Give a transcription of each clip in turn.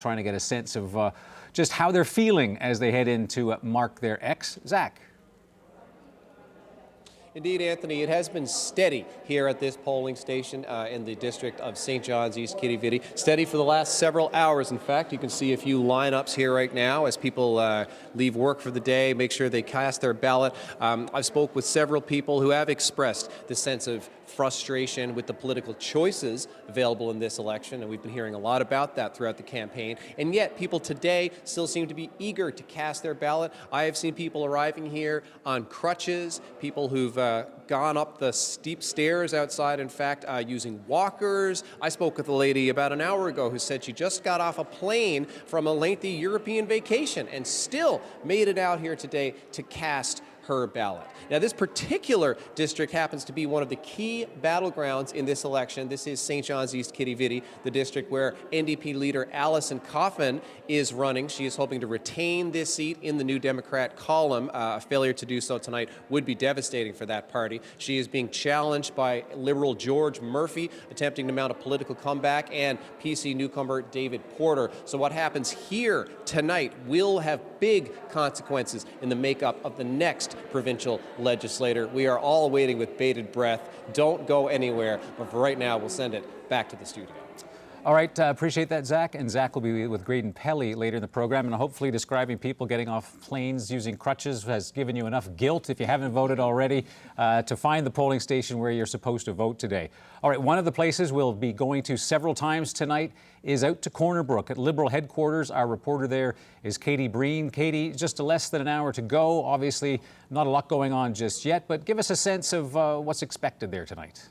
trying to get a sense of just how they're feeling as they head in to mark their X. Zach. Indeed, Anthony, it has been steady here at this polling station in the district of St. John's, East Quidi-Vidi. Steady for the last several hours. In fact, you can see a few lineups here right now as people leave work for the day, make sure they cast their ballot. I've spoke with several people who have expressed the sense of frustration with the political choices available in this election, and we've been hearing a lot about that throughout the campaign. And yet, people today still seem to be eager to cast their ballot. I have seen people arriving here on crutches, people who've gone up the steep stairs outside, in fact, using walkers. I spoke with a lady about an hour ago who said she just got off a plane from a lengthy European vacation and still made it out here today to cast her ballot. Now, this particular district happens to be one of the key battlegrounds in this election. This is St. John's East Quidi-Vidi, the district where NDP leader Alison Coffin is running. She is hoping to retain this seat in the New Democrat column. A failure to do so tonight would be devastating for that party. She is being challenged by Liberal George Murphy, attempting to mount a political comeback, and PC newcomer David Porter. So what happens here tonight will have big consequences in the makeup of the next provincial legislator. We are all waiting with bated breath. Don't go anywhere. But for right now, we'll send it back to the studio. All right, appreciate that, Zach. And Zach will be with Graydon Pelly later in the program, and hopefully describing people getting off planes using crutches has given you enough guilt, if you haven't voted already, to find the polling station where you're supposed to vote today. All right, one of the places we'll be going to several times tonight is out to Corner Brook at Liberal headquarters. Our reporter there is Katie Breen. Katie, just less than an hour to go. Obviously, not a lot going on just yet, but give us a sense of what's expected there tonight.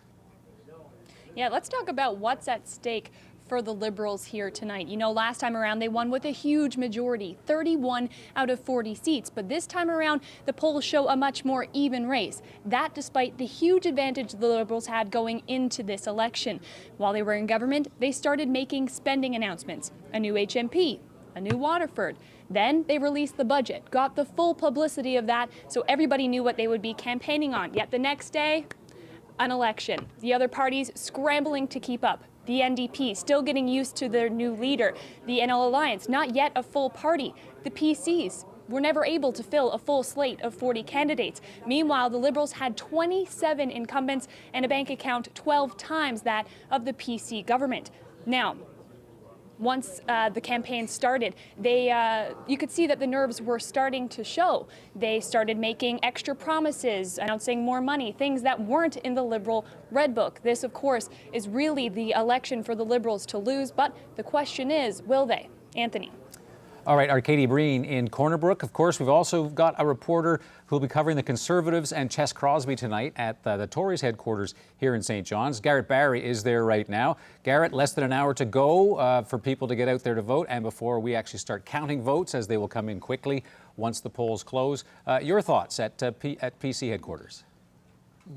Yeah, let's talk about what's at stake for the Liberals here tonight. You know, last time around they won with a huge majority, 31 out of 40 seats. But this time around, the polls show a much more even race. That despite the huge advantage the Liberals had going into this election. While they were in government, they started making spending announcements. A new HMP, a new Waterford. Then they released the budget, got the full publicity of that, so everybody knew what they would be campaigning on. Yet the next day, an election. The other parties scrambling to keep up. The NDP still getting used to their new leader. The NL Alliance, not yet a full party. The PCs were never able to fill a full slate of 40 candidates. Meanwhile, the Liberals had 27 incumbents and a bank account 12 times that of the PC government. Now, once the campaign started, you could see that the nerves were starting to show. They started making extra promises, announcing more money, things that weren't in the Liberal Red Book. This, of course, is really the election for the Liberals to lose, but the question is, will they? Anthony. All right, our Katie Breen in Corner Brook. Of course, we've also got a reporter who will be covering the Conservatives and Ches Crosby tonight at the Tories headquarters here in St. John's. Garrett Barry is there right now. Garrett, less than an hour to go for people to get out there to vote, and before we actually start counting votes, as they will come in quickly once the polls close. Your thoughts at PC headquarters?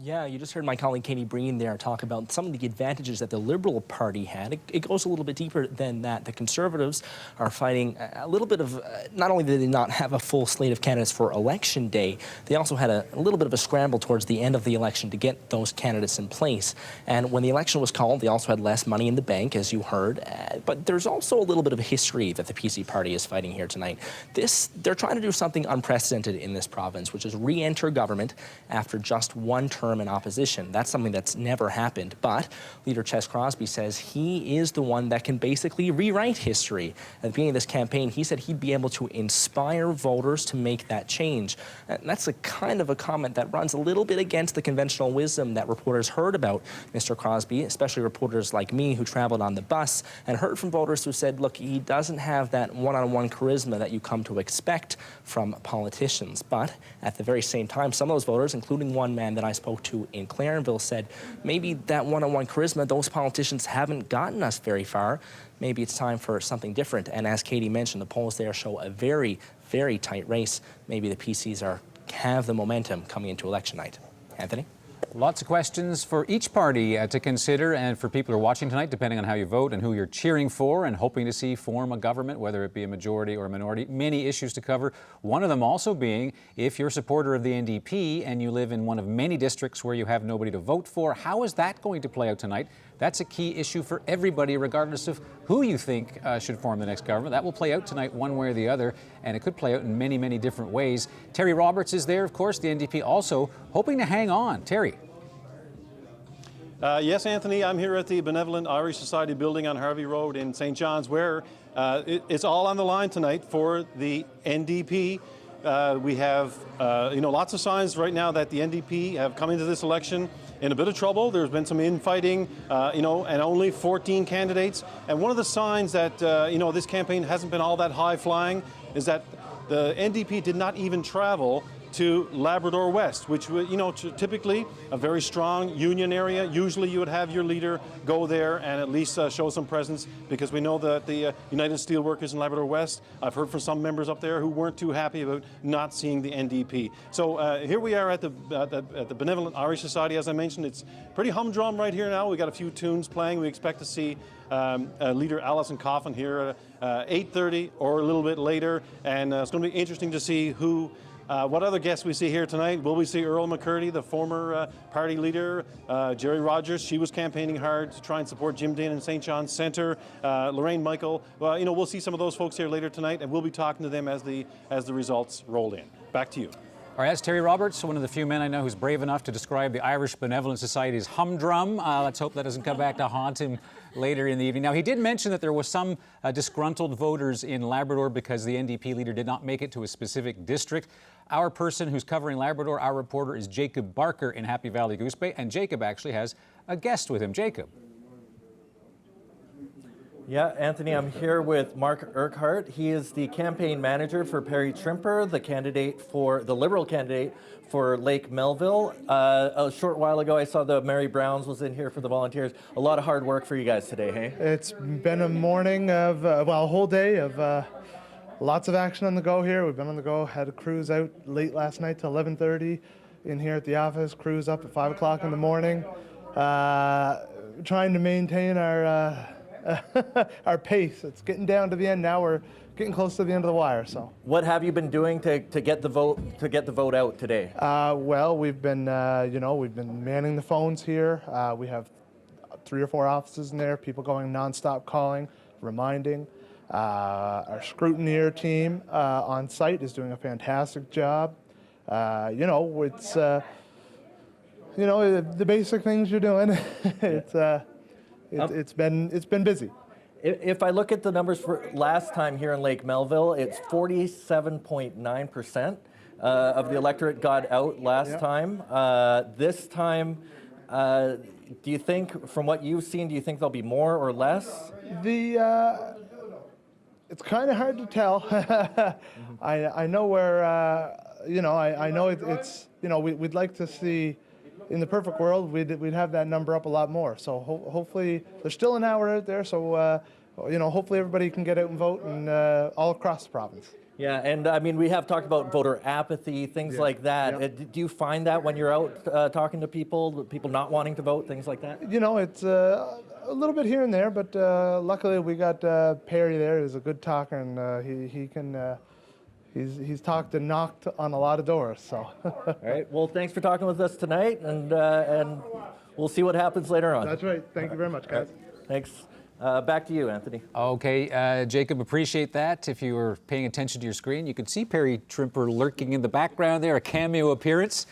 Yeah, you just heard my colleague Katie Breen there talk about some of the advantages that the Liberal Party had. It goes a little bit deeper than that. The Conservatives are fighting a little bit of, not only did they not have a full slate of candidates for Election Day, they also had a little bit of a scramble towards the end of the election to get those candidates in place. And when the election was called, they also had less money in the bank, as you heard. But there's also a little bit of a history that the PC Party is fighting here tonight. They're trying to do something unprecedented in this province, which is re-enter government after just one term in opposition. That's something that's never happened. But leader Ches Crosby says he is the one that can basically rewrite history. At the beginning of this campaign, he said he'd be able to inspire voters to make that change. And that's a kind of a comment that runs a little bit against the conventional wisdom that reporters heard about Mr. Crosby, especially reporters like me who traveled on the bus and heard from voters who said, look, he doesn't have that one-on-one charisma that you come to expect from politicians. But at the very same time, some of those voters, including one man that I spoke to in Clarenville, said maybe that one-on-one charisma, those politicians haven't gotten us very far. Maybe it's time for something different. And as Katie mentioned, the polls there show a very, very tight race. Maybe the PCs have the momentum coming into election night. Anthony? Lots of questions for each party to consider, and for people who are watching tonight, depending on how you vote and who you're cheering for and hoping to see form a government, whether it be a majority or a minority. Many issues to cover. One of them also being, if you're a supporter of the NDP and you live in one of many districts where you have nobody to vote for, how is that going to play out tonight? That's a key issue for everybody, regardless of who you think should form the next government. That will play out tonight one way or the other, and it could play out in many, many different ways. Terry Roberts is there, of course, the NDP also hoping to hang on. Terry. Yes, Anthony, I'm here at the Benevolent Irish Society building on Harvey Road in St. John's, where it's all on the line tonight for the NDP. We have, lots of signs right now that the NDP have come into this election in a bit of trouble. There's been some infighting, and only 14 candidates. And one of the signs that, this campaign hasn't been all that high-flying is that the NDP did not even travel to Labrador West, which, typically a very strong union area. Usually you would have your leader go there and at least show some presence, because we know that the United Steelworkers in Labrador West, I've heard from some members up there who weren't too happy about not seeing the NDP. So here we are at the Benevolent Irish Society. As I mentioned, it's pretty humdrum right here now. We got a few tunes playing. We expect to see leader Alison Coffin here at 8:30 or a little bit later, and it's going to be interesting to see what other guests we see here tonight. Will we see Earl McCurdy, the former party leader? Jerry Rogers, she was campaigning hard to try and support Jim Dinn in St. John's Centre. Lorraine Michael. Well, we'll see some of those folks here later tonight, and we'll be talking to them as the results roll in. Back to you. All right, that's Terry Roberts, one of the few men I know who's brave enough to describe the Irish Benevolent Society as humdrum. Let's hope that doesn't come back to haunt him later in the evening. Now, he did mention that there was some disgruntled voters in Labrador because the NDP leader did not make it to a specific district. Our person who's covering Labrador, our reporter, is Jacob Barker in Happy Valley Goose Bay, and Jacob actually has a guest with him. Jacob. Yeah, Anthony, I'm here with Mark Urquhart. He is the campaign manager for Perry Trimper, the Liberal candidate for Lake Melville. A short while ago, I saw the Mary Browns was in here for the volunteers. A lot of hard work for you guys today, hey? It's been a morning of, a whole day of lots of action on the go here. We've been on the go, had a cruise out late last night till 11:30 in here at the office, cruise up at 5 o'clock in the morning, trying to maintain our our pace. It's getting down to the end now. We're getting close to the end of the wire. So, what have you been doing to get the vote out today? Well, we've been we've been manning the phones here. We have 3 or 4 offices in there. People going nonstop calling, reminding. Our scrutineer team on site is doing a fantastic job. It's the basic things you're doing. It's been busy. If I look at the numbers for last time here in Lake Melville, it's 47.9% of the electorate got out last time. This time, do you think, from what you've seen, do you think there'll be more or less? It's kind of hard to tell. I know where, I know it's, we'd like to see, in the perfect world, we'd have that number up a lot more. So hopefully, there's still an hour out there, so, hopefully everybody can get out and vote and all across the province. Yeah, and I mean, we have talked about voter apathy, things like that. Yeah. Do you find that when you're out talking to people not wanting to vote, things like that? It's a little bit here and there, but luckily we got Perry there, who's a good talker, and he can. He's talked and knocked on a lot of doors. So. All right. Well, thanks for talking with us tonight, and we'll see what happens later on. That's right. Thank you very much, guys. Thanks. Back to you, Anthony. Okay, Jacob, appreciate that. If you were paying attention to your screen, you could see Perry Trimper lurking in the background there, a cameo appearance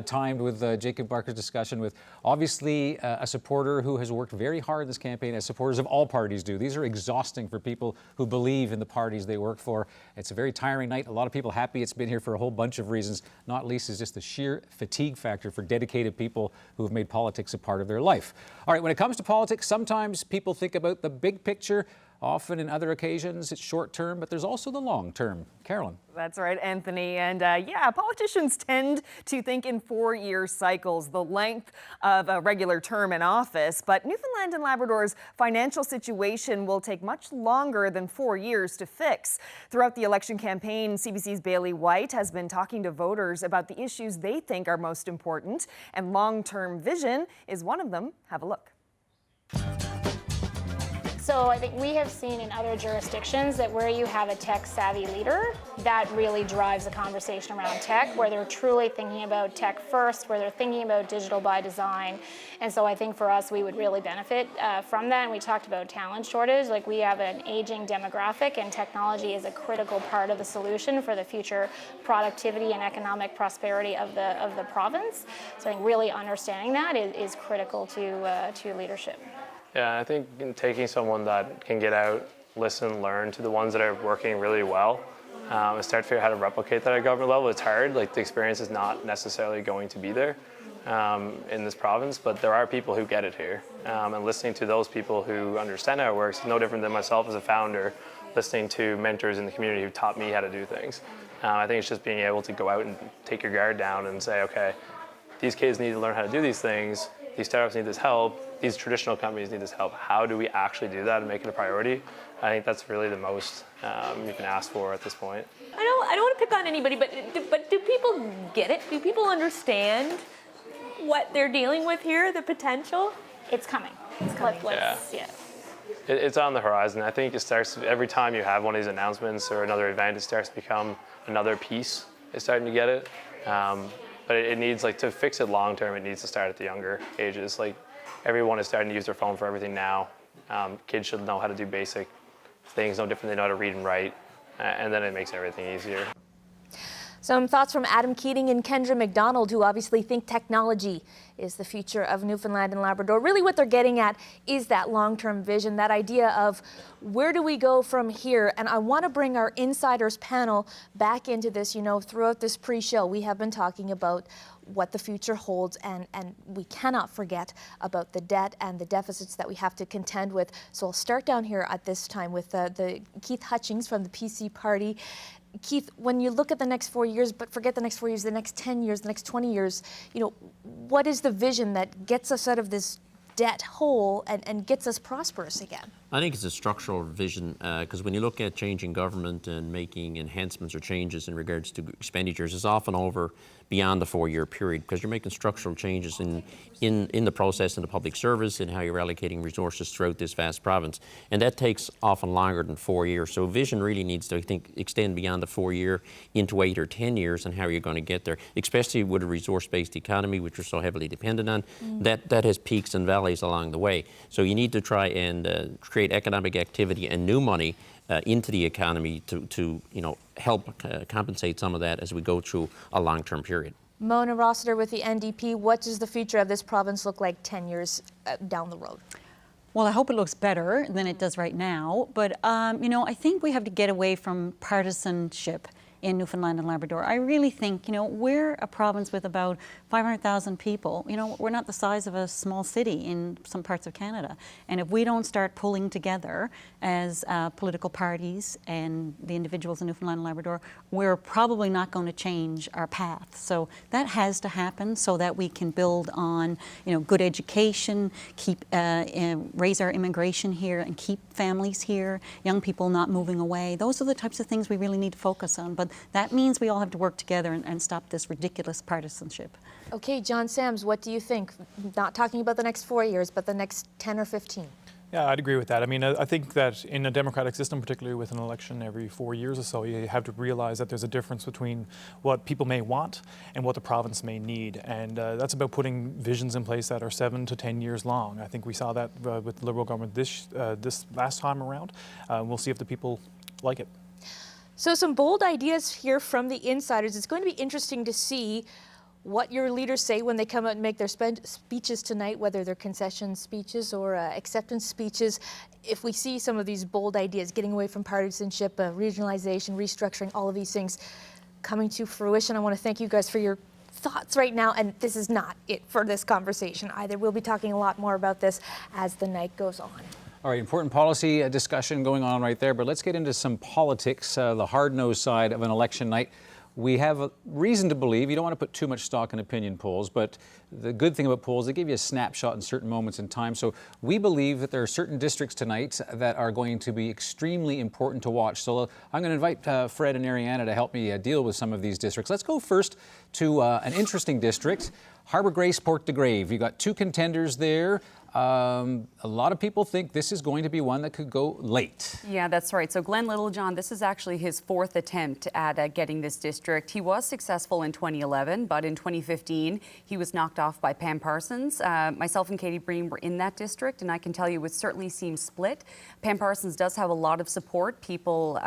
timed with Jacob Barker's discussion with obviously a supporter who has worked very hard in this campaign, as supporters of all parties do. These are exhausting for people who believe in the parties they work for. It's a very tiring night. A lot of people happy it's been here for a whole bunch of reasons, not least is just the sheer fatigue factor for dedicated people who have made politics a part of their life. All right, when it comes to politics, sometimes people think about the big picture. Often in other occasions, it's short term, but there's also the long term. Carolyn. That's right, Anthony. And politicians tend to think in 4-year cycles, the length of a regular term in office. But Newfoundland and Labrador's financial situation will take much longer than 4 years to fix. Throughout the election campaign, CBC's Bailey White has been talking to voters about the issues they think are most important. And long-term vision is one of them. Have a look. So I think we have seen in other jurisdictions that where you have a tech-savvy leader, that really drives a conversation around tech, where they're truly thinking about tech first, where they're thinking about digital by design. And so I think for us, we would really benefit from that. And we talked about talent shortage. Like, we have an aging demographic, and technology is a critical part of the solution for the future productivity and economic prosperity of the province. So I think really understanding that is critical to leadership. Yeah, I think in taking someone that can get out, listen, learn to the ones that are working really well, and start to figure out how to replicate that at government level. It's hard. Like, the experience is not necessarily going to be there in this province, but there are people who get it here. And listening to those people who understand how it works is no different than myself as a founder, listening to mentors in the community who taught me how to do things. I think it's just being able to go out and take your guard down and say, okay, these kids need to learn how to do these things. These startups need this help. These traditional companies need this help. How do we actually do that and make it a priority? I think that's really the most you can ask for at this point. I don't want to pick on anybody, but do people get it? Do people understand what they're dealing with here, the potential? It's coming. It's coming. Yeah. Yeah. It's on the horizon. I think it starts every time you have one of these announcements or another event, it starts to become another piece. It's starting to get it. But it needs, like, to fix it long term, it needs to start at the younger ages. Like, everyone is starting to use their phone for everything now. Kids should know how to do basic things, no different. They know how to read and write, and then it makes everything easier. Some thoughts from Adam Keating and Kendra McDonald, who obviously think technology is the future of Newfoundland and Labrador. Really what they're getting at is that long-term vision, that idea of where do we go from here? And I want to bring our Insiders panel back into this. You know, throughout this pre-show, we have been talking about what the future holds, and we cannot forget about the debt and the deficits that we have to contend with. So I'll start down here at this time with the Keith Hutchings from the PC Party. Keith, when you look at the next 4 years, but forget the next 4 years, the next 10 years, the next 20 years, you know, what is the vision that gets us out of this debt hole and gets us prosperous again? I think it's a structural vision, because when you look at changing government and making enhancements or changes in regards to expenditures, it's often over beyond the 4-year period, because you're making structural changes in the process in the public service and how you're allocating resources throughout this vast province. And that takes often longer than 4 years. So vision really needs to, I think, extend beyond the 4-year into 8 or 10 years and how you're going to get there, especially with a resource-based economy, which we're so heavily dependent on. That has peaks and valleys along the way. So you need to try and create economic activity and new money into the economy to help compensate some of that as we go through a long-term period. Mona Rossiter with the NDP, what does the future of this province look like 10 years down the road? Well, I hope it looks better than it does right now, but I think we have to get away from partisanship in Newfoundland and Labrador. I really think, we're a province with about 500,000 people. We're not the size of a small city in some parts of Canada. And if we don't start pulling together as political parties and the individuals in Newfoundland and Labrador, we're probably not going to change our path. So that has to happen so that we can build on, good education, keep raise our immigration here and keep families here, young people not moving away. Those are the types of things we really need to focus on. But that means we all have to work together and stop this ridiculous partisanship. Okay, John Sams, what do you think? Not talking about the next 4 years, but the next 10 or 15. Yeah, I'd agree with that. I mean, I think that in a democratic system, particularly with an election every 4 years or so, you have to realize that there's a difference between what people may want and what the province may need. And that's about putting visions in place that are 7 to 10 years long. I think we saw that with the Liberal government this last time around. We'll see if the people like it. So some bold ideas here from the Insiders. It's going to be interesting to see what your leaders say when they come out and make their speeches tonight, whether they're concession speeches or acceptance speeches. If we see some of these bold ideas, getting away from partisanship, regionalization, restructuring, all of these things coming to fruition. I want to thank you guys for your thoughts right now, and this is not it for this conversation either. We'll be talking a lot more about this as the night goes on. All right, important policy discussion going on right there, but let's get into some politics, the hard-nosed side of an election night. We have a reason to believe, you don't want to put too much stock in opinion polls, but the good thing about polls, they give you a snapshot in certain moments in time. So we believe that there are certain districts tonight that are going to be extremely important to watch. So I'm going to invite Fred and Ariana to help me deal with some of these districts. Let's go first to an interesting district, Harbour Grace, Port de Grave. You've got two contenders there. A lot of people think this is going to be one that could go late. Yeah, that's right. So Glenn Littlejohn, this is actually his 4th attempt at getting this district. He was successful in 2011, but in 2015, he was knocked off by Pam Parsons. Myself and Katie Breen were in that district, and I can tell you it certainly seems split. Pam Parsons does have a lot of support. People,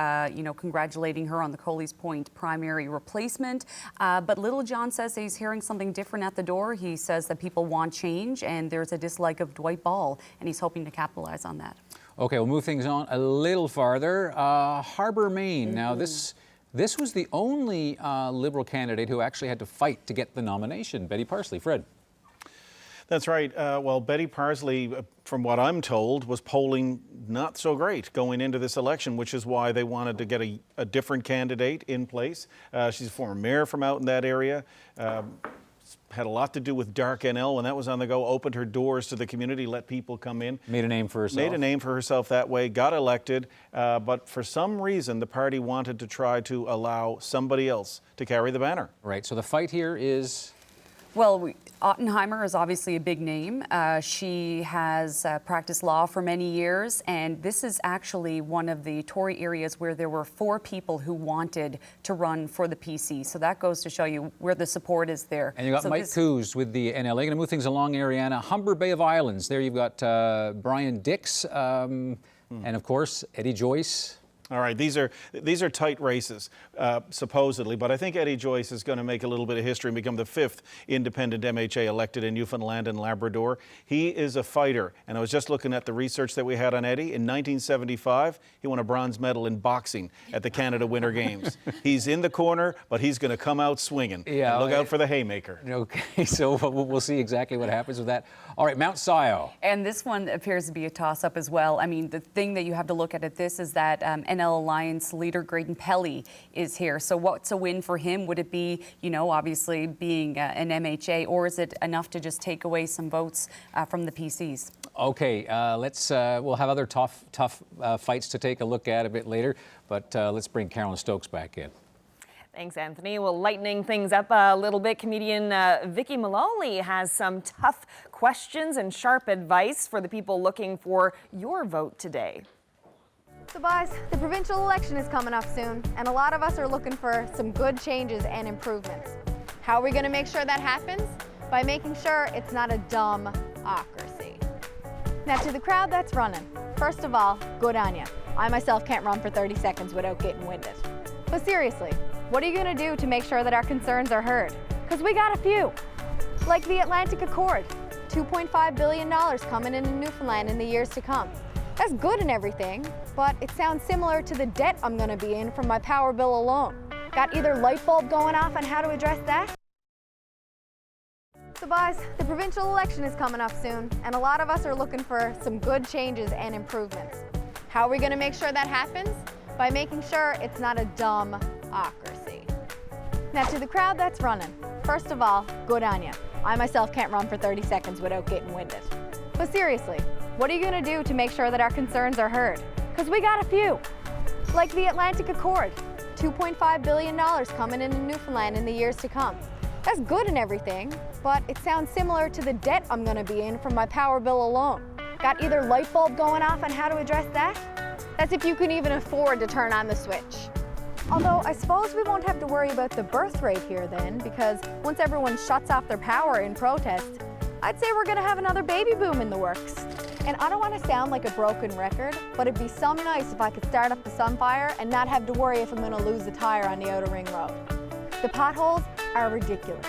congratulating her on the Coley's Point primary replacement. But Littlejohn says he's hearing something different at the door. He says that people want change, and there's a dislike of Dwight Ball, and he's hoping to capitalize on that. Okay, we'll move things on a little farther. Harbour, Maine. Now, this was the only Liberal candidate who actually had to fight to get the nomination. Betty Parsley. Fred. That's right. Well, Betty Parsley, from what I'm told, was polling not so great going into this election, which is why they wanted to get a different candidate in place. She's a former mayor from out in that area. Had a lot to do with Dark NL when that was on the go, opened her doors to the community, let people come in. Made a name for herself. Made a name for herself that way, got elected, but for some reason the party wanted to try to allow somebody else to carry the banner. Right, so the fight here is? Well, Ottenheimer is obviously a big name. She has practiced law for many years, and this is actually one of the Tory areas where there were 4 people who wanted to run for the PC. So that goes to show you where the support is there. And you got Mike Coos with the NLA. Going to move things along, Ariana. Humber Bay of Islands. There you've got Brian Dix, and of course Eddie Joyce. All right, these are tight races, supposedly, but I think Eddie Joyce is going to make a little bit of history and become the 5th independent MHA elected in Newfoundland and Labrador. He is a fighter, and I was just looking at the research that we had on Eddie. In 1975, he won a bronze medal in boxing at the Canada Winter Games. He's in the corner, but he's going to come out swinging. Yeah, look out for the haymaker. Okay, so we'll see exactly what happens with that. All right, Mount Scio. And this one appears to be a toss-up as well. I mean, the thing that you have to look at this is that NL Alliance leader Graydon Pelly is here. So what's a win for him? Would it be, obviously being an MHA, or is it enough to just take away some votes from the PCs? Okay, we'll have other tough fights to take a look at a bit later, but let's bring Carolyn Stokes back in. Thanks, Anthony. Well, lightening things up a little bit, comedian Vicky Maloney has some tough questions and sharp advice for the people looking for your vote today. So boys, the provincial election is coming up soon, and a lot of us are looking for some good changes and improvements. How are we going to make sure that happens? By making sure it's not a dumb-ocracy. Now to the crowd that's running, first of all, good on ya. I myself can't run for 30 seconds without getting winded. But seriously, what are you going to do to make sure that our concerns are heard? Because we got a few. Like the Atlantic Accord, $2.5 billion coming into Newfoundland in the years to come. That's good and everything, but it sounds similar to the debt I'm going to be in from my power bill alone. Got either light bulb going off on how to address that? So boys, the provincial election is coming up soon, and a lot of us are looking for some good changes and improvements. How are we going to make sure that happens? By making sure it's not a dumb-ocracy. Now to the crowd that's running, first of all, good on ya. I myself can't run for 30 seconds without getting winded. But seriously, what are you going to do to make sure that our concerns are heard? Because we got a few. Like the Atlantic Accord, $2.5 billion coming into Newfoundland in the years to come. That's good and everything, but it sounds similar to the debt I'm going to be in from my power bill alone. Got either light bulb going off on how to address that? That's if you can even afford to turn on the switch. Although I suppose we won't have to worry about the birth rate here then, because once everyone shuts off their power in protest, I'd say we're gonna have another baby boom in the works. And I don't want to sound like a broken record, but it'd be some nice if I could start up the Sunfire and not have to worry if I'm gonna lose the tire on the Outer Ring Road. The potholes are ridiculous.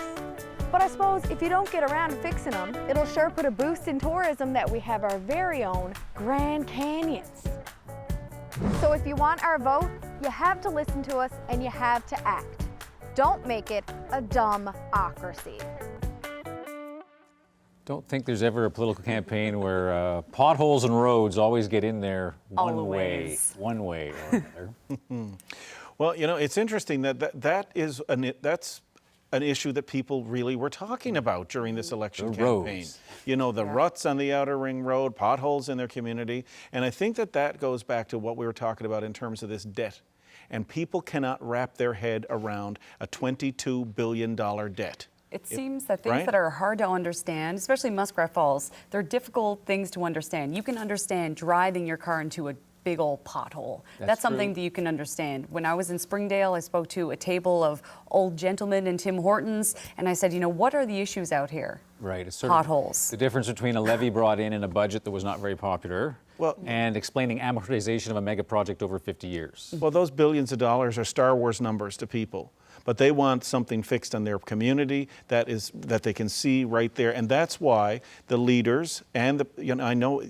But I suppose if you don't get around to fixing them, it'll sure put a boost in tourism that we have our very own Grand Canyons. So if you want our vote, you have to listen to us and you have to act. Don't make it a dumb-ocracy. Don't think there's ever a political campaign where potholes and roads always get in there one way or another. Well, it's interesting that's an issue that people really were talking about during this election campaign. Roads. The ruts on the Outer Ring Road, potholes in their community. And I think that goes back to what we were talking about in terms of this debt. And people cannot wrap their head around a $22 billion debt. It seems that things right? that are hard to understand, especially Muskrat Falls, they're difficult things to understand. You can understand driving your car into a big old pothole. That's something true. that you can understand. When I was in Springdale, I spoke to a table of old gentlemen in Tim Hortons, and I said, you know, what are the issues out here? Right. It's sort Potholes. of the difference between a levy brought in a budget that was not very popular and explaining amortization of a mega project over 50 years. Well, those billions of dollars are Star Wars numbers to people, but they want something fixed in their community that they can see right there, and that's why the leaders and I know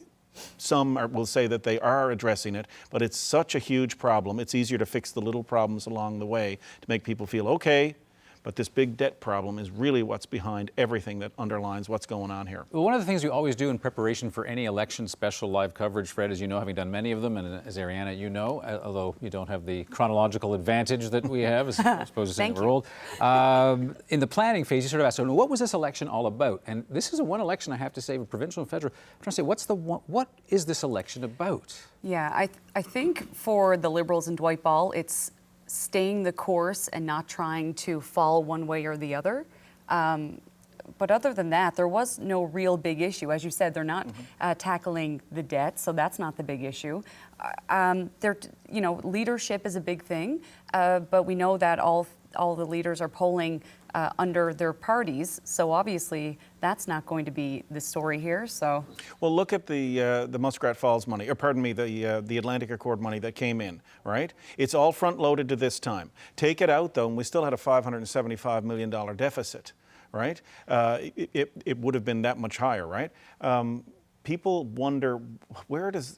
some will say that they are addressing it, but it's such a huge problem. It's easier to fix the little problems along the way to make people feel okay. But this big debt problem is really what's behind everything that underlines what's going on here. Well, one of the things we always do in preparation for any election special live coverage, Fred, as you know, having done many of them, and as Ariana, you know, although you don't have the chronological advantage that we have, as opposed to saying we're old. In the planning phase, you sort of asked, so what was this election all about? And this is one election, I have to say, provincial and federal. I'm trying to say, what is this election about? Yeah, I think for the Liberals and Dwight Ball, it's staying the course and not trying to fall one way or the other. But other than that, there was no real big issue. As you said, they're not tackling the debt, so that's not the big issue. Leadership is a big thing, but we know that all the leaders are polling under their parties, so obviously that's not going to be the story here. So, well, look at the Muskrat Falls money, or pardon me, the Atlantic Accord money that came in. Right, it's all front loaded to this time. Take it out though, and we still had a $575 million deficit. Right, it would have been that much higher. Right. People wonder, who's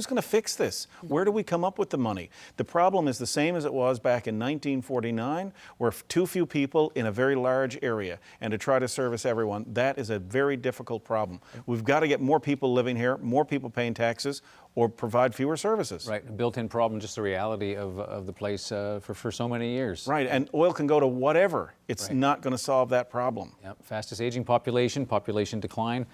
going to fix this? Where do we come up with the money? The problem is the same as it was back in 1949, where too few people in a very large area, and to try to service everyone, that is a very difficult problem. We've got to get more people living here, more people paying taxes, or provide fewer services. Right, a built-in problem, just the reality of the place for so many years. Right, and oil can go to whatever. It's not going to solve that problem. Yep. Fastest aging population decline.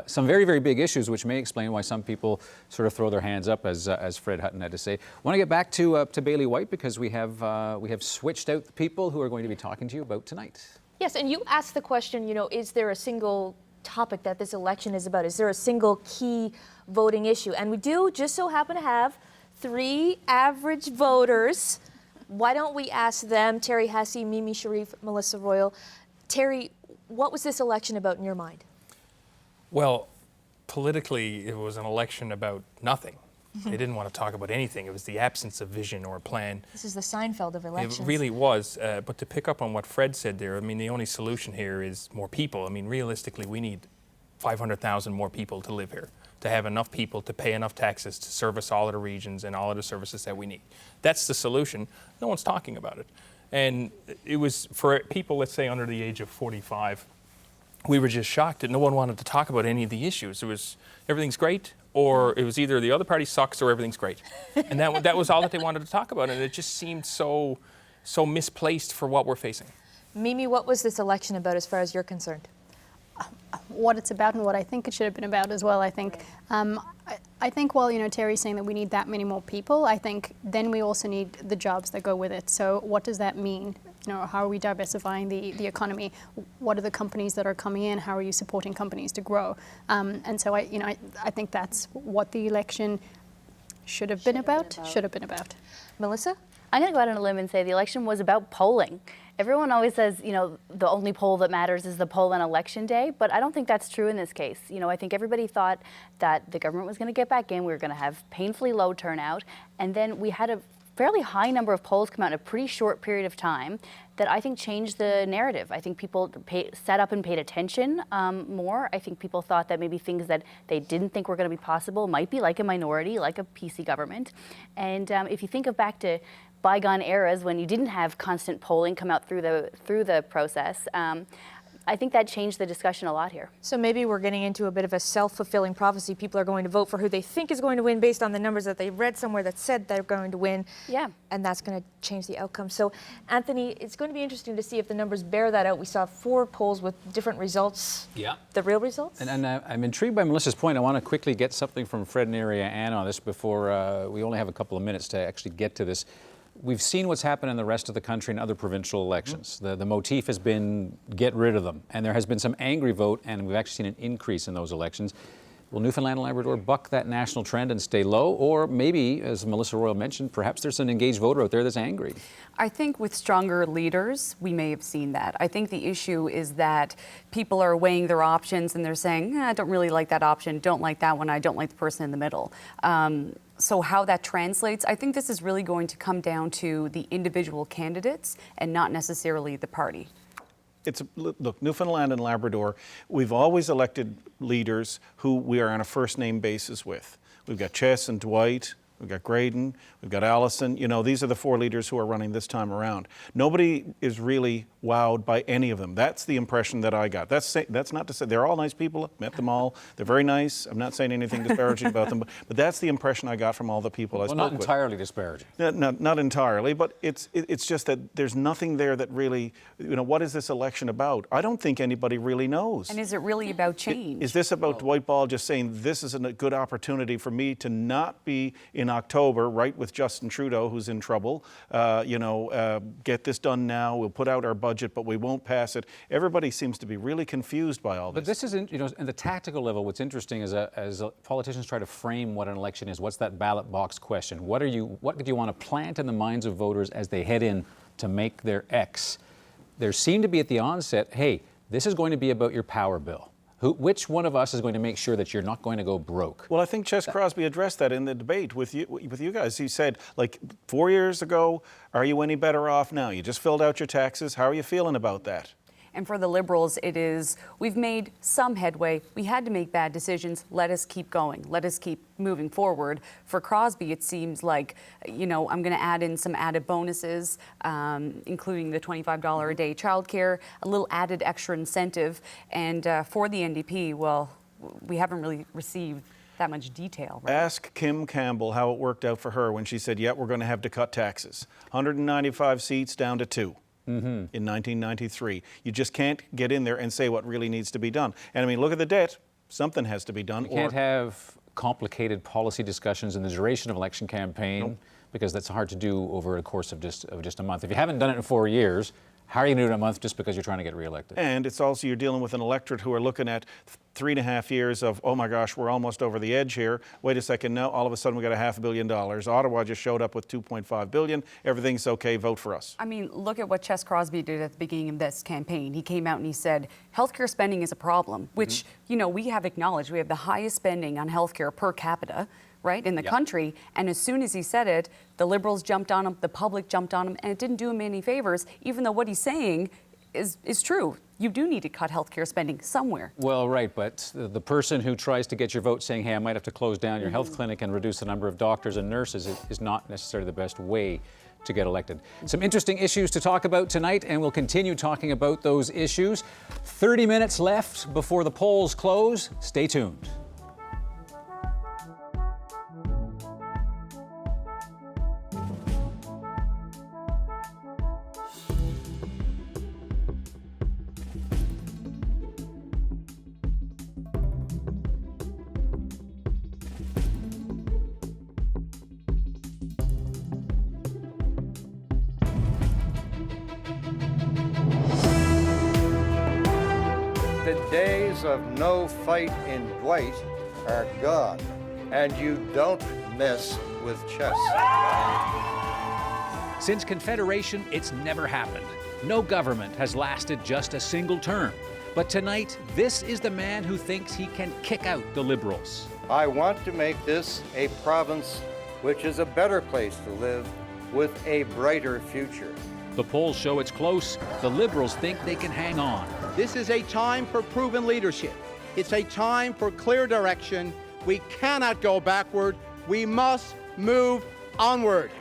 Some very, very big issues, which may explain why some people sort of throw their hands up, as Fred Hutton had to say. I want to get back to Bailey White, because we have switched out the people who are going to be talking to you about tonight. Yes, and you asked the question, is there a single topic that this election is about? Is there a single key voting issue? And we do just so happen to have 3 average voters. Why don't we ask them, Terry Hesse, Mimi Sharif, Melissa Royal. Terry, what was this election about in your mind? Well, politically, it was an election about nothing. They didn't want to talk about anything. It was the absence of vision or plan. This is the Seinfeld of elections. It really was. But to pick up on what Fred said there, I mean, the only solution here is more people. I mean, realistically, we need 500,000 more people to live here, to have enough people to pay enough taxes to service all of the regions and all of the services that we need. That's the solution. No one's talking about it. And it was for people, let's say, under the age of 45, we were just shocked that no one wanted to talk about any of the issues. It was, everything's great, or it was either the other party sucks or everything's great. And that was all that they wanted to talk about, and it just seemed so misplaced for what we're facing. Mimi, what was this election about as far as you're concerned? What it's about and what I think it should have been about as well. I think, while Terry's saying that we need that many more people, I think then we also need the jobs that go with it. So what does that mean? How are we diversifying the economy? What are the companies that are coming in? How are you supporting companies to grow? And so I think that's what the election should have been about. Melissa? I'm going to go out on a limb and say the election was about polling. Everyone always says, the only poll that matters is the poll on election day, but I don't think that's true in this case. I think everybody thought that the government was going to get back in, we were going to have painfully low turnout, and then we had a fairly high number of polls come out in a pretty short period of time that I think changed the narrative. I think people sat up and paid attention more. I think people thought that maybe things that they didn't think were going to be possible might be like a minority, like a PC government. And if you think of back to bygone eras when you didn't have constant polling come out through the process, I think that changed the discussion a lot here. So maybe we're getting into a bit of a self-fulfilling prophecy. People are going to vote for who they think is going to win based on the numbers that they read somewhere that said they're going to win. Yeah. And that's going to change the outcome. So, Anthony, it's going to be interesting to see if the numbers bear that out. We saw 4 polls with different results. Yeah. The real results? And I'm intrigued by Melissa's point. I want to quickly get something from Fred and Ariana on this before we only have a couple of minutes to actually get to this. We've seen what's happened in the rest of the country in other provincial elections. The motif has been get rid of them. And there has been some angry vote, and we've actually seen an increase in those elections. Will Newfoundland and Labrador buck that national trend and stay low? Or maybe, as Melissa Royal mentioned, perhaps there's an engaged voter out there that's angry. I think with stronger leaders, we may have seen that. I think the issue is that people are weighing their options and they're saying, I don't really like that option, don't like that one, I don't like the person in the middle. So how that translates, I think this is really going to come down to the individual candidates and not necessarily the party. Look, Newfoundland and Labrador, we've always elected leaders who we are on a first name basis with. We've got Chess and Dwight, we've got Graydon, we've got Allison. You know, these are the 4 leaders who are running this time around. Nobody is really wowed by any of them. That's the impression that I got. That's not to say they're all nice people. Met them all. They're very nice. I'm not saying anything disparaging about them, but that's the impression I got from all the people I spoke with. Well, not entirely disparaging. Not entirely, but it's just that there's nothing there that really, you know, what is this election about? I don't think anybody really knows. And is it really about change? Is this about Dwight Ball just saying this is a good opportunity for me to not be in October right with Justin Trudeau, who's in trouble, get this done now, we'll put out our budget, but we won't pass it. Everybody seems to be really confused by all this. But this isn't, in the tactical level, what's interesting is as politicians try to frame what an election is, what's that ballot box question? What do you want to plant in the minds of voters as they head in to make their X? There seemed to be at the onset, hey, this is going to be about your power bill. Which one of us is going to make sure that you're not going to go broke? Well, I think Chess Crosby addressed that in the debate with you guys. He said, like, 4 years ago, are you any better off now? You just filled out your taxes. How are you feeling about that? And for the Liberals, it is, we've made some headway. We had to make bad decisions. Let us keep going. Let us keep moving forward. For Crosby, it seems like, I'm going to add in some added bonuses, including the $25 a day childcare, a little added extra incentive. And for the NDP, well, we haven't really received that much detail. Right? Ask Kim Campbell how it worked out for her when she said, we're going to have to cut taxes. 195 seats down to 2. In 1993. You just can't get in there and say what really needs to be done. And I mean, look at the debt. Something has to be done. You can't have complicated policy discussions in the duration of an election campaign because that's hard to do over a course of just a month. If you haven't done it in 4 years, how are you going to do it in a month just because you're trying to get reelected? And it's also you're dealing with an electorate who are looking at 3.5 years of, oh my gosh, we're almost over the edge here. Wait a second, now all of a sudden we got $500 million. Ottawa just showed up with $2.5 billion. Everything's okay, vote for us. I mean, look at what Chess Crosby did at the beginning of this campaign. He came out and he said, healthcare spending is a problem, which, we have acknowledged. We have the highest spending on healthcare per capita, right, in the country. And as soon as he said it, the Liberals jumped on him, the public jumped on him, and it didn't do him any favors, even though what he's saying is true. You do need to cut healthcare spending somewhere. Well, right, but the person who tries to get your vote saying, hey, I might have to close down your health clinic and reduce the number of doctors and nurses is not necessarily the best way to get elected. Some interesting issues to talk about tonight, and we'll continue talking about those issues. 30 minutes left before the polls close. Stay tuned. The days of no fight in Dwight are gone, and you don't mess with Chess. Since Confederation, it's never happened. No government has lasted just a single term. But tonight, this is the man who thinks he can kick out the Liberals. I want to make this a province which is a better place to live with a brighter future. The polls show it's close. The Liberals think they can hang on. This is a time for proven leadership. It's a time for clear direction. We cannot go backward. We must move onward.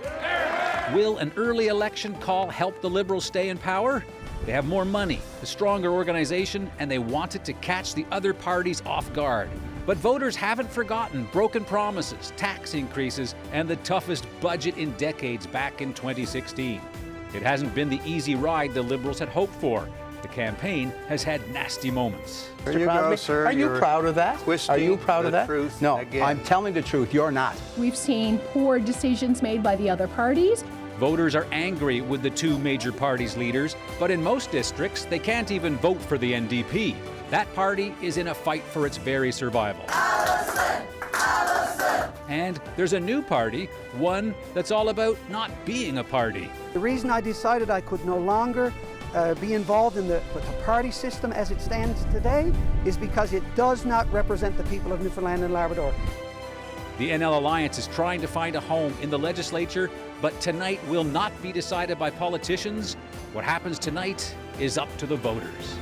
Will an early election call help the Liberals stay in power? They have more money, a stronger organization, and they wanted to catch the other parties off guard. But voters haven't forgotten broken promises, tax increases, and the toughest budget in decades back in 2016. It hasn't been the easy ride the Liberals had hoped for. The campaign has had nasty moments. There you go, sir. Are you proud of that? Are you proud of that? Truth no, again. I'm telling the truth. You're not. We've seen poor decisions made by the other parties. Voters are angry with the two major parties' leaders, but in most districts, they can't even vote for the NDP. That party is in a fight for its very survival. And there's a new party, one that's all about not being a party. The reason I decided I could no longer be involved in the party system as it stands today is because it does not represent the people of Newfoundland and Labrador. The NL Alliance is trying to find a home in the legislature, but tonight will not be decided by politicians. What happens tonight is up to the voters.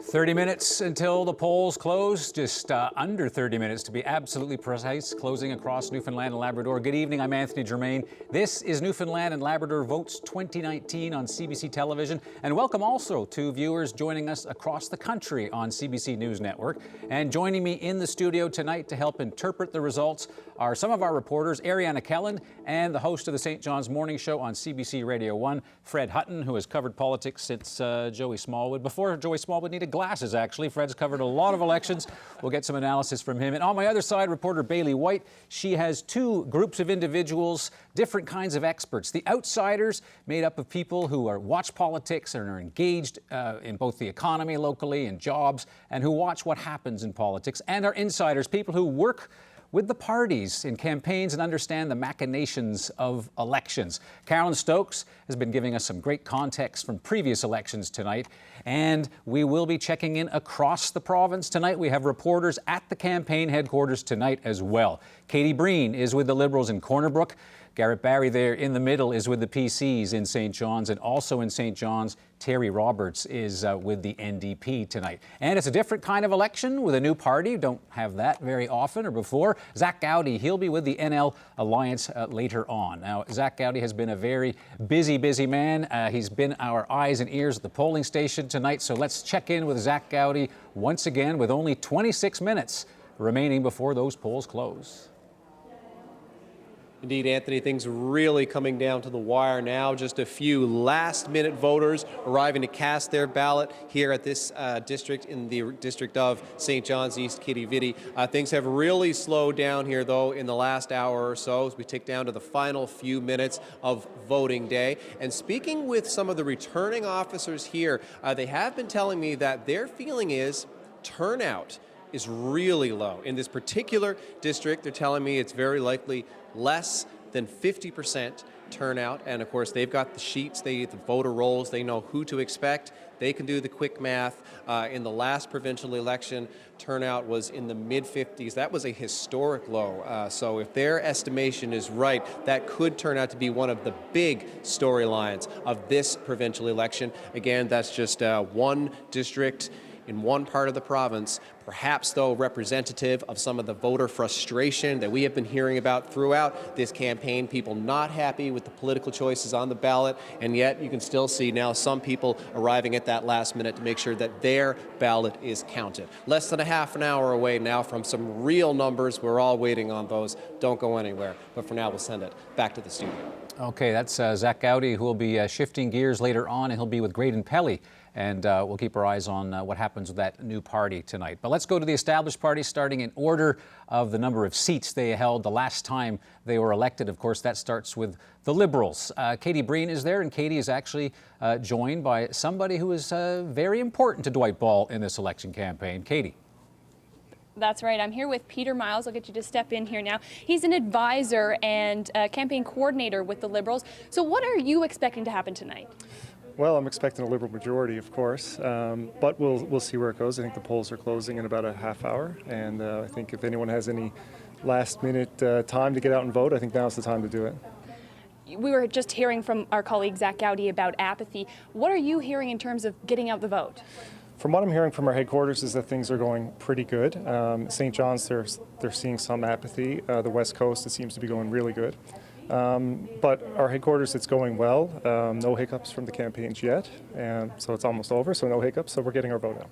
30 minutes until the polls close, just under 30 minutes to be absolutely precise, closing across Newfoundland and Labrador. Good evening, I'm Anthony Germain. This is Newfoundland and Labrador Votes 2019 on CBC Television. And welcome also to viewers joining us across the country on CBC News Network. And joining me in the studio tonight to help interpret the results are some of our reporters, Ariana Kelland and the host of the St. John's Morning Show on CBC Radio 1, Fred Hutton, who has covered politics since Joey Smallwood. Before Joey Smallwood needed glasses, actually. Fred's covered a lot of elections. We'll get some analysis from him. And on my other side, reporter Bailey White. She has two groups of individuals, different kinds of experts. The outsiders, made up of people who watch politics and are engaged in both the economy locally and jobs, and who watch what happens in politics. And our insiders, people who work with the parties in campaigns and understand the machinations of elections. Carolyn Stokes has been giving us some great context from previous elections tonight, and we will be checking in across the province tonight. We have reporters at the campaign headquarters tonight as well. Katie Breen is with the Liberals in Corner Brook. Garrett Barry there in the middle is with the PCs in St. John's, and also in St. John's, Terry Roberts is with the NDP tonight. And it's a different kind of election with a new party. Don't have that very often or before. Zach Gowdy, he'll be with the NL Alliance later on. Now, Zach Gowdy has been a very busy man. He's been our eyes and ears at the polling station tonight. So let's check in with Zach Gowdy once again with only 26 minutes remaining before those polls close. Indeed, Anthony, things really coming down to the wire now. Just a few last-minute voters arriving to cast their ballot here at this district in the district of St. John's East Quidi-Vidi. Things have really slowed down here, though, in the last hour or so as we tick down to the final few minutes of voting day. And speaking with some of the returning officers here, they have been telling me that their feeling is turnout is really low. In this particular district, they're telling me it's very likely less than 50% turnout. And of course, they've got the sheets, the voter rolls, they know who to expect. They can do the quick math. In the last provincial election, turnout was in the mid-50s. That was a historic low. So if their estimation is right, that could turn out to be one of the big storylines of this provincial election. Again, that's just one district in one part of the province, perhaps though representative of some of the voter frustration that we have been hearing about throughout this campaign, people not happy with the political choices on the ballot, and yet you can still see now some people arriving at that last minute to make sure that their ballot is counted. Less than a half an hour away now from some real numbers. We're all waiting on those. Don't go anywhere. But for now, we'll send it back to the studio. Okay, that's Zach Gowdy, who will be shifting gears later on, and he'll be with Graydon Pelly. And we'll keep our eyes on what happens with that new party tonight. But let's go to the established parties, starting in order of the number of seats they held the last time they were elected. Of course, that starts with the Liberals. Katie Breen is there, and Katie is actually joined by somebody who is very important to Dwight Ball in this election campaign. Katie. That's right. I'm here with Peter Miles. I'll get you to step in here now. He's an advisor and campaign coordinator with the Liberals. So what are you expecting to happen tonight? Well, I'm expecting a Liberal majority, of course, but we'll see where it goes. I think the polls are closing in about a half hour, and I think if anyone has any last-minute time to get out and vote, I think now's the time to do it. We were just hearing from our colleague Zach Gowdy about apathy. What are you hearing in terms of getting out the vote? From what I'm hearing from our headquarters is that things are going pretty good. St. John's, they're seeing some apathy. The West Coast, it seems to be going really good. But our headquarters, it's going well. No hiccups from the campaigns yet, and so it's almost over, so no hiccups, so we're getting our vote out.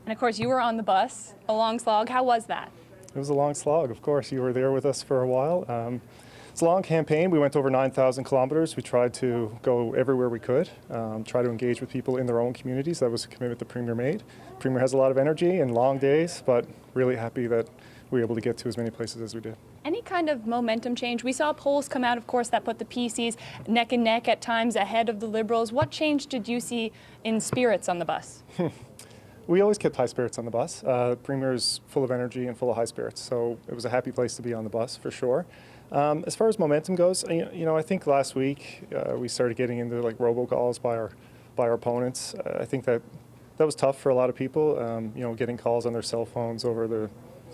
And of course, you were on the bus, a long slog. How was that? It was a long slog, of course. You were there with us for a while. It's a long campaign. We went over 9,000 kilometers. We tried to go everywhere we could, try to engage with people in their own communities. That was a commitment the Premier made. The Premier has a lot of energy and long days, but really happy that we were able to get to as many places as we did. Any kind of momentum change? We saw polls come out, of course, that put the PCs neck and neck at times ahead of the Liberals. What change did you see in spirits on the bus? We always kept high spirits on the bus. The Premier is full of energy and full of high spirits, so it was a happy place to be on the bus for sure. As far as momentum goes, I think last week we started getting into like robocalls by our opponents. I think that was tough for a lot of people. Getting calls on their cell phones over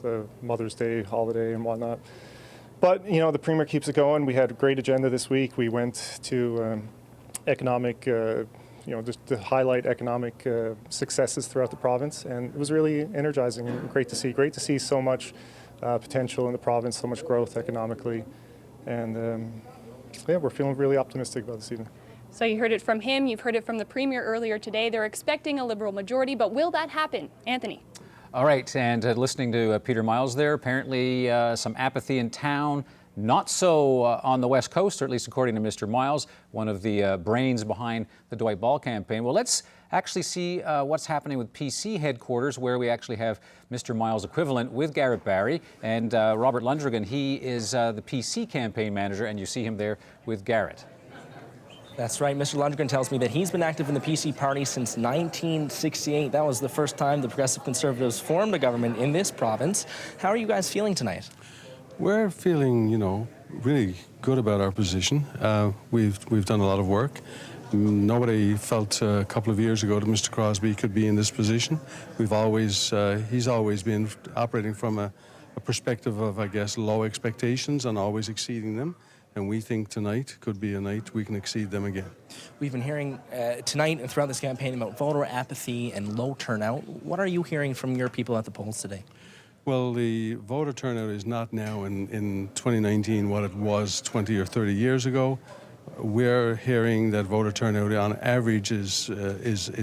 the Mother's Day holiday and whatnot. But the Premier keeps it going. We had a great agenda this week. We went to economic. Just to highlight economic successes throughout the province. And it was really energizing and great to see. Great to see so much potential in the province, so much growth economically. And we're feeling really optimistic about this evening. So you heard it from him, you've heard it from the Premier earlier today. They're expecting a Liberal majority, but will that happen? Anthony. All right, and listening to Peter Miles there, apparently some apathy in town. Not so on the West Coast, or at least according to Mr. Miles, one of the brains behind the Dwight Ball campaign. Well, let's actually see what's happening with PC headquarters, where we actually have Mr. Miles' equivalent with Garrett Barry. And Robert Lundrigan, he is the PC campaign manager, and you see him there with Garrett. That's right. Mr. Lundgren tells me that he's been active in the PC party since 1968. That was the first time the Progressive Conservatives formed a government in this province. How are you guys feeling tonight? We're feeling, really good about our position. We've done a lot of work. Nobody felt a couple of years ago that Mr. Crosbie could be in this position. He's always been operating from a perspective of, I guess, low expectations and always exceeding them. And we think tonight could be a night we can exceed them again. We've been hearing tonight and throughout this campaign about voter apathy and low turnout. What are you hearing from your people at the polls today? Well, the voter turnout is not now in 2019 what it was 20 or 30 years ago. We're hearing that voter turnout on average is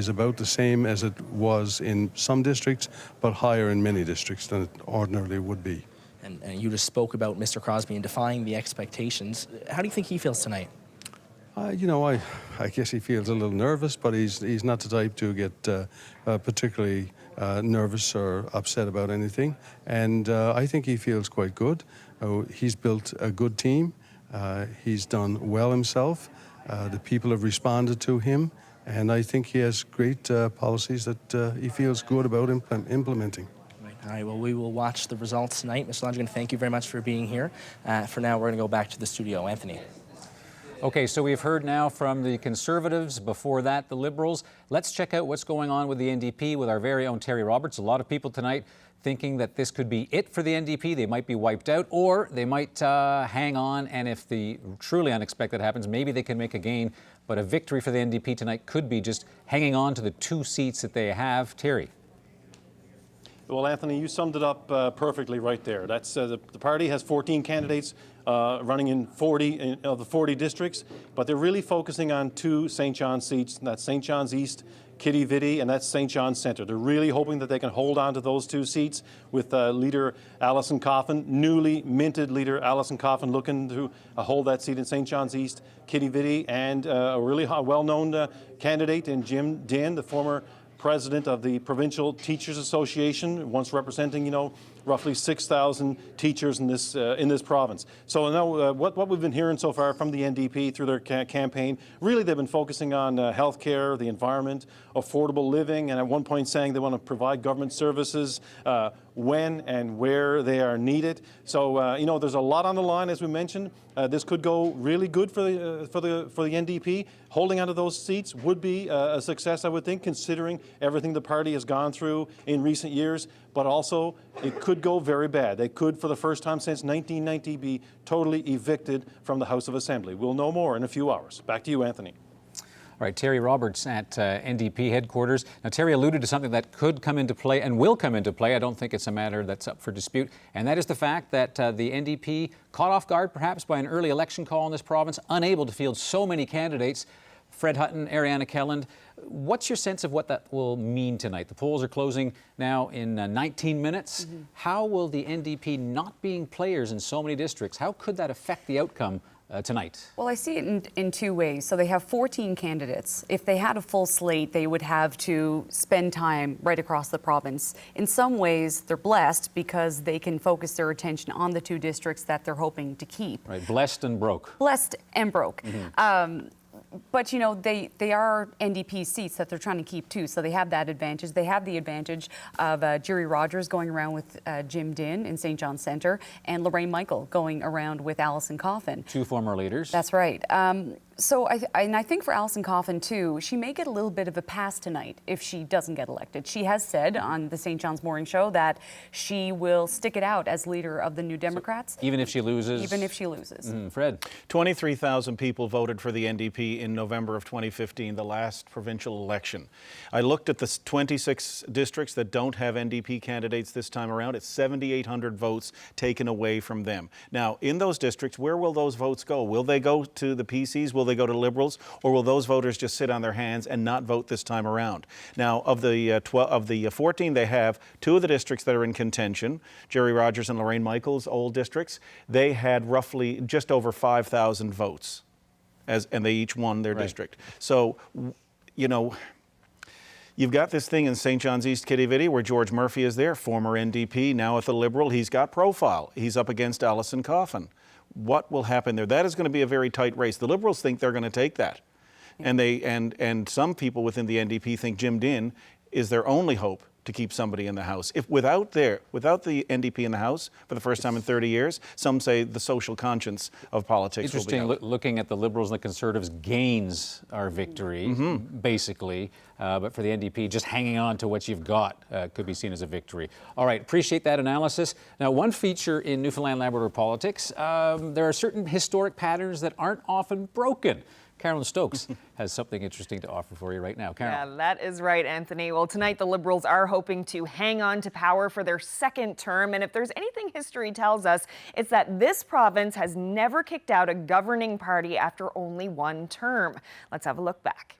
about the same as it was in some districts, but higher in many districts than it ordinarily would be. And you just spoke about Mr. Crosbie and defying the expectations. How do you think he feels tonight? I guess he feels a little nervous, but he's not the type to get particularly nervous or upset about anything. And I think he feels quite good. He's built a good team. He's done well himself. The people have responded to him. And I think he has great policies that he feels good about implementing. All right, well, we will watch the results tonight. Mr. Lundgren, thank you very much for being here. For now, we're going to go back to the studio. Anthony. Okay, so we've heard now from the Conservatives, before that the Liberals. Let's check out what's going on with the NDP with our very own Terry Roberts. A lot of people tonight thinking that this could be it for the NDP. They might be wiped out, or they might hang on, and if the truly unexpected happens, maybe they can make a gain. But a victory for the NDP tonight could be just hanging on to the 2 seats that they have. Terry. Well, Anthony, you summed it up perfectly right there. That's the party has 14 candidates running in 40 of the 40 districts, but they're really focusing on 2 St. John's seats. And that's St. John's East, Kitty Vidi, and that's St. John's Centre. They're really hoping that they can hold on to those 2 seats with leader Alison Coffin, newly minted leader Alison Coffin, looking to hold that seat in St. John's East, Kitty Vidi, and a really well-known candidate in Jim Dinn, the former president of the Provincial Teachers Association, once representing, roughly 6,000 teachers in this province. So now what we've been hearing so far from the NDP through their campaign, really they've been focusing on healthcare, the environment, affordable living, and at one point saying they want to provide government services when and where they are needed. So there's a lot on the line, as we mentioned. This could go really good for the NDP. Holding onto those seats would be a success, I would think, considering everything the party has gone through in recent years. But also, it could go very bad. They could, for the first time since 1990, be totally evicted from the House of Assembly. We'll know more in a few hours. Back to you, Anthony. All right, Terry Roberts at NDP headquarters. Now, Terry alluded to something that could come into play and will come into play. I don't think it's a matter that's up for dispute. And that is the fact that the NDP, caught off guard perhaps by an early election call in this province, unable to field so many candidates. Fred Hutton, Ariana Kelland. What's your sense of what that will mean tonight? The polls are closing now in 19 minutes. How will the NDP not being players in so many districts, how could that affect the outcome tonight? Well, I see it in two ways. So they have 14 candidates. If they had a full slate, they would have to spend time right across the province. In some ways, they're blessed because they can focus their attention on the two districts that they're hoping to keep. Right, blessed and broke. Blessed and broke. But, you know, they are NDP seats that they're trying to keep too, so they have that advantage. They have the advantage of Jerry Rogers going around with Jim Dinn in St. John's Centre and Lorraine Michael going around with Alison Coffin. Two former leaders. That's right. So I think for Alison Coffin too, she may get a little bit of a pass tonight if she doesn't get elected. She has said on the St. John's Morning Show that she will stick it out as leader of the New Democrats. Even if she loses? Even if she loses. Fred? 23,000 people voted for the NDP in November of 2015, the last provincial election. I looked at the 26 districts that don't have NDP candidates this time around. It's 7,800 votes taken away from them. Now, in those districts, where will those votes go? Will they go to the PCs? Will they go to Liberals? Or will those voters just sit on their hands and not vote this time around? Now, of the 14 they have, two of the districts that are in contention, Jerry Rogers and Lorraine Michaels' old districts, they had roughly just over 5,000 votes, and they each won their district. So, you know, you've got this thing in St. John's East Kitty Vitty where George Murphy is there, former NDP, now at the Liberal. He's got profile. He's up against Alison Coffin. What will happen there? That is going to be a very tight race. The Liberals think they're going to take that. And some people within the NDP think Jim Dinn is their only hope to keep somebody in the House. If without the NDP in the House for the first time in 30 years, some say the social conscience of politics will be out. Interesting, looking at the Liberals and the Conservatives gains our victory, basically. But for the NDP, just hanging on to what you've got could be seen as a victory. All right, appreciate that analysis. Now, one feature in Newfoundland Labrador politics, there are certain historic patterns that aren't often broken. Carolyn Stokes has something interesting to offer for you right now. Carolyn. Yeah, that is right, Anthony. Well, tonight the Liberals are hoping to hang on to power for their second term. And if there's anything history tells us, it's that this province has never kicked out a governing party after only one term. Let's have a look back.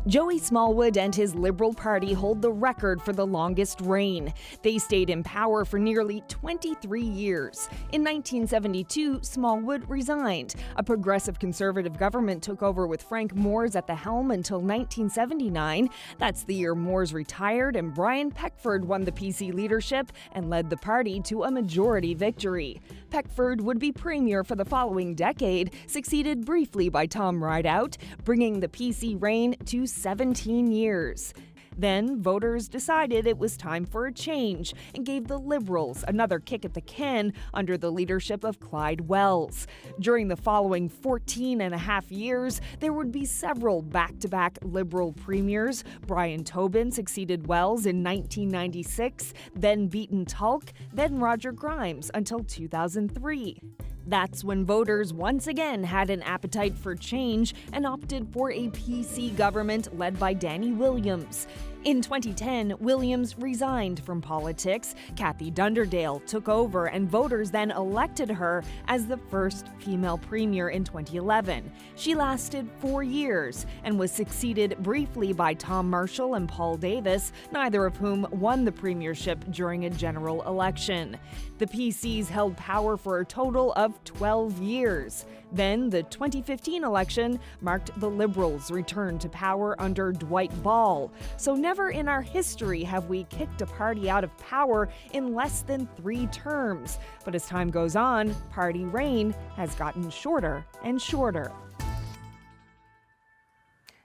Joey Smallwood and his Liberal Party hold the record for the longest reign. They stayed in power for nearly 23 years. In 1972, Smallwood resigned. A progressive Conservative government took over with Frank Moores at the helm until 1979. That's the year Moores retired and Brian Peckford won the PC leadership and led the party to a majority victory. Peckford would be premier for the following decade, succeeded briefly by Tom Rideout, bringing the PC reign to 17 years. Then voters decided it was time for a change and gave the Liberals another kick at the can under the leadership of Clyde Wells. During the following 14 and a half years, there would be several back-to-back Liberal premiers. Brian Tobin succeeded Wells in 1996, then Beaton Tulk, then Roger Grimes until 2003. That's when voters once again had an appetite for change and opted for a PC government led by Danny Williams. In 2010, Williams resigned from politics. Kathy Dunderdale took over, and voters then elected her as the first female premier in 2011. She lasted 4 years and was succeeded briefly by Tom Marshall and Paul Davis, neither of whom won the premiership during a general election. The PCs held power for a total of 12 years. Then the 2015 election marked the Liberals' return to power under Dwight Ball. So never in our history have we kicked a party out of power in less than 3 terms. But as time goes on, party reign has gotten shorter and shorter.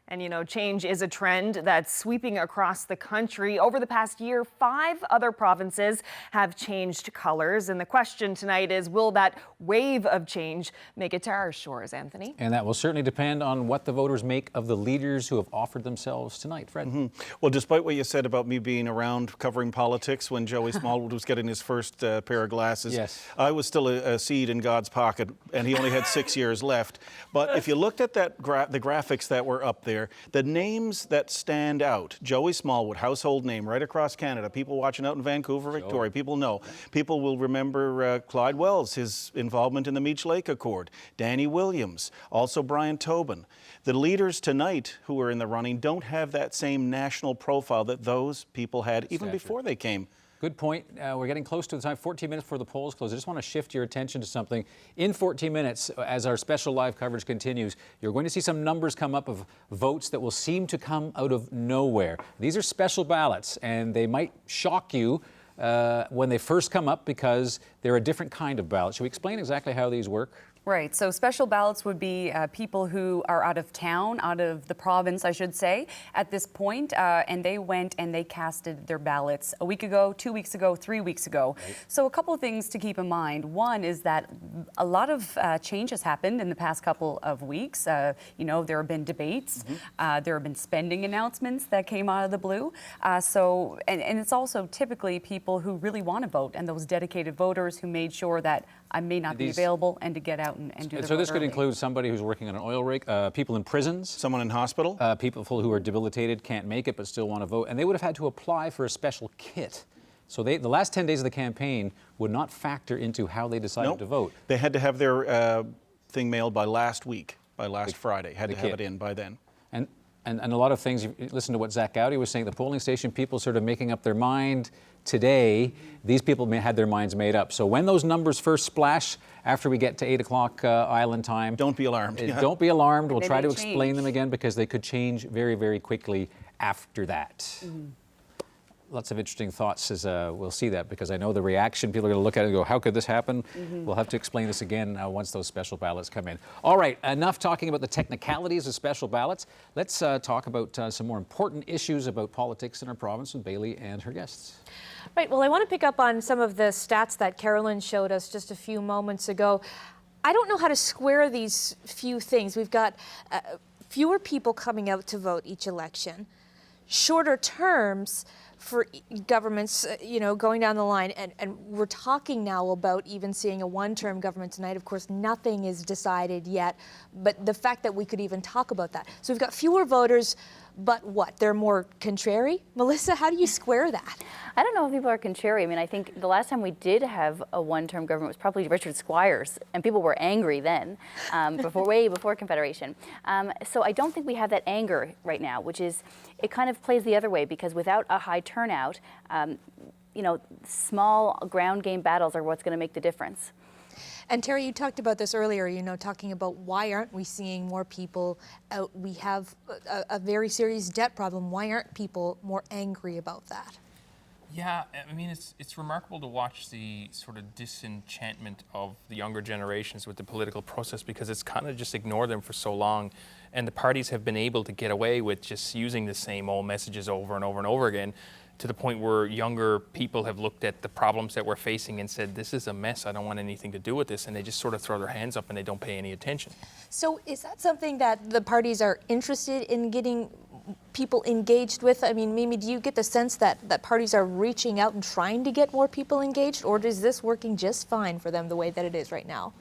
And you know, change is a trend that's sweeping across the country. Over the past year, 5 other provinces have changed colors. And the question tonight is, will that wave of change make it to our shores, Anthony? And that will certainly depend on what the voters make of the leaders who have offered themselves tonight. Fred? Well, despite what you said about me being around covering politics when Joey Smallwood was getting his first pair of glasses, yes, I was still a seed in God's pocket, and he only had 6 years left. But if you looked at that the graphics that were up there, the names that stand out, Joey Smallwood, household name right across Canada. People watching out in Vancouver, Victoria, people know. People will remember Clyde Wells, his involvement in the Meech Lake Accord. Danny Williams, also Brian Tobin. The leaders tonight who are in the running don't have that same national profile that those people had even before they came Good point. We're getting close to the time, 14 minutes before the polls close. I just want to shift your attention to something. In 14 minutes, as our special live coverage continues, you're going to see some numbers come up of votes that will seem to come out of nowhere. These are special ballots, and they might shock you when they first come up because they're a different kind of ballot. Should we explain exactly how these work? Right. So special ballots would be people who are out of town, out of the province, I should say, at this point, and they went and they casted their ballots a week ago, 2 weeks ago, 3 weeks ago. Right. So a couple of things to keep in mind. One is that a lot of change has happened in the past couple of weeks. You know, there have been debates. There have been spending announcements that came out of the blue. And it's also typically people who really want to vote and those dedicated voters who made sure that I may not be available and to get out and do the vote. So this could early. include somebody who's working on an oil rig, people in prisons, someone in hospital, people who are debilitated, can't make it but still want to vote, and they would have had to apply for a special kit. So the last 10 days of the campaign would not factor into how they decided to vote. They had to have their thing mailed by last week, by last Friday. Had to have it in by then. And a lot of things, you listen to what Zach Gowdy was saying, the polling station people sort of making up their mind today. These people had their minds made up. So when those numbers first splash after we get to 8 o'clock Island time, don't be alarmed. Don't be alarmed. We'll try to change. explain them again because they could change very, very quickly after that. Lots of interesting thoughts as we'll see that, because I know the reaction. People are going to look at it and go, how could this happen? We'll have to explain this again once those special ballots come in. All right, enough talking about the technicalities of special ballots. Let's talk about some more important issues about politics in our province with Bailey and her guests. Right, well, I want to pick up on some of the stats that Carolyn showed us just a few moments ago. I don't know how to square these few things. We've got fewer people coming out to vote each election, shorter terms for governments, you know, going down the line, and we're talking now about even seeing a one-term government tonight. Of course, nothing is decided yet, but the fact that we could even talk about that. So we've got fewer voters, but what? They're more contrary? Melissa, how do you square that? I don't know if people are contrary. I mean, I think the last time we did have a one-term government was probably Richard Squires, and people were angry then, way before Confederation. So I don't think we have that anger right now, which is, it kind of plays the other way, because without a high turnout, you know, small ground game battles are what's going to make the difference. And Terry, you talked about this earlier, you know, talking about why aren't we seeing more people out? We have a very serious debt problem. Why aren't people more angry about that? Yeah, I mean, it's remarkable to watch the sort of disenchantment of the younger generations with the political process, because it's kind of just ignored them for so long. And the parties have been able to get away with just using the same old messages over and over and over again, to the point where younger people have looked at the problems that we're facing and said, this is a mess, I don't want anything to do with this, and they just sort of throw their hands up and they don't pay any attention. So is that something that the parties are interested in getting people engaged with? I mean, Mimi, do you get the sense that parties are reaching out and trying to get more people engaged, or is this working just fine for them the way that it is right now?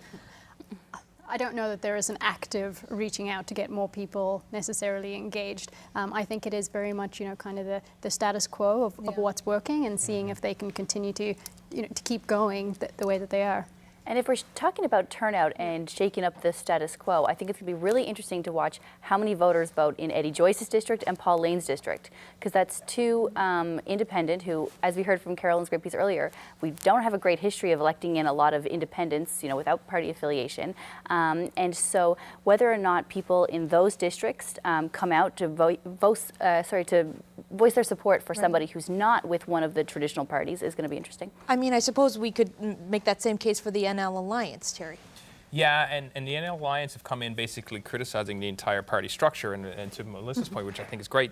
I don't know that there is an active reaching out to get more people necessarily engaged. I think it is very much, you know, kind of the status quo of what's working, and seeing if they can continue to, you know, to keep going the way that they are. And if we're talking about turnout and shaking up the status quo, I think it's going to be really interesting to watch how many voters vote in Eddie Joyce's district and Paul Lane's district, because that's two independent who, as we heard from Carolyn's great piece earlier, we don't have a great history of electing in a lot of independents, you know, without party affiliation. And so whether or not people in those districts come out to voice their support for somebody who's not with one of the traditional parties is going to be interesting. I mean, I suppose we could make that same case for the NL Alliance, Terry. Yeah, and the NL Alliance have come in basically criticizing the entire party structure, and to Melissa's point, which I think is great,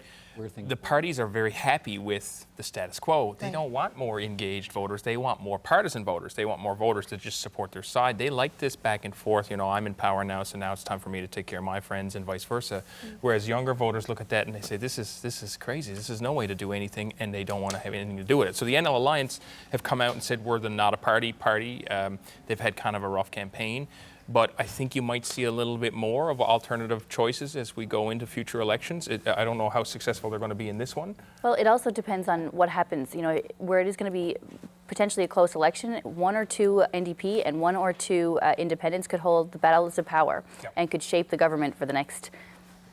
the parties are very happy with the status quo. They don't want more engaged voters. They want more partisan voters. They want more voters to just support their side. They like this back and forth, you know, I'm in power now, so now it's time for me to take care of my friends, and vice versa. Whereas younger voters look at that and they say, this is crazy. This is no way to do anything, and they don't want to have anything to do with it. So the NL Alliance have come out and said, we're the not a party. They've had kind of a rough campaign. But I think you might see a little bit more of alternative choices as we go into future elections. I don't know how successful they're going to be in this one. Well, it also depends on what happens. You know, where it is going to be potentially a close election, one or two NDP and one or two independents could hold the balance of power and could shape the government for the next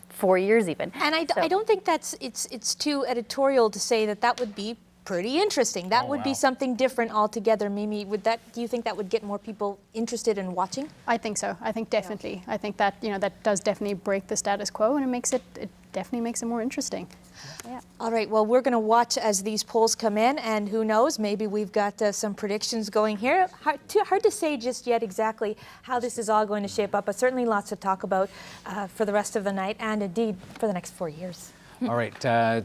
4 years even. And I don't think it's too editorial to say that would be pretty interesting. That would be something different altogether. Mimi, do you think that would get more people interested in watching? I think so. I think definitely. I think that, that does definitely break the status quo, and it definitely makes it more interesting. Yeah. All right, well, we're going to watch as these polls come in, and who knows, maybe we've got some predictions going here. Hard to say just yet exactly how this is all going to shape up, but certainly lots to talk about for the rest of the night and indeed for the next 4 years. All right,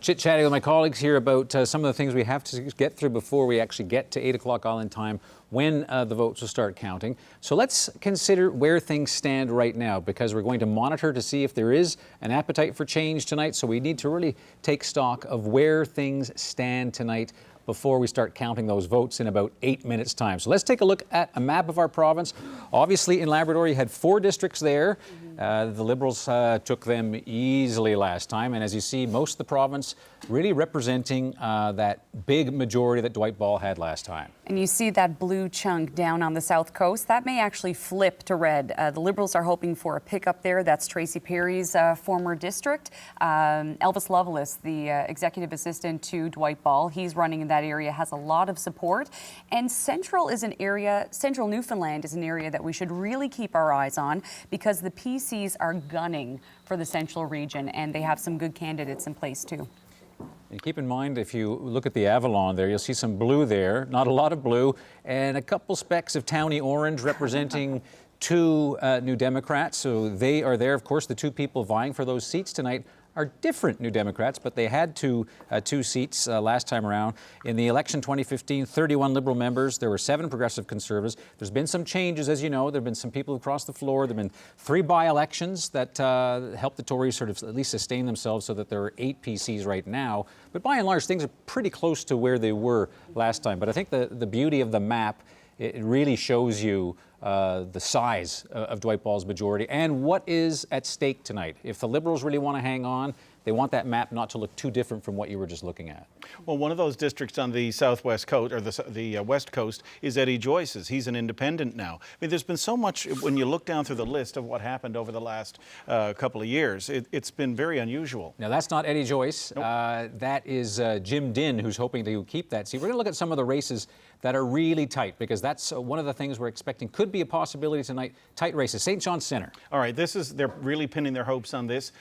chit-chatting with my colleagues here about some of the things we have to get through before we actually get to 8 o'clock Island time when the votes will start counting. So let's consider where things stand right now, because we're going to monitor to see if there is an appetite for change tonight. So we need to really take stock of where things stand tonight before we start counting those votes in about 8 minutes' time. So let's take a look at a map of our province. Obviously, in Labrador, you had 4 districts there. The Liberals took them easily last time, and as you see, most of the province really representing that big majority that Dwight Ball had last time. And you see that blue chunk down on the south coast, that may actually flip to red. The Liberals are hoping for a pickup there. That's Tracy Perry's former district. Elvis Lovelace, the executive assistant to Dwight Ball, he's running in that area, has a lot of support. And Central Newfoundland is an area that we should really keep our eyes on, because the PCs are gunning for the Central region, and they have some good candidates in place too. And keep in mind, if you look at the Avalon there, you'll see some blue there, not a lot of blue, and a couple specks of towny orange representing 2 New Democrats. So they are there. Of course, the 2 people vying for those seats tonight are different New Democrats, but they had two seats last time around. In the election 2015, 31 Liberal members. There were 7 Progressive Conservatives. There's been some changes, as you know. There have been some people across the floor. There have been 3 by-elections that helped the Tories sort of at least sustain themselves, so that there are 8 PCs right now. But by and large, things are pretty close to where they were last time. But I think the beauty of the map, it really shows you the size of Dwight Ball's majority and what is at stake tonight. If the Liberals really want to hang on, they want that map not to look too different from what you were just looking at. Well, one of those districts on the southwest coast, or the west coast, is Eddie Joyce's. He's an independent now. I mean, there's been so much, when you look down through the list of what happened over the last couple of years, it's been very unusual. Now, that's not Eddie Joyce. Nope. That is Jim Dinn, who's hoping to keep that seat. We're going to look at some of the races that are really tight, because that's one of the things we're expecting could be a possibility tonight. Tight races. St. John's Centre. All right, they're really pinning their hopes on this.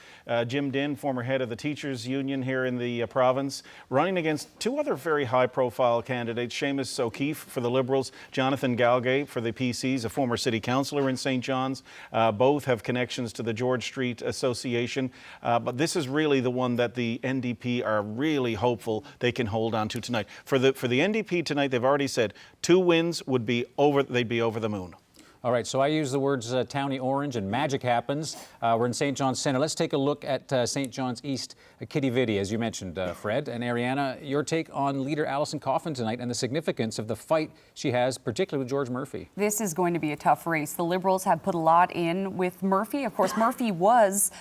Jim Dinn, former head of the Teachers Union here in the province, running against 2 other very high-profile candidates, Seamus O'Keefe for the Liberals, Jonathan Galgay for the PCs, a former city councillor in St. John's. Both have connections to the George Street Association, but this is really the one that the NDP are really hopeful they can hold on to tonight. For the NDP tonight, they've already said 2 wins would be they'd be over the moon. All right, so I use the words towny orange and magic happens. We're in St. John's Centre. Let's take a look at St. John's East, Kitty Vidi, as you mentioned, Fred. And Ariana, your take on leader Alison Coffin tonight and the significance of the fight she has, particularly with George Murphy. This is going to be a tough race. The Liberals have put a lot in with Murphy. Of course, Murphy was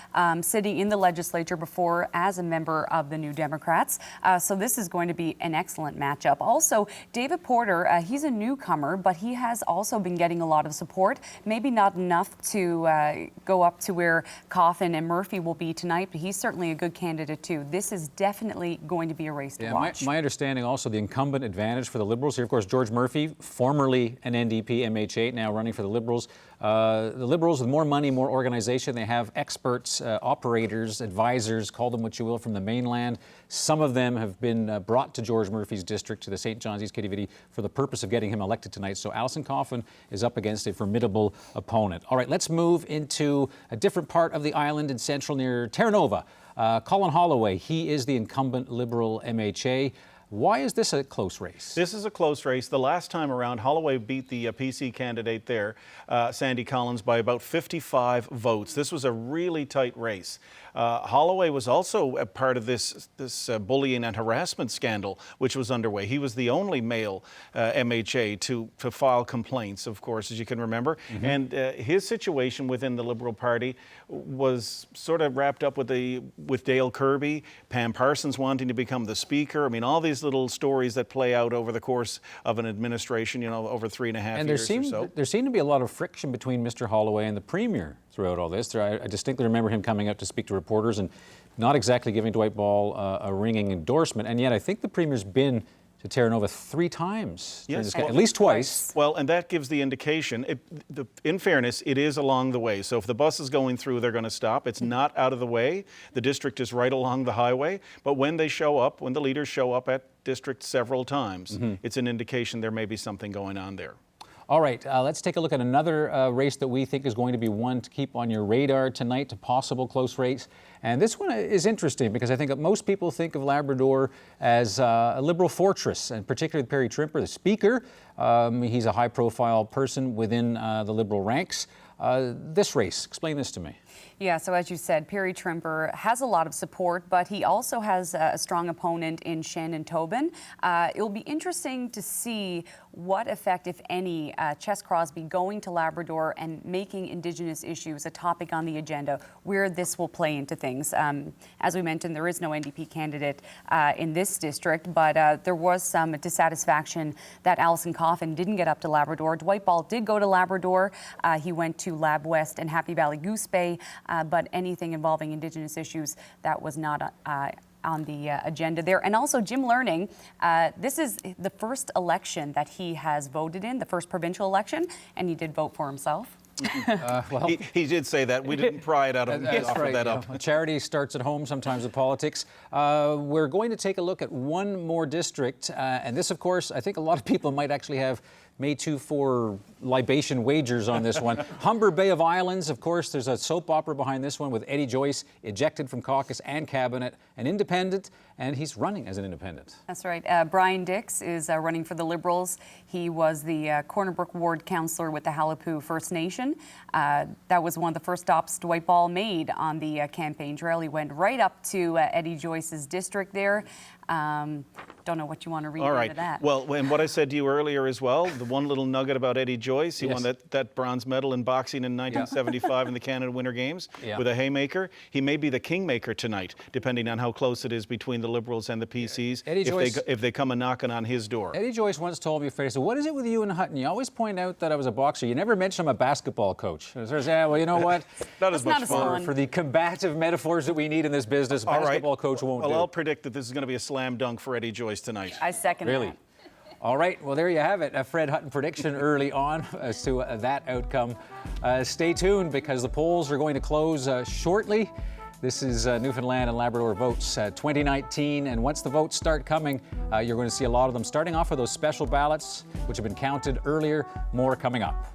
sitting in the legislature before as a member of the New Democrats. So this is going to be an excellent matchup. Also, David Porter, he's a newcomer, but he has also been getting a lot of support. Maybe not enough to go up to where Coffin and Murphy will be tonight, but he's certainly a good candidate too. This is definitely going to be a race to watch. My understanding also, the incumbent advantage for the Liberals here, of course, George Murphy, formerly an NDP MH8, now running for the Liberals. The Liberals with more money, more organization, they have experts, operators, advisors, call them what you will, from the mainland. Some of them have been brought to George Murphy's district, to the St. John's East Kitty Vidi, for the purpose of getting him elected tonight. So Alison Coffin is up against a formidable opponent. All right, let's move into a different part of the island in Central near Terra Nova. Colin Holloway, he is the incumbent Liberal MHA. Why is this a close race? This is a close race. The last time around, Holloway beat the PC candidate there, Sandy Collins, by about 55 votes. This was a really tight race. Holloway was also a part of this bullying and harassment scandal, which was underway. He was the only male MHA to file complaints, of course, as you can remember. Mm-hmm. And his situation within the Liberal Party was sort of wrapped up with Dale Kirby, Pam Parsons wanting to become the Speaker. I mean, all these little stories that play out over the course of an administration, over 3.5 years or so. There seemed to be a lot of friction between Mr. Holloway and the Premier throughout all this. I distinctly remember him coming out to speak to reporters and not exactly giving Dwight Ball a ringing endorsement. And yet I think the Premier's been to Terra Nova 3 times. during Yes, this at least twice. Well, and that gives the indication. In fairness, it is along the way. So if the bus is going through, they're going to stop. It's not out of the way. The district is right along the highway. But when they show up, when the leaders show up at district several times, it's an indication there may be something going on there. All right, let's take a look at another race that we think is going to be one to keep on your radar tonight, a possible close race. And this one is interesting because I think that most people think of Labrador as a Liberal fortress, and particularly Perry Trimper, the Speaker. He's a high-profile person within the Liberal ranks. This race, explain this to me. Yeah, so as you said, Perry Trimper has a lot of support, but he also has a strong opponent in Shannon Tobin. It'll be interesting to see what effect, if any, Ches Crosby going to Labrador and making Indigenous issues a topic on the agenda, where this will play into things. As we mentioned, there is no NDP candidate in this district, but there was some dissatisfaction that Alison Coffin didn't get up to Labrador. Dwight Ball did go to Labrador. He went to Lab West and Happy Valley Goose Bay. But anything involving Indigenous issues, that was not on the agenda there. And also Jim Learning, this is the first election that he has voted in, the first provincial election, and he did vote for himself. Well, he did say that. We didn't pry it out of him. That's Offer right. that up. Charity starts at home sometimes with politics. We're going to take a look at one more district. And this, of course, I think a lot of people might actually have May 2 for libation wagers on this one. Humber Bay of Islands, of course, there's a soap opera behind this one with Eddie Joyce, ejected from caucus and cabinet, an independent, and he's running as an independent. That's right. Brian Dix is running for the Liberals. He was the Corner Brook Ward councillor with the Halapu First Nation. That was one of the first stops Dwight Ball made on the campaign trail. He went right up to Eddie Joyce's district there. Don't know what you want to read All out right. of that. Well, and what I said to you earlier as well, the one little nugget about Eddie Joyce, he won that bronze medal in boxing in 1975 in the Canada Winter Games with a haymaker. He may be the kingmaker tonight, depending on how close it is between the Liberals and the PCs, if they come a knocking on his door. Eddie Joyce once told me, so what is it with you and Hutton? You always point out that I was a boxer. You never mention I'm a basketball coach. Well, you know what? Not as much fun. For the combative metaphors that we need in this business, basketball coach won't do. Well, I'll predict that this is going to be a slam dunk for Eddie Joyce tonight. I second that. All right, well, there you have it. A Fred Hutton prediction early on as to that outcome. Stay tuned because the polls are going to close shortly. This is Newfoundland and Labrador Votes 2019, and once the votes start coming, you're going to see a lot of them. Starting off with those special ballots, which have been counted earlier, more coming up.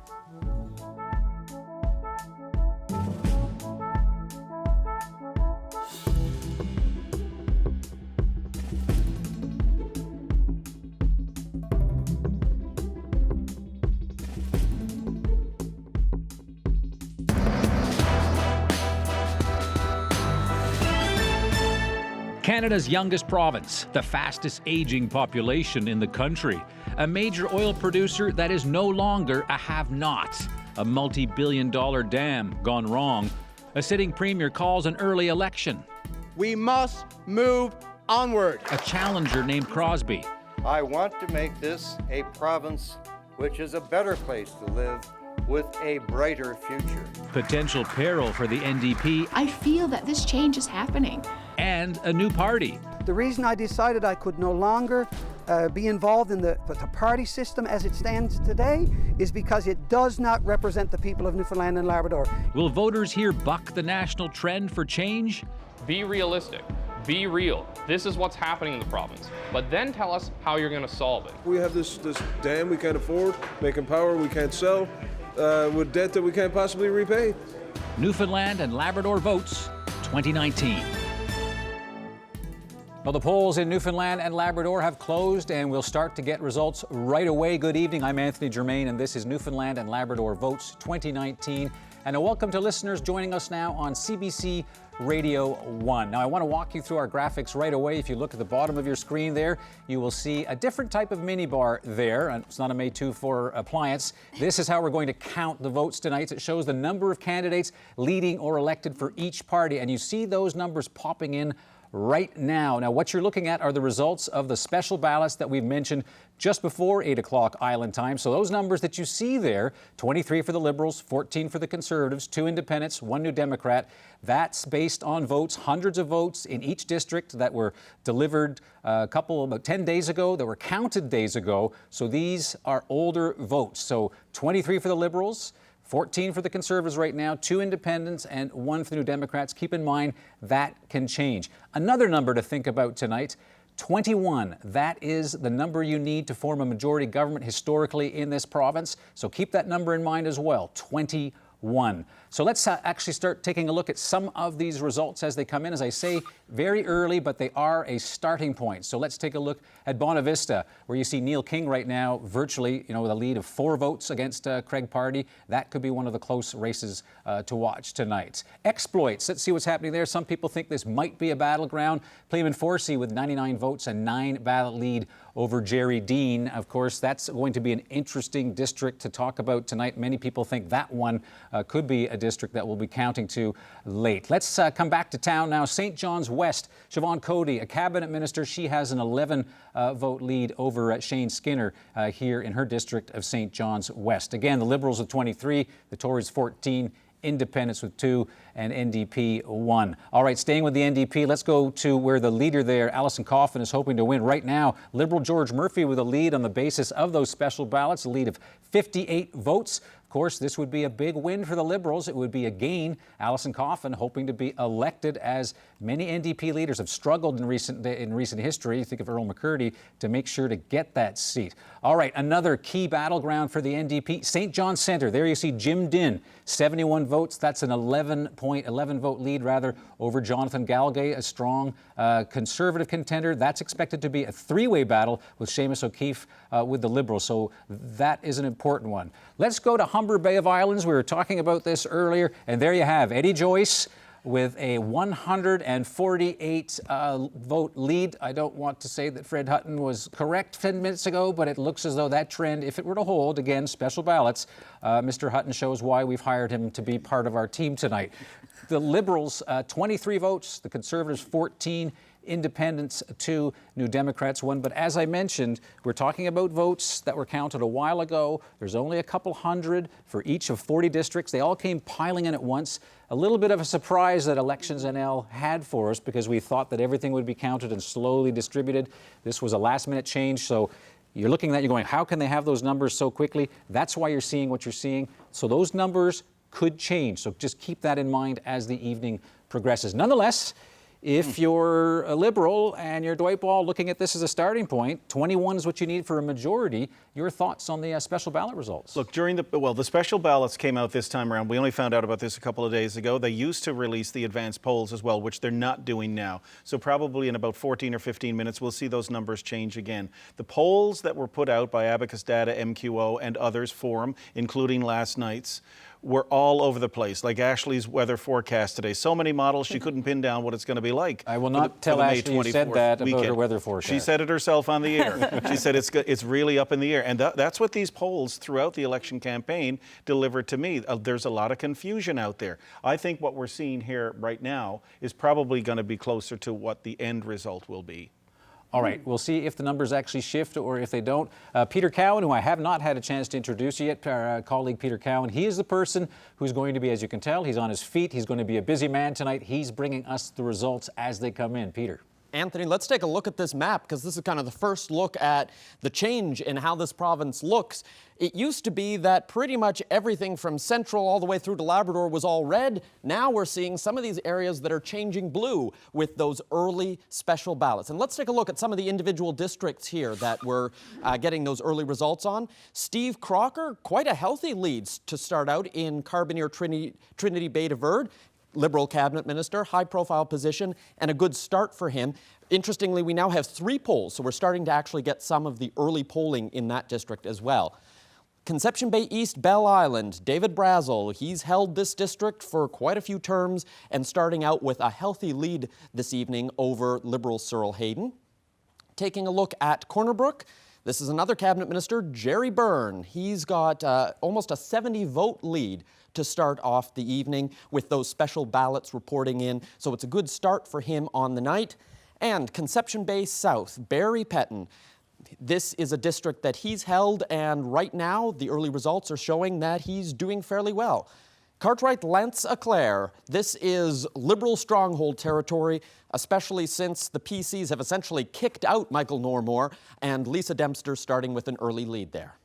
Canada's youngest province, the fastest aging population in the country, a major oil producer that is no longer a have-not, a multi-billion-dollar dam gone wrong, a sitting premier calls an early election. We must move onward. A challenger named Crosby. I want to make this a province which is a better place to live with a brighter future. Potential peril for the NDP. I feel that this change is happening. And a new party. The reason I decided I could no longer be involved in the party system as it stands today is because it does not represent the people of Newfoundland and Labrador. Will voters here buck the national trend for change? Be realistic. Be real. This is what's happening in the province. But then tell us how you're going to solve it. We have this dam we can't afford, making power we can't sell, with debt that we can't possibly repay. Newfoundland and Labrador Votes 2019. Well, the polls in Newfoundland and Labrador have closed, and we'll start to get results right away. Good evening. I'm Anthony Germain, and this is Newfoundland and Labrador Votes 2019. And a welcome to listeners joining us now on CBC Radio 1. Now, I want to walk you through our graphics right away. If you look at the bottom of your screen there, you will see a different type of mini bar there. It's not a May 2 for appliance. This is how we're going to count the votes tonight. It shows the number of candidates leading or elected for each party, and you see those numbers popping in right now. Now, what you're looking at are the results of the special ballots that we've mentioned just before 8 o'clock Island time. So those numbers that you see there, 23 for the Liberals, 14 for the Conservatives, 2 Independents, 1 New Democrat, that's based on votes, hundreds of votes in each district that were delivered about 10 days ago, that were counted days ago. So these are older votes. So 23 for the Liberals, 14 for the Conservatives right now, 2 Independents, and 1 for the New Democrats. Keep in mind that can change. Another number to think about tonight, 21. That is the number you need to form a majority government historically in this province. So keep that number in mind as well, 21. So let's actually start taking a look at some of these results as they come in. As I say, very early, but they are a starting point. So let's take a look at Bonavista, where you see Neil King right now virtually, with a lead of 4 votes against Craig Pardy. That could be one of the close races to watch tonight. Exploits, let's see what's happening there. Some people think this might be a battleground. Playman Forsey with 99 votes, a 9-ballot lead over Jerry Dean. Of course, that's going to be an interesting district to talk about tonight. Many people think that one could be a district that we'll be counting to late. Let's come back to town now. St. John's West, Siobhan Cody, a cabinet minister. She has an 11 vote lead over Shane Skinner here in her district of St. John's West. Again, the Liberals with 23, the Tories 14, Independents with 2, and NDP 1. All right, staying with the NDP, let's go to where the leader there, Alison Coffin, is hoping to win. Right now, Liberal George Murphy with a lead on the basis of those special ballots, a lead of 58 votes. Of course, this would be a big win for the Liberals. It would be a gain. Alison Coffin hoping to be elected, as many NDP leaders have struggled in recent history. You think of Earl McCurdy, to make sure to get that seat. All right, another key battleground for the NDP, St. John Centre. There you see Jim Dinn, 71 votes. That's an 11 vote lead over Jonathan Galgay, a strong Conservative contender. That's expected to be a 3-way battle with Seamus O'Keefe with the Liberals. So that is an important one. Let's go to Humber Bay of Islands. We were talking about this earlier, and there you have Eddie Joyce with a 148 vote lead. I don't want to say that Fred Hutton was correct 10 minutes ago, but it looks as though that trend, if it were to hold, again, special ballots, Mr. Hutton shows why we've hired him to be part of our team tonight. The Liberals, 23 votes, the Conservatives, 14, Independents 2, New Democrats 1. But as I mentioned, we're talking about votes that were counted a while ago. There's only a couple hundred for each of 40 districts. They all came piling in at once. A little bit of a surprise that Elections NL had for us, because we thought that everything would be counted and slowly distributed. This was a last-minute change, so you're looking at that, you're going, how can they have those numbers so quickly? That's why you're seeing what you're seeing. So those numbers could change, so just keep that in mind as the evening progresses. Nonetheless, if you're a Liberal and you're Dwight Ball looking at this as a starting point, 21 is what you need for a majority. Your thoughts on the special ballot results? Look, the special ballots came out this time around. We only found out about this a couple of days ago. They used to release the advanced polls as well, which they're not doing now. So probably in about 14 or 15 minutes, we'll see those numbers change again. The polls that were put out by Abacus Data, MQO, and others, Forum, including last night's, were all over the place, like Ashley's weather forecast today. So many models, she couldn't pin down what it's going to be like. I will not tell Ashley you said that about her weather forecast. She said it herself on the air. She said it's really up in the air. And that's what these polls throughout the election campaign delivered to me. There's a lot of confusion out there. I think what we're seeing here right now is probably going to be closer to what the end result will be. All right, we'll see if the numbers actually shift or if they don't. Peter Cowan, who I have not had a chance to introduce yet, our colleague Peter Cowan, he is the person who's going to be, as you can tell, he's on his feet. He's going to be a busy man tonight. He's bringing us the results as they come in. Peter. Anthony, let's take a look at this map, because this is kind of the first look at the change in how this province looks. It used to be that pretty much everything from Central all the way through to Labrador was all red. Now we're seeing some of these areas that are changing blue with those early special ballots. And let's take a look at some of the individual districts here that we're getting those early results on. Steve Crocker, quite a healthy lead to start out in Carbonear Trinity Bay de Verde. Liberal cabinet minister, high-profile position, and a good start for him. Interestingly, we now have 3 polls, so we're starting to actually get some of the early polling in that district as well. Conception Bay East, Bell Island, David Brazel, he's held this district for quite a few terms and starting out with a healthy lead this evening over Liberal Cyril Hayden. Taking a look at Corner Brook, This is another cabinet minister, Jerry Byrne. He's got almost a 70-vote lead to start off the evening with those special ballots reporting in. So it's a good start for him on the night. And Conception Bay South, Barry Petton. This is a district that he's held, and right now the early results are showing that he's doing fairly well. Cartwright Lance Eclair, this is Liberal stronghold territory, especially since the PCs have essentially kicked out Michael Normore, and Lisa Dempster starting with an early lead there.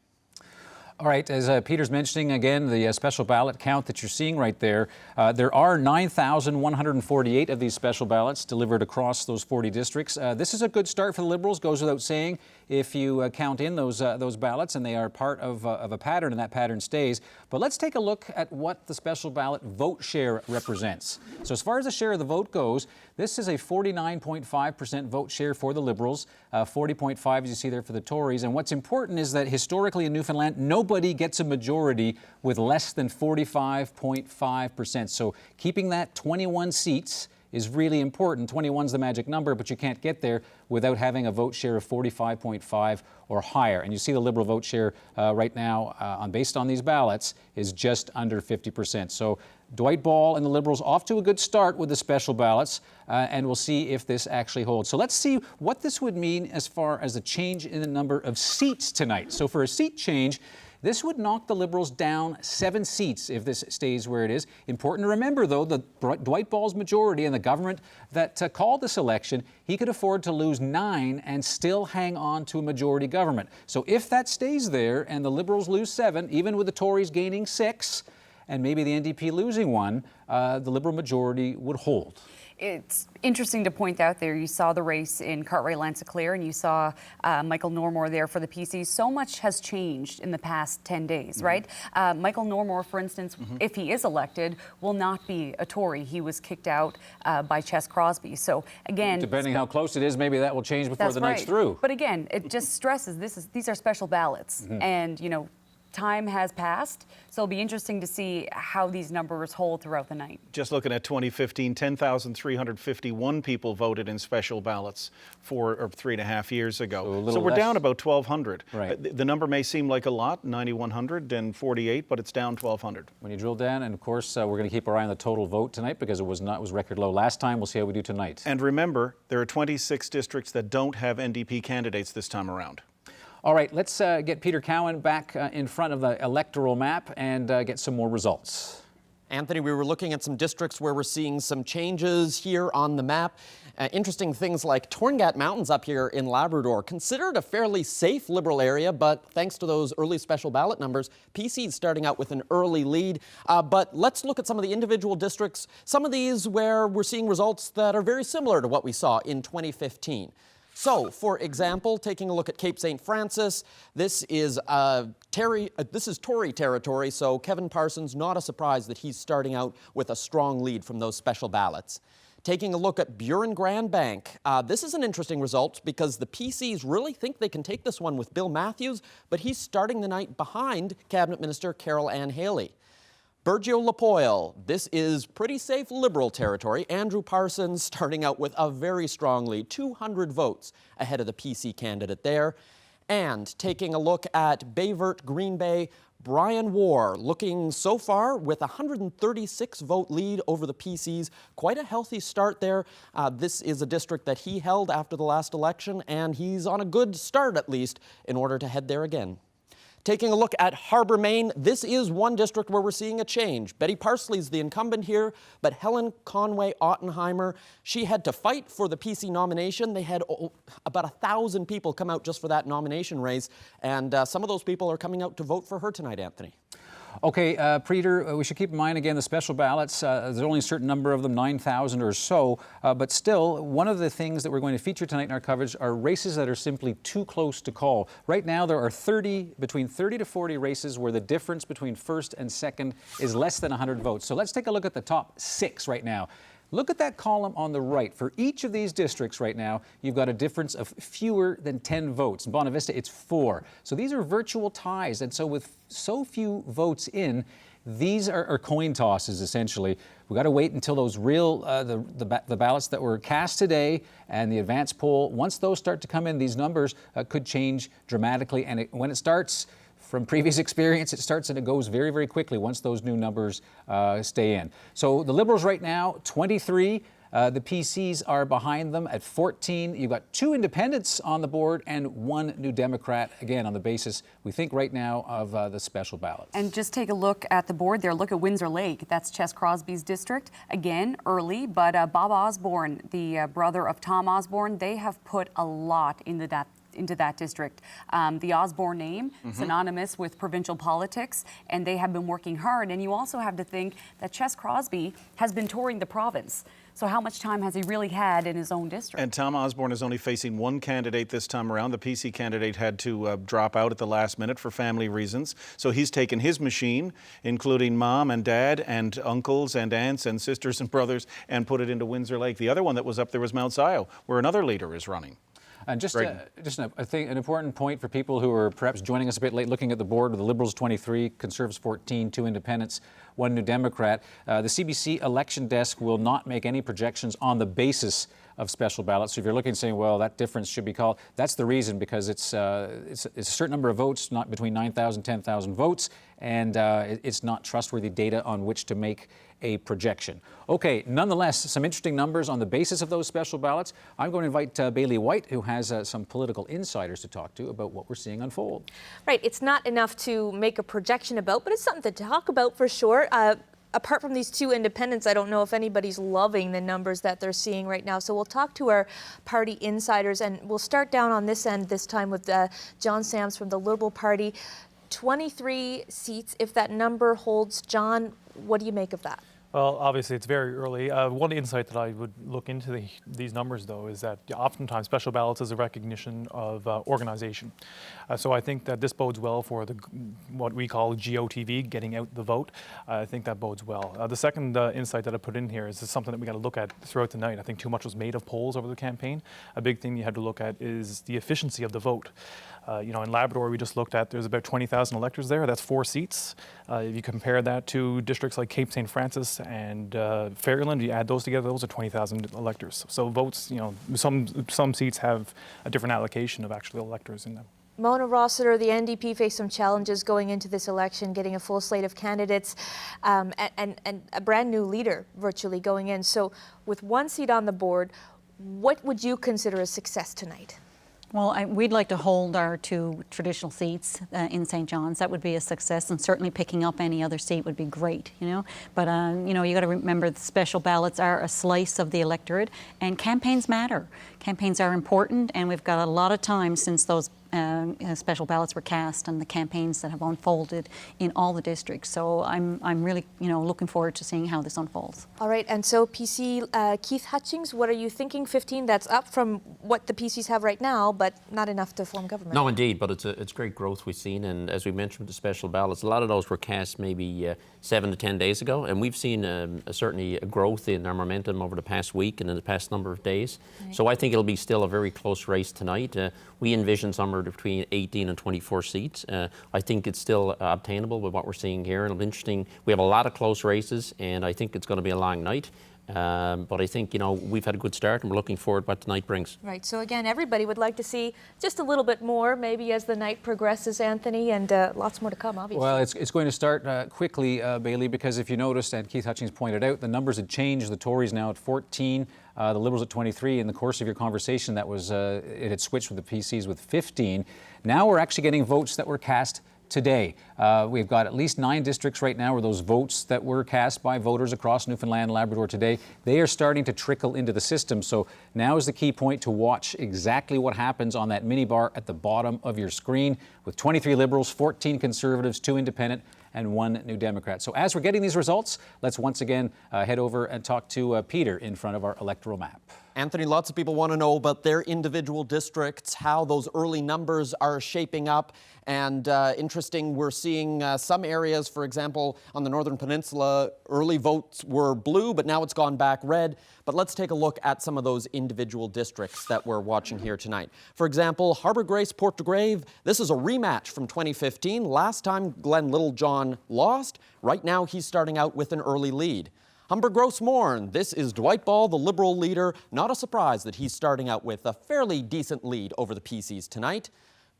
All right, as Peter's mentioning again, the special ballot count that you're seeing right there, there are 9,148 of these special ballots delivered across those 40 districts. This is a good start for the Liberals, goes without saying, if you count in those ballots, and they are part of a pattern, and that pattern stays. But let's take a look at what the special ballot vote share represents. So as far as the share of the vote goes, this is a 49.5% vote share for the Liberals, 40.5% as you see there for the Tories. And what's important is that historically in Newfoundland, nobody gets a majority with less than 45.5%. So keeping that 21 seats is really important. 21 is the magic number, but you can't get there without having a vote share of 45.5 or higher. And you see the Liberal vote share right now, based on these ballots, is just under 50%. So Dwight Ball and the Liberals off to a good start with the special ballots, and we'll see if this actually holds. So let's see what this would mean as far as a change in the number of seats tonight. So for a seat change, this would knock the Liberals down 7 seats if this stays where it is. Important to remember, though, that Dwight Ball's majority and the government that called this election, he could afford to lose 9 and still hang on to a majority government. So if that stays there and the Liberals lose 7, even with the Tories gaining 6, and maybe the NDP losing 1, the Liberal majority would hold. It's interesting to point out there, you saw the race in Cartwright-Lance Eclair, and you saw Michael Normore there for the PCs. So much has changed in the past 10 days, right? Michael Normore, for instance, if he is elected, will not be a Tory. He was kicked out by Ches Crosby. So again, depending how close it is, maybe that will change before the night's through. But again, it just stresses these are special ballots, and time has passed, so it'll be interesting to see how these numbers hold throughout the night. Just looking at 2015, 10,351 people voted in special ballots 4 or 3.5 years ago. So we're down about 1,200. Right. The number may seem like a lot, 9,148, but it's down 1,200. When you drill down, and of course, we're going to keep our eye on the total vote tonight because it was record low last time. We'll see how we do tonight. And remember, there are 26 districts that don't have NDP candidates this time around. All right, let's get Peter Cowan back in front of the electoral map and get some more results. Anthony, we were looking at some districts where we're seeing some changes here on the map. Interesting things like Torngat Mountains up here in Labrador, considered a fairly safe Liberal area, but thanks to those early special ballot numbers, PC's starting out with an early lead. But let's look at some of the individual districts, some of these where we're seeing results that are very similar to what we saw in 2015. So, for example, taking a look at Cape St. Francis, this is Tory territory, so Kevin Parsons, not a surprise that he's starting out with a strong lead from those special ballots. Taking a look at Buren Grand Bank, this is an interesting result because the PCs really think they can take this one with Bill Matthews, but he's starting the night behind Cabinet Minister Carol Ann Haley. Burgeo-Lapoille, this is pretty safe Liberal territory. Andrew Parsons starting out with a very strong lead, 200 votes ahead of the PC candidate there. And taking a look at Bayvert Green Bay, Brian War looking so far with a 136 vote lead over the PCs. Quite a healthy start there. This is a district that he held after the last election, and he's on a good start at least in order to head there again. Taking a look at Harbor, Maine, this is one district where we're seeing a change. Betty Parsley's the incumbent here, but Helen Conway Ottenheimer, she had to fight for the PC nomination. They had about 1,000 people come out just for that nomination race, and some of those people are coming out to vote for her tonight, Anthony. Okay, Peter, we should keep in mind again the special ballots. There's only a certain number of them, 9,000 or so, but still, one of the things that we're going to feature tonight in our coverage are races that are simply too close to call. Right now, there are between 30 to 40 races where the difference between first and second is less than 100 votes. So let's take a look at the top 6 right now. Look at that column on the right. For each of these districts right now, you've got a difference of fewer than 10 votes. In Bonavista, it's 4. So these are virtual ties. And so with so few votes in, These are coin tosses, essentially. We've got to wait until those real, the ballots that were cast today and the advance poll, once those start to come in, these numbers could change dramatically. And when it starts, from previous experience, it starts and it goes very, very quickly once those new numbers stay in. So the Liberals right now, 23. The PCs are behind them at 14. You've got 2 independents on the board and 1 New Democrat, again, on the basis, we think right now, of the special ballots. And just take a look at the board there. Look at Windsor Lake. That's Ches Crosby's district. Again, early, but Bob Osborne, the brother of Tom Osborne, they have put a lot into that district. The Osborne name, synonymous with provincial politics, and they have been working hard. And you also have to think that Ches Crosby has been touring the province. So how much time has he really had in his own district? And Tom Osborne is only facing 1 candidate this time around. The PC candidate had to drop out at the last minute for family reasons. So he's taken his machine, including mom and dad and uncles and aunts and sisters and brothers, and put it into Windsor Lake. The other one that was up there was Mount Sion, where another leader is running. And just an important point for people who are perhaps joining us a bit late, looking at the board with the Liberals 23, Conservatives 14, 2 independents, 1 New Democrat. The CBC election desk will not make any projections on the basis of special ballots. So if you're looking and saying, well, that difference should be called, that's the reason, because it's a certain number of votes, not between 9,000 and 10,000 votes, and it's not trustworthy data on which to make a projection. Okay, nonetheless, some interesting numbers on the basis of those special ballots. I'm going to invite Bailey White, who has some political insiders to talk to about what we're seeing unfold. Right, it's not enough to make a projection about, but it's something to talk about for sure. Apart from these 2 independents, I don't know if anybody's loving the numbers that they're seeing right now. So we'll talk to our party insiders, and we'll start down on this end this time with John Sams from the Liberal Party. 23 seats, if that number holds. John, what do you make of that? Well, obviously it's very early. One insight that I would look into these numbers, though, is that oftentimes special ballots is a recognition of organization. So I think that this bodes well for what we call GOTV, getting out the vote. I think that bodes well. The second insight that I put in here is something that we got to look at throughout the night. I think too much was made of polls over the campaign. A big thing you had to look at is the efficiency of the vote. In Labrador, we just looked at, there's about 20,000 electors there. That's 4 seats. If you compare that to districts like Cape St. Francis and Fairland, you add those together, those are 20,000 electors. So votes, some seats have a different allocation of actual electors in them. Mona Rossiter, the NDP faced some challenges going into this election, getting a full slate of candidates and a brand new leader virtually going in. So with 1 seat on the board, what would you consider a success tonight? Well, we'd like to hold our 2 traditional seats in St. John's. That would be a success, and certainly picking up any other seat would be great, But, you got to remember the special ballots are a slice of the electorate, and campaigns matter. Campaigns are important, and we've got a lot of time since those special ballots were cast and the campaigns that have unfolded in all the districts. So I'm really, looking forward to seeing how this unfolds. All right, and so PC Keith Hutchings, what are you thinking? 15, that's up from what the PCs have right now, but not enough to form government. No, indeed, but it's great growth we've seen, and as we mentioned with the special ballots, a lot of those were cast maybe 7 to 10 days ago, and we've seen certainly a growth in our momentum over the past week and in the past number of days. Right. So I think it'll be still a very close race tonight. We envision somewhere between 18 and 24 seats. I think it's still obtainable with what we're seeing here. It'll be interesting. We have a lot of close races, and I think it's going to be a long night. But I think, we've had a good start, and we're looking forward to what tonight brings. Right. So again, everybody would like to see just a little bit more, maybe as the night progresses, Anthony, and lots more to come, obviously. Well, it's going to start quickly, Bailey, because if you noticed, and Keith Hutchings pointed out, the numbers had changed. The Tories now at 14, the Liberals at 23. In the course of your conversation, that was it had switched with the PCs with 15. Now we're actually getting votes that were cast today. We've got at least 9 districts right now where those votes that were cast by voters across Newfoundland and Labrador today, they are starting to trickle into the system. So now is the key point to watch exactly what happens on that mini bar at the bottom of your screen with 23 Liberals, 14 Conservatives, 2 Independent, and 1 New Democrat. So as we're getting these results, let's once again head over and talk to Peter in front of our electoral map. Anthony, lots of people want to know about their individual districts, how those early numbers are shaping up. And interesting, we're seeing some areas, for example, on the Northern Peninsula, early votes were blue, but now it's gone back red. But let's take a look at some of those individual districts that we're watching here tonight. For example, Harbour Grace, Port de Grave, this is a rematch from 2015. Last time Glenn Littlejohn lost. Right now he's starting out with an early lead. Humber Gross Mourne, this is Dwight Ball, the Liberal leader. Not a surprise that he's starting out with a fairly decent lead over the PCs tonight.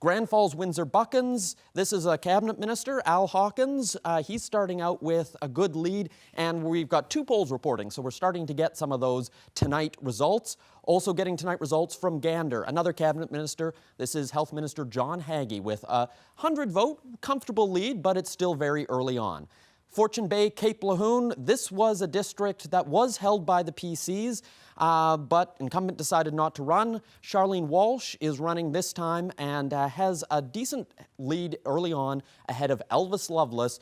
Grand Falls Windsor Buckens, this is a cabinet minister, Al Hawkins. He's starting out with a good lead, and we've got 2 polls reporting, so we're starting to get some of those tonight results. Also getting tonight results from Gander, another cabinet minister. This is Health Minister John Haggie with a 100-vote comfortable lead, but it's still very early on. Fortune Bay, Cape Lahoon, this was a district that was held by the PCs, but incumbent decided not to run. Charlene Walsh is running this time and has a decent lead early on ahead of Elvis Loveless.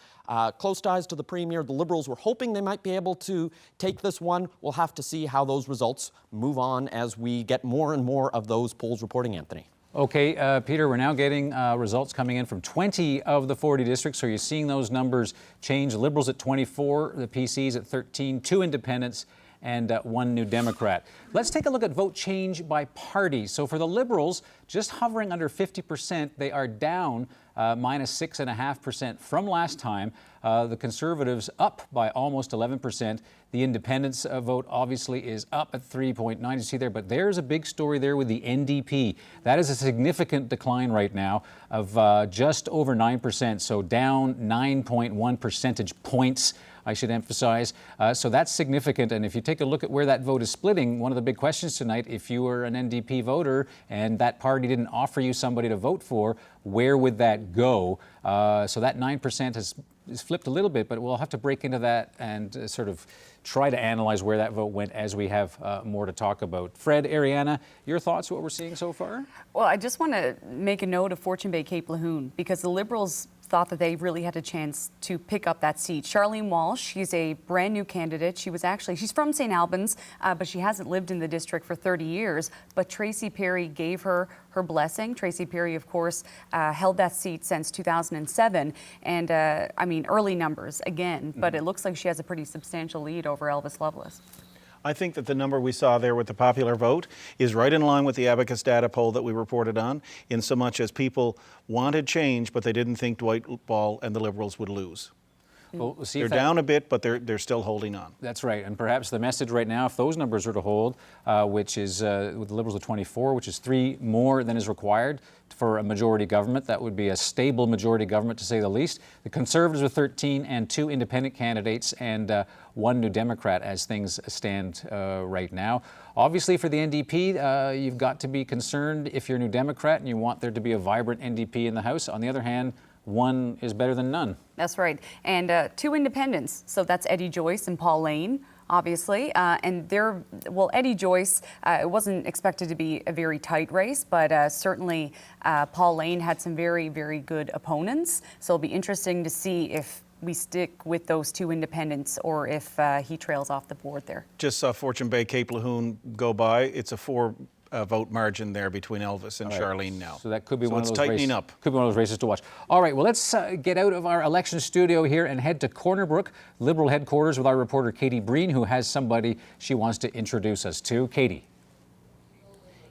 Close ties to the Premier. The Liberals were hoping they might be able to take this one. We'll have to see how those results move on as we get more and more of those polls reporting, Anthony. Okay, Peter, we're now getting results coming in from 20 of the 40 districts. So you're seeing those numbers change. The Liberals at 24, the PCs at 13, 2 independents, and 1 New Democrat. Let's take a look at vote change by party. So for the Liberals, just hovering under 50%, they are down minus 6.5% from last time. The Conservatives up by almost 11%. The Independents vote obviously is up at 3.9, you see there, but there's a big story there with the NDP. That is a significant decline right now of just over 9%, so down 9.1 percentage points, I should emphasize. So that's significant, and if you take a look at where that vote is splitting, one of the big questions tonight, if you were an NDP voter and that party didn't offer you somebody to vote for, where would that go? So that 9% is flipped a little bit, but we'll have to break into that and sort of try to analyze where that vote went as we have more to talk about. Fred, Ariana, your thoughts, what we're seeing so far? Well, I just want to make a note of Fortune Bay Cape Lahoon because the Liberals thought that they really had a chance to pick up that seat. Charlene Walsh, she's a brand new candidate. She's from St. Albans, but she hasn't lived in the district for 30 years. But Tracy Perry gave her blessing. Tracy Perry, of course, held that seat since 2007. And I mean, early numbers again, but it looks like she has a pretty substantial lead over Elvis Loveless. I think that the number we saw there with the popular vote is right in line with the Abacus data poll that we reported on, in so much as people wanted change, but they didn't think Dwight Ball and the Liberals would lose. Well, we'll see they're down a bit, but they're still holding on. That's right, and perhaps the message right now, if those numbers are to hold, which is with the Liberals at 24, which is 3 more than is required for a majority government, that would be a stable majority government to say the least. The Conservatives with 13 and 2 independent candidates and 1 New Democrat as things stand right now. Obviously for the NDP, you've got to be concerned if you're a New Democrat and you want there to be a vibrant NDP in the House. On the other hand, 1 is better than none. That's right. And 2 independents. So that's Eddie Joyce and Paul Lane, obviously. And Eddie Joyce, it wasn't expected to be a very tight race, but certainly Paul Lane had some very, very good opponents. So it'll be interesting to see if we stick with those 2 independents or if he trails off the board there. Just saw Fortune Bay Cape Lahoon go by. It's a 4 vote margin there between Elvis and Charlene now. So that could be one of those tightening up. Could be one of those races to watch. All right, well, let's get out of our election studio here and head to Corner Brook, Liberal headquarters, with our reporter Katie Breen, who has somebody she wants to introduce us to. Katie.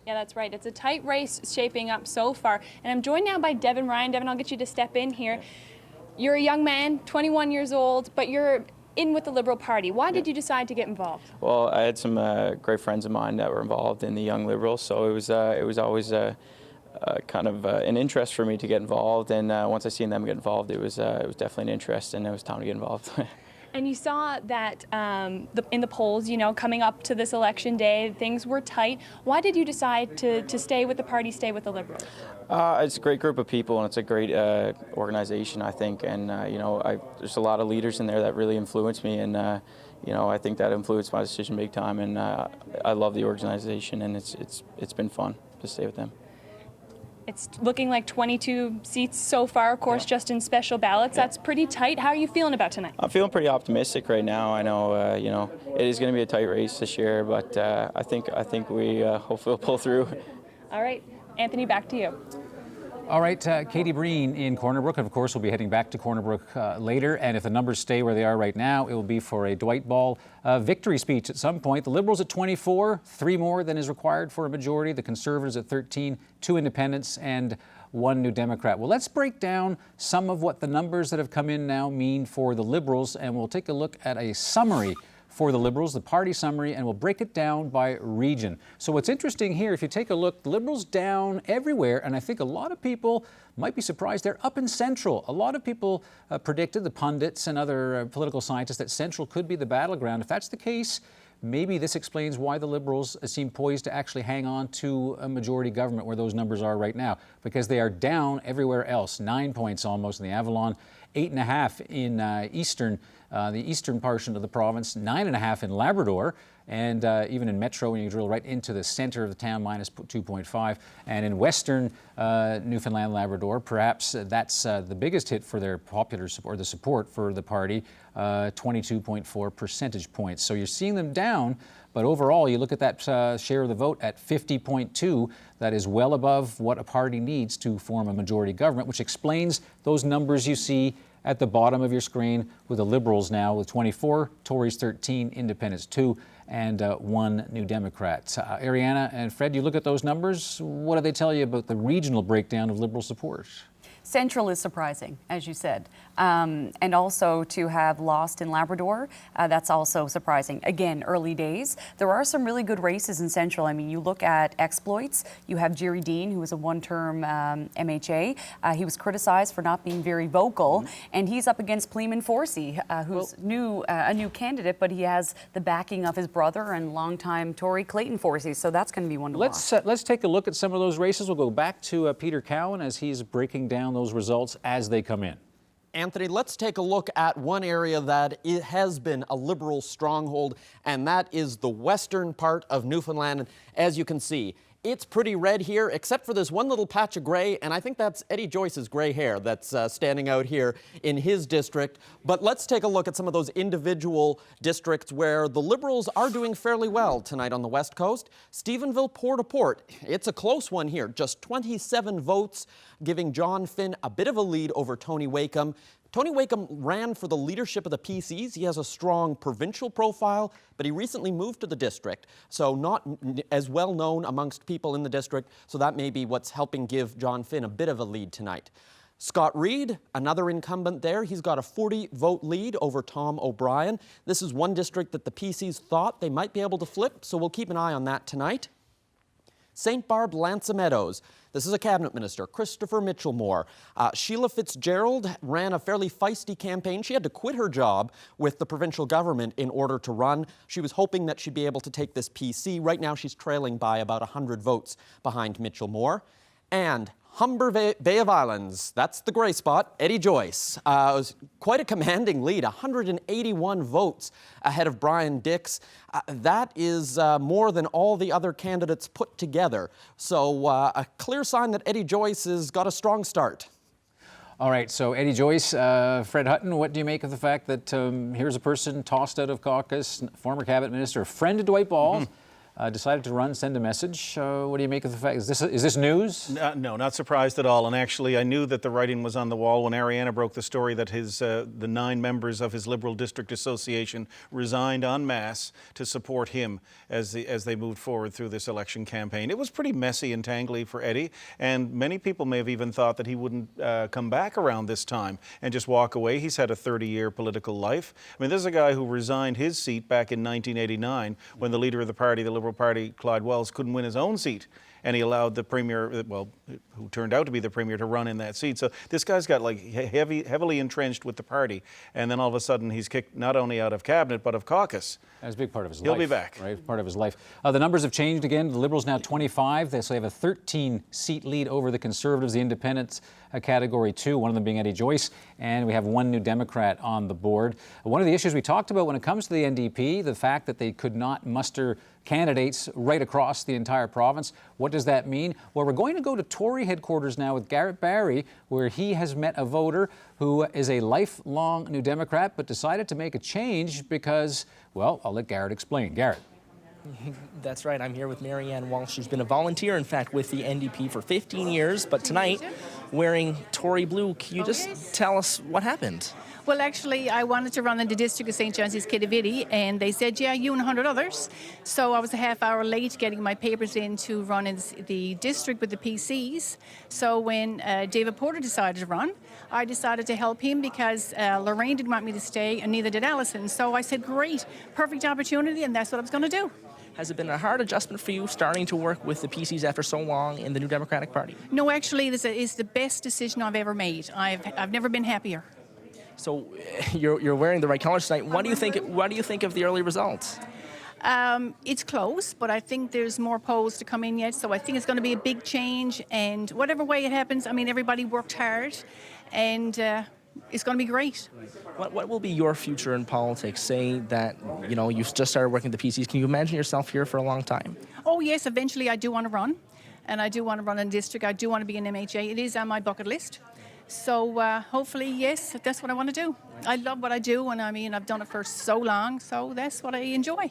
Yeah, that's right. It's a tight race shaping up so far. And I'm joined now by Devin Ryan. Devin, I'll get you to step in here. You're a young man, 21 years old, but you're in with the Liberal Party. Why did you decide to get involved? Well, I had some great friends of mine that were involved in the Young Liberals, so it was always kind of an interest for me to get involved. And once I seen them get involved, it was definitely an interest, and it was time to get involved. And you saw that in the polls, you know, coming up to this election day, things were tight. Why did you decide to stay with the party, stay with the Liberals? It's a great group of people, and it's a great organization, I think. And you know, there's a lot of leaders in there that really influenced me, and you know, I think that influenced my decision big time. And I love the organization, and it's been fun to stay with them. It's looking like 22 seats so far, of course, just in special ballots. That's pretty tight. How are you feeling about tonight? I'm feeling pretty optimistic right now. I know, you know, it is going to be a tight race this year, but I think we hopefully will pull through. All right, Anthony, back to you. All right, Katie Breen in Corner Brook, and of course we'll be heading back to Corner Brook later, and if the numbers stay where they are right now, it will be for a Dwight Ball victory speech at some point. The Liberals at 24, 3 more than is required for a majority. The Conservatives at 13, 2 independents, and 1 New Democrat. Well, let's break down some of what the numbers that have come in now mean for the Liberals, and we'll take a look at a summary for the Liberals, the party summary, and we'll break it down by region. So what's interesting here, if you take a look, the Liberals down everywhere, and I think a lot of people might be surprised they're up in Central. A lot of people predicted, the pundits and other political scientists, that Central could be the battleground. If that's the case, maybe this explains why the Liberals seem poised to actually hang on to a majority government where those numbers are right now, because they are down everywhere else. 9 points almost in the Avalon, 8.5 in the eastern portion of the province, 9.5 in Labrador, and even in Metro, when you drill right into the center of the town, minus 2.5. And in western Newfoundland and Labrador, perhaps that's the biggest hit for their popular support, or the support for the party, 22.4 percentage points. So you're seeing them down, but overall, you look at that share of the vote at 50.2, that is well above what a party needs to form a majority government, which explains those numbers you see at the bottom of your screen, with the Liberals now with 24, Tories 13, Independents 2, and 1 New Democrat. Ariana and Fred, you look at those numbers, what do they tell you about the regional breakdown of Liberal support? Central is surprising, as you said. And also to have lost in Labrador, that's also surprising. Again, early days. There are some really good races in Central. I mean, you look at exploits. You have Jerry Dean, who was a one-term MHA. He was criticized for not being very vocal, and he's up against Pleeman Forsey, who's a new candidate, but he has the backing of his brother and longtime Tory Clayton Forsey, so that's going to be one to watch. Let's take a look at some of those races. We'll go back to Peter Cowan as he's breaking down those results as they come in. Anthony, let's take a look at one area that it has been a Liberal stronghold, and that is the western part of Newfoundland. And as you can see, it's pretty red here, except for this one little patch of gray, and I think that's Eddie Joyce's gray hair that's standing out here in his district. But let's take a look at some of those individual districts where the Liberals are doing fairly well tonight on the West Coast. Stephenville, Port-au-Port, it's a close one here, just 27 votes, giving John Finn a bit of a lead over Tony Wakeham. Tony Wakeham ran for the leadership of the PCs. He has a strong provincial profile, but he recently moved to the district, so not as well known amongst people in the district, so that may be what's helping give John Finn a bit of a lead tonight. Scott Reid, another incumbent there, he's got a 40-vote lead over Tom O'Brien. This is one district that the PCs thought they might be able to flip, so we'll keep an eye on that tonight. St. Barb, Lanza Meadows. This is a cabinet minister, Christopher Mitchell-Moore. Sheila Fitzgerald ran a fairly feisty campaign. She had to quit her job with the provincial government in order to run. She was hoping that she'd be able to take this PC. Right now, she's trailing by about 100 votes behind Mitchell-Moore. And Humber Bay of Islands, that's the gray spot, Eddie Joyce. It was quite a commanding lead, 181 votes ahead of Brian Dix. That is more than all the other candidates put together. So a clear sign that Eddie Joyce has got a strong start. All right, so Eddie Joyce, Fred Hutton, what do you make of the fact that here's a person tossed out of caucus, former cabinet minister, a friend of Dwight Ball, decided to run, send a message. What do you make of the fact? Is this news? No, not surprised at all. And actually, I knew that the writing was on the wall when Ariana broke the story that the 9 members of his Liberal District Association resigned en masse to support him as they moved forward through this election campaign. It was pretty messy and tangly for Eddie, and many people may have even thought that he wouldn't come back around this time and just walk away. He's had a 30-year political life. I mean, this is a guy who resigned his seat back in 1989 when the leader of the party, the Liberal Party, Clyde Wells, couldn't win his own seat, and he allowed the Premier, well, who turned out to be the Premier, to run in that seat. So this guy's got like heavily entrenched with the party, and then all of a sudden he's kicked not only out of cabinet but of caucus. That's a big part of his life. He'll be back. Right, part of his life. The numbers have changed again. The Liberals now 25. So they have a 13-seat lead over the Conservatives, the Independents, Category 2, one of them being Eddie Joyce, and we have 1 New Democrat on the board. One of the issues we talked about when it comes to the NDP, the fact that they could not muster candidates right across the entire province. What what does that mean? Well, we're going to go to Tory headquarters now with Garrett Barry, where he has met a voter who is a lifelong New Democrat but decided to make a change because, well, I'll let Garrett explain. Garrett. That's right. I'm here with Marianne Walsh. She's been a volunteer, in fact, with the NDP for 15 years, but tonight wearing Tory blue. Can you just tell us what happened? Well, actually, I wanted to run in the district of St. John's East Kittivity, and they said, yeah, you and 100 others. So I was a half hour late getting my papers in to run in the district with the PCs. So when David Porter decided to run, I decided to help him because Lorraine didn't want me to stay, and neither did Alison. So I said, great, perfect opportunity, and that's what I was going to do. Has it been a hard adjustment for you starting to work with the PCs after so long in the New Democratic Party? No, actually, this is the best decision I've ever made. I've never been happier. So you're wearing the right colors tonight. What do you think of the early results? It's close, but I think there's more polls to come in yet, so I think it's going to be a big change. And whatever way it happens, I mean, everybody worked hard, and it's going to be great. What will be your future in politics? Say that, you know, you've just started working at the PCs. Can you imagine yourself here for a long time? Oh, yes, eventually I do want to run, and I do want to run in the district. I do want to be an MHA. It is on my bucket list. So hopefully, yes, that's what I want to do. I love what I do, and I mean, I've done it for so long, so that's what I enjoy.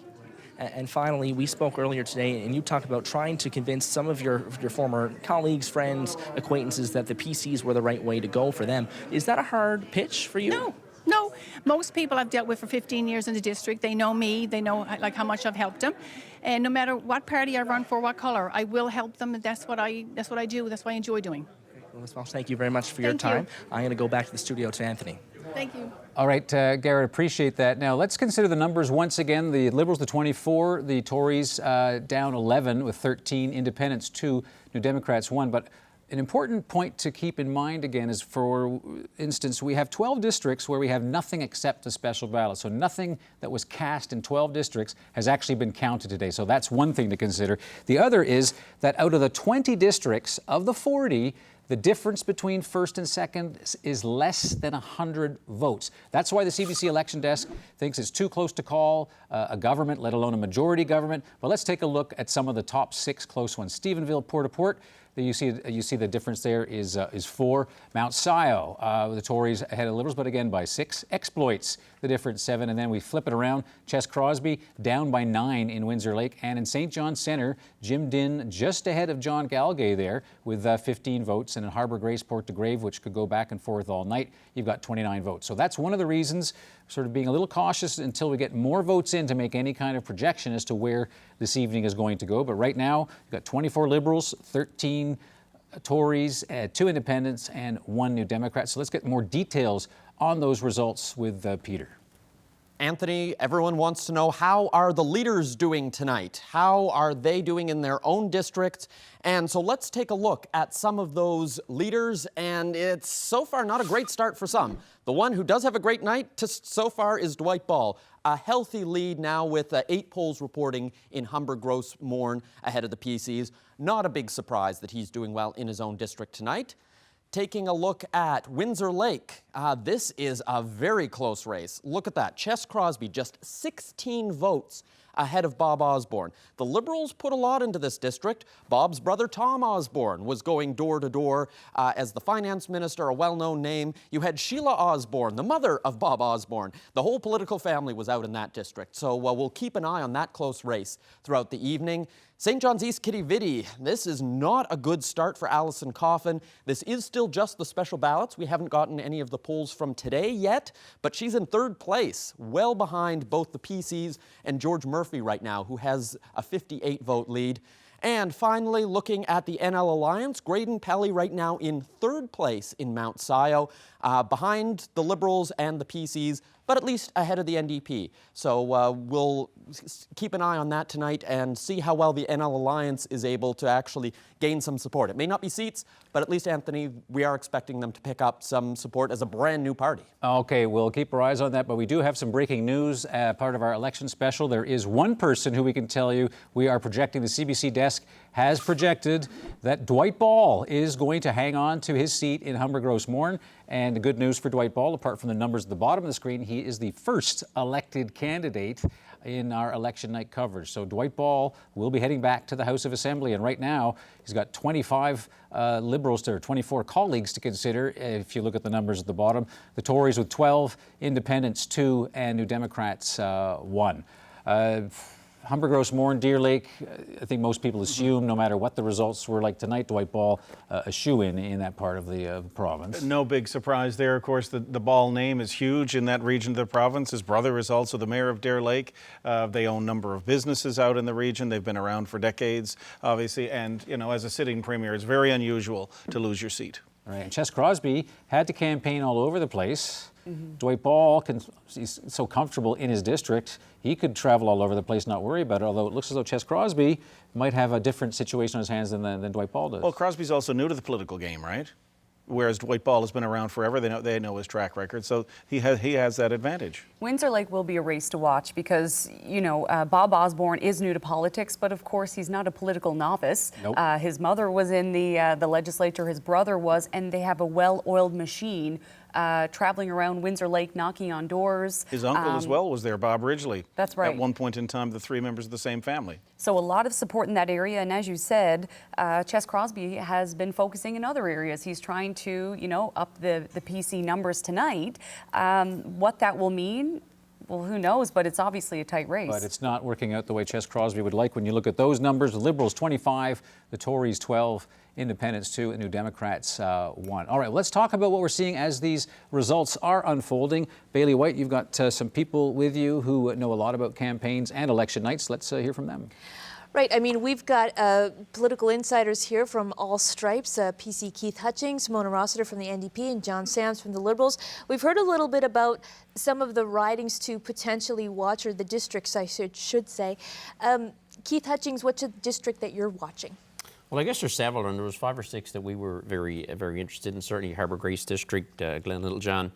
And finally, we spoke earlier today, and you talked about trying to convince some of your former colleagues, friends, acquaintances that the PCs were the right way to go for them. Is that a hard pitch for you? No. Most people I've dealt with for 15 years in the district, they know me, they know like how much I've helped them. And no matter what party I run for, what color, I will help them, and that's what I do, that's what I enjoy doing. Well, Ms. Walsh, thank you very much for your time. I'm going to go back to the studio to Anthony. Thank you. All right, Garrett, appreciate that. Now, let's consider the numbers once again. The Liberals, the 24, the Tories down 11 with 13, Independents 2, New Democrats 1. But an important point to keep in mind again is, for instance, we have 12 districts where we have nothing except a special ballot. So nothing that was cast in 12 districts has actually been counted today. So that's one thing to consider. The other is that out of the 20 districts of the 40, the difference between first and second is less than 100 votes. That's why the CBC election desk thinks it's too close to call a government, let alone a majority government. But let's take a look at some of the top 6 close ones. Stephenville, Port-au-Port. You see the difference there is 4. Mount Scio, the Tories ahead of the Liberals, but again by 6. Exploits, the difference 7. And then we flip it around. Ches Crosby down by 9 in Windsor Lake. And in St. John Centre, Jim Dinn just ahead of John Galgay there with 15 votes. And in Harbour Grace, Port de Grave, which could go back and forth all night, you've got 29 votes. So that's one of the reasons, sort of being a little cautious until we get more votes in to make any kind of projection as to where this evening is going to go. But right now, you've got 24 Liberals, 13 Tories, 2 Independents, and 1 New Democrat. So let's get more details on those results with Peter. Anthony, everyone wants to know, how are the leaders doing tonight? How are they doing in their own districts? And so let's take a look at some of those leaders, and it's so far not a great start for some. The one who does have a great night so far is Dwight Ball. A healthy lead now with 8 polls reporting in Humber Gross Mourne ahead of the PCs. Not a big surprise that he's doing well in his own district tonight. Taking a look at Windsor Lake, this is a very close race. Look at that. Ches Crosby just 16 votes ahead of Bob Osborne. The Liberals put a lot into this district. Bob's brother Tom Osborne was going door to door as the finance minister, a well-known name. You had Sheila Osborne, the mother of Bob Osborne. The whole political family was out in that district. So we'll keep an eye on that close race throughout the evening. St. John's East Kittivity, this is not a good start for Alison Coffin. This is still just the special ballots. We haven't gotten any of the polls from today yet, but she's in 3rd place, well behind both the PCs and George Murphy right now, who has a 58-vote lead. And finally, looking at the NL Alliance, Graydon Pelley right now in 3rd place in Mount Scio, behind the Liberals and the PCs, but at least ahead of the NDP. So we'll keep an eye on that tonight and see how well the NL Alliance is able to actually gain some support. It may not be seats, but at least, Anthony, we are expecting them to pick up some support as a brand new party. Okay, we'll keep our eyes on that, but we do have some breaking news, part of our election special. There is one person who we can tell you we are projecting the CBC desk has projected that Dwight Ball is going to hang on to his seat in Humber Gross Mourne. And the good news for Dwight Ball, apart from the numbers at the bottom of the screen, he is the first elected candidate in our election night coverage. So Dwight Ball will be heading back to the House of Assembly, and right now he's got 25 Liberals or 24 colleagues to consider. If you look at the numbers at the bottom, the Tories with 12, Independents 2, and New Democrats 1. Humber Gross Mourne, Deer Lake, I think most people assume, no matter what the results were like tonight, Dwight Ball a shoo-in in that part of the province. No big surprise there. Of course, the Ball name is huge in that region of the province. His brother is also the mayor of Deer Lake. They own a number of businesses out in the region. They've been around for decades, obviously. And, you know, as a sitting premier, it's very unusual to lose your seat. Right. And Ches Crosby had to campaign all over the place. Dwight Ball, he's so comfortable in his district, he could travel all over the place, not worry about it, although it looks as though Ches Crosby might have a different situation on his hands than Dwight Ball does. Well, Crosby's also new to the political game, right? Whereas Dwight Ball has been around forever. They know his track record, so he has that advantage. Windsor Lake will be a race to watch because, you know, Bob Osborne is new to politics, but of course he's not a political novice. Nope. His mother was in the legislature, his brother was, and they have a well-oiled machine traveling around Windsor Lake, knocking on doors. His uncle as well was there, Bob Ridgely. That's right. At one point in time, the three members of the same family. So a lot of support in that area, and as you said, Ches Crosby has been focusing in other areas. He's trying to, you know, up the PC numbers tonight. What that will mean, well, who knows, but it's obviously a tight race. But it's not working out the way Ches Crosby would like when you look at those numbers. The Liberals 25, the Tories 12, Independents 2, and New Democrats 1. All right, well, let's talk about what we're seeing as these results are unfolding. Bailey White, you've got some people with you who know a lot about campaigns and election nights. Let's hear from them. Right. I mean, we've got political insiders here from all stripes, PC Keith Hutchings, Mona Rossiter from the NDP, and John Sams from the Liberals. We've heard a little bit about some of the ridings to potentially watch, or the districts, I should say. Keith Hutchings, what's a district that you're watching? Well, I guess there's several, and there was 5 or 6 that we were very interested in. Certainly Harbour Grace District, Glen Littlejohn,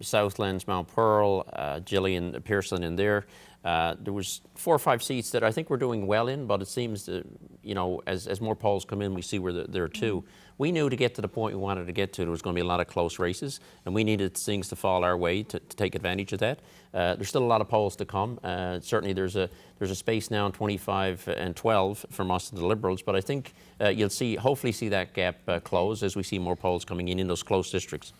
Southlands, Mount Pearl, Gillian, Pearson in there. There was 4 or 5 seats that I think we're doing well in, but it seems that, you know, as more polls come in, we see where there are 2. We knew to get to the point we wanted to get to, there was going to be a lot of close races, and we needed things to fall our way to take advantage of that. There's still a lot of polls to come. Certainly there's a space now in 25 and 12 from us and the Liberals, but I think you'll hopefully see that gap close as we see more polls coming in those close districts.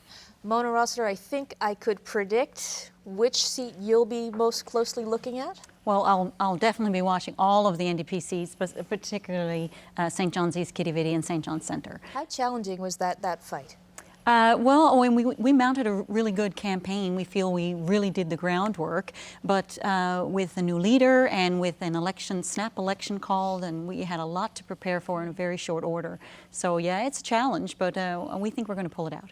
Mona Rossiter, I think I could predict which seat you'll be most closely looking at. Well, I'll definitely be watching all of the NDP seats, but particularly St. John's East, Kitty and St. John's Centre. How challenging was that fight? Well, when we mounted a really good campaign, we feel we really did the groundwork, but with a new leader and with an snap election called, and we had a lot to prepare for in a very short order. So yeah, it's a challenge, but we think we're going to pull it out.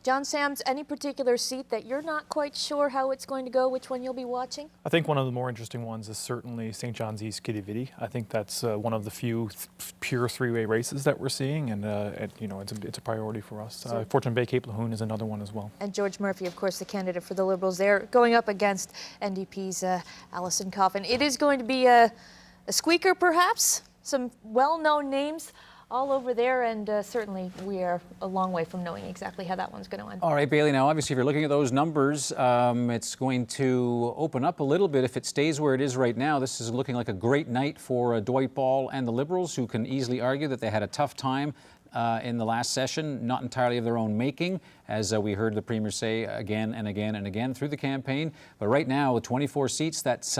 John Sams, any particular seat that you're not quite sure how it's going to go, which one you'll be watching? I think one of the more interesting ones is certainly St. John's East, Kitty. I think that's one of the few pure three-way races that we're seeing, and you know, it's a priority for us. Fortune Bay Cape Lahoon is another one as well. And George Murphy, of course, the candidate for the Liberals there, going up against NDP's Alison Coffin. It is going to be a squeaker, perhaps. Some well-known names all over there, and certainly we are a long way from knowing exactly how that one's going to end. All right, Bailey, now obviously if you're looking at those numbers, it's going to open up a little bit if it stays where it is right now. This is looking like a great night for Dwight Ball and the Liberals, who can easily argue that they had a tough time in the last session, not entirely of their own making, as we heard the Premier say again and again and again through the campaign. But right now, with 24 seats, that's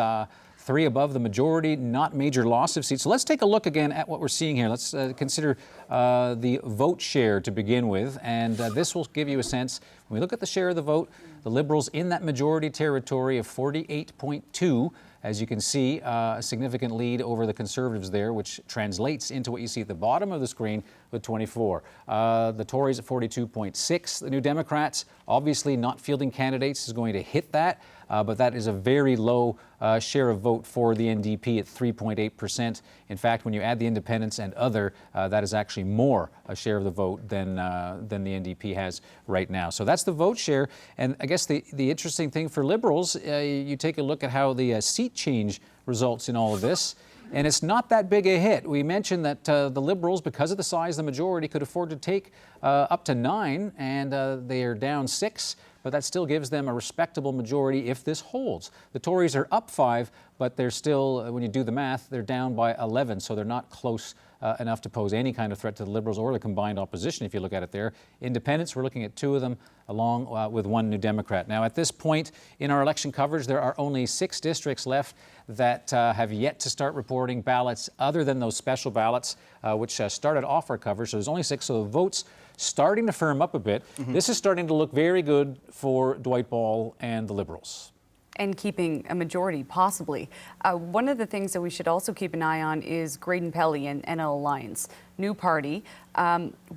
3 above the majority, not major loss of seats. So let's take a look again at what we're seeing here. Let's consider the vote share to begin with, and this will give you a sense. When we look at the share of the vote, the Liberals in that majority territory of 48.2. As you can see, a significant lead over the Conservatives there, which translates into what you see at the bottom of the screen with 24. The Tories at 42.6. The New Democrats, obviously not fielding candidates, is going to hit that, but that is a very low share of vote for the NDP at 3.8%. In fact, when you add the Independents and other, that is actually more a share of the vote than the NDP has right now. So that's the vote share. And I guess the interesting thing for Liberals, you take a look at how the seat change results in all of this. And it's not that big a hit. We mentioned that the Liberals, because of the size of the majority, could afford to take up to 9, and they are down 6. But that still gives them a respectable majority if this holds. The Tories are up 5, but they're still, when you do the math, they're down by 11, so they're not close enough to pose any kind of threat to the Liberals or the combined opposition, if you look at it there. Independents, we're looking at 2 of them, along with 1 New Democrat. Now, at this point in our election coverage, there are only 6 districts left that have yet to start reporting ballots other than those special ballots, which started off our coverage. So there's only 6, so the votes starting to firm up a bit. This is starting to look very good for Dwight Ball and the Liberals. And keeping a majority, possibly. One of the things that we should also keep an eye on is Graydon Pelley and NL Alliance, new party.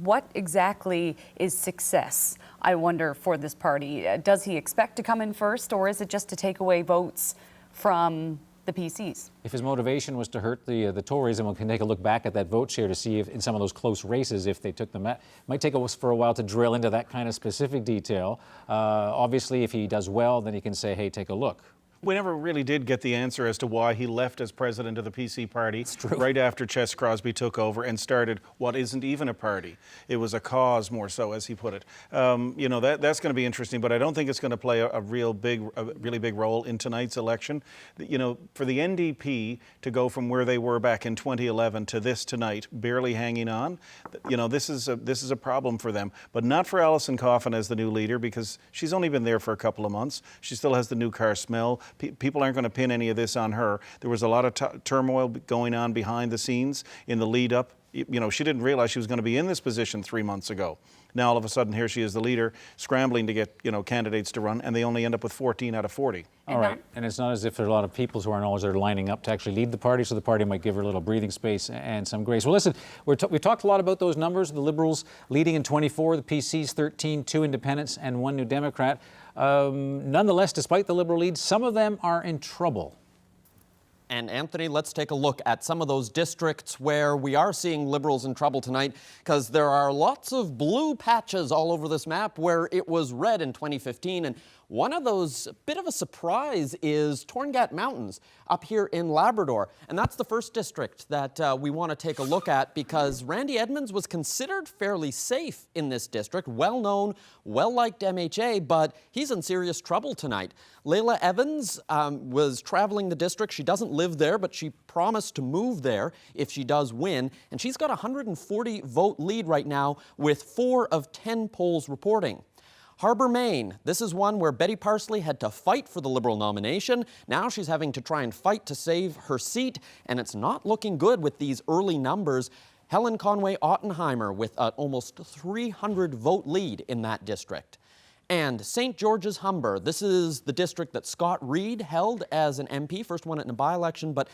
What exactly is success, I wonder, for this party? Does he expect to come in first, or is it just to take away votes from the PCs? If his motivation was to hurt the Tories, and we can take a look back at that vote share to see if in some of those close races, if they took them, might take us for a while to drill into that kind of specific detail. Obviously, if he does well, then he can say, hey, take a look. We never really did get the answer as to why he left as president of the PC party right after Ches Crosby took over and started what isn't even a party. It was a cause, more so, as he put it. You know, that's going to be interesting, but I don't think it's going to play a really big role in tonight's election. You know, for the NDP to go from where they were back in 2011 to this tonight, barely hanging on, you know, this is a problem for them. But not for Alison Coffin as the new leader, because she's only been there for a couple of months. She still has the new car smell. People aren't going to pin any of this on her. There was a lot of turmoil going on behind the scenes in the lead up. You know, she didn't realize she was going to be in this position 3 months ago. Now, all of a sudden, here she is, the leader, scrambling to get, you know, candidates to run, and they only end up with 14 out of 40. All right. And it's not as if there are a lot of people who aren't always there lining up to actually lead the party, so the party might give her a little breathing space and some grace. Well, listen, we've talked a lot about those numbers. The Liberals leading in 24, the PCs 13, 2 Independents, and 1 New Democrat. Nonetheless, despite the Liberal lead, some of them are in trouble. And Anthony, let's take a look at some of those districts where we are seeing Liberals in trouble tonight, because there are lots of blue patches all over this map where it was red in 2015. And one of those, bit of a surprise, is Torngat Mountains up here in Labrador. And that's the first district that we want to take a look at, because Randy Edmonds was considered fairly safe in this district, well-known, well-liked MHA, but he's in serious trouble tonight. Layla Evans was traveling the district. She doesn't live there, but she promised to move there if she does win. And she's got a 140 vote lead right now, with 4 of 10 polls reporting. Harbour, Maine. This is one where Betty Parsley had to fight for the Liberal nomination. Now she's having to try and fight to save her seat, and it's not looking good with these early numbers. Helen Conway Ottenheimer with an almost 300 vote lead in that district. And St. George's Humber, this is the district that Scott Reid held as an MP, first one in a by-election, but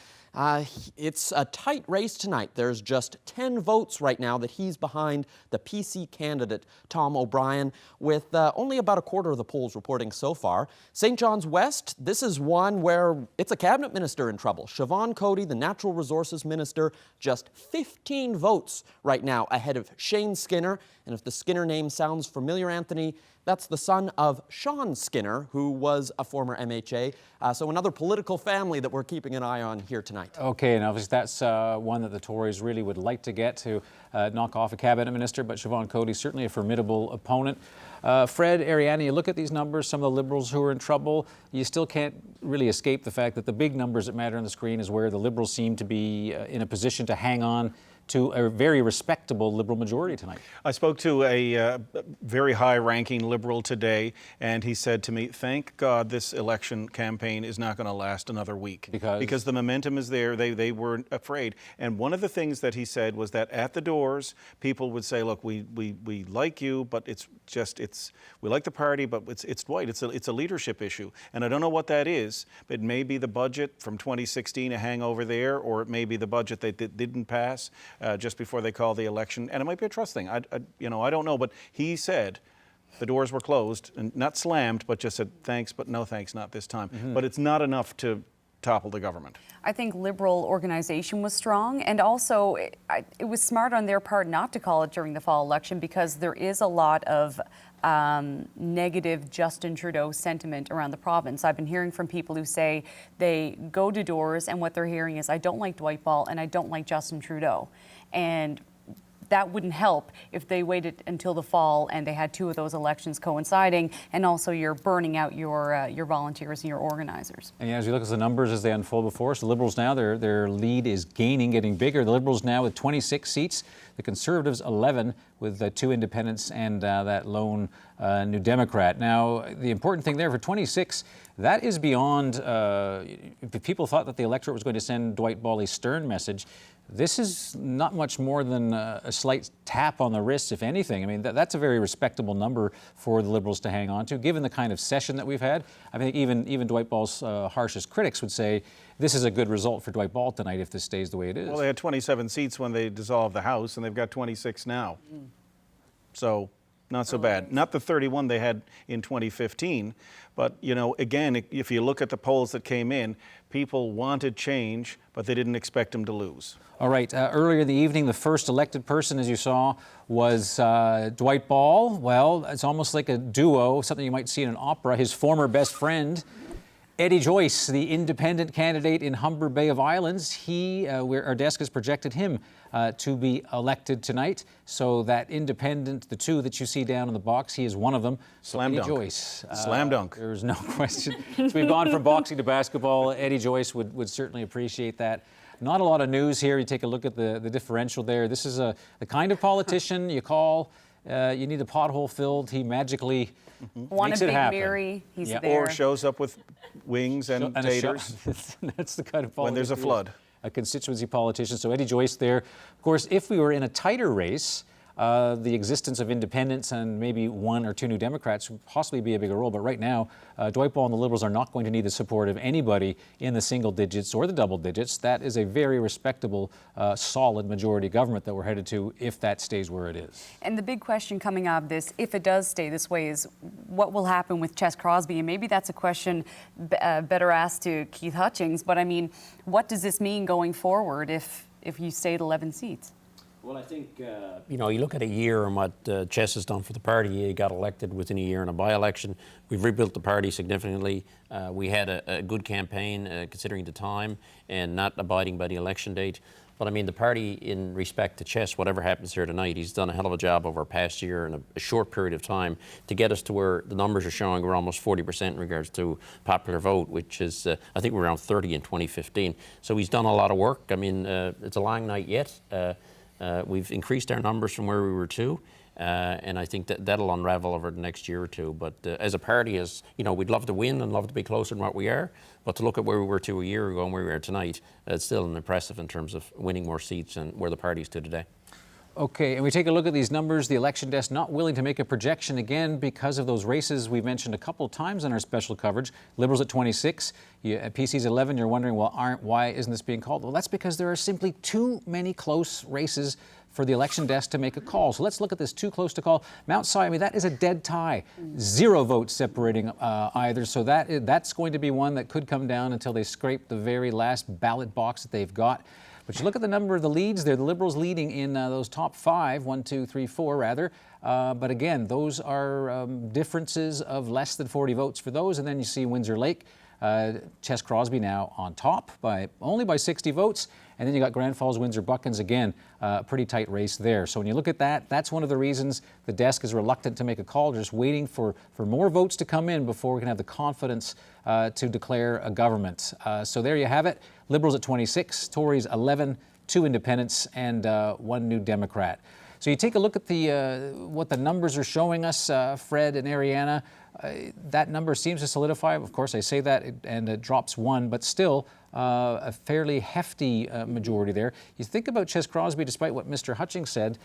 it's a tight race tonight. There's just 10 votes right now that he's behind the PC candidate, Tom O'Brien, with only about a quarter of the polls reporting so far. St. John's West, this is one where it's a cabinet minister in trouble. Siobhan Cody, the Natural Resources Minister, just 15 votes right now ahead of Shane Skinner. And if the Skinner name sounds familiar, Anthony, that's the son of Sean Skinner, who was a former MHA. So another political family that we're keeping an eye on here tonight. Okay, and obviously that's one that the Tories really would like to get to knock off a cabinet minister, but Siobhan Cody's certainly a formidable opponent. Fred, Ariana, you look at these numbers, some of the Liberals who are in trouble, you still can't really escape the fact that the big numbers that matter on the screen is where the Liberals seem to be in a position to hang on to a very respectable Liberal majority tonight. I spoke to a very high-ranking Liberal today, and he said to me, thank God this election campaign is not going to last another week. Because the momentum is there. They weren't afraid. And one of the things that he said was that at the doors, people would say, look, we like you, but we like the party, but it's Dwight. It's a leadership issue. And I don't know what that is. It may be the budget from 2016, a hangover there, or it may be the budget that didn't pass just before they call the election, and it might be a trust thing. I don't know, but he said the doors were closed and not slammed, but just said thanks, but no thanks, not this time. But it's not enough to topple the government? I think Liberal organization was strong, and also it was smart on their part not to call it during the fall election, because there is a lot of negative Justin Trudeau sentiment around the province. I've been hearing from people who say they go to doors and what they're hearing is, I don't like Dwight Ball and I don't like Justin Trudeau. And that wouldn't help if they waited until the fall and they had two of those elections coinciding, and also you're burning out your volunteers and your organizers. And as you look at the numbers as they unfold before us, the Liberals now, their lead is gaining, getting bigger. The Liberals now with 26 seats, the Conservatives 11 with 2 independents and that lone New Democrat. Now, the important thing there for 26, that is beyond, if people thought that the electorate was going to send Dwight Ball a stern message, this is not much more than a slight tap on the wrist, if anything. I mean, that's a very respectable number for the Liberals to hang on to, given the kind of session that we've had. I think even Dwight Ball's harshest critics would say this is a good result for Dwight Ball tonight if this stays the way it is. Well, they had 27 seats when they dissolved the House, and they've got 26 now. So not so bad. Not the 31 they had in 2015, but, you know, again, if you look at the polls that came in, people wanted change, but they didn't expect them to lose. All right, earlier in the evening, the first elected person, as you saw, was Dwight Ball. Well, it's almost like a duo, something you might see in an opera. His former best friend, Eddie Joyce, the independent candidate in Humber Bay of Islands, where our desk has projected him to be elected tonight. So that independent, the two that you see down in the box, he is one of them. Slam Eddie dunk. Joyce. Slam dunk. There's no question. So we've gone from boxing to basketball. Eddie Joyce would certainly appreciate that. Not a lot of news here. You take a look at the differential there. This is the kind of politician you call, you need a pothole filled, he magically makes it happen. Mary, he's there. Or shows up with wings and taters. That's the kind of politician. When there's a flood. A constituency politician. So Eddie Joyce there. Of course, if we were in a tighter race, the existence of independents and maybe 1 or 2 New Democrats would possibly be a bigger role. But right now, Dwight Ball and the Liberals are not going to need the support of anybody in the single digits or the double digits. That is a very respectable, solid majority government that we're headed to if that stays where it is. And the big question coming out of this, if it does stay this way, is what will happen with Ches Crosby? And maybe that's a question better asked to Keith Hutchings. But I mean, what does this mean going forward if you stay at 11 seats? Well, I think, you know, you look at a year and what Ches has done for the party. He got elected within a year in a by-election. We've rebuilt the party significantly. We had a good campaign considering the time and not abiding by the election date. But I mean, the party, in respect to Ches, whatever happens here tonight, he's done a hell of a job over a past year in a short period of time to get us to where the numbers are showing we're almost 40% in regards to popular vote, which is, I think we're around 30 in 2015. So he's done a lot of work. I mean, it's a long night yet. We've increased our numbers from where we were to, and I think that'll unravel over the next year or two. But as a party, as you know, we'd love to win and love to be closer than what we are. But to look at where we were a year ago and where we are tonight, it's still impressive in terms of winning more seats and where the party is to today. Okay, and we take a look at these numbers. The election desk not willing to make a projection again because of those races we mentioned a couple of times in our special coverage. Liberals at 26, at PC's 11. You're wondering, well, why isn't this being called? Well, that's because there are simply too many close races for the election desk to make a call. So let's look at this too close to call. Mount Si, I mean, that is a dead tie. 0 votes separating either. So that's going to be one that could come down until they scrape the very last ballot box that they've got. But you look at the number of the leads there, the Liberals leading in those top 5, 1, 2, 3, 4 rather. But again, those are differences of less than 40 votes for those. And then you see Windsor Lake, Ches Crosby now on top only by 60 votes. And then you got Grand Falls, Windsor Buckens, again, a pretty tight race there. So when you look at that, that's one of the reasons the desk is reluctant to make a call, just waiting for more votes to come in before we can have the confidence to declare a government. So there you have it. Liberals at 26, Tories 11, 2 independents, and 1 New Democrat. So you take a look at what the numbers are showing us, Fred and Ariana. That number seems to solidify. Of course, I say that, and it drops 1, but still a fairly hefty majority there. You think about Ches Crosby, despite what Mr. Hutchings said,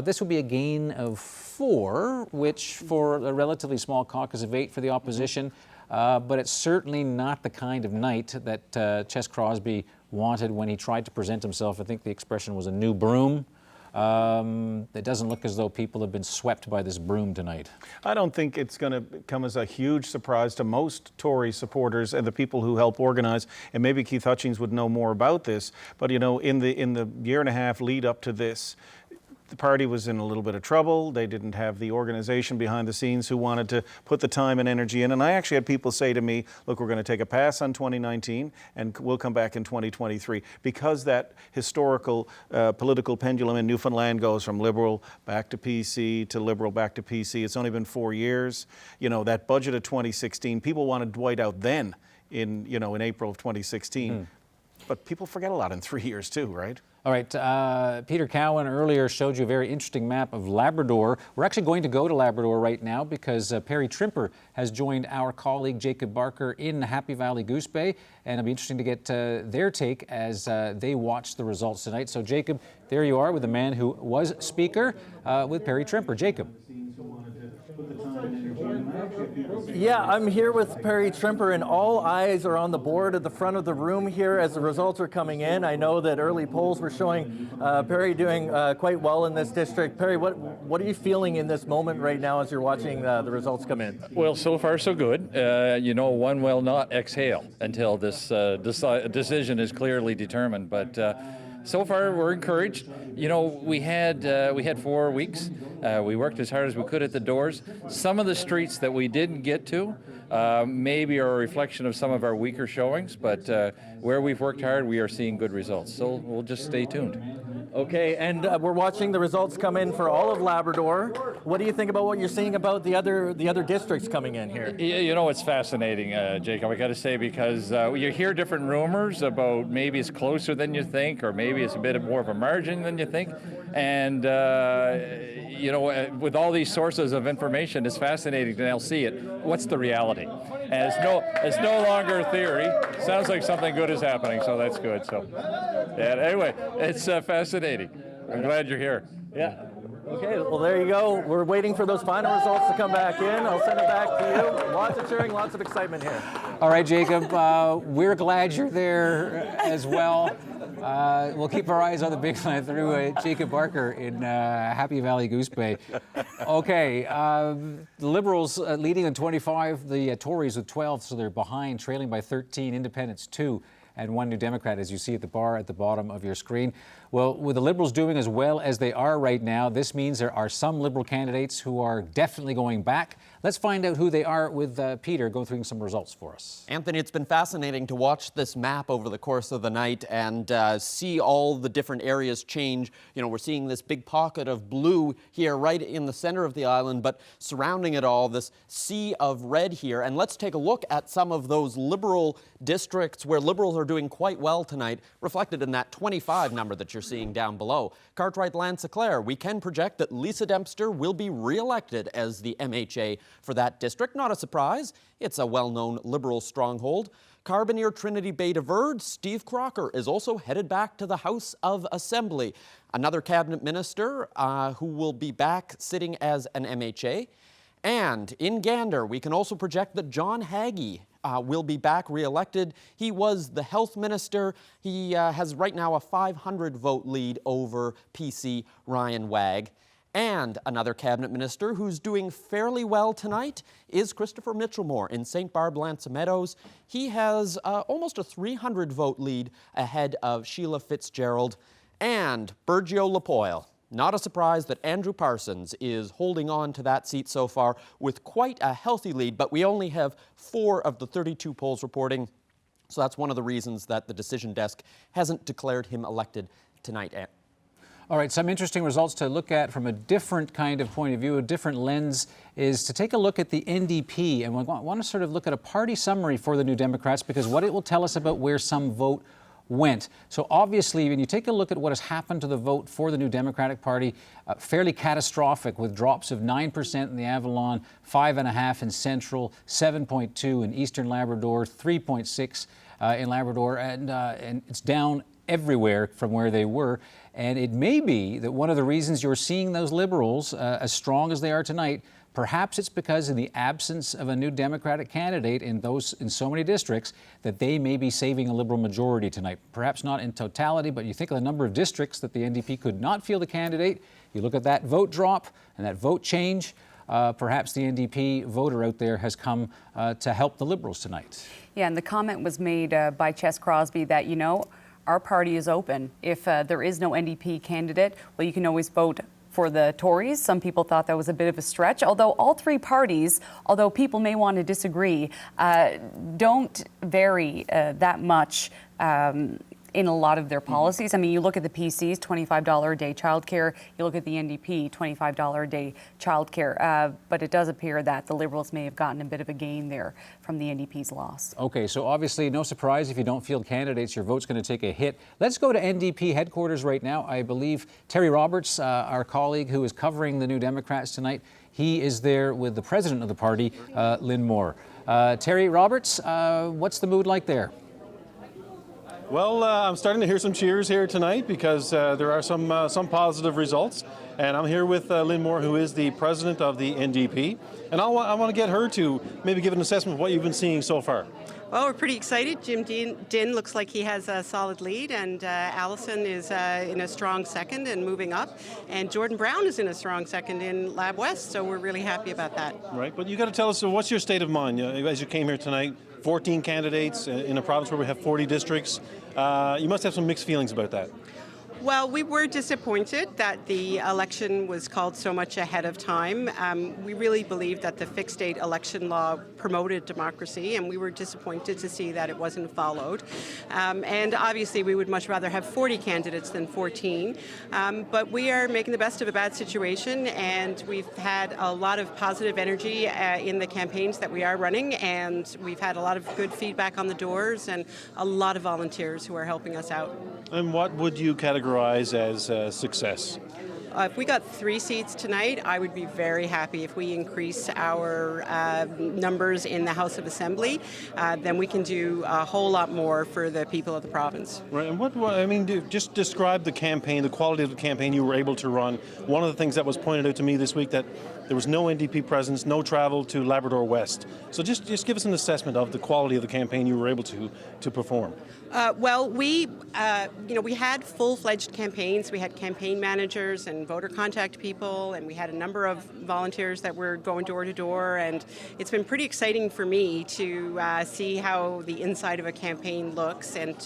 this would be a gain of 4, which for a relatively small caucus of 8 for the opposition, but it's certainly not the kind of night that Ches Crosby wanted when he tried to present himself. I think the expression was a new broom. It doesn't look as though people have been swept by this broom tonight. I don't think it's going to come as a huge surprise to most Tory supporters and the people who help organise. And maybe Keith Hutchings would know more about this. But, you know, in the year and a half lead up to this, the party was in a little bit of trouble. They didn't have the organization behind the scenes who wanted to put the time and energy in. And I actually had people say to me, look, we're going to take a pass on 2019 and we'll come back in 2023. Because that historical political pendulum in Newfoundland goes from Liberal back to PC to Liberal back to PC. It's only been 4 years. You know, that budget of 2016, people wanted Dwight out then in April of 2016. But people forget a lot in 3 years too, right? All right, Peter Cowan earlier showed you a very interesting map of Labrador. We're actually going to go to Labrador right now because Perry Trimper has joined our colleague Jacob Barker in Happy Valley Goose Bay, and it'll be interesting to get their take as they watch the results tonight. So Jacob, there you are with the man who was Speaker with Perry Trimper. Jacob. Yeah, I'm here with Perry Trimper, and all eyes are on the board at the front of the room here as the results are coming in. I know that early polls were showing Perry doing quite well in this district. Perry, what are you feeling in this moment right now as you're watching the results come in? Well, so far so good. You know, one will not exhale until this decision is clearly determined, but so far we're encouraged. You know, we had 4 weeks. We worked as hard as we could at the doors. Some of the streets that we didn't get to maybe are a reflection of some of our weaker showings, but where we've worked hard, we are seeing good results. So we'll just stay tuned. Okay, and we're watching the results come in for all of Labrador. What do you think about what you're seeing about the other districts coming in here? You know, it's fascinating, Jacob, I got to say, because you hear different rumors about maybe it's closer than you think, or maybe it's a bit more of a margin than you think. And, you know, with all these sources of information, it's fascinating to now see it. What's the reality? And it's no longer theory. Sounds like something good is happening, so that's good. So, yeah, anyway, it's fascinating. I'm glad you're here. Yeah. Okay, well, there you go. We're waiting for those final results to come back in. I'll send it back to you. Lots of cheering, lots of excitement here. All right, Jacob, we're glad you're there as well. We'll keep our eyes on the big line through Jacob Barker in Happy Valley Goose Bay. Okay, the Liberals leading on 25, the Tories with 12, so they're behind, trailing by 13, Independents 2. And one New Democrat, as you see at the bar at the bottom of your screen. Well, with the Liberals doing as well as they are right now, this means there are some Liberal candidates who are definitely going back. Let's find out who they are with Peter go through some results for us. Anthony, it's been fascinating to watch this map over the course of the night and see all the different areas change. You know, we're seeing this big pocket of blue here right in the center of the island, but surrounding it all, this sea of red here. And let's take a look at some of those Liberal districts where Liberals are doing quite well tonight, reflected in that 25 number that you're seeing down below. Cartwright Landseclair, we can project that Lisa Dempster will be re-elected as the MHA for that district. Not a surprise. It's a well-known Liberal stronghold. Carbonear Trinity Bay de Verde, Steve Crocker is also headed back to the House of Assembly. Another cabinet minister who will be back sitting as an MHA. And in Gander, we can also project that John Haggie will be back re-elected. He was the health minister. He has right now a 500 vote lead over PC Ryan Wagg. And another cabinet minister who's doing fairly well tonight is Christopher Mitchellmore in St. Barb Meadows. He has almost a 300 vote lead ahead of Sheila Fitzgerald and Burgeo Lapoile. Not a surprise that Andrew Parsons is holding on to that seat so far with quite a healthy lead, but we only have 4 of the 32 polls reporting, so that's one of the reasons that the decision desk hasn't declared him elected tonight. All right, some interesting results to look at from a different kind of point of view, a different lens, is to take a look at the NDP. And we want to sort of look at a party summary for the New Democrats, because what it will tell us about where some vote went. So obviously, when you take a look at what has happened to the vote for the New Democratic Party, fairly catastrophic, with drops of 9% in the Avalon, 5.5% in Central, 7.2% in Eastern Labrador, 3.6% in Labrador, and it's down everywhere from where they were. And it may be that one of the reasons you're seeing those Liberals as strong as they are tonight Perhaps it's because in the absence of a new Democratic candidate in so many districts that they may be saving a Liberal majority tonight. Perhaps not in totality, but you think of the number of districts that the NDP could not field a candidate. You look at that vote drop and that vote change. Perhaps the NDP voter out there has come to help the Liberals tonight. Yeah, and the comment was made by Ches Crosby that, you know, our party is open. If there is no NDP candidate, well, you can always vote for the Tories. Some people thought that was a bit of a stretch, although all three parties, although people may want to disagree, don't vary that much in a lot of their policies. I mean, you look at the PCs, $25 a day childcare. You look at the NDP, $25 a day childcare. But it does appear that the Liberals may have gotten a bit of a gain there from the NDP's loss. Okay, so obviously no surprise if you don't field candidates, your vote's going to take a hit. Let's go to NDP headquarters right now. I believe Terry Roberts, our colleague who is covering the New Democrats tonight, he is there with the president of the party, Lynn Moore. Terry Roberts, what's the mood like there? Well, I'm starting to hear some cheers here tonight because there are some positive results. And I'm here with Lynn Moore, who is the president of the NDP. And I want to get her to maybe give an assessment of what you've been seeing so far. Well, we're pretty excited. Jim Dinn looks like he has a solid lead, and Allison is in a strong second and moving up. And Jordan Brown is in a strong second in Lab West, so we're really happy about that. Right, but you got to tell us, so what's your state of mind as you came here tonight? 14 candidates in a province where we have 40 districts. You must have some mixed feelings about that. Well, we were disappointed that the election was called so much ahead of time. We really believe that the fixed date election law promoted democracy, and we were disappointed to see that it wasn't followed. And obviously, we would much rather have 40 candidates than 14. But we are making the best of a bad situation, and we've had a lot of positive energy in the campaigns that we are running, and we've had a lot of good feedback on the doors and a lot of volunteers who are helping us out. And what would you categorize as success? If we got 3 seats tonight, I would be very happy. If we increase our numbers in the House of Assembly, then we can do a whole lot more for the people of the province. Right, and what I mean, just describe the campaign, the quality of the campaign you were able to run. One of the things that was pointed out to me this week that there was no NDP presence, no travel to Labrador West. So just give us an assessment of the quality of the campaign you were able to perform. Well, we had full-fledged campaigns. We had campaign managers and voter contact people, and we had a number of volunteers that were going door to door. And it's been pretty exciting for me to see how the inside of a campaign looks, and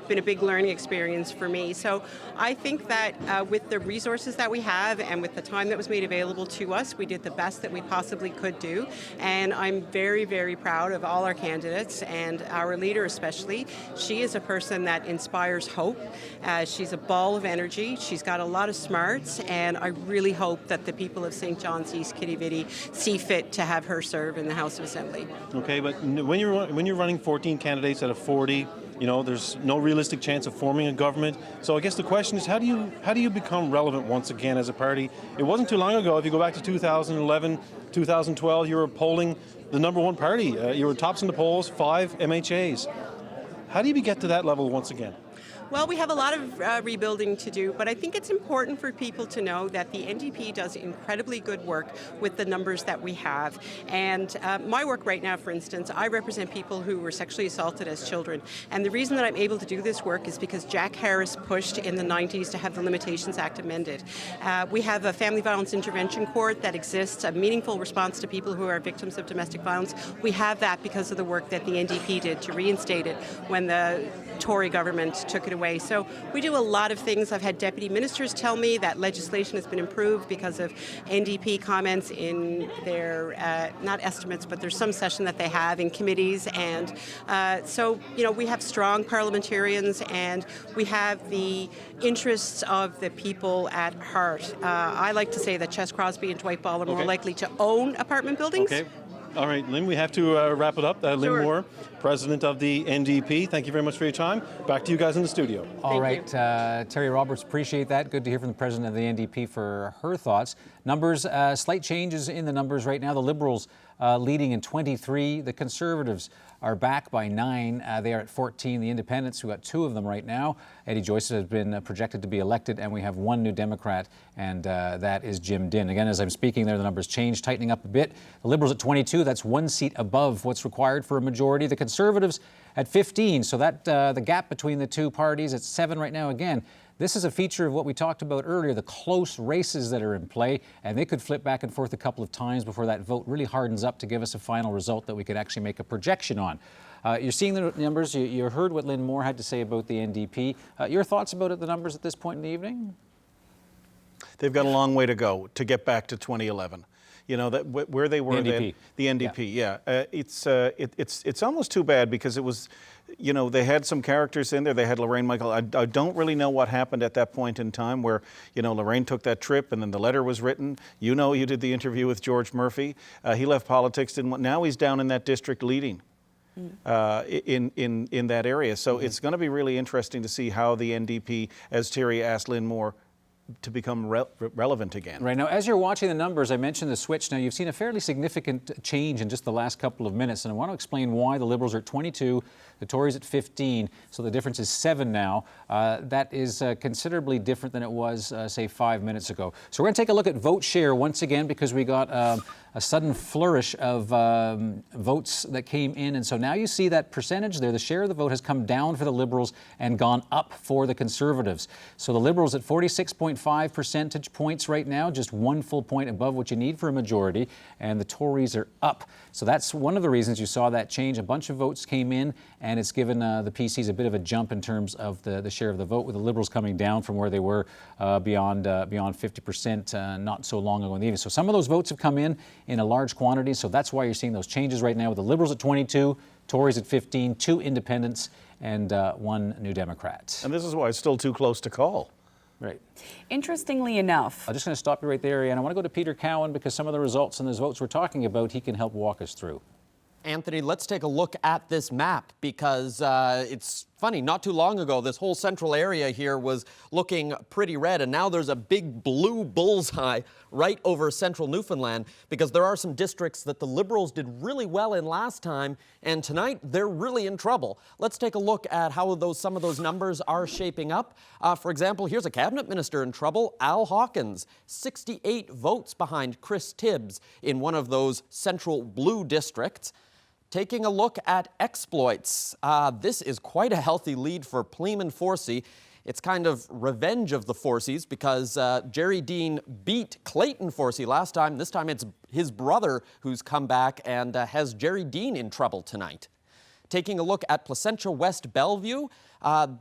been a big learning experience for me. So I think that with the resources that we have and with the time that was made available to us, we did the best that we possibly could do. And I'm very, very proud of all our candidates and our leader especially. She is a person that inspires hope. She's a ball of energy. She's got a lot of smarts, and I really hope that the people of St. John's East Quidi-Vidi see fit to have her serve in the House of Assembly. Okay, but when you're running 14 candidates out of 40, there's no realistic chance of forming a government. So I guess the question is, how do you become relevant once again as a party? It wasn't too long ago, if you go back to 2011, 2012, you were polling the #1 party. You were tops in the polls, 5 MHAs. How do you get to that level once again? Well, we have a lot of rebuilding to do, but I think it's important for people to know that the NDP does incredibly good work with the numbers that we have. And my work right now, for instance, I represent people who were sexually assaulted as children. And the reason that I'm able to do this work is because Jack Harris pushed in the 90s to have the Limitations Act amended. We have a family violence intervention court that exists, a meaningful response to people who are victims of domestic violence. We have that because of the work that the NDP did to reinstate it when the Tory government took it away. So we do a lot of things. I've had deputy ministers tell me that legislation has been improved because of NDP comments in their, not estimates, but there's some session that they have in committees. And so, we have strong parliamentarians, and we have the interests of the people at heart. I like to say that Ches Crosby and Dwight Ball are more likely to own apartment buildings. Okay. All right, Lynn, we have to wrap it up. Lynn Moore, president of the NDP. Thank you very much for your time. Back to you guys in the studio. All right, Terry Roberts, appreciate that. Good to hear from the president of the NDP for her thoughts. Numbers, slight changes in the numbers right now. The Liberals leading in 23, the Conservatives are back by 9. They are at 14. The Independents, who got 2 of them right now. Eddie Joyce has been projected to be elected, and we have 1 New Democrat, and that is Jim Dinn. Again, as I'm speaking there, the numbers change, tightening up a bit. The Liberals at 22, that's 1 seat above what's required for a majority. The Conservatives at 15, so that the gap between the two parties at 7 right now. Again, this is a feature of what we talked about earlier, the close races that are in play, and they could flip back and forth a couple of times before that vote really hardens up to give us a final result that we could actually make a projection on. You're seeing the numbers. You heard what Lynn Moore had to say about the NDP. Your thoughts about the numbers at this point in the evening? They've got a long way to go to get back to 2011. You know, that where they were then. The NDP, yeah. It's almost too bad because it was, you know, they had some characters in there. They had Lorraine Michael. I don't really know what happened at that point in time where, you know, Lorraine took that trip and then the letter was written. You know, you did the interview with George Murphy. He left politics. Now he's down in that district leading. In that area. So it's going to be really interesting to see how the NDP, as Terry asked Lynn Moore, to become relevant again. Right. Now, as you're watching the numbers, I mentioned the switch. Now, you've seen a fairly significant change in just the last couple of minutes, and I want to explain why. The Liberals are at 22, the Tories at 15, so the difference is 7 now. That is considerably different than it was, say, 5 minutes ago. So we're going to take a look at vote share once again because we got a sudden flourish of votes that came in, and so now you see that percentage there. The share of the vote has come down for the Liberals and gone up for the Conservatives. So the Liberals at 46.5 percentage points right now, just 1 full point above what you need for a majority, and the Tories are up. So that's one of the reasons you saw that change. A bunch of votes came in, and it's given the PCs a bit of a jump in terms of the share of the vote, with the Liberals coming down from where they were beyond 50% not so long ago in the evening. So some of those votes have come in a large quantity, so that's why you're seeing those changes right now with the Liberals at 22, Tories at 15, 2 Independents, and 1 New Democrat. And this is why it's still too close to call. Right. Interestingly enough, I'm just going to stop you right there, and I want to go to Peter Cowan because some of the results and those votes we're talking about, he can help walk us through. Anthony, let's take a look at this map because it's funny, not too long ago, this whole central area here was looking pretty red, and now there's a big blue bullseye right over central Newfoundland because there are some districts that the Liberals did really well in last time, and tonight they're really in trouble. Let's take a look at how some of those numbers are shaping up. For example, here's a cabinet minister in trouble, Al Hawkins, 68 votes behind Chris Tibbs in one of those central blue districts. Taking a look at exploits, this is quite a healthy lead for Pleeman Forsey. It's kind of revenge of the Forseys because Jerry Dean beat Clayton Forsey last time. This time it's his brother who's come back and has Jerry Dean in trouble tonight. Taking a look at Placentia West Bellevue,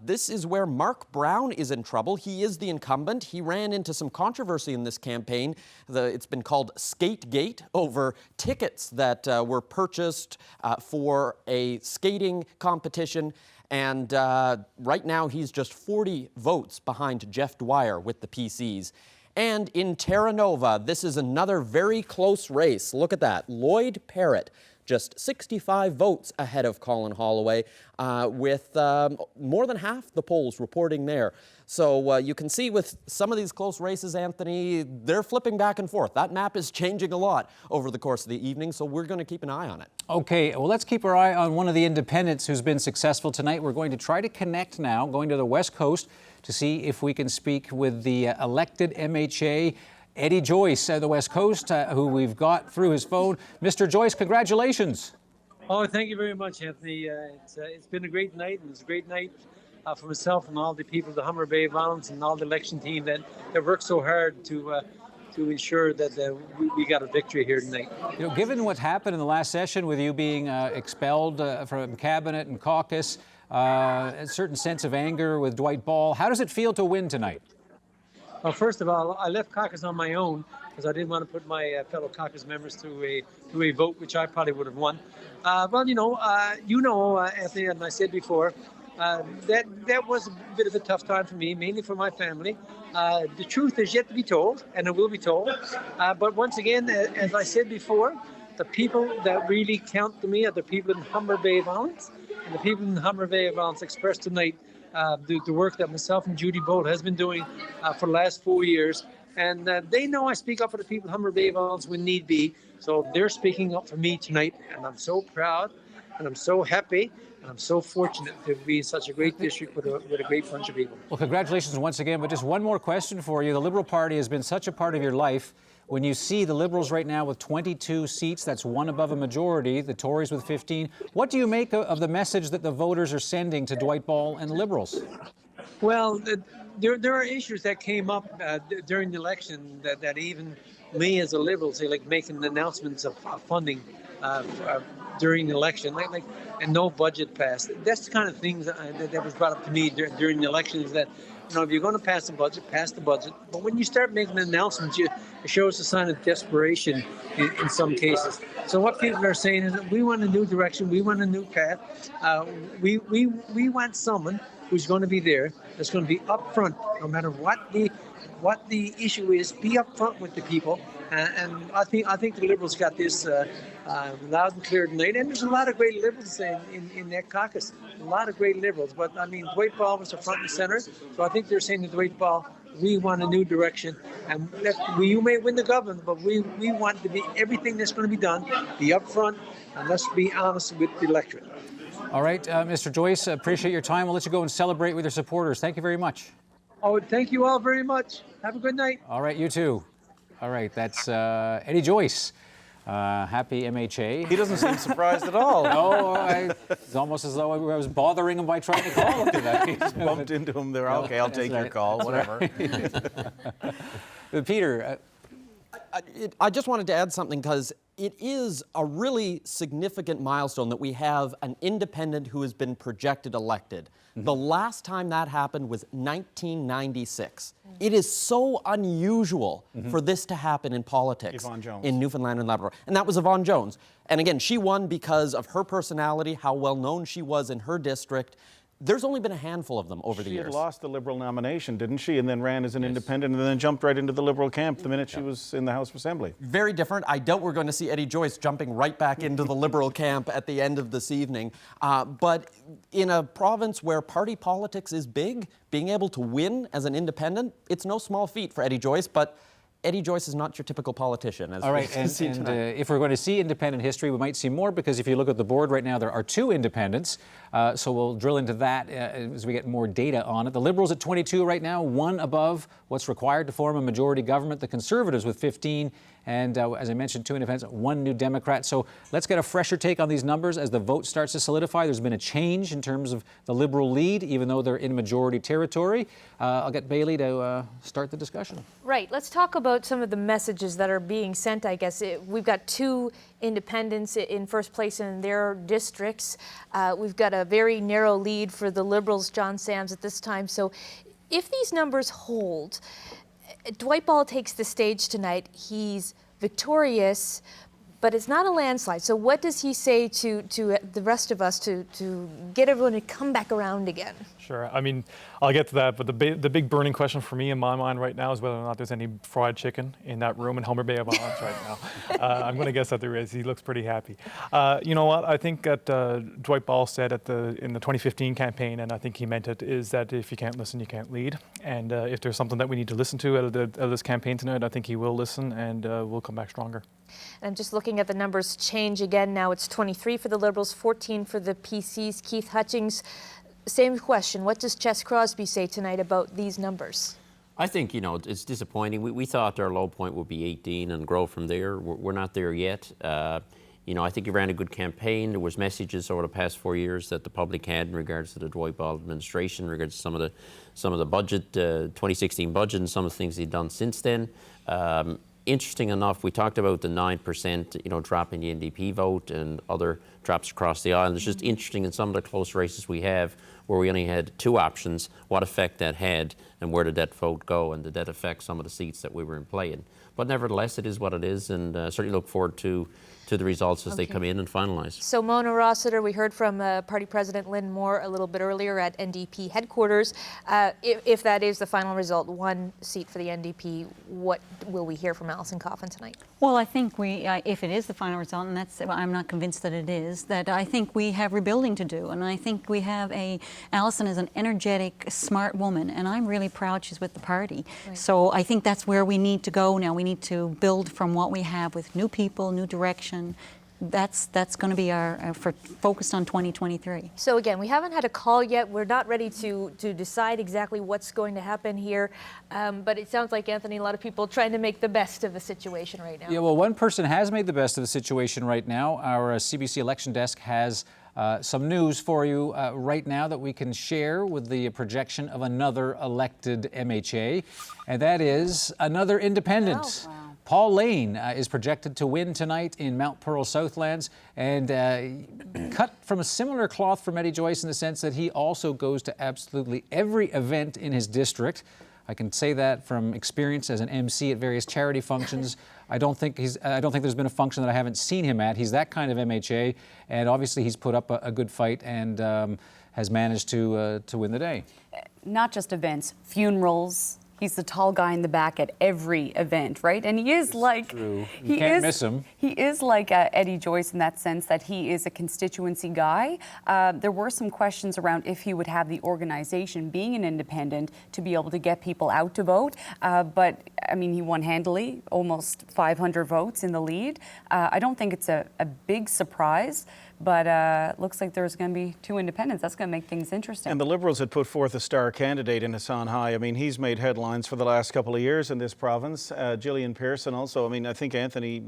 this is where Mark Brown is in trouble. He is the incumbent. He ran into some controversy in this campaign. It's been called Skategate over tickets that were purchased for a skating competition. And right now he's just 40 votes behind Jeff Dwyer with the PCs. And in Terra Nova, this is another very close race. Look at that. Lloyd Parrott, just 65 votes ahead of Colin Holloway, with more than half the polls reporting there. So you can see with some of these close races, Anthony, they're flipping back and forth. That map is changing a lot over the course of the evening, so we're going to keep an eye on it. Okay, well, let's keep our eye on one of the independents who's been successful tonight. We're going to try to connect now, going to the West Coast, to see if we can speak with the elected MHA, Eddie Joyce, the West Coast, who we've got through his phone. Mr. Joyce, congratulations. Oh, thank you very much, Anthony. It's been a great night, and it's a great night for myself and all the people of the Humber Bay Valence and all the election team that worked so hard to ensure that we got a victory here tonight. You know, given what happened in the last session with you being expelled from cabinet and caucus, a certain sense of anger with Dwight Ball, how does it feel to win tonight? Well, first of all, I left caucus on my own because I didn't want to put my fellow caucus members through a vote, which I probably would have won. Well, Anthony, and I said before, that was a bit of a tough time for me, mainly for my family. The truth is yet to be told, and it will be told. But once again, as I said before, the people that really count to me are the people in Humber Bay Valence, and the people in Humber Bay Valence expressed tonight the work that myself and Judy Bolt has been doing for the last 4 years. And they know I speak up for the people of Humber Bay Valence when need be. So they're speaking up for me tonight. And I'm so proud and I'm so happy. I'm so fortunate to be in such a great district with a great bunch of people. Well, congratulations once again, but just one more question for you. The Liberal Party has been such a part of your life. When you see the Liberals right now with 22 seats, that's one above a majority, the Tories with 15, what do you make of the message that the voters are sending to Dwight Ball and the Liberals? Well, there are issues that came up during the election that even me as a Liberal say, like making announcements of funding during the election, and no budget passed. That's the kind of things that was brought up to me during the election, is that, if you're going to pass the budget, pass the budget. But when you start making announcements, it shows a sign of desperation in some cases. So what people are saying is that we want a new direction, we want a new path. We want someone who's going to be there, that's going to be upfront, no matter what the issue is. Be upfront with the people. And I think the Liberals got this loud and clear tonight. And there's a lot of great Liberals in that caucus. A lot of great Liberals. But, Dwight Ball was the front and center. So I think they're saying to Dwight Ball, we want a new direction. And you may win the government, but we want to be everything that's going to be done, be upfront, and let's be honest with the electorate. All right, Mr. Joyce, appreciate your time. We'll let you go and celebrate with your supporters. Thank you very much. Oh, thank you all very much. Have a good night. All right, you too. All right, that's Eddie Joyce. Happy MHA. He doesn't seem surprised at all. No, it's almost as though I was bothering him by trying to call him today. Bumped into him there. Okay, I'll take your call, whatever. Peter. I just wanted to add something, because it is a really significant milestone that we have an independent who has been projected elected. The last time that happened was 1996. It is so unusual for this to happen in politics in Newfoundland and Labrador. And that was Yvonne Jones. And again, she won because of her personality, how well known she was in her district. There's only been a handful of them over the years. She had lost the Liberal nomination, didn't she? And then ran as an independent, and then jumped right into the Liberal camp the minute she was in the House of Assembly. Very different. I doubt we're going to see Eddie Joyce jumping right back into the Liberal camp at the end of this evening. But in a province where party politics is big, being able to win as an independent, it's no small feat for Eddie Joyce, but Eddie Joyce is not your typical politician. All right, and if we're going to see independent history, we might see more, because if you look at the board right now, there are 2 independents. So we'll drill into that as we get more data on it. The Liberals at 22 right now, 1 above what's required to form a majority government. The Conservatives with 15. And as I mentioned, 2 independents, 1 new Democrat. So let's get a fresher take on these numbers as the vote starts to solidify. There's been a change in terms of the Liberal lead, even though they're in majority territory. I'll get Bailey to start the discussion. Right. Let's talk about some of the messages that are being sent, I guess. We've got 2 independents in first place in their districts. We've got a very narrow lead for the Liberals, John Sams, at this time. So if these numbers hold, Dwight Ball takes the stage tonight. He's victorious, but it's not a landslide. So what does he say to the rest of us to get everyone to come back around again? Sure. I mean, I'll get to that, but the big burning question for me in my mind right now is whether or not there's any fried chicken in that room in Homer Bay of Islands right now. I'm going to guess that there is. He looks pretty happy. You know what? I think that Dwight Ball said in the 2015 campaign, and I think he meant it, is that if you can't listen, you can't lead. And if there's something that we need to listen to out of this campaign tonight, I think he will listen, and we'll come back stronger. And I'm just looking at the numbers change again. Now it's 23 for the Liberals, 14 for the PCs. Keith Hutchings, same question. What does Ches Crosby say tonight about these numbers? I think, it's disappointing. We thought our low point would be 18 and grow from there. We're not there yet. I think he ran a good campaign. There was messages over the past 4 years that the public had in regards to the Dwight Ball administration, in regards to some of the budget, 2016 budget, and some of the things he'd done since then. Interesting enough, we talked about the 9%, drop in the NDP vote and other drops across the island. It's just interesting in some of the close races we have, where we only had 2 options, what effect that had and where did that vote go, and did that affect some of the seats that we were in play in. But nevertheless, it is what it is, and certainly look forward to the results as they come in and finalize. So Mona Rossiter, we heard from Party President Lynn Moore a little bit earlier at NDP headquarters. If that is the final result, 1 seat for the NDP, what will we hear from Alison Coffin tonight? Well, I think if it is the final result, and I'm not convinced that it is, that I think we have rebuilding to do, and I think we have Alison is an energetic, smart woman, and I'm really proud she's with the party. Right. So I think that's where we need to go now. We need to build from what we have with new people, new direction, that's going to be our focused on 2023. So again, we haven't had a call yet. We're not ready to decide exactly what's going to happen here. But it sounds like, Anthony, a lot of people trying to make the best of the situation right now. Yeah, well, one person has made the best of the situation right now. Our CBC election desk has some news for you right now that we can share with the projection of another elected MHA, and that is another independent. Oh, wow. Paul Lane is projected to win tonight in Mount Pearl Southlands, and cut from a similar cloth from Eddie Joyce in the sense that he also goes to absolutely every event in his district. I can say that from experience as an MC at various charity functions. I don't think there's been a function that I haven't seen him at. He's that kind of MHA, and obviously he's put up a good fight and has managed to win the day. Not just events, funerals. He's the tall guy in the back at every event, right? And he is like... True. You can't miss him. He is like Eddie Joyce in that sense that he is a constituency guy. There were some questions around if he would have the organization, being an independent, to be able to get people out to vote. But, I mean, he won handily, almost 500 votes in the lead. I don't think it's a big surprise. But looks like there's going to be two independents. That's going to make things interesting. And the Liberals had put forth a star candidate in Hassan High. I mean, he's made headlines for the last couple of years in this province. Gillian Pearson also. I mean, I think Anthony,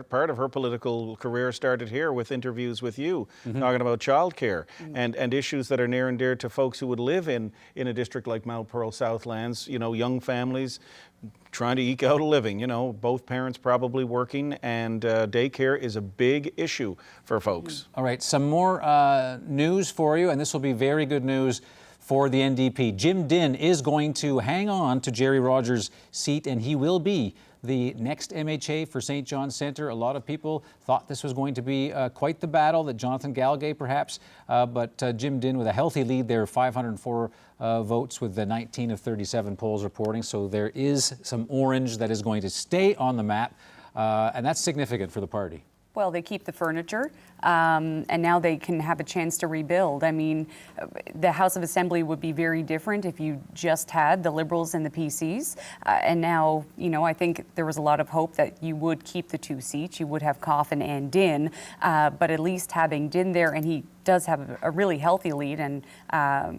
part of her political career started here with interviews with you, talking about childcare and issues that are near and dear to folks who would live in a district like Mount Pearl Southlands. You know, young families trying to eke out a living, you know, both parents probably working, and daycare is a big issue for folks. All right, some more news for you, and this will be very good news for the NDP. Jim Dinn is going to hang on to Jerry Rogers' seat, and he will be the next MHA for St. John's Centre. A lot of people thought this was going to be quite the battle, that Jonathan Galgay perhaps, but Jim Dinn with a healthy lead there, 504 votes with the 19 of 37 polls reporting. So there is some orange that is going to stay on the map, and that's significant for the party. Well, they keep the furniture, and now they can have a chance to rebuild. I mean, the House of Assembly would be very different if you just had the Liberals and the PCs. And now, you know, I think there was a lot of hope that you would keep the two seats. You would have Coffin and Dinn, but at least having Dinn there, and he does have a really healthy lead, and I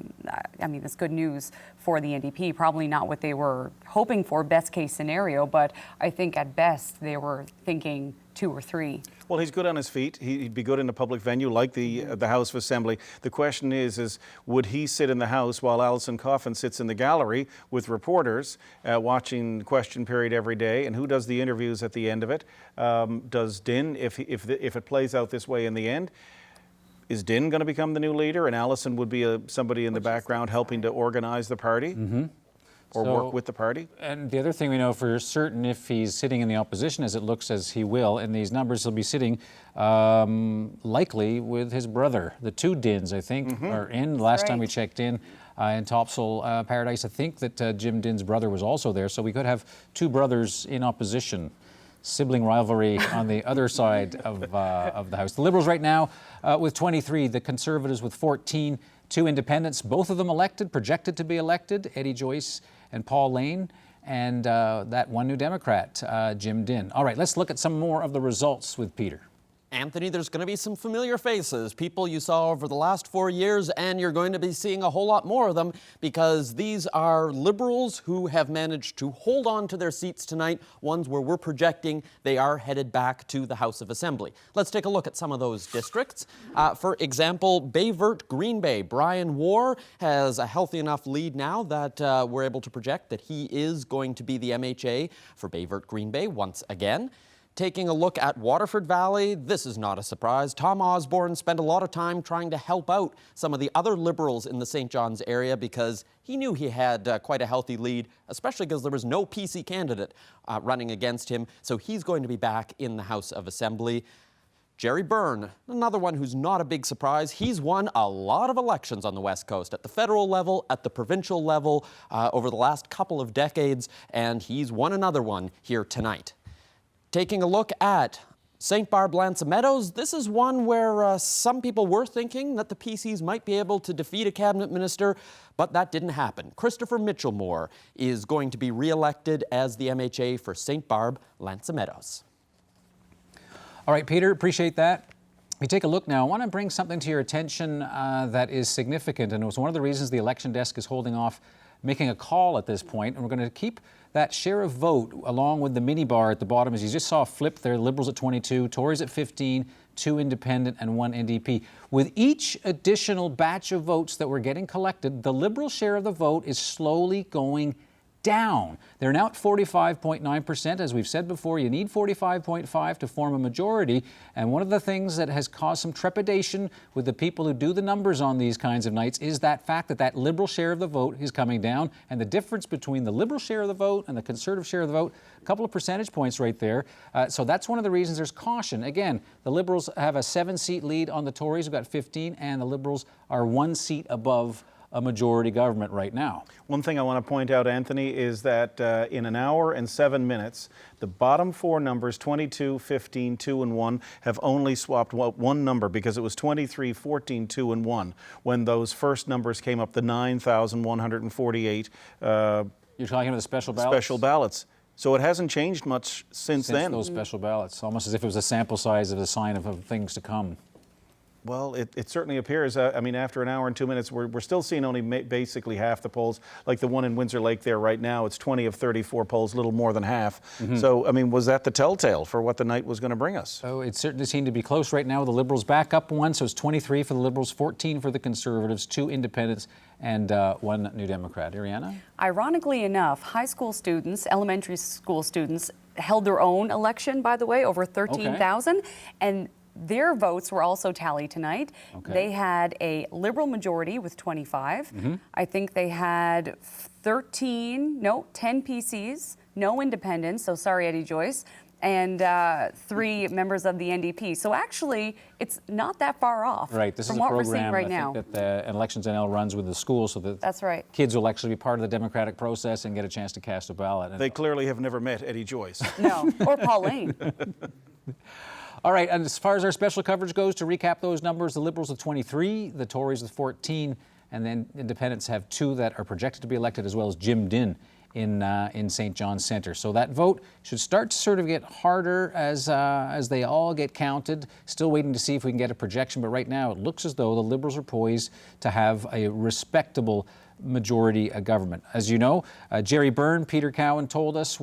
mean, that's good news for the NDP. Probably not what they were hoping for, best case scenario, but I think at best they were thinking 2 or 3. Well, he's good on his feet. He'd be good in a public venue like the House of Assembly. The question is would he sit in the House while Alison Coffin sits in the gallery with reporters watching question period every day? And who does the interviews at the end of it? Does Dinn, if it plays out this way in the end, is Dinn going to become the new leader, and Alison would be somebody in the background helping to organize the party? Or work with the party? And the other thing we know for certain, if he's sitting in the opposition, as it looks as he will, in these numbers, he'll be sitting likely with his brother. The two Dinns, I think, are in. Last time we checked in Topsail Paradise, I think that Jim Dinn's brother was also there. So we could have two brothers in opposition. Sibling rivalry on the other side of the House. The Liberals right now with 23, the Conservatives with 14, two independents, both of them elected, projected to be elected, Eddie Joyce and Paul Lane, and that one New Democrat, Jim Dinn. All right, let's look at some more of the results with Peter. Anthony, there's going to be some familiar faces, people you saw over the last 4 years, and you're going to be seeing a whole lot more of them because these are Liberals who have managed to hold on to their seats tonight, ones where we're projecting they are headed back to the House of Assembly. Let's take a look at some of those districts. For example, Bayvert Green Bay. Brian War has a healthy enough lead now that we're able to project that he is going to be the MHA for Bayvert Green Bay once again. Taking a look at Waterford Valley, this is not a surprise. Tom Osborne spent a lot of time trying to help out some of the other Liberals in the St. John's area because he knew he had quite a healthy lead, especially because there was no PC candidate running against him. So he's going to be back in the House of Assembly. Jerry Byrne, another one who's not a big surprise. He's won a lot of elections on the West Coast at the federal level, at the provincial level, over the last couple of decades, and he's won another one here tonight. Taking a look at St. Barb L'Anse Meadows, this is one where some people were thinking that the PCs might be able to defeat a cabinet minister, but that didn't happen. Christopher Mitchell-Moore is going to be re-elected as the MHA for St. Barb L'Anse Meadows. All right, Peter, appreciate that. We take a look now. I want to bring something to your attention that is significant, and it was one of the reasons the election desk is holding off making a call at this point, and we're going to keep that share of vote along with the mini bar at the bottom, as you just saw flip there, Liberals at 22, Tories at 15, 2 independent and 1 NDP. With each additional batch of votes that we're getting collected, the Liberal share of the vote is slowly going down. They're now at 45.9%. As we've said before, you need 45.5 to form a majority. And one of the things that has caused some trepidation with the people who do the numbers on these kinds of nights is that fact that that Liberal share of the vote is coming down. And the difference between the Liberal share of the vote and the Conservative share of the vote, a couple of percentage points right there. So that's one of the reasons there's caution. Again, the Liberals have a 7-seat lead on the Tories, who've got 15, and the Liberals are 1 seat above a majority government right now. One thing I want to point out, Anthony, is that in an hour and 7 minutes, the bottom 4 numbers, 22, 15, 2 and 1, have only swapped one number, because it was 23, 14, 2 and 1 when those first numbers came up, the 9,148. You're talking about the special ballots? Special ballots. So it hasn't changed much since then. Those special ballots, almost as if it was a sample size of a sign of things to come. Well, it certainly appears. I mean, after an hour and 2 minutes, we're still seeing only basically half the polls. Like the one in Windsor Lake there right now, it's 20 of 34 polls, a little more than half. So, I mean, was that the telltale for what the night was going to bring us? Oh, it certainly seemed to be close right now. The Liberals back up 1, so it's 23 for the Liberals, 14 for the Conservatives, 2 independents, and 1 New Democrat. Ariana? Ironically enough, high school students, elementary school students, held their own election, by the way, over 13,000. And their votes were also tallied tonight. They had a Liberal majority with 25. I think they had 10 PCs, no independents, so sorry, Eddie Joyce, and 3 members of the NDP. So actually, it's not that far off Right, this from is a what program we're seeing right now. that the Elections NL runs with the schools, so that That's right. kids will actually be part of the democratic process and get a chance to cast a ballot. They clearly have never met Eddie Joyce. No, or Pauline. All right, and as far as our special coverage goes, to recap those numbers, the Liberals with 23, the Tories with 14, and then independents have 2 that are projected to be elected, as well as Jim Dinn in St. John's Centre. So that vote should start to sort of get harder as they all get counted. Still waiting to see if we can get a projection, but right now it looks as though the Liberals are poised to have a respectable majority government. As you know, Jerry Byrne, Peter Cowan told us,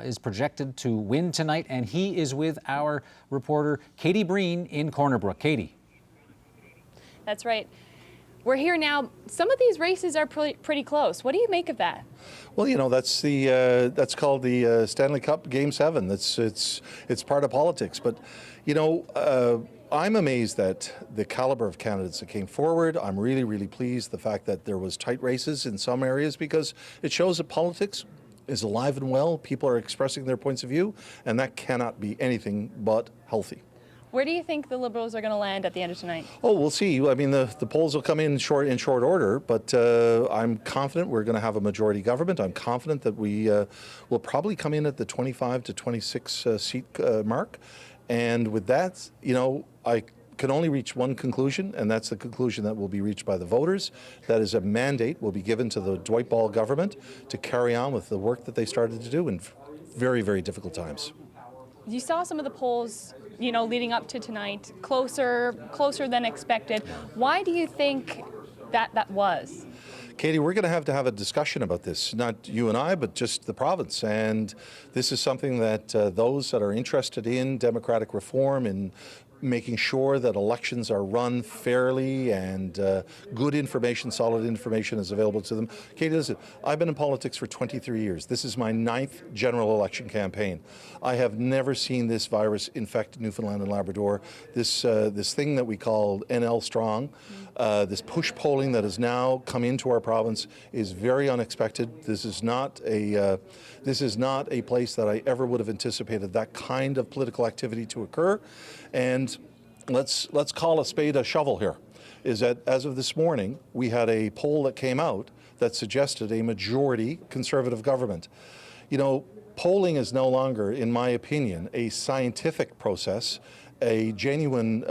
is projected to win tonight, and he is with our reporter Katie Breen in Corner Brook. Katie. That's right. We're here now. Some of these races are pretty close. What do you make of that? Well, you know, that's called the Stanley Cup Game 7. It's part of politics. But, you know, I'm amazed at the caliber of candidates that came forward. I'm really, really pleased the fact that there was tight races in some areas, because it shows that politics is alive and well. People are expressing their points of view, and that cannot be anything but healthy. Where do you think the Liberals are going to land at the end of tonight? Oh, we'll see. I mean, the polls will come in short order, but I'm confident we're going to have a majority government. I'm confident that we will probably come in at the 25 to 26 seat mark. And with that, you know, I can only reach one conclusion, and that's the conclusion that will be reached by the voters. That is, a mandate will be given to the Dwight Ball government to carry on with the work that they started to do in very, very difficult times. You saw some of the polls, you know, leading up to tonight, closer than expected. Why do you think that was? Katie, we're going to have a discussion about this, not you and I, but just the province. And this is something that those that are interested in democratic reform and making sure that elections are run fairly and good information, solid information is available to them. Katie, listen, I've been in politics for 23 years. This is my 9th general election campaign. I have never seen this virus infect Newfoundland and Labrador. This thing that we call NL Strong, this push polling that has now come into our province is very unexpected. This is not a place that I ever would have anticipated that kind of political activity to occur. And let's call a spade a shovel here. Is that as of this morning, we had a poll that came out that suggested a majority Conservative government. You know, polling is no longer, in my opinion, a scientific process, a genuine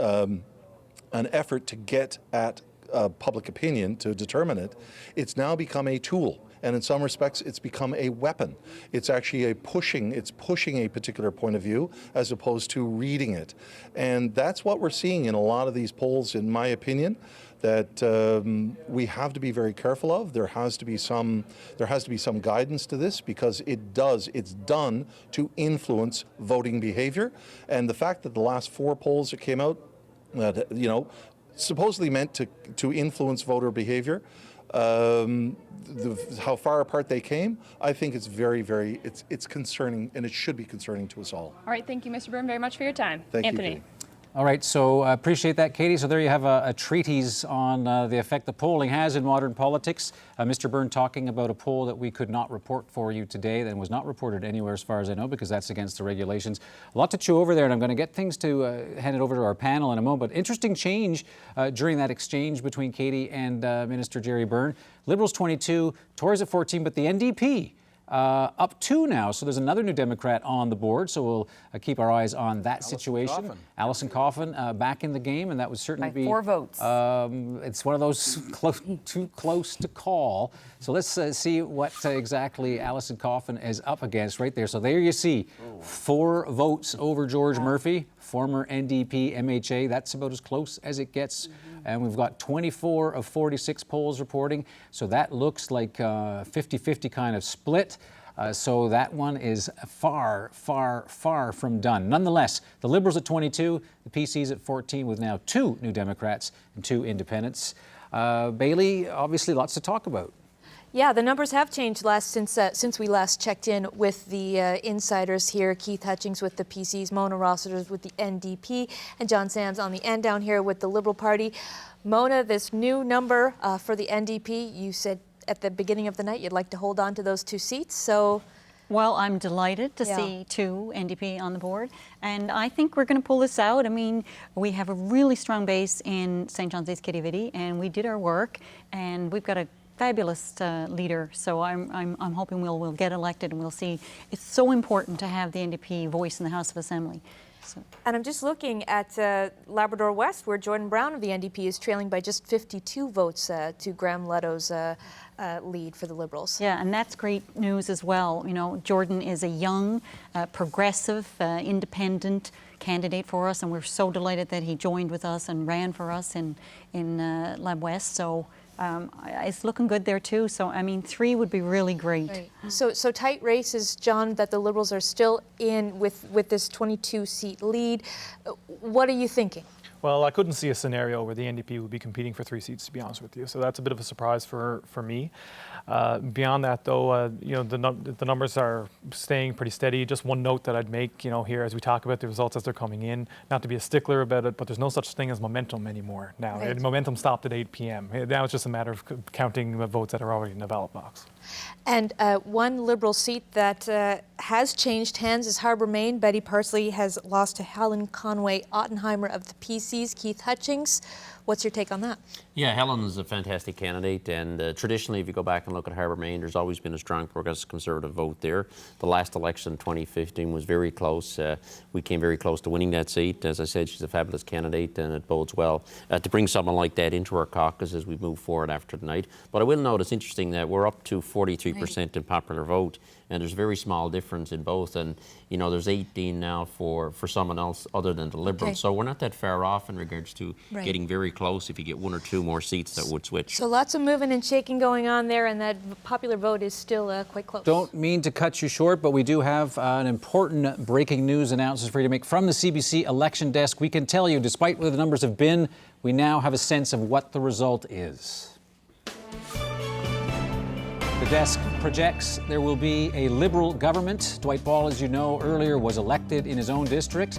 an effort to get at public opinion to determine it. It's now become a tool. And in some respects, it's become a weapon. It's actually pushing a particular point of view as opposed to reading it. And that's what we're seeing in a lot of these polls, in my opinion, that we have to be very careful of. There has to be some guidance to this, because it's done to influence voting behavior. And the fact that the last 4 polls that came out that, supposedly meant to influence voter behavior, how far apart they came, I think it's very, very, it's concerning, and it should be concerning to us all. All right, thank you, Mr. Byrne, very much for your time. Thank you, Anthony. Katie. All right, so appreciate that, Katie. So there you have a treatise on the effect the polling has in modern politics. Mr. Byrne talking about a poll that we could not report for you today, and was not reported anywhere as far as I know, because that's against the regulations. A lot to chew over there, and I'm going to get things to hand it over to our panel in a moment. But interesting change during that exchange between Katie and Minister Gerry Byrne. Liberals 22, Tories at 14, but the NDP up 2 now. So there's another New Democrat on the board. So we'll keep our eyes on that situation. Alison Coffin back in the game, and that would certainly By 4 votes. It's one of those too close to call. So let's see what exactly Alison Coffin is up against right there. So there you see 4 votes over George Murphy, former NDP MHA. That's about as close as it gets. And we've got 24 of 46 polls reporting. So that looks like a 50-50 kind of split. So that one is far, far, far from done. Nonetheless, the Liberals at 22, the PCs at 14, with now 2 New Democrats and 2 independents. Bailey, obviously lots to talk about. Yeah, the numbers have changed since we last checked in with the insiders here. Keith Hutchings with the PCs, Mona Rossiter with the NDP, and John Sams on the end down here with the Liberal Party. Mona, this new number for the NDP, you said at the beginning of the night you'd like to hold on to those 2 seats. So, well, I'm delighted to see 2 NDP on the board, and I think we're going to pull this out. I mean, we have a really strong base in St. John's East Kitty and we did our work, and we've got a fabulous leader. So I'm hoping we'll get elected, and we'll see. It's so important to have the NDP voice in the House of Assembly. So. And I'm just looking at Labrador West, where Jordan Brown of the NDP is trailing by just 52 votes to Graham Leto's lead for the Liberals. Yeah, and that's great news as well. Jordan is a young, progressive, independent candidate for us, and we're so delighted that he joined with us and ran for us in Lab West. So. It's looking good there too. So, I mean, 3 would be really great. Right. So tight races, John, that the Liberals are still in with this 22-seat lead. What are you thinking? Well, I couldn't see a scenario where the NDP would be competing for 3 seats, to be honest with you. So that's a bit of a surprise for me. Beyond that, though, the numbers are staying pretty steady. Just one note that I'd make, here as we talk about the results as they're coming in, not to be a stickler about it, but there's no such thing as momentum anymore now. Right. Momentum stopped at 8 p.m. Now it's just a matter of counting the votes that are already in the ballot box. And one Liberal seat that has changed hands is Harbour Main. Betty Parsley has lost to Helen Conway Ottenheimer of the PCs. Keith Hutchings, what's your take on that? Yeah, Helen's a fantastic candidate, and traditionally, if you go back and look at Harbour Main, there's always been a strong progressive conservative vote there. The last election in 2015 was very close. We came very close to winning that seat. As I said, she's a fabulous candidate, and it bodes well to bring someone like that into our caucus as we move forward after tonight. But I will note it's interesting that we're up to 43% in popular vote, and there's a very small difference in both. And there's 18 now for someone else other than the Liberals. Okay. So we're not that far off in regards to getting very close. If you get 1 or 2 more seats, that would switch. So lots of moving and shaking going on there, and that popular vote is still quite close. Don't mean to cut you short, but we do have an important breaking news announcement for you to make from the CBC election desk. We can tell you, despite where the numbers have been, we now have a sense of what the result is. The desk projects there will be a Liberal government. Dwight Ball, as you know, earlier was elected in his own district,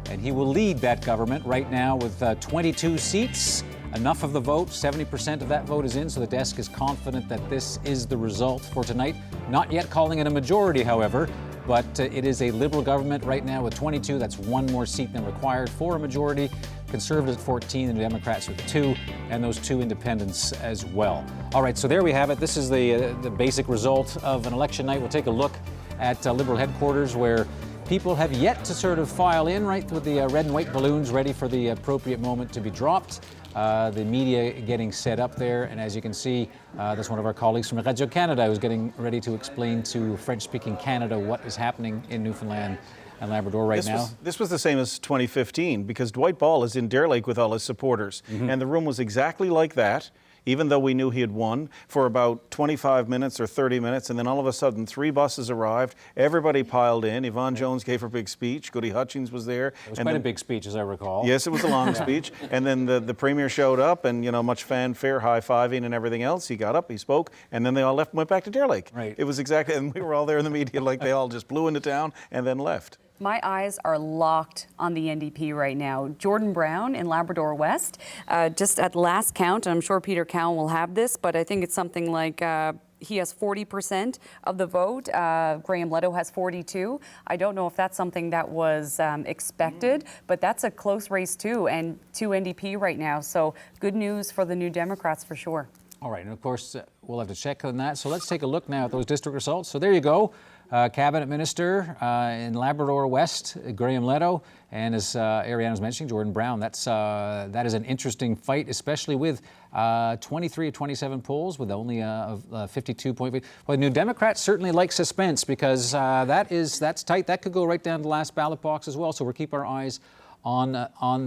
and he will lead that government right now with 22 seats. Enough of the vote, 70% of that vote is in, so the desk is confident that this is the result for tonight. Not yet calling it a majority, however, but it is a Liberal government right now with 22. That's 1 more seat than required for a majority. Conservatives at 14, and Democrats with 2, and those 2 independents as well. All right, so there we have it. This is the basic result of an election night. We'll take a look at Liberal headquarters, where people have yet to sort of file in, right, with the red and white balloons ready for the appropriate moment to be dropped. The media getting set up there, and as you can see, that's one of our colleagues from Radio Canada who's getting ready to explain to French-speaking Canada what is happening in Newfoundland and Labrador right now. This was the same as 2015 because Dwight Ball is in Dare Lake with all his supporters, and the room was exactly like that. Even though we knew he had won, for about 25 minutes or 30 minutes, and then all of a sudden 3 buses arrived, everybody piled in. Yvonne Jones gave her big speech, Goody Hutchings was there. It was quite a big speech, as I recall. Yes, it was a long speech, and then the Premier showed up, and much fanfare, high-fiving and everything else. He got up, he spoke, and then they all left and went back to Dare Lake. Right. It was exactly, and we were all there in the media like they all just blew into town and then left. My eyes are locked on the NDP right now. Jordan Brown in Labrador West, just at last count, and I'm sure Peter Cowan will have this, but I think it's something like he has 40% of the vote. Graham Leto has 42. I don't know if that's something that was expected, but that's a close race too, and to NDP right now. So good news for the New Democrats for sure. All right, and of course, we'll have to check on that. So let's take a look now at those district results. So there you go. Cabinet Minister in Labrador West, Graham Leto, and as Ariana was mentioning, Jordan Brown. That is an interesting fight, especially with 23 of 27 polls with only 52.5. Well, the New Democrats certainly like suspense because that's tight. That could go right down to the last ballot box as well. So we'll keep our eyes on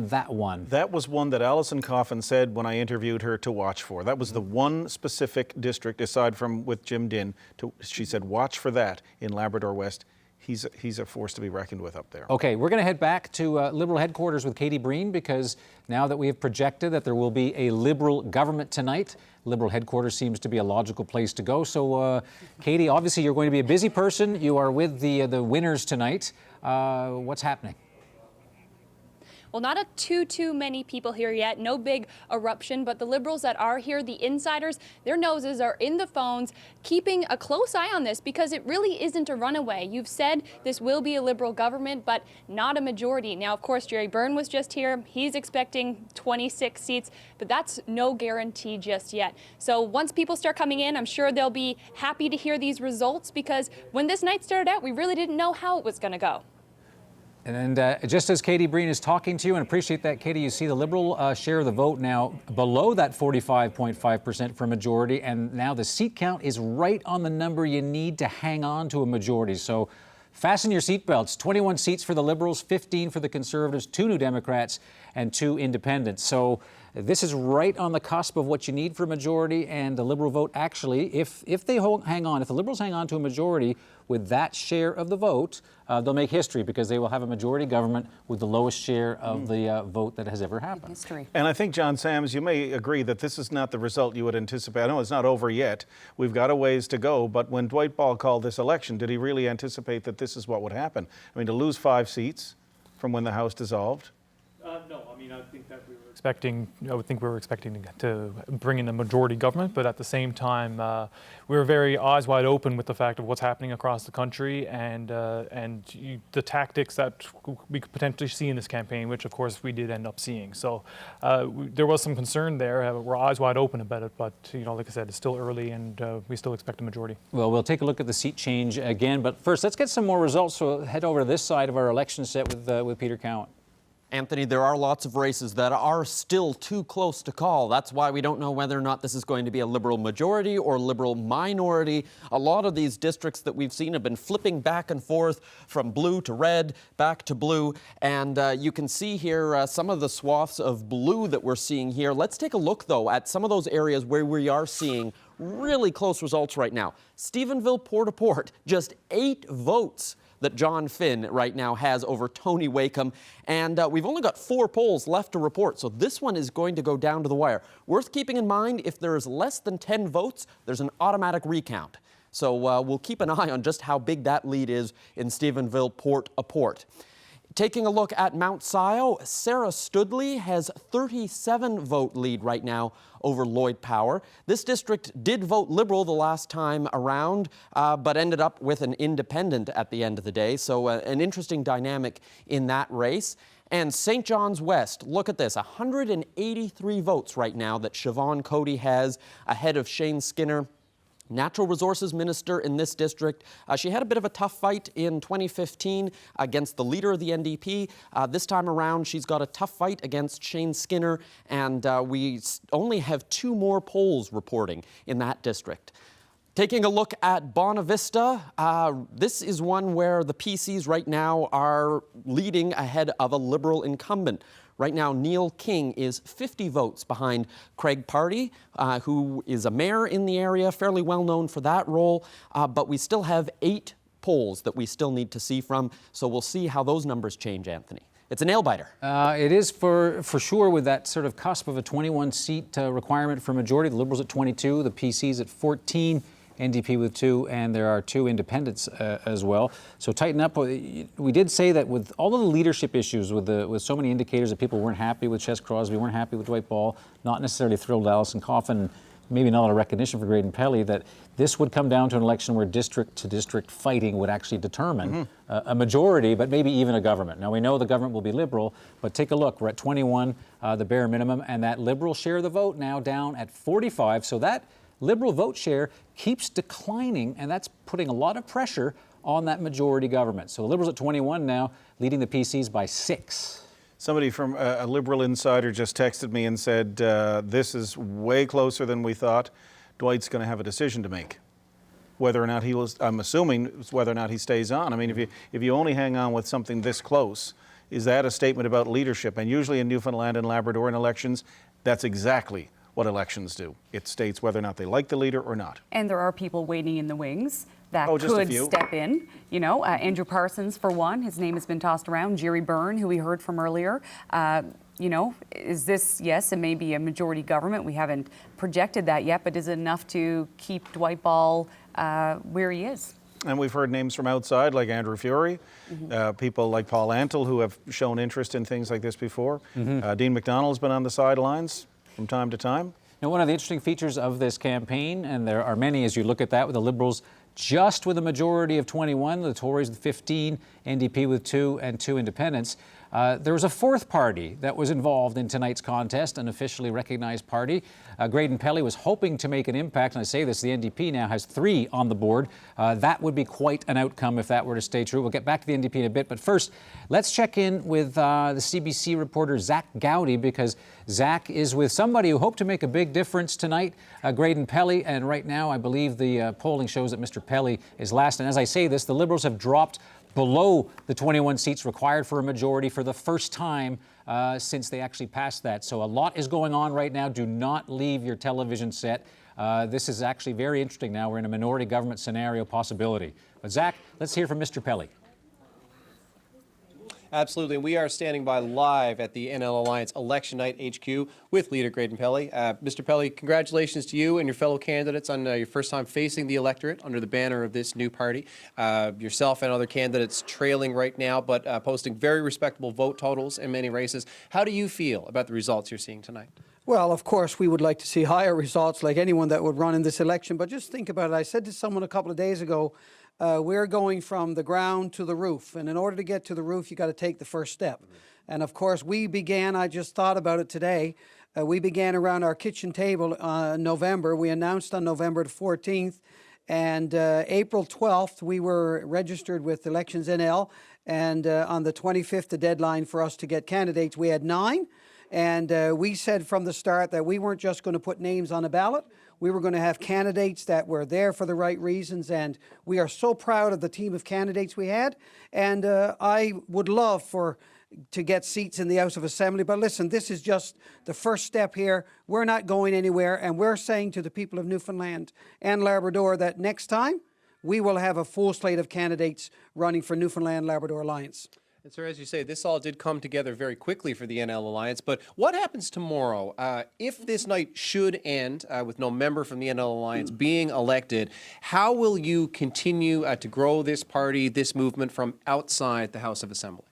that one. That was one that Alison Coffin said when I interviewed her to watch for. That was the one specific district, aside from with Jim Dinn, she said watch for that in Labrador West. He's a force to be reckoned with up there. Okay, we're going to head back to Liberal headquarters with Katie Breen because now that we have projected that there will be a Liberal government tonight, Liberal headquarters seems to be a logical place to go. So, Katie, obviously you're going to be a busy person. You are with the winners tonight. What's happening? Well, not too many people here yet, no big eruption, but the Liberals that are here, the insiders, their noses are in the phones, keeping a close eye on this because it really isn't a runaway. You've said this will be a Liberal government, but not a majority. Now, of course, Jerry Byrne was just here. He's expecting 26 seats, but that's no guarantee just yet. So once people start coming in, I'm sure they'll be happy to hear these results because when this night started out, we really didn't know how it was going to go. And just as Katie Breen is talking to you, and appreciate that, Katie, you see the Liberal share of the vote now below that 45.5% for majority, and now the seat count is right on the number you need to hang on to a majority. So fasten your seatbelts. 21 seats for the Liberals, 15 for the Conservatives, 2 New Democrats, and 2 Independents. So this is right on the cusp of what you need for a majority, and the Liberal vote actually, if they hang on, if the Liberals hang on to a majority with that share of the vote, they'll make history because they will have a majority government with the lowest share of the vote that has ever happened. History. And I think, John Sams, you may agree that this is not the result you would anticipate. I know it's not over yet. We've got a ways to go, but when Dwight Ball called this election, did he really anticipate that this is what would happen? I mean, to lose 5 seats from when the House dissolved? No, I mean, I think that I would think we were expecting to bring in a majority government, but at the same time, we were very eyes wide open with the fact of what's happening across the country and the tactics that we could potentially see in this campaign, which of course we did end up seeing. So there was some concern there. We're eyes wide open about it, but like I said, it's still early and we still expect a majority. Well, we'll take a look at the seat change again, but first let's get some more results. So head over to this side of our election set with Peter Cowan. Anthony, there are lots of races that are still too close to call. That's why we don't know whether or not this is going to be a Liberal majority or Liberal minority. A lot of these districts that we've seen have been flipping back and forth from blue to red, back to blue. And you can see here some of the swaths of blue that we're seeing here. Let's take a look, though, at some of those areas where we are seeing really close results right now. Stephenville, Port-au-Port, just 8 votes that John Finn right now has over Tony Wakeham. And we've only got 4 polls left to report, so this one is going to go down to the wire. Worth keeping in mind, if there is less than 10 votes, there's an automatic recount. So we'll keep an eye on just how big that lead is in Stephenville, Port-au-Port. Taking a look at Mount Scio, Sarah Studley has 37 vote lead right now over Lloyd Power. This district did vote Liberal the last time around, but ended up with an independent at the end of the day. So an interesting dynamic in that race. And St. John's West, look at this, 183 votes right now that Siobhan Cody has ahead of Shane Skinner natural resources minister in this district. She had a bit of a tough fight in 2015 against the leader of the NDP. This time around, she's got a tough fight against Shane Skinner, and we only have 2 more polls reporting in that district. Taking a look at Bonavista, this is one where the PCs right now are leading ahead of a Liberal incumbent. Right now, Neil King is 50 votes behind Craig Party, who is a mayor in the area, fairly well known for that role, but we still have 8 polls that we still need to see from, so we'll see how those numbers change, Anthony. It's a nail-biter. It is for sure, with that sort of cusp of a 21-seat requirement for majority. The Liberals at 22, the PCs at 14, NDP with 2, and there are 2 independents as well. So tighten up. We did say that with all of the leadership issues, with so many indicators that people weren't happy with Ches Crosby, weren't happy with Dwight Ball, not necessarily thrilled with Alison Coffin, maybe not a lot of recognition for Graydon Pelly, that this would come down to an election where district-to-district fighting would actually determine a majority, but maybe even a government. Now, we know the government will be Liberal, but take a look. We're at 21, the bare minimum, and that Liberal share of the vote now down at 45. So that Liberal vote share keeps declining, and that's putting a lot of pressure on that majority government. So the Liberals at 21 now, leading the PCs by 6. Somebody from a Liberal insider just texted me and said, this is way closer than we thought. Dwight's going to have a decision to make. Whether or not he will, I'm assuming it's whether or not he stays on. I mean, if you only hang on with something this close, is that a statement about leadership? And usually in Newfoundland and Labrador in elections, that's exactly what elections do. It states whether or not they like the leader or not. And there are people waiting in the wings that just a could few. step in. You know, Andrew Parsons, for one, his name has been tossed around. Jerry Byrne, who we heard from earlier. You know, is this, yes, it may be a majority government. We haven't projected that yet, but is it enough to keep Dwight Ball where he is? And we've heard names from outside, like Andrew Furey, people like Paul Antle, who have shown interest in things like this before. Dean McDonald's been on the sidelines from time to time. Now, one of the interesting features of this campaign, and there are many as you look at that, with the Liberals just with a majority of 21, the Tories with 15, NDP with 2, and 2 independents. There was a 4th party that was involved in tonight's contest, an officially recognized party. Graydon Pelly was hoping to make an impact, and I say this, the NDP now has 3 on the board. That would be quite an outcome if that were to stay true. We'll get back to the NDP in a bit, but first, let's check in with the CBC reporter Zach Gowdy, because Zach is with somebody who hoped to make a big difference tonight, Graydon Pelly, and right now I believe the polling shows that Mr. Pelly is last. And as I say this, the Liberals have dropped below the 21 seats required for a majority for the first time since they actually passed that. So a lot is going on right now. Do not leave your television set. This is actually very interesting now. We're in a minority government scenario possibility. But Zach, let's hear from Mr. Pelly. Absolutely. We are standing by live at the NL Alliance Election Night HQ with leader Graydon Pelly. Mr. Pelly, congratulations to you and your fellow candidates on your first time facing the electorate under the banner of this new party. Yourself and other candidates trailing right now, but posting very respectable vote totals in many races. How do you feel about the results you're seeing tonight? Well, of course, we would like to see higher results like anyone that would run in this election. But just think about it. I said to someone a couple of days ago, we're going from the ground to the roof. And in order to get to the roof, you got to take the first step. And of course, we began, I just thought about it today, we began around our kitchen table in November. We announced on November the 14th. And April 12th, we were registered with Elections NL. And on the 25th, the deadline for us to get candidates, we had 9. And we said from the start that we weren't just going to put names on a ballot. We were going to have candidates that were there for the right reasons. And we are so proud of the team of candidates we had. And I would love to get seats in the House of Assembly. But listen, this is just the first step here. We're not going anywhere. And we're saying to the people of Newfoundland and Labrador that next time we will have a full slate of candidates running for Newfoundland-Labrador Alliance. And sir, as you say, this all did come together very quickly for the NL Alliance, but what happens tomorrow? If this night should end with no member from the NL Alliance being elected, how will you continue to grow this party, this movement from outside the House of Assembly?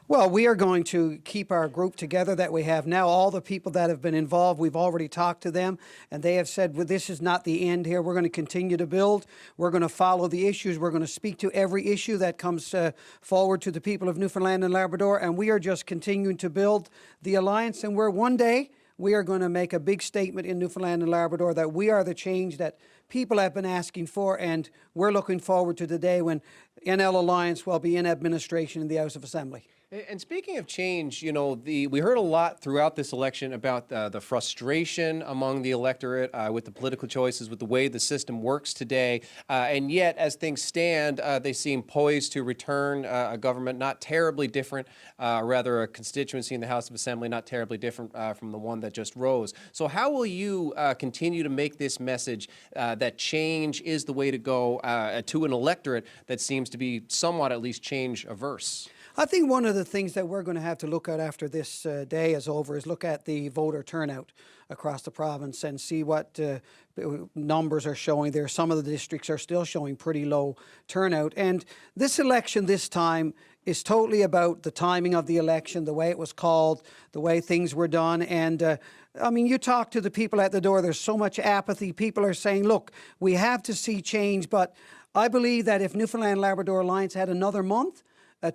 Well, we are going to keep our group together that we have now. All the people that have been involved, we've already talked to them, and they have said, well, this is not the end here. We're going to continue to build. We're going to follow the issues. We're going to speak to every issue that comes forward to the people of Newfoundland and Labrador, and we are just continuing to build the alliance, and one day we are going to make a big statement in Newfoundland and Labrador that we are the change that people have been asking for, and we're looking forward to the day when NL Alliance will be in administration in the House of Assembly. And speaking of change, you know, we heard a lot throughout this election about the frustration among the electorate with the political choices, with the way the system works today. And yet, as things stand, they seem poised to return a government not terribly different, rather a constituency in the House of Assembly not terribly different from the one that just rose. So how will you continue to make this message that change is the way to go to an electorate that seems to be somewhat at least change averse? I think one of the things that we're going to have to look at after this day is over is look at the voter turnout across the province and see what numbers are showing there. Some of the districts are still showing pretty low turnout. And this election this time is totally about the timing of the election, the way it was called, the way things were done. And I mean, you talk to the people at the door, there's so much apathy. People are saying, look, we have to see change. But I believe that if Newfoundland Labrador Alliance had another month,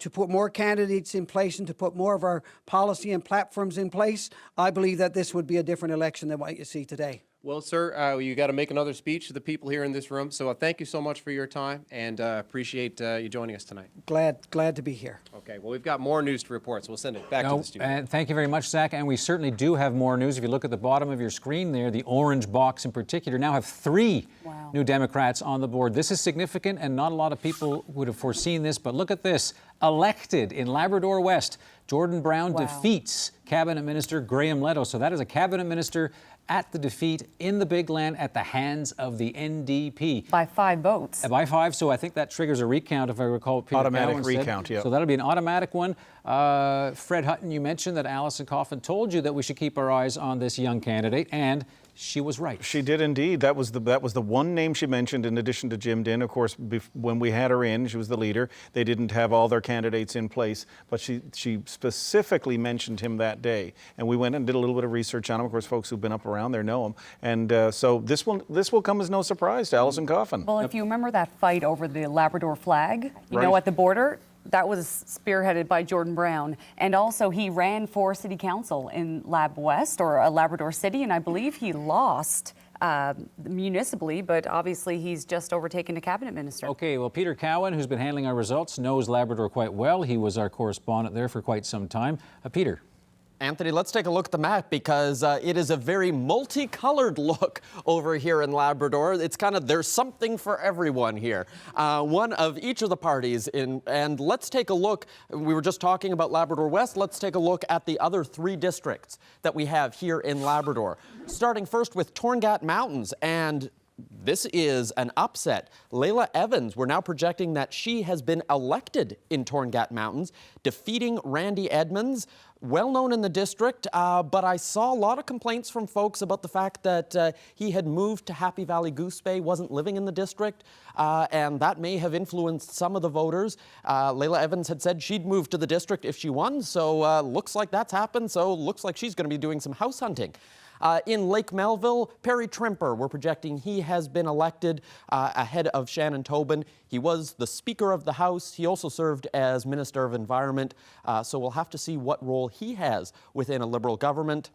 to put more candidates in place and to put more of our policy and platforms in place, I believe that this would be a different election than what you see today. Well, sir, you got to make another speech to the people here in this room. So thank you so much for your time, and appreciate you joining us tonight. Glad to be here. Okay, well, we've got more news to report, so we'll send it back to the studio. And thank you very much, Zach. And we certainly do have more news. If you look at the bottom of your screen there, the orange box in particular now have 3 new Democrats on the board. This is significant, and not a lot of people would have foreseen this, but look at this. Elected in Labrador West, Jordan Brown defeats Cabinet Minister Graham Leto. So that is a Cabinet Minister at the defeat in the Big Land at the hands of the NDP. By 5 votes. By 5, so I think that triggers a recount, if I recall. Peter Automatic Cowan said. recount, yeah. So that'll be an automatic one. Fred Hutton, you mentioned that Alison Coffin told you that we should keep our eyes on this young candidate, and she was right. She did indeed. That was the one name she mentioned in addition to Jim Dinn. Of course, when we had her in, she was the leader. They didn't have all their candidates in place, but she specifically mentioned him that day. And we went and did a little bit of research on him. Of course, folks who've been up around there know him. And so this will come as no surprise to Alison Coffin. Well, if you remember that fight over the Labrador flag, you know, Right. at the border, that was spearheaded by Jordan Brown. And also he ran for city council in Lab West, or Labrador City, and I believe he lost municipally, but obviously he's just overtaken a cabinet minister. Okay, well, Peter Cowan, who's been handling our results, knows Labrador quite well. He was our correspondent there for quite some time. Peter. Anthony, let's take a look at the map because it is a very multicolored look over here in Labrador. It's kind of, there's something for everyone here. One of each of the parties and let's take a look. We were just talking about Labrador West. Let's take a look at the other 3 districts that we have here in Labrador. Starting first with Torngat Mountains, and this is an upset. Layla Evans, we're now projecting that she has been elected in Torngat Mountains, defeating Randy Edmonds. Well known in the district, but I saw a lot of complaints from folks about the fact that he had moved to Happy Valley Goose Bay, wasn't living in the district, and that may have influenced some of the voters. Layla Evans had said she'd move to the district if she won, so looks like that's happened, so looks like she's going to be doing some house hunting. In Lake Melville, Perry Trimper, we're projecting he has been elected ahead of Shannon Tobin. He was the Speaker of the House. He also served as Minister of Environment, so we'll have to see what role he has within a Liberal government.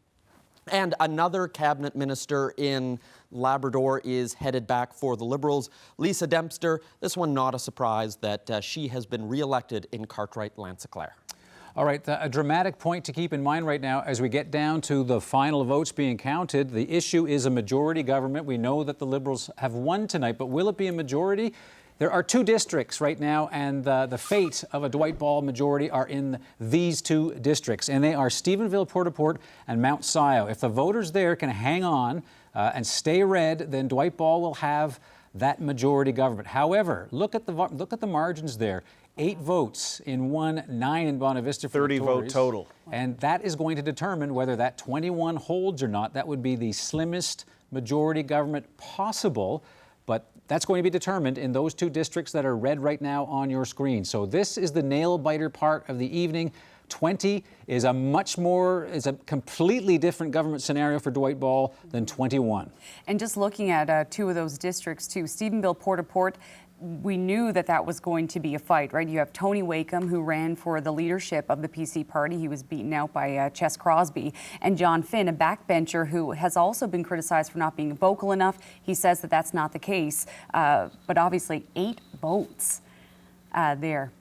And another cabinet minister in Labrador is headed back for the Liberals, Lisa Dempster. This one not a surprise that she has been re-elected in Cartwright-Lansinclair. All right, a dramatic point to keep in mind right now as we get down to the final votes being counted. The issue is a majority government. We know that the Liberals have won tonight, but will it be a majority? There are 2 districts right now, and the fate of a Dwight Ball majority are in these 2 districts, and they are Stephenville, Port-au-Port, and Mount Sion. If the voters there can hang on and stay red, then Dwight Ball will have that majority government. However, look at the margins there. 8 votes in one, 9 in Bonavista for 30 the vote Tories. total. And that is going to determine whether that 21 holds or not. That would be the slimmest majority government possible, but that's going to be determined in those 2 districts that are red right now on your screen. So this is the nail-biter part of the evening. 20 is a completely different government scenario for Dwight Ball than 21. And just looking at 2 of those districts too, Stephenville, Port-au-Port, we knew that that was going to be a fight, right? You have Tony Wakeham, who ran for the leadership of the PC party. He was beaten out by Ches Crosby. And John Finn, a backbencher who has also been criticized for not being vocal enough. He says that that's not the case. But obviously 8 votes there.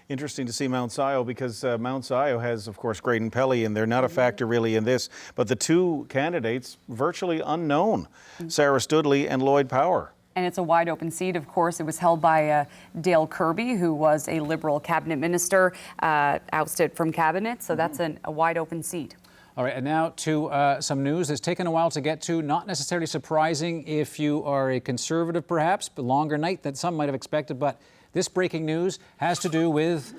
Interesting to see Mount Sion, because Mount Sion has, of course, Graydon Pelley, and they're not a factor really in this. But the 2 candidates, virtually unknown, Sarah Studley and Lloyd Power. And it's a wide open seat, of course. It was held by Dale Kirby, who was a Liberal cabinet minister, ousted from cabinet. So that's a wide open seat. All right, and now to some news that's taken a while to get to. Not necessarily surprising if you are a Conservative, perhaps, but longer night than some might have expected. But this breaking news has to do with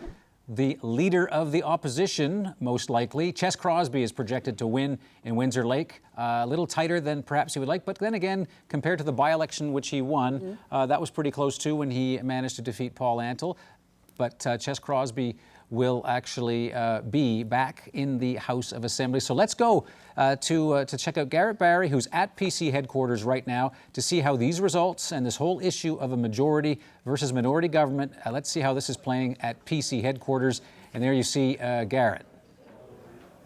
the leader of the opposition, most likely. Ches Crosby is projected to win in Windsor Lake. A little tighter than perhaps he would like, but then again, compared to the by-election which he won, that was pretty close too when he managed to defeat Paul Antle. But Ches Crosby will actually be back in the House of Assembly. So let's go to check out Garrett Barry, who's at PC headquarters right now, to see how these results and this whole issue of a majority versus minority government, let's see how this is playing at PC headquarters. And there you see Garrett.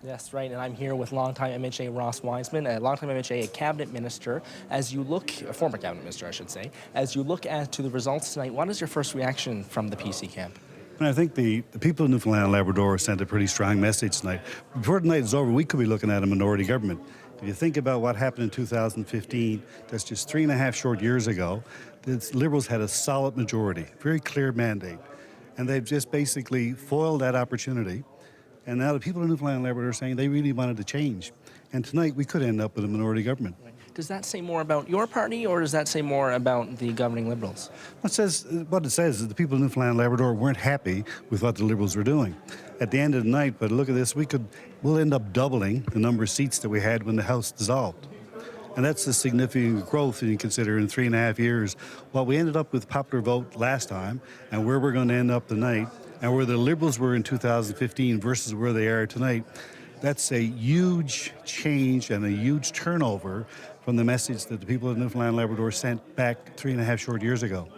Yes, right, and I'm here with longtime MHA Ross Wiseman, a longtime MHA, a cabinet minister. As you look, a former cabinet minister, I should say, as you look to the results tonight, what is your first reaction from the PC camp? And I think the people of Newfoundland and Labrador sent a pretty strong message tonight. Before the night is over, we could be looking at a minority government. If you think about what happened in 2015, that's just 3.5 short years ago, the Liberals had a solid majority, very clear mandate. And they've just basically foiled that opportunity. And now the people of Newfoundland and Labrador are saying they really wanted to change. And tonight we could end up with a minority government. Does that say more about your party, or does that say more about the governing Liberals? What it says is the people of Newfoundland and Labrador weren't happy with what the Liberals were doing. At the end of the night, but look at this, we'll end up doubling the number of seats that we had when the House dissolved. And that's a significant growth when you consider in 3.5 years. What we ended up with popular vote last time, and where we're going to end up tonight, and where the Liberals were in 2015 versus where they are tonight, that's a huge change and a huge turnover from the message that the people of Newfoundland and Labrador sent back 3.5 short years ago.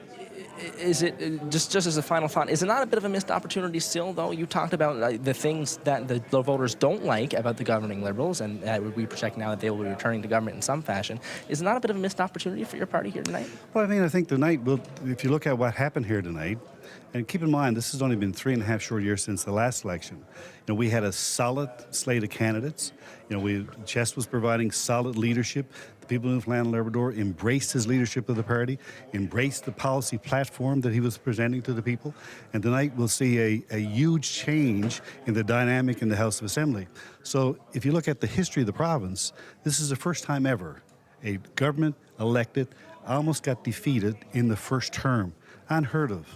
Is it, just as a final thought, is it not a bit of a missed opportunity still, though? You talked about the things that the voters don't like about the governing Liberals, and we project now that they will be returning to government in some fashion. Is it not a bit of a missed opportunity for your party here tonight? Well, I think tonight, if you look at what happened here tonight, and keep in mind, this has only been 3.5 short years since the last election. We had a solid slate of candidates. Ches was providing solid leadership. The people of Newfoundland and Labrador embraced his leadership of the party, embraced the policy platform that he was presenting to the people. And tonight we'll see a huge change in the dynamic in the House of Assembly. So if you look at the history of the province, this is the first time ever a government elected almost got defeated in the first term. Unheard of.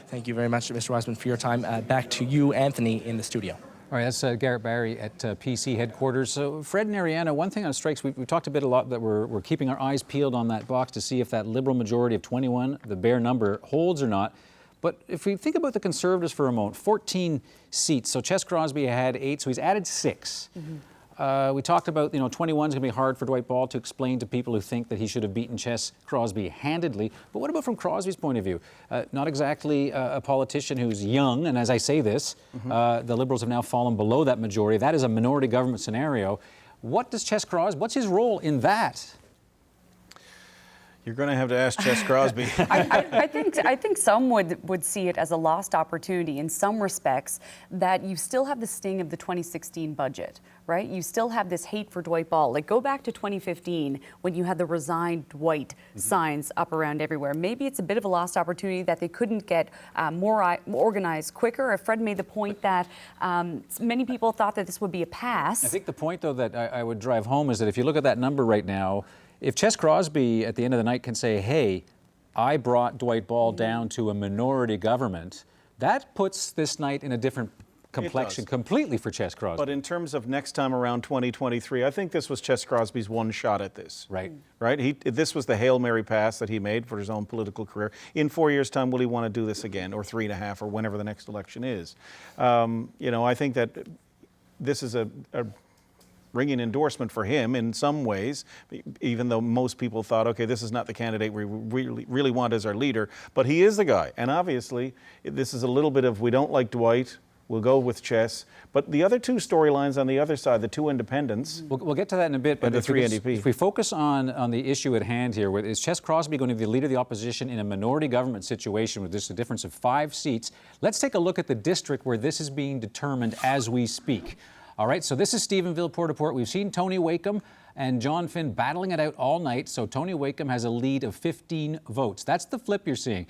Thank you very much, Mr. Wiseman, for your time. Back to you, Anthony, in the studio. All right, that's Garrett Barry at PC headquarters. So, Fred and Ariana, one thing on strikes, we've talked a lot that we're keeping our eyes peeled on that box to see if that Liberal majority of 21, the bare number, holds or not. But if we think about the Conservatives for a moment, 14 seats. So Ches Crosby had 8, so he's added 6. We talked about, 21 is going to be hard for Dwight Ball to explain to people who think that he should have beaten Ches Crosby handedly. But what about from Crosby's point of view? Not exactly a politician who's young, and as I say this, the Liberals have now fallen below that majority. That is a minority government scenario. What does Ches Crosby, what's his role in that? You're going to have to ask Ches Crosby. I think some would see it as a lost opportunity in some respects, that you still have the sting of the 2016 budget, right? You still have this hate for Dwight Ball. Like, go back to 2015 when you had the resigned Dwight signs up around everywhere. Maybe it's a bit of a lost opportunity that they couldn't get more organized quicker. Fred made the point that many people thought that this would be a pass. I think the point, though, that I would drive home is that if you look at that number right now, if Ches Crosby at the end of the night can say, hey, I brought Dwight Ball down to a minority government, that puts this night in a different complexion completely for Ches Crosby. But in terms of next time around 2023, I think this was Ches Crosby's one shot at this. Right. Right? This was the Hail Mary pass that he made for his own political career. In 4 years' time, will he want to do this again, or 3.5, or whenever the next election is? I think that this is ringing endorsement for him in some ways, even though most people thought, okay, this is not the candidate we really want as our leader, but he is the guy. And obviously, this is a little bit of, we don't like Dwight, we'll go with Chess. But the other two storylines on the other side, the two independents. We'll get to that in a bit, but the three NDP. If we focus on the issue at hand here, is Chess Crosby going to be the leader of the opposition in a minority government situation with just a difference of 5 seats? Let's take a look at the district where this is being determined as we speak. All right, so this is Stephenville, Port-au-Port. We've seen Tony Wakeham and John Finn battling it out all night. So Tony Wakeham has a lead of 15 votes. That's the flip you're seeing.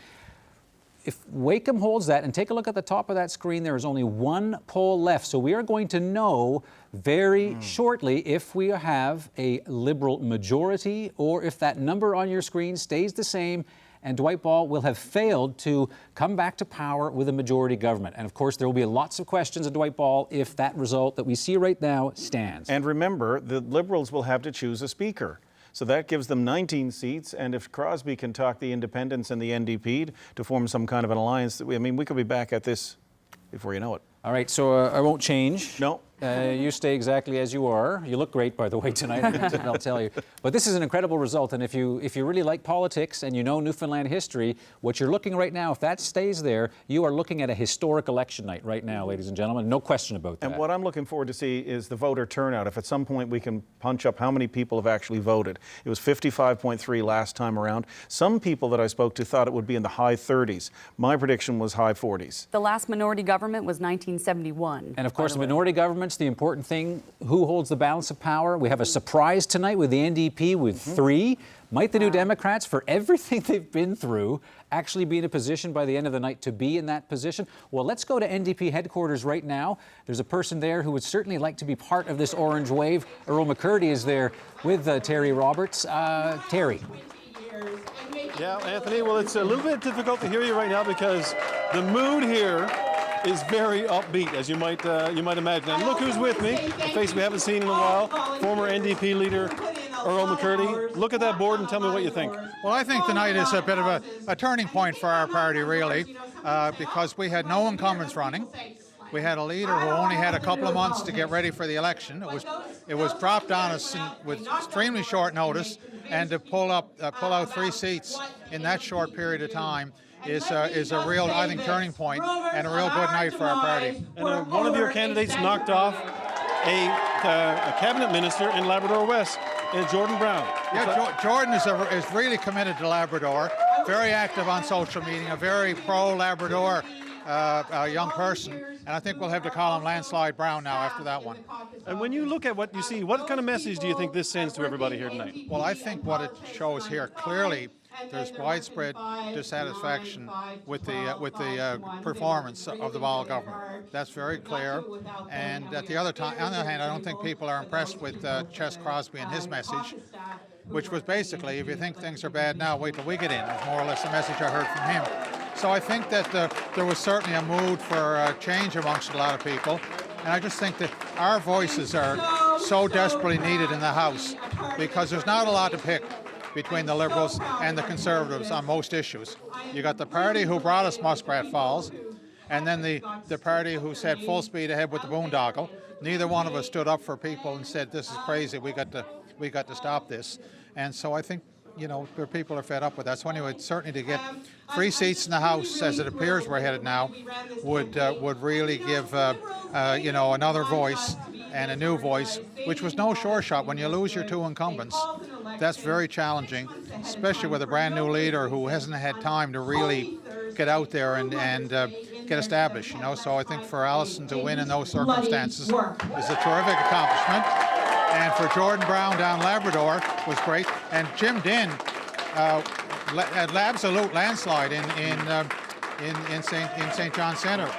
If Wakeham holds that, and take a look at the top of that screen, there is only 1 poll left. So we are going to know very shortly if we have a Liberal majority or if that number on your screen stays the same and Dwight Ball will have failed to come back to power with a majority government. And of course, there will be lots of questions of Dwight Ball if that result that we see right now stands. And remember, the Liberals will have to choose a speaker. So that gives them 19 seats, and if Crosby can talk the independents and the NDP to form some kind of an alliance, I mean, we could be back at this before you know it. All right, so I won't change. No. You stay exactly as you are. You look great, by the way, tonight, I'll tell you. But this is an incredible result, and if you really like politics and you know Newfoundland history, what you're looking right now, if that stays there, you are looking at a historic election night right now, ladies and gentlemen. No question about that. And what I'm looking forward to see is the voter turnout. If at some point we can punch up how many people have actually voted. It was 55.3 last time around. Some people that I spoke to thought it would be in the high 30s. My prediction was high 40s. The last minority government was 1971. And of course, the minority government's the important thing. Who holds the balance of power? We have a surprise tonight with the NDP with 3. Might the New Democrats, for everything they've been through, actually be in a position by the end of the night to be in that position? Well, let's go to NDP headquarters right now. There's a person there who would certainly like to be part of this orange wave. Earl McCurdy is there with Terry Roberts. Terry. Yeah, Anthony, well, it's a little bit difficult to hear you right now because the mood here is very upbeat, as you might imagine. And look who's with me, a face we haven't seen in a while, former NDP leader Earl McCurdy. Look at that board and tell me what you think. Well, I think tonight is a bit of a turning point for our party, really, because we had no incumbents running. We had a leader who only had a couple of months to get ready for the election. It was dropped on us with extremely short notice, and to pull out 3 seats in that short period of time is a real, I think, turning point and a real good night for our party. And one of your candidates knocked off a cabinet minister in Labrador West, Jordan Brown. Yeah, Jordan is really committed to Labrador, very active on social media, a very pro-Labrador young person, and I think we'll have to call him Landslide Brown now after that one. And when you look at what you see, what kind of message do you think this sends to everybody here tonight? Well, I think what it shows here clearly, there's widespread dissatisfaction with the performance of the Ball government. That's very clear. And on the other hand, I don't think people are impressed with Chess Crosby and his message, which was basically, if you think things are bad now, wait till we get in. Is more or less the message I heard from him. So I think that there was certainly a mood for change amongst a lot of people. And I just think that our voices are so desperately needed in the House because there's not a lot to pick between the Liberals and the Conservatives on most issues. You got the party who brought us Muskrat Falls, and then the party who said full speed ahead with the boondoggle. Neither one of us stood up for people and said, this is crazy, we got to stop this. And so I think, you know, people are fed up with that. So anyway, certainly to get 3 seats in the House, as it appears we're headed now, would really give, you know, another voice and a new voice, which was no sure shot. When you lose your 2 incumbents, that's very challenging, especially with a brand new leader who hasn't had time to really get out there and get established, you know. So I think for Allison to win in those circumstances is a terrific accomplishment. And for Jordan Brown down Labrador was great. And Jim Dinn, an absolute landslide in St. John Centre.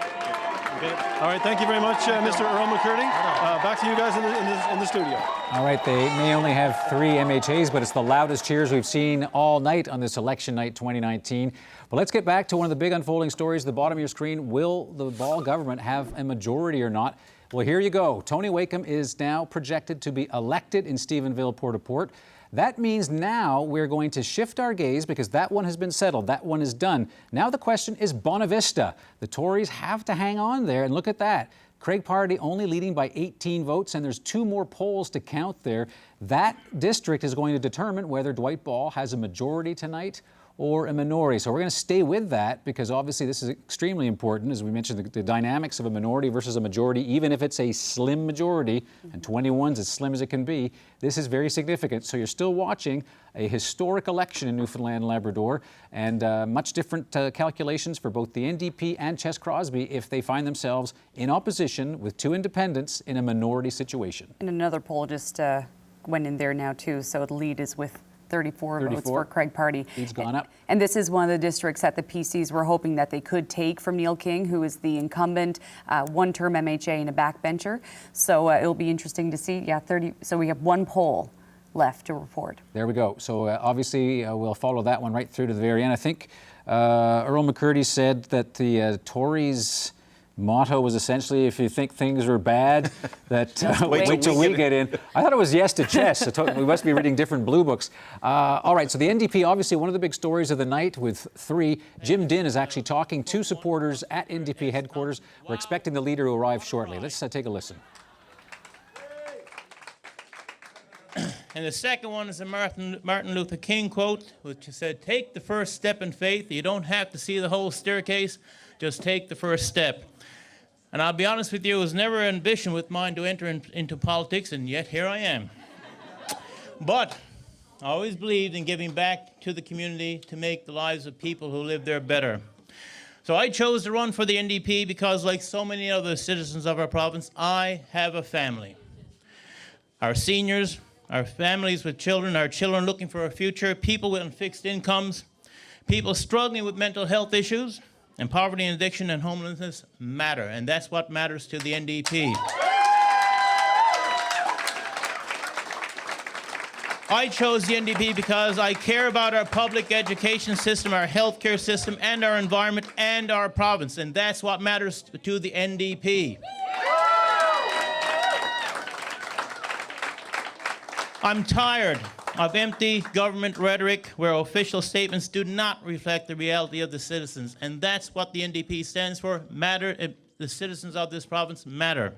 Okay. All right, thank you very much, Mr. Earl McCurdy. Back to you guys in the studio. All right, they may only have 3 MHAs, but it's the loudest cheers we've seen all night on this election night 2019. But let's get back to one of the big unfolding stories at the bottom of your screen. Will the Ball government have a majority or not? Well, here you go. Tony Wakeham is now projected to be elected in Stephenville, Port-au-Port. That means now we're going to shift our gaze because that one has been settled. That one is done. Now the question is Bonavista. The Tories have to hang on there, and look at that. Craig Party only leading by 18 votes, and there's 2 more polls to count there. That district is going to determine whether Dwight Ball has a majority tonight or a minority. So we're going to stay with that because obviously this is extremely important. As we mentioned, the dynamics of a minority versus a majority, even if it's a slim majority, and 21's as slim as it can be, this is very significant. So you're still watching a historic election in Newfoundland and Labrador, and much different calculations for both the NDP and Ches Crosby if they find themselves in opposition with 2 independents in a minority situation. And another poll just went in there now too, so the lead is with 34 votes for Craig Party. Lead's gone up. And this is one of the districts that the PCs were hoping that they could take from Neil King, who is the incumbent, 1-term MHA and a backbencher. So it'll be interesting to see. Yeah, 30. So we have 1 poll left to report. There we go. So obviously we'll follow that one right through to the very end. I think Earl McCurdy said that the Tories' motto was essentially, if you think things are bad, that wait till we get in. I thought it was yes to Ches. We must be reading different blue books. All right, so the NDP, obviously one of the big stories of the night with 3. Jim Dinn is actually talking to supporters at NDP headquarters. We're expecting the leader to arrive shortly. Let's take a listen. And the second one is a Martin Luther King quote, which said, "Take the first step in faith. You don't have to see the whole staircase. Just take the first step." And I'll be honest with you, it was never an ambition with mine to enter into politics, and yet here I am. But I always believed in giving back to the community to make the lives of people who live there better. So I chose to run for the NDP because, like so many other citizens of our province, I have a family. Our seniors, our families with children, our children looking for a future, people with fixed incomes, people struggling with mental health issues, and poverty and addiction and homelessness matter, and that's what matters to the NDP. I chose the NDP because I care about our public education system, our healthcare system, and our environment and our province, and that's what matters to the NDP. I'm tired of empty government rhetoric where official statements do not reflect the reality of the citizens. And that's what the NDP stands for. The citizens of this province matter.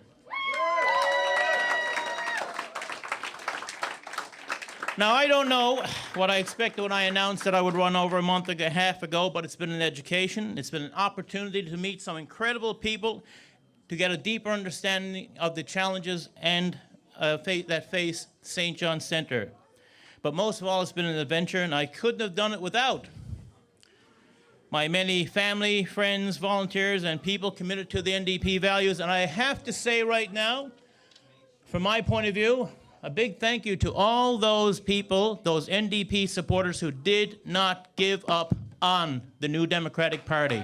Now, I don't know what I expected when I announced that I would run over a month and a half ago, but it's been an education. It's been an opportunity to meet some incredible people, to get a deeper understanding of the challenges and that face St. John's Centre. But most of all, it's been an adventure, and I couldn't have done it without my many family, friends, volunteers, and people committed to the NDP values. And I have to say right now, from my point of view, a big thank you to all those people, those NDP supporters who did not give up on the New Democratic Party.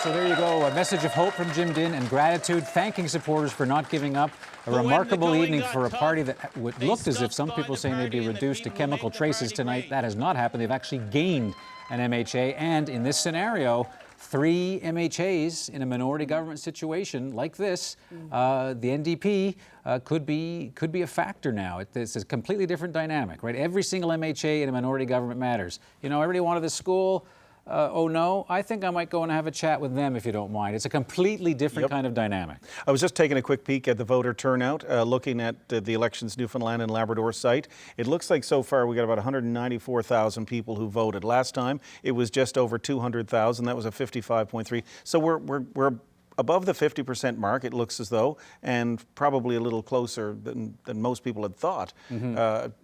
So there you go, a message of hope from Jim Dinn and gratitude, thanking supporters for not giving up. A remarkable evening for a party that looked as if some people saying they'd be reduced to chemical traces tonight. That has not happened. They've actually gained an MHA, and in this scenario, 3 MHAs in a minority government situation like this, the NDP could be a factor now. It's a completely different dynamic, right? Every single MHA in a minority government matters. You know, everybody wanted this school. Oh no, I think I might go and have a chat with them if you don't mind. It's a completely different kind of dynamic. I was just taking a quick peek at the voter turnout, looking at the Elections Newfoundland and Labrador site. It looks like so far we got about 194,000 people who voted. Last time it was just over 200,000. That was a 55.3. So we're above the 50% mark, it looks as though, and probably a little closer than most people had thought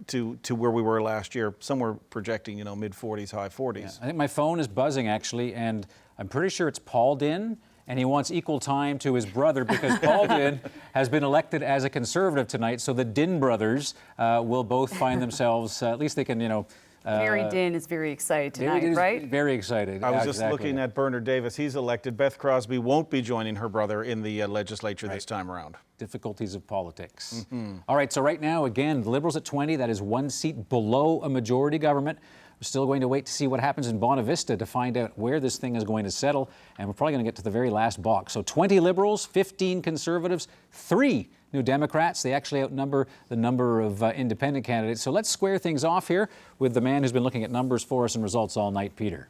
to where we were last year. Some were projecting, mid-40s, high 40s. Yeah, I think my phone is buzzing, actually, and I'm pretty sure it's Paul Dinn, and he wants equal time to his brother because Paul Dinn has been elected as a Conservative tonight, so the Dinn brothers will both find themselves, at least they can, Barry Dinn is very excited tonight, right? Very excited. I was just looking at Bernard Davis. He's elected. Beth Crosby won't be joining her brother in the legislature this time around. Difficulties of politics. All right, so right now, again, the Liberals at 20. That is 1 seat below a majority government. We're still going to wait to see what happens in Bonavista to find out where this thing is going to settle. And we're probably going to get to the very last box. So 20 Liberals, 15 Conservatives, 3 New Democrats. They actually outnumber the number of independent candidates. So let's square things off here with the man who's been looking at numbers for us and results all night, Peter.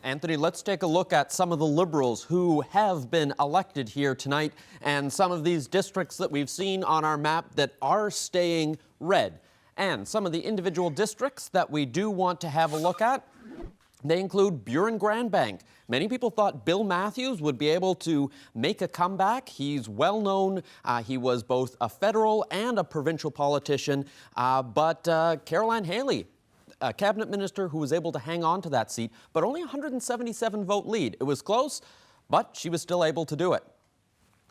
Anthony, let's take a look at some of the Liberals who have been elected here tonight and some of these districts that we've seen on our map that are staying red. And some of the individual districts that we do want to have a look at, they include Buren-Grandbank. Many people thought Bill Matthews would be able to make a comeback. He's well known. He was both a federal and a provincial politician. But Caroline Haley, a cabinet minister who was able to hang on to that seat, but only 177 vote lead. It was close, but she was still able to do it.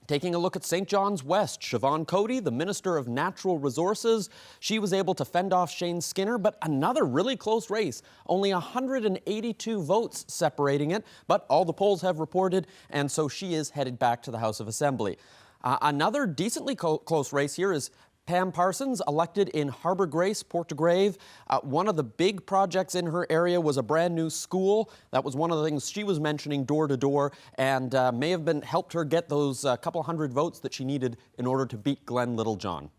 Taking a look at St. John's West, Siobhan Cody, the Minister of Natural Resources, she was able to fend off Shane Skinner, but another really close race. Only 182 votes separating it, but all the polls have reported, and so she is headed back to the House of Assembly. Another decently close race here is Pam Parsons, elected in Harbour Grace, Port-de-Grave. One of the big projects in her area was a brand new school. That was one of the things she was mentioning door to door, and may have helped her get those couple hundred votes that she needed in order to beat Glenn Littlejohn.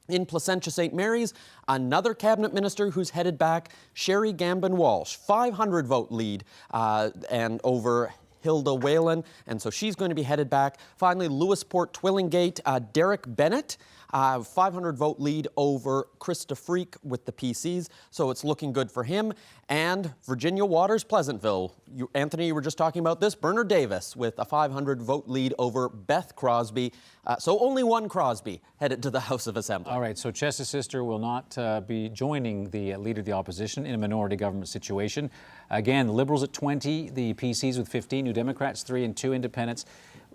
In Placentia St. Mary's, another cabinet minister who's headed back, Sherry Gambin-Walsh, 500 vote lead and over Hilda Whalen, and so she's going to be headed back. Finally, Lewisport Twillingate, Derek Bennett, 500 vote lead over Krista Freak with the PCs, so it's looking good for him. And Virginia Waters Pleasantville, Anthony, you were just talking about this, Bernard Davis with a 500 vote lead over Beth Crosby. So only one Crosby headed to the House of Assembly. All right, so Chess's sister will not be joining the Leader of the Opposition in a minority government situation. Again, the Liberals at 20, the PCs with 15, New Democrats 3, and 2 independents.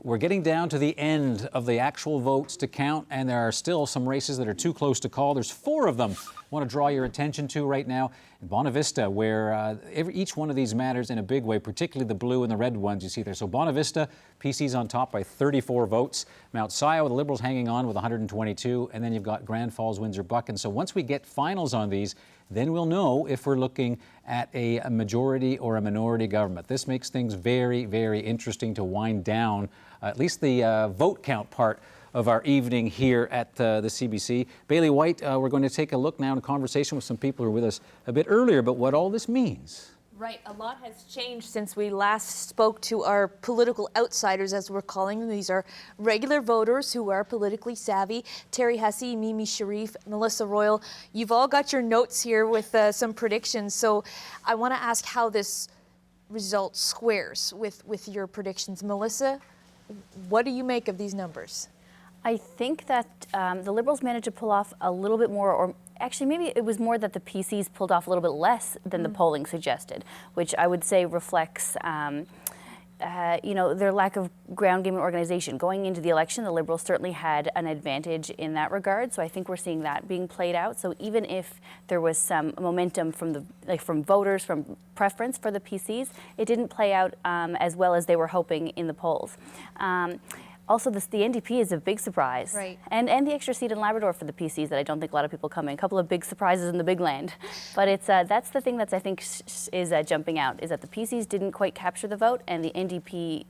We're getting down to the end of the actual votes to count, and there are still some races that are too close to call. There's 4 of them I want to draw your attention to right now. In Bonavista, where each one of these matters in a big way, particularly the blue and the red ones you see there. So Bonavista, PC's on top by 34 votes. Mount Scioto, the Liberals hanging on with 122, and then you've got Grand Falls, Windsor-Buchan. So once we get finals on these, then we'll know if we're looking at a majority or a minority government. This makes things very, very interesting to wind down at least the vote count part of our evening here at the CBC. Bailey White, we're going to take a look now in a conversation with some people who were with us a bit earlier about what all this means. Right, a lot has changed since we last spoke to our political outsiders, as we're calling them. These are regular voters who are politically savvy. Terry Hussey, Mimi Sharif, Melissa Royal. You've all got your notes here with some predictions. So I want to ask how this result squares with your predictions. Melissa, what do you make of these numbers? I think that the Liberals managed to pull off a little bit more, or actually maybe it was more that the PCs pulled off a little bit less than the polling suggested, which I would say reflects their lack of ground game and organization. Going into the election, the Liberals certainly had an advantage in that regard, so I think we're seeing that being played out. So even if there was some momentum from voters, from preference for the PCs, it didn't play out as well as they were hoping in the polls. Also, the NDP is a big surprise. Right. And the extra seat in Labrador for the PCs that I don't think a lot of people come in. A couple of big surprises in the big land. But it's that's the thing that's, I think, is jumping out, is that the PCs didn't quite capture the vote, and the NDP,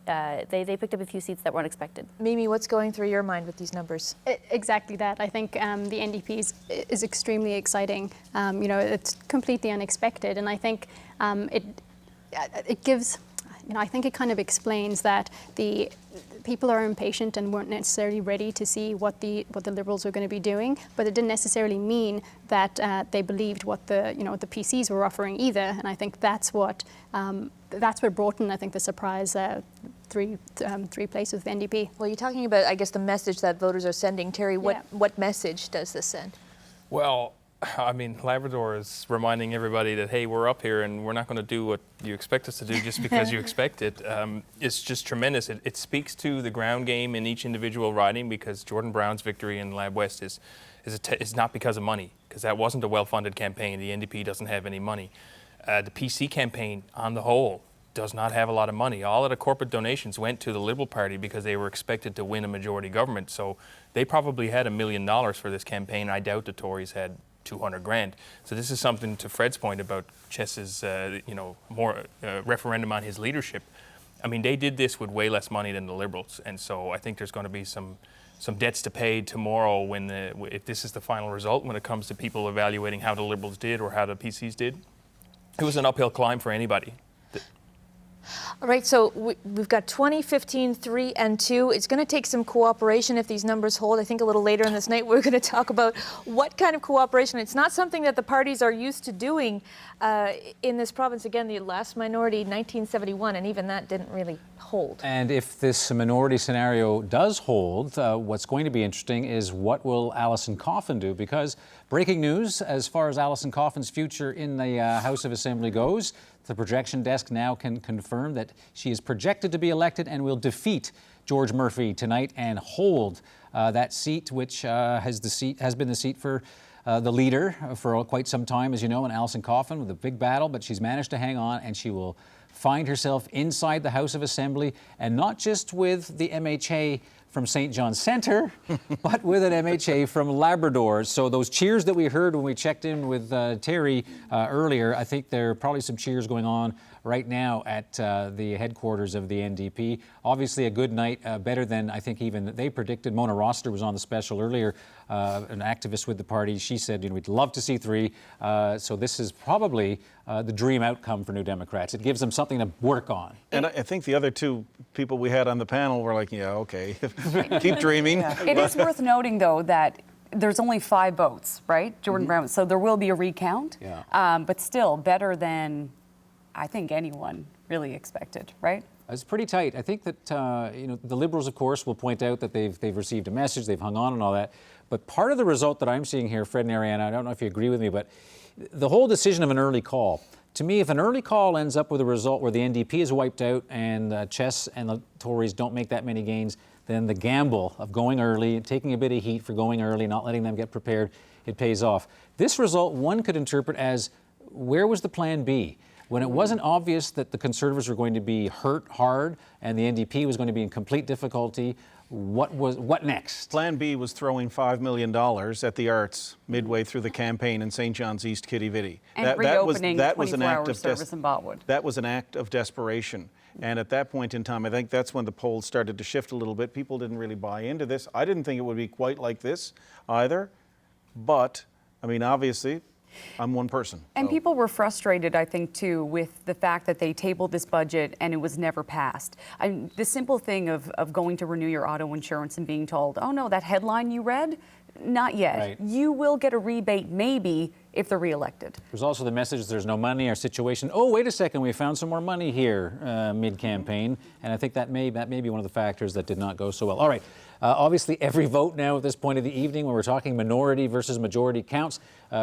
they picked up a few seats that weren't expected. Mimi, what's going through your mind with these numbers? Exactly that. I think the NDP is extremely exciting. It's completely unexpected, and I think it gives... I think it kind of explains that the people are impatient and weren't necessarily ready to see what the Liberals were going to be doing, but it didn't necessarily mean that they believed what the PCs were offering either. And I think that's what brought in, I think, the surprise three places with the NDP. Well, you're talking about, I guess, the message that voters are sending. Terry, what message does this send? Well, I mean, Labrador is reminding everybody that, hey, we're up here and we're not going to do what you expect us to do just because you expect it. It's just tremendous. It speaks to the ground game in each individual riding, because Jordan Brown's victory in Lab West is not because of money, because that wasn't a well-funded campaign. The NDP doesn't have any money. The PC campaign, on the whole, does not have a lot of money. All of the corporate donations went to the Liberal Party because they were expected to win a majority government. So they probably had $1 million for this campaign. I doubt the Tories had 200 grand. So this is something, to Fred's point about Chess's, referendum on his leadership. I mean, they did this with way less money than the Liberals, and so I think there's going to be some debts to pay tomorrow if this is the final result when it comes to people evaluating how the Liberals did or how the PCs did. It was an uphill climb for anybody. All right, so we've got 2015, 3 and 2. It's going to take some cooperation if these numbers hold. I think a little later in this night we're going to talk about what kind of cooperation. It's not something that the parties are used to doing in this province. Again, the last minority, 1971, and even that didn't really hold. And if this minority scenario does hold, what's going to be interesting is what will Alison Coffin do? Because breaking news as far as Alison Coffin's future in the House of Assembly goes, the projection desk now can confirm that she is projected to be elected and will defeat George Murphy tonight and hold that seat, which has been the seat for the leader for quite some time, as you know, and Alison Coffin with a big battle, but she's managed to hang on, and she will find herself inside the House of Assembly, and not just with the MHA from St. John Centre, but with an MHA from Labrador. So those cheers that we heard when we checked in with Terry earlier, I think there are probably some cheers going on right now at the headquarters of the NDP. Obviously a good night, better than I think even they predicted. Mona Roster was on the special earlier, an activist with the party. She said, we'd love to see 3. So this is probably the dream outcome for New Democrats. It gives them something to work on. And I think the other 2 people we had on the panel were like, yeah, okay, keep dreaming. It is worth noting, though, that there's only 5 votes, right? Jordan Brown. So there will be a recount, but still better than I think anyone really expected, right? It's pretty tight. I think that the Liberals, of course, will point out that they've received a message, they've hung on and all that. But part of the result that I'm seeing here, Fred and Ariana, I don't know if you agree with me, but the whole decision of an early call. To me, if an early call ends up with a result where the NDP is wiped out and Chess and the Tories don't make that many gains, then the gamble of going early and taking a bit of heat for going early, not letting them get prepared, it pays off. This result, one could interpret as, where was the plan B? When it wasn't obvious that the Conservatives were going to be hurt hard and the NDP was going to be in complete difficulty, what next? Plan B was throwing $5 million at the arts midway through the campaign in St. John's East, Kitty Vitty. And reopening 24-hour service in Botwood. That was an act of desperation. And at that point in time, I think that's when the polls started to shift a little bit. People didn't really buy into this. I didn't think it would be quite like this either. But, I mean, obviously, I'm one person. And people were frustrated, I think, too, with the fact that they tabled this budget and it was never passed. The simple thing of going to renew your auto insurance and being told, oh no, that headline you read, not yet. Right. You will get a rebate maybe if they're reelected. There's also the message there's no money, our situation. Oh, wait a second, we found some more money here mid-campaign. And I think that may be one of the factors that did not go so well. All right. Obviously, every vote now at this point of the evening, when we're talking minority versus majority, counts.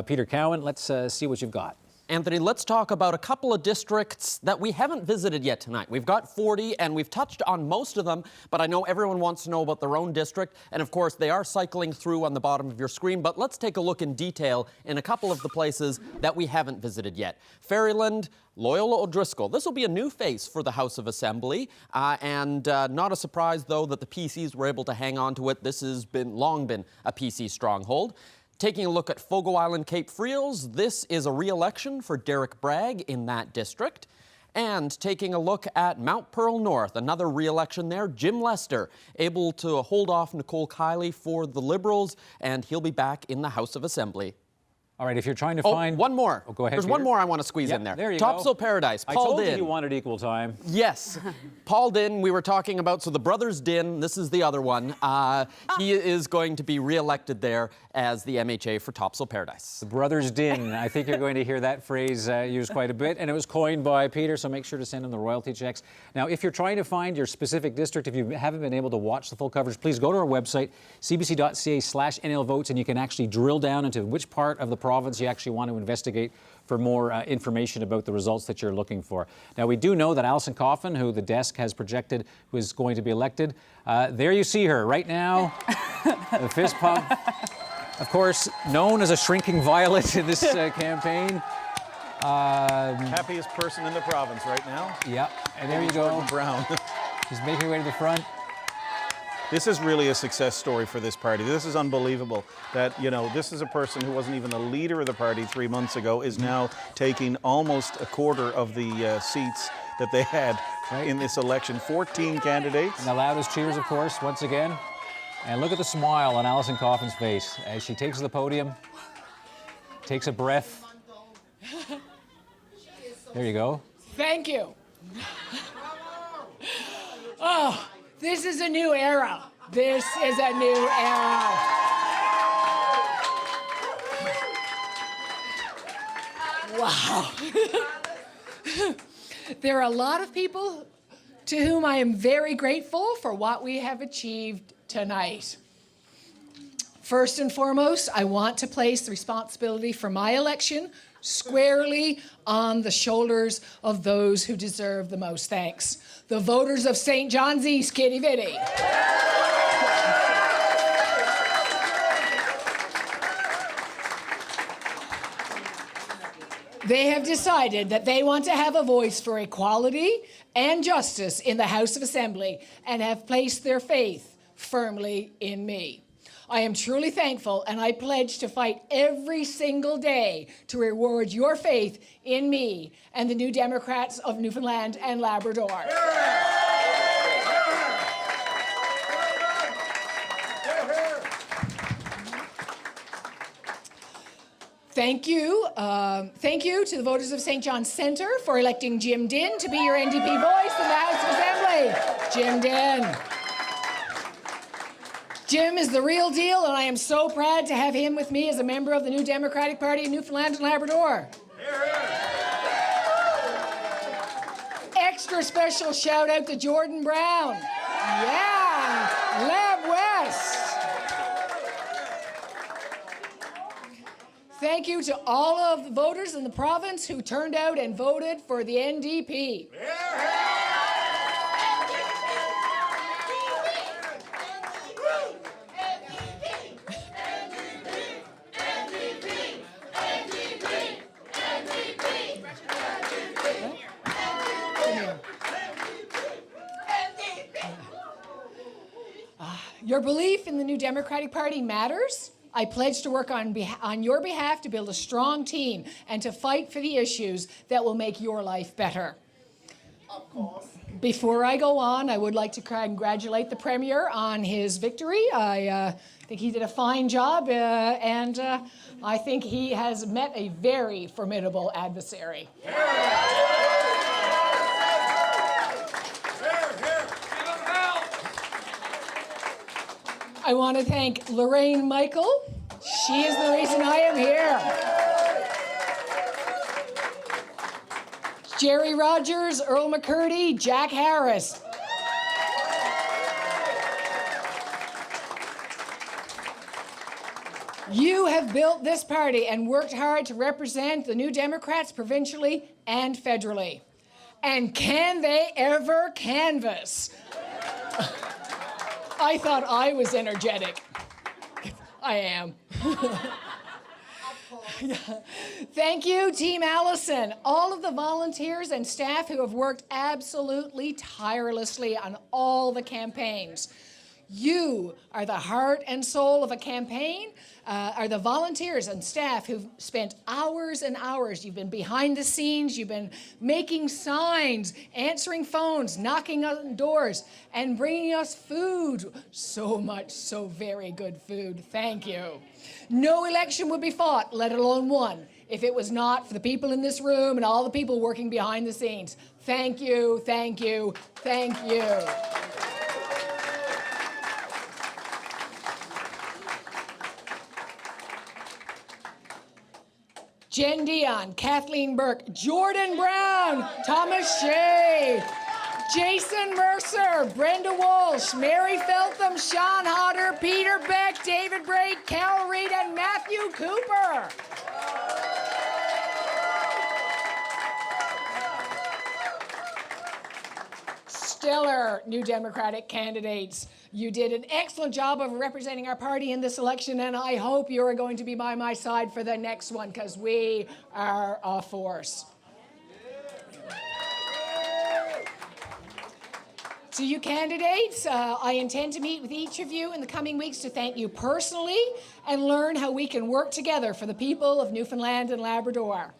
Peter Cowan, let's see what you've got. Anthony, let's talk about a couple of districts that we haven't visited yet tonight. We've got 40, and we've touched on most of them, but I know everyone wants to know about their own district, and of course, they are cycling through on the bottom of your screen, but let's take a look in detail in a couple of the places that we haven't visited yet. Ferryland, Loyola O'Driscoll. This will be a new face for the House of Assembly, and not a surprise, though, that the PCs were able to hang on to it. This has long been a PC stronghold. Taking a look at Fogo Island, Cape Friels, this is a re-election for Derek Bragg in that district. And taking a look at Mount Pearl North, another re-election there, Jim Lester, able to hold off Nicole Kiley for the Liberals, and he'll be back in the House of Assembly. All right, if you're trying to find... one more. Oh, go ahead, There's Peter. one more I want to squeeze in there. There you go. Topsail Paradise, I Paul told Dinn. you wanted equal time. Yes. Paul Dinn, we were talking about, so the brothers Dinn, this is the other one. He is going to be re-elected there as the MHA for Topsail Paradise. The brothers Dinn. I think you're going to hear that phrase used quite a bit, and it was coined by Peter, so make sure to send in the royalty checks. Now, if you're trying to find your specific district, if you haven't been able to watch the full coverage, please go to our website, cbc.ca/NLvotes, and you can actually drill down into which part of the province you actually want to investigate for more information about the results that you're looking for. Now, we do know that Alison Coffin, who the desk has projected was going to be elected, there you see her right now, the fist pump. Of course, known as a shrinking violet in this campaign. Happiest person in the province right now. Yeah, and there you go. Jordan Brown. She's making her way to the front. This is really a success story for this party. This is unbelievable that, you know, this is a person who wasn't even the leader of the party 3 months ago is now taking almost a quarter of the seats that they had in this election. 14 candidates. And the loudest cheers, of course, once again. And look at the smile on Alison Coffin's face as she takes the podium, takes a breath. There you go. Thank you. Oh, this is a new era. This is a new era. Wow. There are a lot of people to whom I am very grateful for what we have achieved tonight. First and foremost, I want to place the responsibility for my election squarely on the shoulders of those who deserve the most thanks. The voters of St. John's East, Kitty Vitty. They have decided that they want to have a voice for equality and justice in the House of Assembly and have placed their faith firmly in me. I am truly thankful, and I pledge to fight every single day to reward your faith in me and the New Democrats of Newfoundland and Labrador. Thank you. Thank you to the voters of St. John's Centre for electing Jim Dinn to be your NDP voice in the House of Assembly. Jim Dinn. Jim is the real deal, and I am so proud to have him with me as a member of the New Democratic Party in Newfoundland and Labrador. Extra special shout out to Jordan Brown. Yeah, Lab West. Thank you to all of the voters in the province who turned out and voted for the NDP. Your belief in the New Democratic Party matters. I pledge to work on your behalf to build a strong team and to fight for the issues that will make your life better. Of course. Before I go on, I would like to congratulate the Premier on his victory. I think he did a fine job, and I think he has met a very formidable adversary. I want to thank Lorraine Michael. She is the reason I am here. Jerry Rogers, Earl McCurdy, Jack Harris. You have built this party and worked hard to represent the New Democrats provincially and federally. And can they ever canvass? I thought I was energetic. I am. Thank you, Team Allison, all of the volunteers and staff who have worked absolutely tirelessly on all the campaigns. You are the heart and soul of a campaign, are the volunteers and staff who've spent hours and hours. You've been behind the scenes, you've been making signs, answering phones, knocking on doors, and bringing us food. So much, so very good food. Thank you. No election would be fought, let alone won, if it was not for the people in this room and all the people working behind the scenes. Thank you, thank you, thank you. Jen Dion, Kathleen Burke, Jordan Brown, Thomas Shea, Jason Mercer, Brenda Walsh, Mary Feltham, Sean Hodder, Peter Beck, David Braid, Cal Reed, and Matthew Cooper. Stellar New Democratic candidates. You did an excellent job of representing our party in this election, and I hope you are going to be by my side for the next one, because we are a force. To you candidates, I intend to meet with each of you in the coming weeks to thank you personally and learn how we can work together for the people of Newfoundland and Labrador.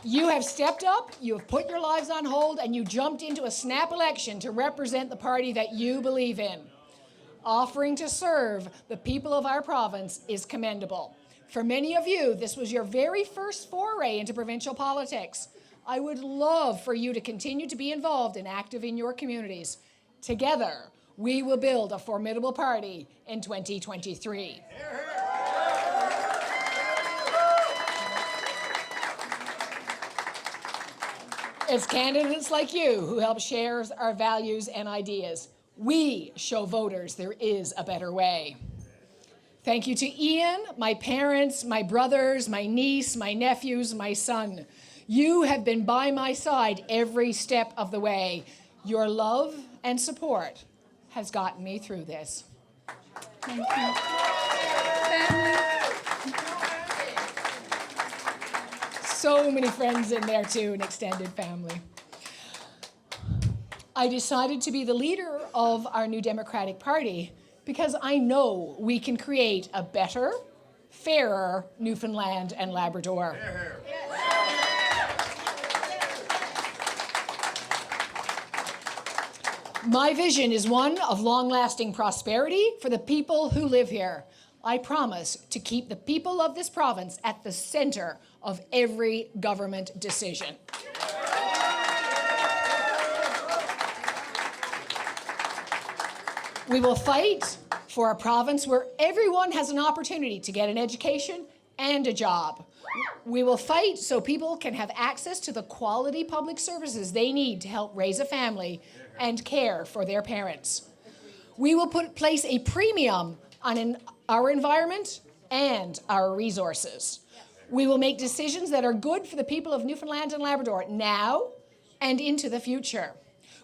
You have stepped up, you have put your lives on hold, and you jumped into a snap election to represent the party that you believe in. Offering to serve the people of our province is commendable. For many of you, this was your very first foray into provincial politics. I would love for you to continue to be involved and active in your communities. Together, we will build a formidable party in 2023. It's candidates like you who help share our values and ideas. We show voters there is a better way. Thank you to Ian, my parents, my brothers, my niece, my nephews, my son. You have been by my side every step of the way. Your love and support has gotten me through this. Thank you. So many friends in there too, an extended family. I decided to be the leader of our new Democratic Party because I know we can create a better, fairer Newfoundland and Labrador. My vision is one of long-lasting prosperity for the people who live here. I promise to keep the people of this province at the center of every government decision. We will fight for a province where everyone has an opportunity to get an education and a job. We will fight so people can have access to the quality public services they need to help raise a family and care for their parents. We will place a premium on our environment and our resources. We will make decisions that are good for the people of Newfoundland and Labrador now and into the future.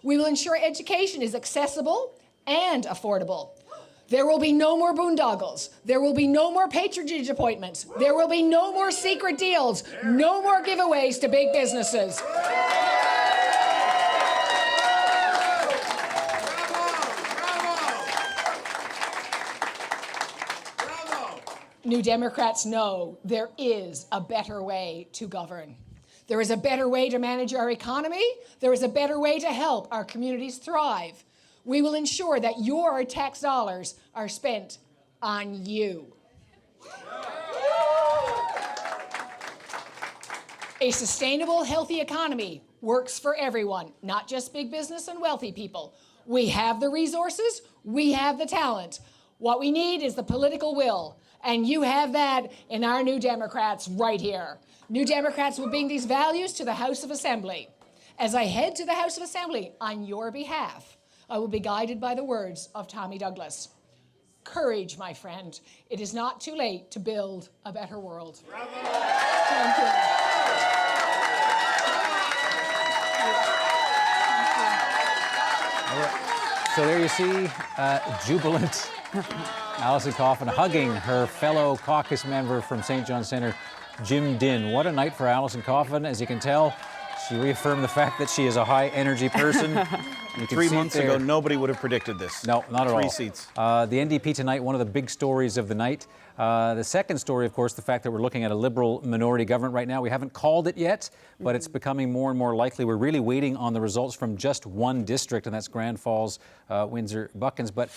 We will ensure education is accessible and affordable. There will be no more boondoggles. There will be no more patronage appointments. There will be no more secret deals. No more giveaways to big businesses. New Democrats know there is a better way to govern. There is a better way to manage our economy. There is a better way to help our communities thrive. We will ensure that your tax dollars are spent on you. A sustainable, healthy economy works for everyone, not just big business and wealthy people. We have the resources, we have the talent. What we need is the political will, and you have that in our New Democrats right here. New Democrats will bring these values to the House of Assembly. As I head to the House of Assembly on your behalf, I will be guided by the words of Tommy Douglas. Courage, my friend. It is not too late to build a better world. Bravo. Thank you. So there you see jubilant Alison Coffin hugging her fellow caucus member from St. John Centre, Jim Dinn. What a night for Alison Coffin. As you can tell, she reaffirmed the fact that she is a high-energy person. 3 months ago, nobody would have predicted this. No, not at all. 3 seats. The NDP tonight, one of the big stories of the night. The second story, of course, the fact that we're looking at a Liberal minority government right now. We haven't called it yet, but it's becoming more and more likely. We're really waiting on the results from just one district, and that's Grand Falls, Windsor, Buckens. But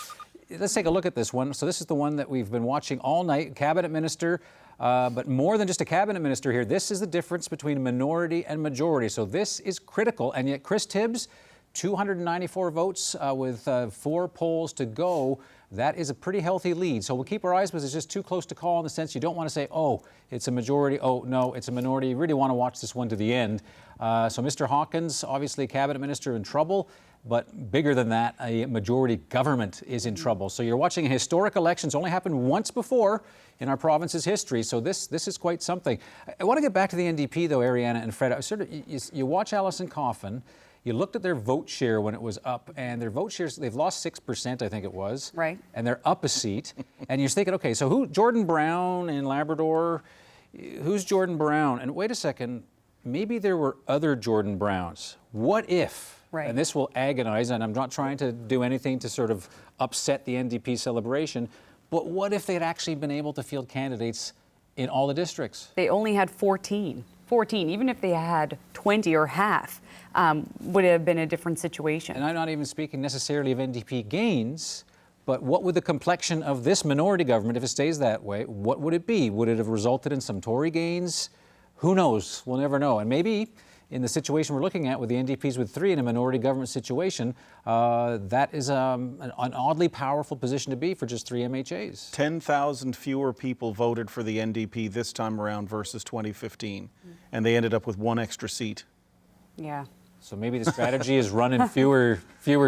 let's take a look at this one. So this is the one that we've been watching all night. Cabinet minister, but more than just a cabinet minister here. This is the difference between minority and majority. So this is critical. And yet Chris Tibbs, 294 votes with 4 polls to go. That is a pretty healthy lead. So we'll keep our eyes, because it's just too close to call in the sense you don't want to say, oh, it's a majority. Oh, no, it's a minority. You really want to watch this one to the end. So Mr. Hawkins, obviously cabinet minister, in trouble. But bigger than that, a majority government is in trouble. So you're watching a historic election. It's only happened once before in our province's history. So this is quite something. I want to get back to the NDP, though, Ariana and Fred. You watch Alison Coffin. You looked at their vote share when it was up, and their vote shares, they've lost 6%, I think it was. Right. And they're up a seat. And you're thinking, okay, so who, Jordan Brown in Labrador, who's Jordan Brown? And wait a second, maybe there were other Jordan Browns. What if? Right. And this will agonize, and I'm not trying to do anything to sort of upset the NDP celebration, but what if they'd actually been able to field candidates in all the districts? They only had 14. 14, even if they had 20 or half, would have been a different situation. And I'm not even speaking necessarily of NDP gains, But what would the complexion of this minority government, if it stays that way, what would it be? Would it have resulted in some Tory gains? Who knows? We'll never know. And maybe in the situation we're looking at with the NDPs with 3 in a minority government situation, that is an oddly powerful position to be for just 3 MHAs. 10,000 fewer people voted for the NDP this time around versus 2015, and they ended up with 1 extra seat. Yeah. So maybe the strategy is run in fewer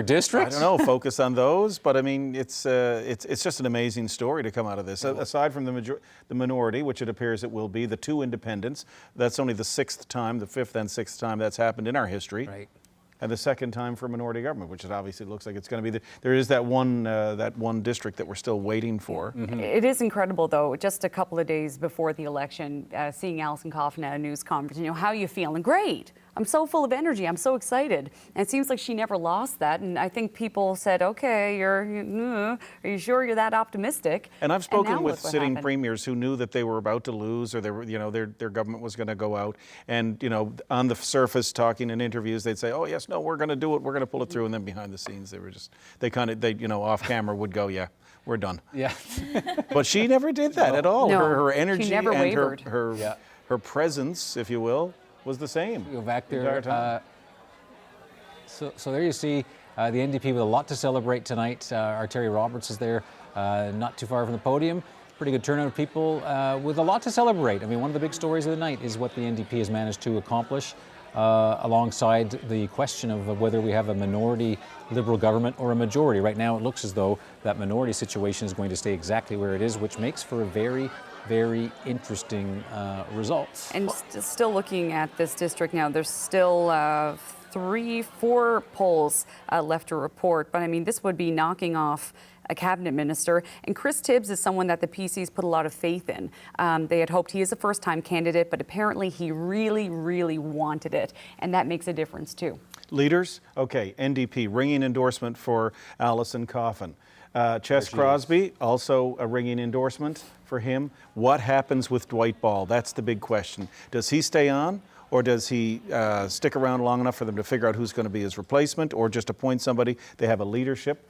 districts? I don't know, focus on those, but I mean, it's just an amazing story to come out of this. Aside from the minority, which it appears it will be, the 2 independents, that's only the 6th time, the 5th and 6th time that's happened in our history. Right. And the 2nd time for minority government, which it obviously looks like it's going to be. There is that one district that we're still waiting for. It is incredible, though, just a couple of days before the election, seeing Alison Coffin at a news conference, how are you feeling? Great. I'm so full of energy. I'm so excited. And it seems like she never lost that. And I think people said, okay, are you sure you're that optimistic? And I've spoken now with look what sitting happened. premiers who knew that they were about to lose, or they were, their government was going to go out. And on the surface, talking in interviews, they'd say, "Oh yes, no, we're going to do it. We're going to pull it through." And then behind the scenes, they off camera would go, "Yeah, we're done." Yeah. But she never did that at all. No, her energy she never and wavered. her presence, if you will, was the same. Go back the entire there. time. So there you see the NDP with a lot to celebrate tonight. Our Terry Roberts is there, not too far from the podium. Pretty good turnout of people with a lot to celebrate. I mean, one of the big stories of the night is what the NDP has managed to accomplish alongside the question of whether we have a minority Liberal government or a majority. Right now it looks as though that minority situation is going to stay exactly where it is, which makes for a very, very interesting results. And still looking at this district now, there's still 3-4 polls left to report. But I mean, this would be knocking off a cabinet minister. And Chris Tibbs is someone that the PCs put a lot of faith in. They had hoped he is a first-time candidate, but apparently he really, really wanted it. And that makes a difference too. Leaders, okay, NDP, ringing endorsement for Alison Coffin. Ches Crosby, also a ringing endorsement for him. What happens with Dwight Ball? That's the big question. Does he stay on, or does he stick around long enough for them to figure out who's going to be his replacement, or just appoint somebody? They have a leadership.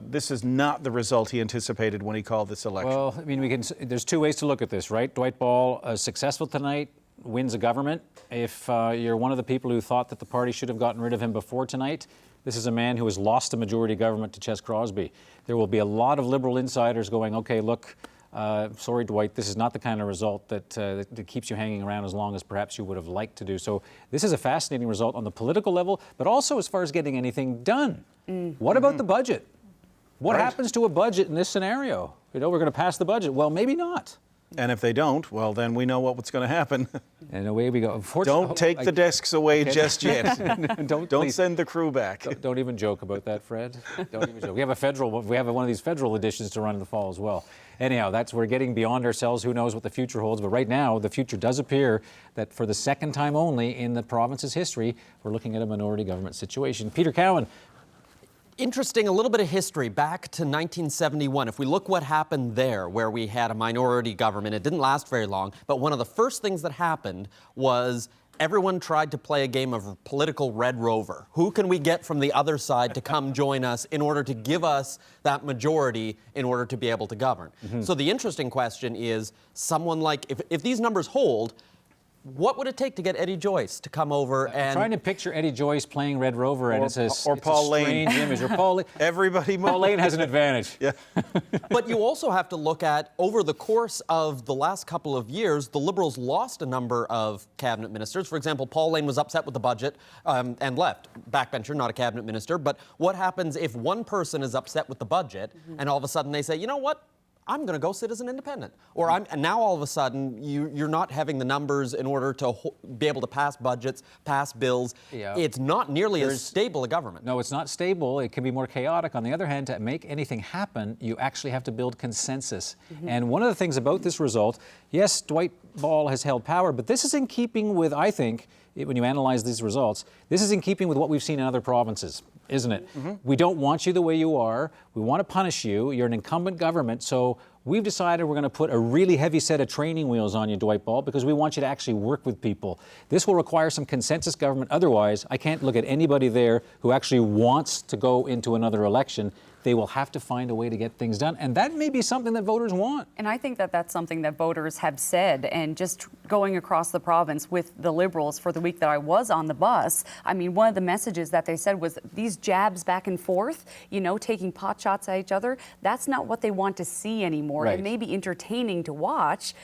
This is not the result he anticipated when he called this election. Well, I mean, there's 2 ways to look at this, right? Dwight Ball, successful tonight, wins a government. If you're one of the people who thought that the party should have gotten rid of him before tonight, this is a man who has lost a majority government to Ches Crosby. There will be a lot of Liberal insiders going, okay, look, sorry, Dwight, this is not the kind of result that keeps you hanging around as long as perhaps you would have liked to do. So this is a fascinating result on the political level, but also as far as getting anything done. What about the budget? What happens to a budget in this scenario? We're going to pass the budget. Well, maybe not. And if they don't, well, then we know what's going to happen. And away we go. Don't take the desks away just yet. Don't send the crew back. Don't even joke about that, Fred. Don't even joke. We have one of these federal editions to run in the fall as well. Anyhow, we're getting beyond ourselves. Who knows what the future holds? But right now, the future does appear that for the 2nd time only in the province's history, we're looking at a minority government situation. Peter Cowan. Interesting, a little bit of history back to 1971. If we look what happened there, where we had a minority government, it didn't last very long, but one of the first things that happened was everyone tried to play a game of political Red Rover. Who can we get from the other side to come join us in order to give us that majority in order to be able to govern? So the interesting question is, someone like, if these numbers hold, what would it take to get Eddie Joyce to come over and... I'm trying to picture Eddie Joyce playing Red Rover, and it's a Paul Lane. Strange image. Or Paul Lane. Everybody... Paul Lane has an advantage. Yeah. But you also have to look at, over the course of the last couple of years, the Liberals lost a number of cabinet ministers. For example, Paul Lane was upset with the budget and left. Backbencher, not a cabinet minister. But what happens if one person is upset with the budget and all of a sudden they say, you know what? I'm going to go sit as an independent. Or and now all of a sudden you're not having the numbers in order to be able to pass budgets, pass bills. Yeah. It's not nearly as stable a government. No, it's not stable. It can be more chaotic. On the other hand, to make anything happen, you actually have to build consensus. And one of the things about this result, yes, Dwight Ball has held power, but this is in keeping with, I think, when you analyze these results, this is in keeping with what we've seen in other provinces, isn't it? We don't want you the way you are. We want to punish you. You're an incumbent government, so we've decided we're going to put a really heavy set of training wheels on you, Dwight Ball, because we want you to actually work with people. This will require some consensus government. Otherwise, I can't look at anybody there who actually wants to go into another election. they will have to find a way to get things done. And that may be something that voters want. And I think that that's something that voters have said. And just going across the province with the Liberals for the week that I was on the bus, I mean, one of the messages that they said was these jabs back and forth, you know, taking pot shots at each other, that's not what they want to see anymore. Right. It may be entertaining to watch,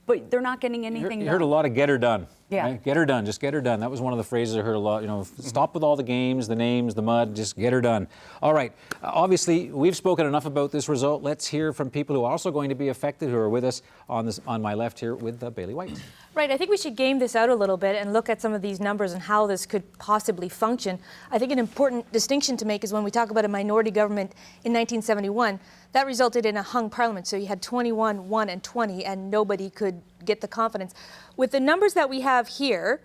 but they're not getting anything You done. heard a lot of "get her done." Yeah. Right? Get her done. Just get her done. That was one of the phrases I heard a lot. You know, stop with all the games, the names, the mud. Just get her done. All right. Obviously, we've spoken enough about this result. Let's hear from people who are also going to be affected, who are with us on my left here with Bailey White. Right, I think we should game this out a little bit and look at some of these numbers and how this could possibly function. I think an important distinction to make is when we talk about a minority government in 1971, that resulted in a hung parliament. So you had 21, 1, and 20, and nobody could get the confidence. With the numbers that we have here,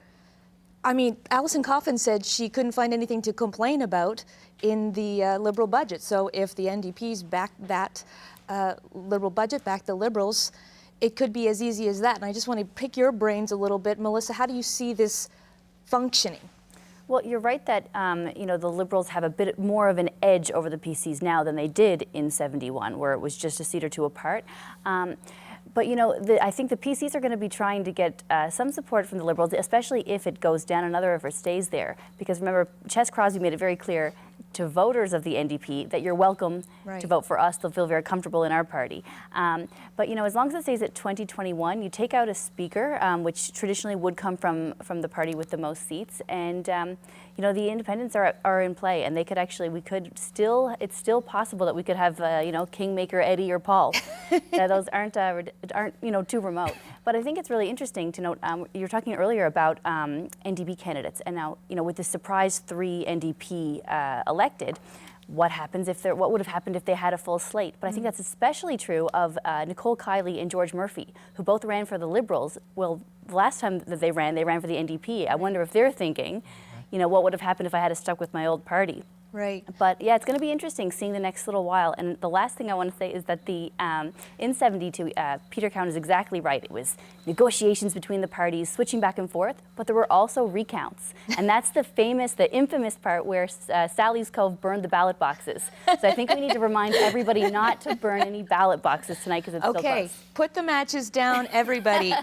I mean, Alison Coffin said she couldn't find anything to complain about in the Liberal budget. So if the NDPs back that Liberal budget, back the Liberals, it could be as easy as that. And I just want to pick your brains a little bit. Melissa, how do you see this functioning? Well, you're right that you know, the Liberals have a bit more of an edge over the PCs now than they did in 71, where it was just a seat or two apart. But you know, I think the PCs are going to be trying to get some support from the Liberals, especially if it goes down another, if it stays there. Because remember, Ches Crosby made it very clear to voters of the NDP that you're welcome to vote for us. They'll feel very comfortable in our party. But you know, as long as it stays at 2021, you take out a speaker, which traditionally would come from the party with the most seats, and you know, the independents are in play, and they could actually, it's still possible that we could have you know, Kingmaker Eddie or Paul. Those aren't you know, too remote. But I think it's really interesting to note, you were talking earlier about NDP candidates, and now, you know, with the surprise 3 NDP elected, what would have happened if they had a full slate? But I think that's especially true of Nicole Kiley and George Murphy, who both ran for the Liberals. Well, the last time that they ran for the NDP. I wonder if they're thinking, you know, what would have happened if I had stuck with my old party? Right. But yeah, it's going to be interesting seeing the next little while. And the last thing I want to say is that in 72, Peter Cowan is exactly right. It was negotiations between the parties, switching back and forth, but there were also recounts. And that's the infamous part where Sally's Cove burned the ballot boxes. So I think we need to remind everybody not to burn any ballot boxes tonight because it's so close. Okay, put the matches down, everybody.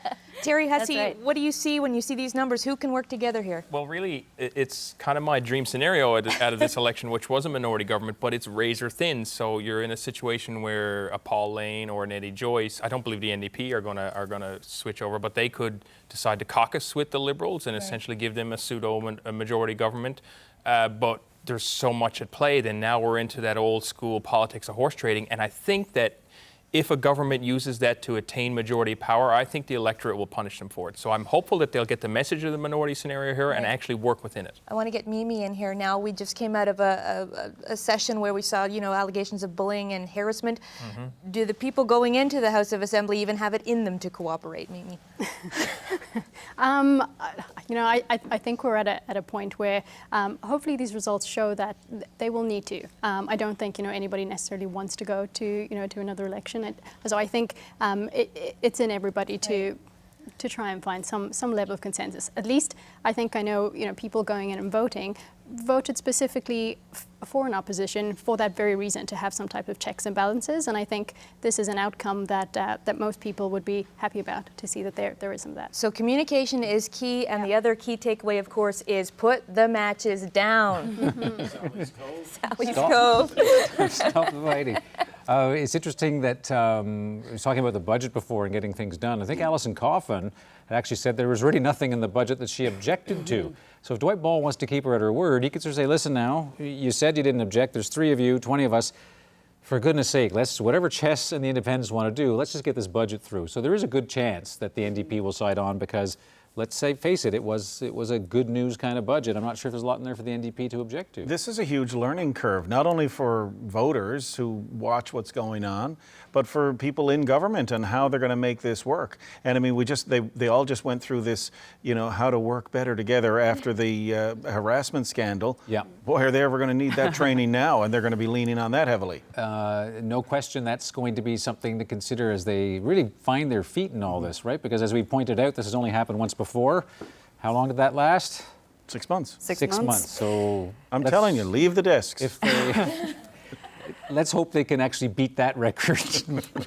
Terry Hussey, right. what do you see when you see these numbers? Who can work together here? Well, really, it's kind of my dream scenario out of this election, which was a minority government, but it's razor thin. So you're in a situation where a Paul Lane or an Eddie Joyce, I don't believe the NDP are gonna switch over, but they could decide to caucus with the Liberals and essentially give them a majority government. But there's so much at play. Then now we're into that old school politics of horse trading, and I think that if a government uses that to attain majority power, I think the electorate will punish them for it. So I'm hopeful that they'll get the message of the minority scenario here and actually work within it. I want to get Mimi in here now. We just came out of a session where we saw, you know, allegations of bullying and harassment. Do the people going into the House of Assembly even have it in them to cooperate, Mimi? You know, I think we're at a point where hopefully these results show that they will need to. I don't think, you know, anybody necessarily wants to go to, you know, to another election. So I think it's in everybody to try and find some level of consensus. At least I think I know, you know, people going in and voted specifically for an opposition for that very reason, to have some type of checks and balances. And I think this is an outcome that most people would be happy about, to see that there is some of that. So communication is key, and the other key takeaway, of course, is put the matches down. Sally's Cove. Stop the fighting. It's interesting that I was talking about the budget before and getting things done. I think Alison Coffin had actually said there was really nothing in the budget that she objected to. So if Dwight Ball wants to keep her at her word, he could sort of say, listen now, you said you didn't object. There's 3 of you, 20 of us. For goodness sake, whatever Chess and the Independents want to do, let's just get this budget through. So there is a good chance that the NDP will side on because, let's face it, it was a good news kind of budget. I'm not sure if there's a lot in there for the NDP to object to. This is a huge learning curve, not only for voters who watch what's going on, but for people in government and how they're going to make this work. And I mean, they all just went through this, you know, how to work better together after the harassment scandal. Yeah. Boy, are they ever going to need that training now, and they're going to be leaning on that heavily. No question that's going to be something to consider as they really find their feet in all this, right? Because as we pointed out, this has only happened once before. How long did that last? 6 months. 6 months. So I'm telling you, leave the desks. If they, let's hope they can actually beat that record.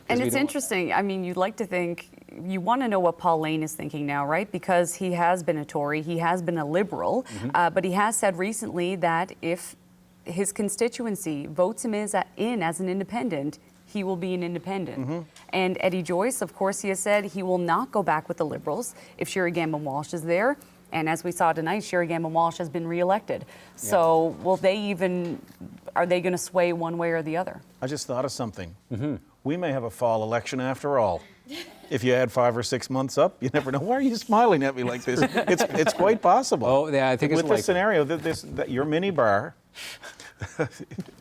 And it's interesting. I mean, you'd like to think, you want to know what Paul Lane is thinking now, right? Because he has been a Tory, he has been a Liberal, but he has said recently that if his constituency votes him in as an independent, he will be an independent. And Eddie Joyce, of course, he has said he will not go back with the Liberals if Sherry Gambon-Walsh is there. And as we saw tonight, Sherry Gambon-Walsh has been re-elected. So are they going to sway one way or the other? I just thought of something. We may have a fall election after all. If you add 5 or 6 months up, you never know. Why are you smiling at me like this? It's quite possible. Oh, yeah, I think it's with this scenario that your mini bar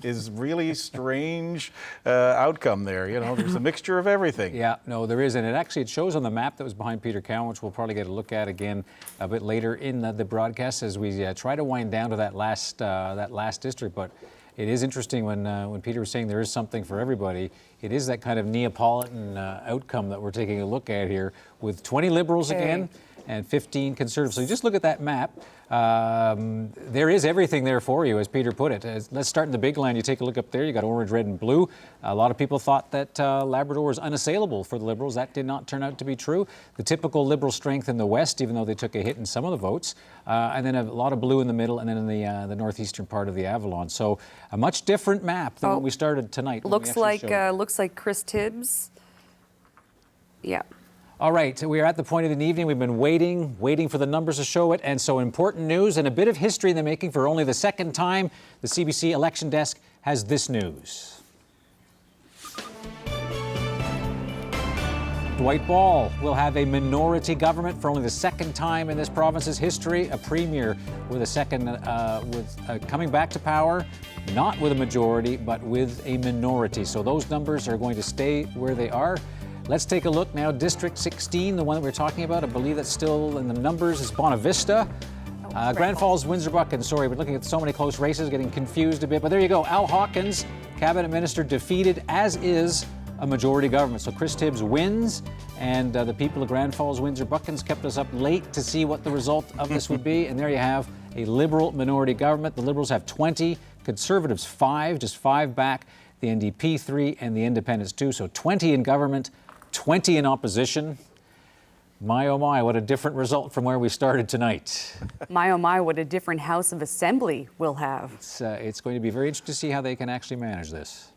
is really strange outcome there. You know, there's a mixture of everything. Yeah, no, there is, and it shows on the map that was behind Peter Cowan, which we'll probably get a look at again a bit later in the broadcast as we try to wind down to that last district. But it is interesting when Peter was saying there is something for everybody. It is that kind of Neapolitan outcome that we're taking a look at here, with 20 Liberals again and 15 Conservatives. So you just look at that map. There is everything there for you, as Peter put it. Let's start in the big land. You take a look up there. You got orange, red, and blue. A lot of people thought that Labrador was unassailable for the Liberals. That did not turn out to be true. The typical Liberal strength in the west, even though they took a hit in some of the votes, and then a lot of blue in the middle, and then in the northeastern part of the Avalon. So a much different map than when we started tonight. Looks like Chris Tibbs. Yeah. All right, we are at the point of the evening. We've been waiting for the numbers to show it. And so important news and a bit of history in the making. For only the second time, the CBC election desk has this news. Dwight Ball will have a minority government for only the second time in this province's history. A premier with coming back to power, not with a majority, but with a minority. So those numbers are going to stay where they are. Let's take a look now. District 16, the one that we're talking about, I believe that's still in the numbers, is Bonavista. Grand Falls, Windsor-Buchan. Sorry, we're looking at so many close races, getting confused a bit. But there you go. Al Hawkins, cabinet minister, defeated, as is a majority government. So Chris Tibbs wins, and the people of Grand Falls, Windsor-Buchan kept us up late to see what the result of this would be. And there you have a Liberal minority government. The Liberals have 20, Conservatives 5, just 5 back, the NDP 3, and the Independents 2. So 20 in government, 20 in opposition. My, oh my, what a different result from where we started tonight. My, oh my, what a different House of Assembly we'll have. It's going to be very interesting to see how they can actually manage this.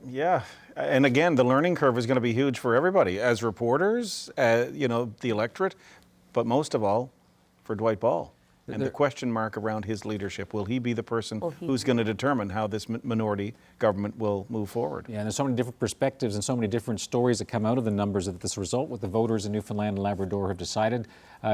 Yeah, and again, the learning curve is going to be huge for everybody, as reporters, the electorate, but most of all, for Dwight Ball. And the question mark around his leadership. Will he be the person who's going to determine how this minority government will move forward? Yeah, and there's so many different perspectives and so many different stories that come out of the numbers of this result. What the voters in Newfoundland and Labrador have decided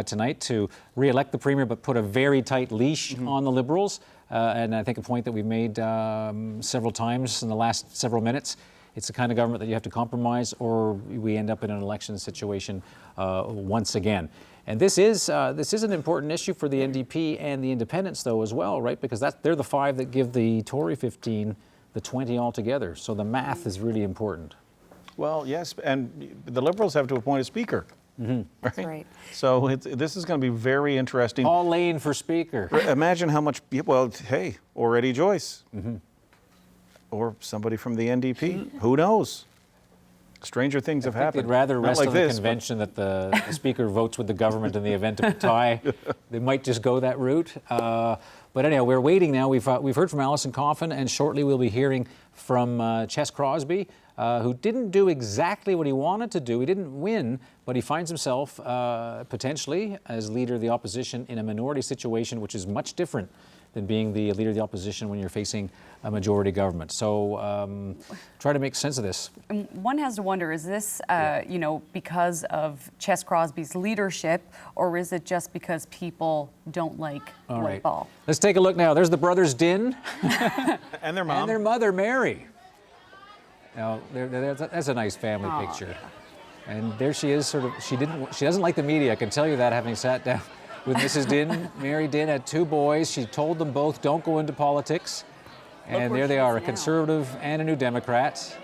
tonight to re-elect the Premier, but put a very tight leash on the Liberals. And I think a point that we've made several times in the last several minutes. It's the kind of government that you have to compromise, or we end up in an election situation once again. And this is an important issue for the NDP and the Independents, though, as well, right? Because they're the 5 that give the Tory 15 the 20 altogether. So the math is really important. Well, yes, and the Liberals have to appoint a speaker. Right? That's right. So this is going to be very interesting. Paul Lane for speaker. Imagine how much, or Eddie Joyce. Or somebody from the NDP. Who knows? Stranger things have happened. They'd rather rest like on the convention that the speaker votes with the government in the event of a tie. They might just go that route. But anyhow, we're waiting now. We've heard from Alison Coffin, and shortly we'll be hearing from Ches Crosby, who didn't do exactly what he wanted to do. He didn't win, but he finds himself potentially as leader of the opposition in a minority situation, which is much different than being the leader of the opposition when you're facing a majority government. So try to make sense of this. One has to wonder, is this, because of Ches Crosby's leadership, or is it just because people don't like Dwight Ball? Let's take a look now. There's the brothers Din. And their mom. And their mother, Mary. Now, that's a nice family picture. And there she is, she doesn't like the media, I can tell you that, having sat down with Mrs. Din. Mary Din had 2 boys. She told them both, don't go into politics. And there they are, a Conservative and a New Democrat.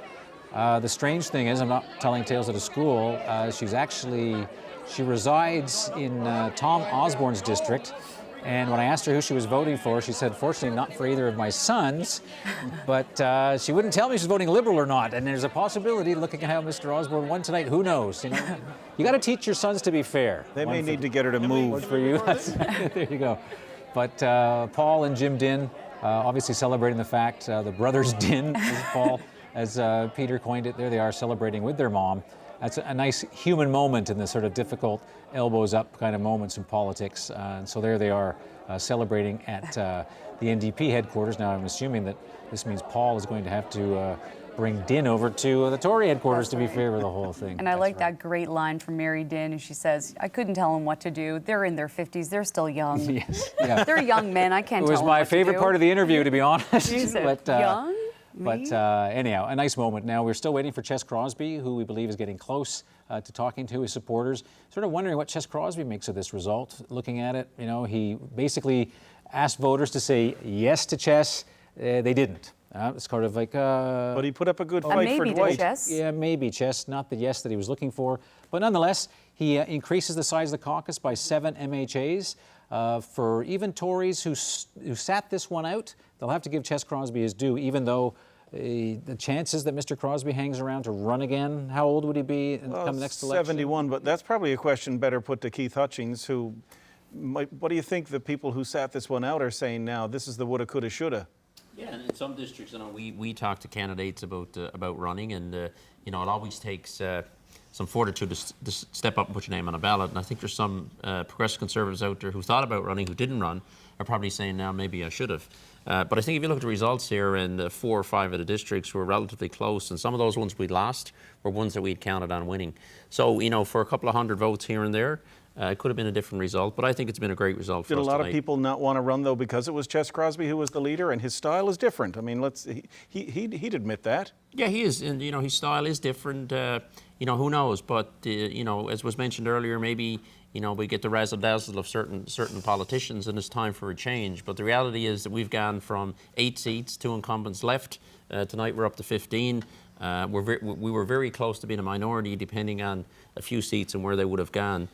The strange thing is, I'm not telling tales at a school, she resides in Tom Osborne's district, And when I asked her who she was voting for, she said, fortunately, not for either of my sons, but she wouldn't tell me she's voting Liberal or not. And there's a possibility, looking at how Mr. Osborne won tonight, who knows? You know, you got to teach your sons to be fair. They may need to get her to move. One for you. There you go. But Paul and Jim Dinn, obviously celebrating the fact, the brothers Dinn, as Paul, as Peter coined it, there they are celebrating with their mom. That's a nice human moment in the sort of difficult elbows up kind of moments in politics. And so there they are celebrating at the NDP headquarters. Now I'm assuming that this means Paul is going to have to bring Dinn over to the Tory headquarters to be fair with the whole thing. And I like that great line from Mary Dinn, and she says, I couldn't tell them what to do. They're in their 50s. They're still young. Yes. Yeah. They're young men. I can't It tell was them my what favorite to do. part of the interview, to be honest. She said, But, young? But anyhow, a nice moment. Now, we're still waiting for Ches Crosby, who we believe is getting close to talking to his supporters. Sort of wondering what Ches Crosby makes of this result. Looking at it, you know, he basically asked voters to say yes to Ches. They didn't. It's kind of like... but he put up a good fight for Dwight. Yeah, maybe Ches, not the yes that he was looking for. But nonetheless, he increases the size of the caucus by 7 MHAs. For even Tories who sat this one out, they'll have to give Ches Crosby his due, even though the chances that Mr. Crosby hangs around to run again, how old would he be come next election? 71, but that's probably a question better put to Keith Hutchings, who what do you think the people who sat this one out are saying now? This is the woulda, coulda, shoulda. Yeah, and in some districts, you know, we talk to candidates about running, and you know, it always takes some fortitude to step up and put your name on a ballot. And I think there's some progressive conservatives out there who thought about running, who didn't run, are probably saying now maybe I should have. But I think if you look at the results here, and 4 or 5 of the districts were relatively close, and some of those ones we'd lost were ones that we'd counted on winning. So, you know, for a couple of hundred votes here and there, it could have been a different result, but I think it's been a great result for us Did a lot tonight. of people not want to run, though, because it was Ches Crosby who was the leader, and his style is different? I mean, he'd admit that. Yeah, he is, and, you know, his style is different. You know, who knows? But, you know, as was mentioned earlier, maybe, you know, we get the razzle-dazzle of certain politicians, and it's time for a change. But the reality is that we've gone from 8 seats, 2 incumbents left. Tonight we're up to 15. We were very close to being a minority, depending on a few seats and where they would have gone.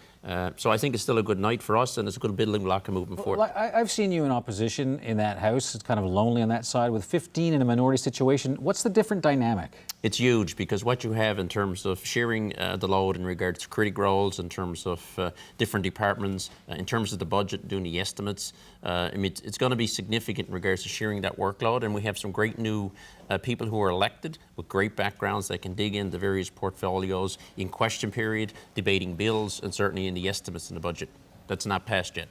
So I think it's still a good night for us, and it's a good building block of moving forward. Well, I've seen you in opposition in that House. It's kind of lonely on that side. With 15 in a minority situation, what's the different dynamic? It's huge, because what you have in terms of sharing the load in regards to critic roles, in terms of different departments, in terms of the budget, doing the estimates, I mean, it's going to be significant in regards to sharing that workload. And we have some great new people who are elected with great backgrounds that can dig into various portfolios in question period, debating bills, and certainly in the estimates in the budget. That's not passed yet.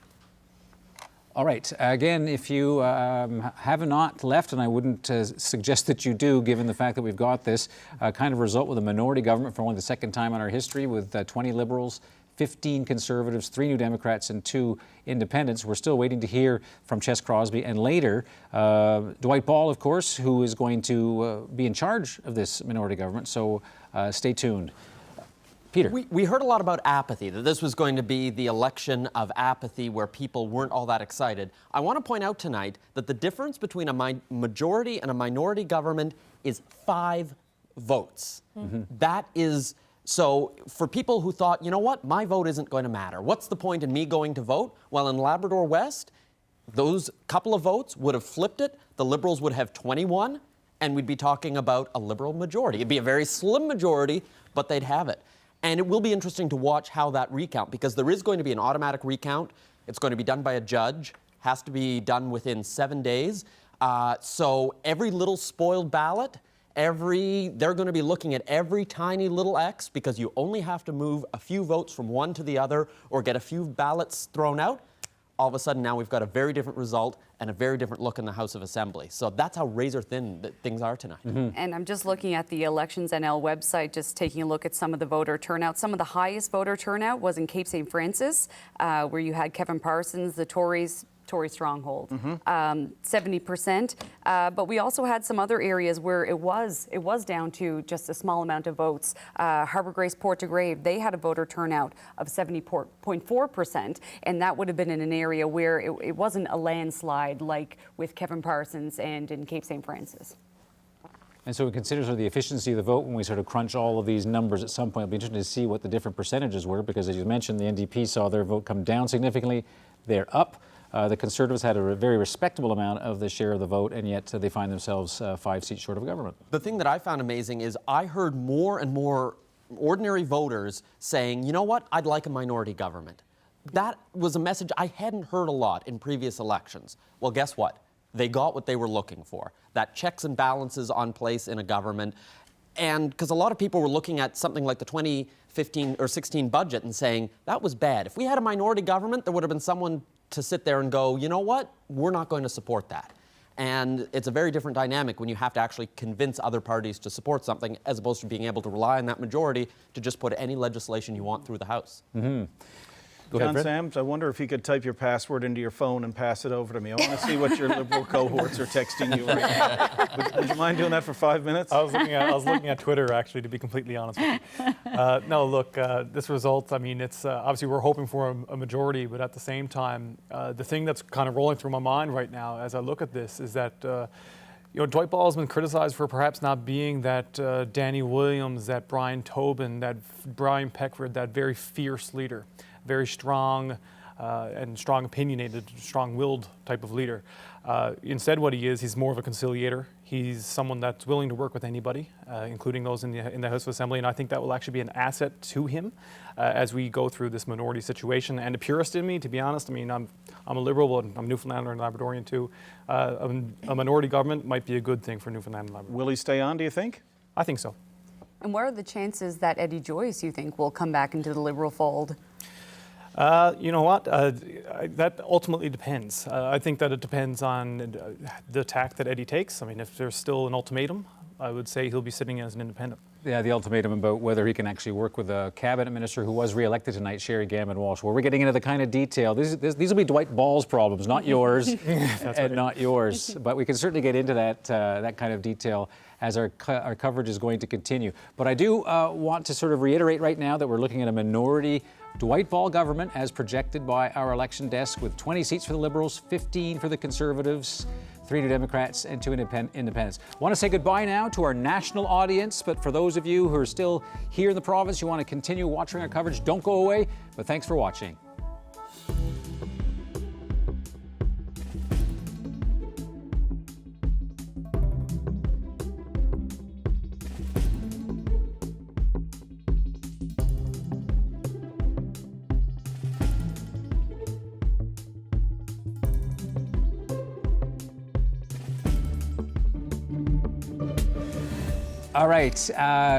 All right. Again, if you have not left, and I wouldn't suggest that you do, given the fact that we've got this kind of result with a minority government for only the second time in our history, with 20 Liberals, 15 Conservatives, 3 New Democrats, and 2 Independents. We're still waiting to hear from Ches Crosby, and later Dwight Ball, of course, who is going to be in charge of this minority government. So stay tuned. Peter. We heard a lot about apathy, that this was going to be the election of apathy where people weren't all that excited. I want to point out tonight that the difference between a majority and a minority government is 5 votes. Mm-hmm. That is, so for people who thought, you know what, my vote isn't going to matter. What's the point in me going to vote? Well, in Labrador West, those couple of votes would have flipped it. The Liberals would have 21, and we'd be talking about a Liberal majority. It'd be a very slim majority, but they'd have it. And it will be interesting to watch how that recount, because there is going to be an automatic recount. It's going to be done by a judge, has to be done within 7 days. So every little spoiled ballot, they're going to be looking at every tiny little X, because you only have to move a few votes from one to the other or get a few ballots thrown out. All of a sudden now we've got a very different result and a very different look in the House of Assembly. So that's how razor thin that things are tonight. Mm-hmm. And I'm just looking at the Elections NL website, just taking a look at some of the voter turnout. Some of the highest voter turnout was in Cape St. Francis, where you had Kevin Parsons, the Tory stronghold, 70%. But we also had some other areas where it was down to just a small amount of votes. Harbour Grace, Portagrave, they had a voter turnout of 70.4%, and that would have been in an area where it wasn't a landslide like with Kevin Parsons and in Cape St. Francis. And so we consider sort of the efficiency of the vote when we sort of crunch all of these numbers at some point. It'll be interesting to see what the different percentages were, because as you mentioned, the NDP saw their vote come down significantly. They're up. The Conservatives had a very respectable amount of the share of the vote, and yet they find themselves 5 seats short of government. The thing that I found amazing is I heard more and more ordinary voters saying, you know what, I'd like a minority government. That was a message I hadn't heard a lot in previous elections. Well, guess what? They got what they were looking for. That checks and balances on place in a government. And because a lot of people were looking at something like the 2015 or 16 budget and saying, that was bad. If we had a minority government, there would have been someone to sit there and go, you know what, we're not going to support that. And it's a very different dynamic when you have to actually convince other parties to support something as opposed to being able to rely on that majority to just put any legislation you want through the House. Mm-hmm. Go John ahead, Fred. Sams, I wonder if you could type your password into your phone and pass it over to me. I want to see what your Liberal cohorts are texting you right now. Would you mind doing that for 5 minutes? I was looking at Twitter, actually, to be completely honest with you. No, look, this result, I mean, it's obviously we're hoping for a majority, but at the same time, the thing that's kind of rolling through my mind right now as I look at this is that you know, Dwight Ball has been criticized for perhaps not being that Danny Williams, that Brian Tobin, that Brian Peckford, that very fierce leader, very strong and strong opinionated, strong-willed type of leader. Instead, what he is, he's more of a conciliator. He's someone that's willing to work with anybody, including those in the House of Assembly, and I think that will actually be an asset to him as we go through this minority situation. And the purist in me, to be honest, I mean, I'm a Liberal, but I'm Newfoundlander and Labradorian too. A minority government might be a good thing for Newfoundland and Labrador. Will he stay on, do you think? I think so. And what are the chances that Eddie Joyce, you think, will come back into the Liberal fold? You know what? That ultimately depends. I think that it depends on the tack that Eddie takes. I mean, if there's still an ultimatum, I would say he'll be sitting as an independent. Yeah, the ultimatum about whether he can actually work with a cabinet minister who was re-elected tonight, Sherry Gammon-Walsh. Where we're getting into the kind of detail. These will be Dwight Ball's problems, not yours, and not yours. But we can certainly get into that kind of detail as our coverage is going to continue. But I do want to sort of reiterate right now that we're looking at a minority Dwight Ball government as projected by our election desk, with 20 seats for the Liberals, 15 for the Conservatives, 3 New Democrats, and 2 Independents. I want to say goodbye now to our national audience, but for those of you who are still here in the province, you want to continue watching our coverage, don't go away, but thanks for watching. All right,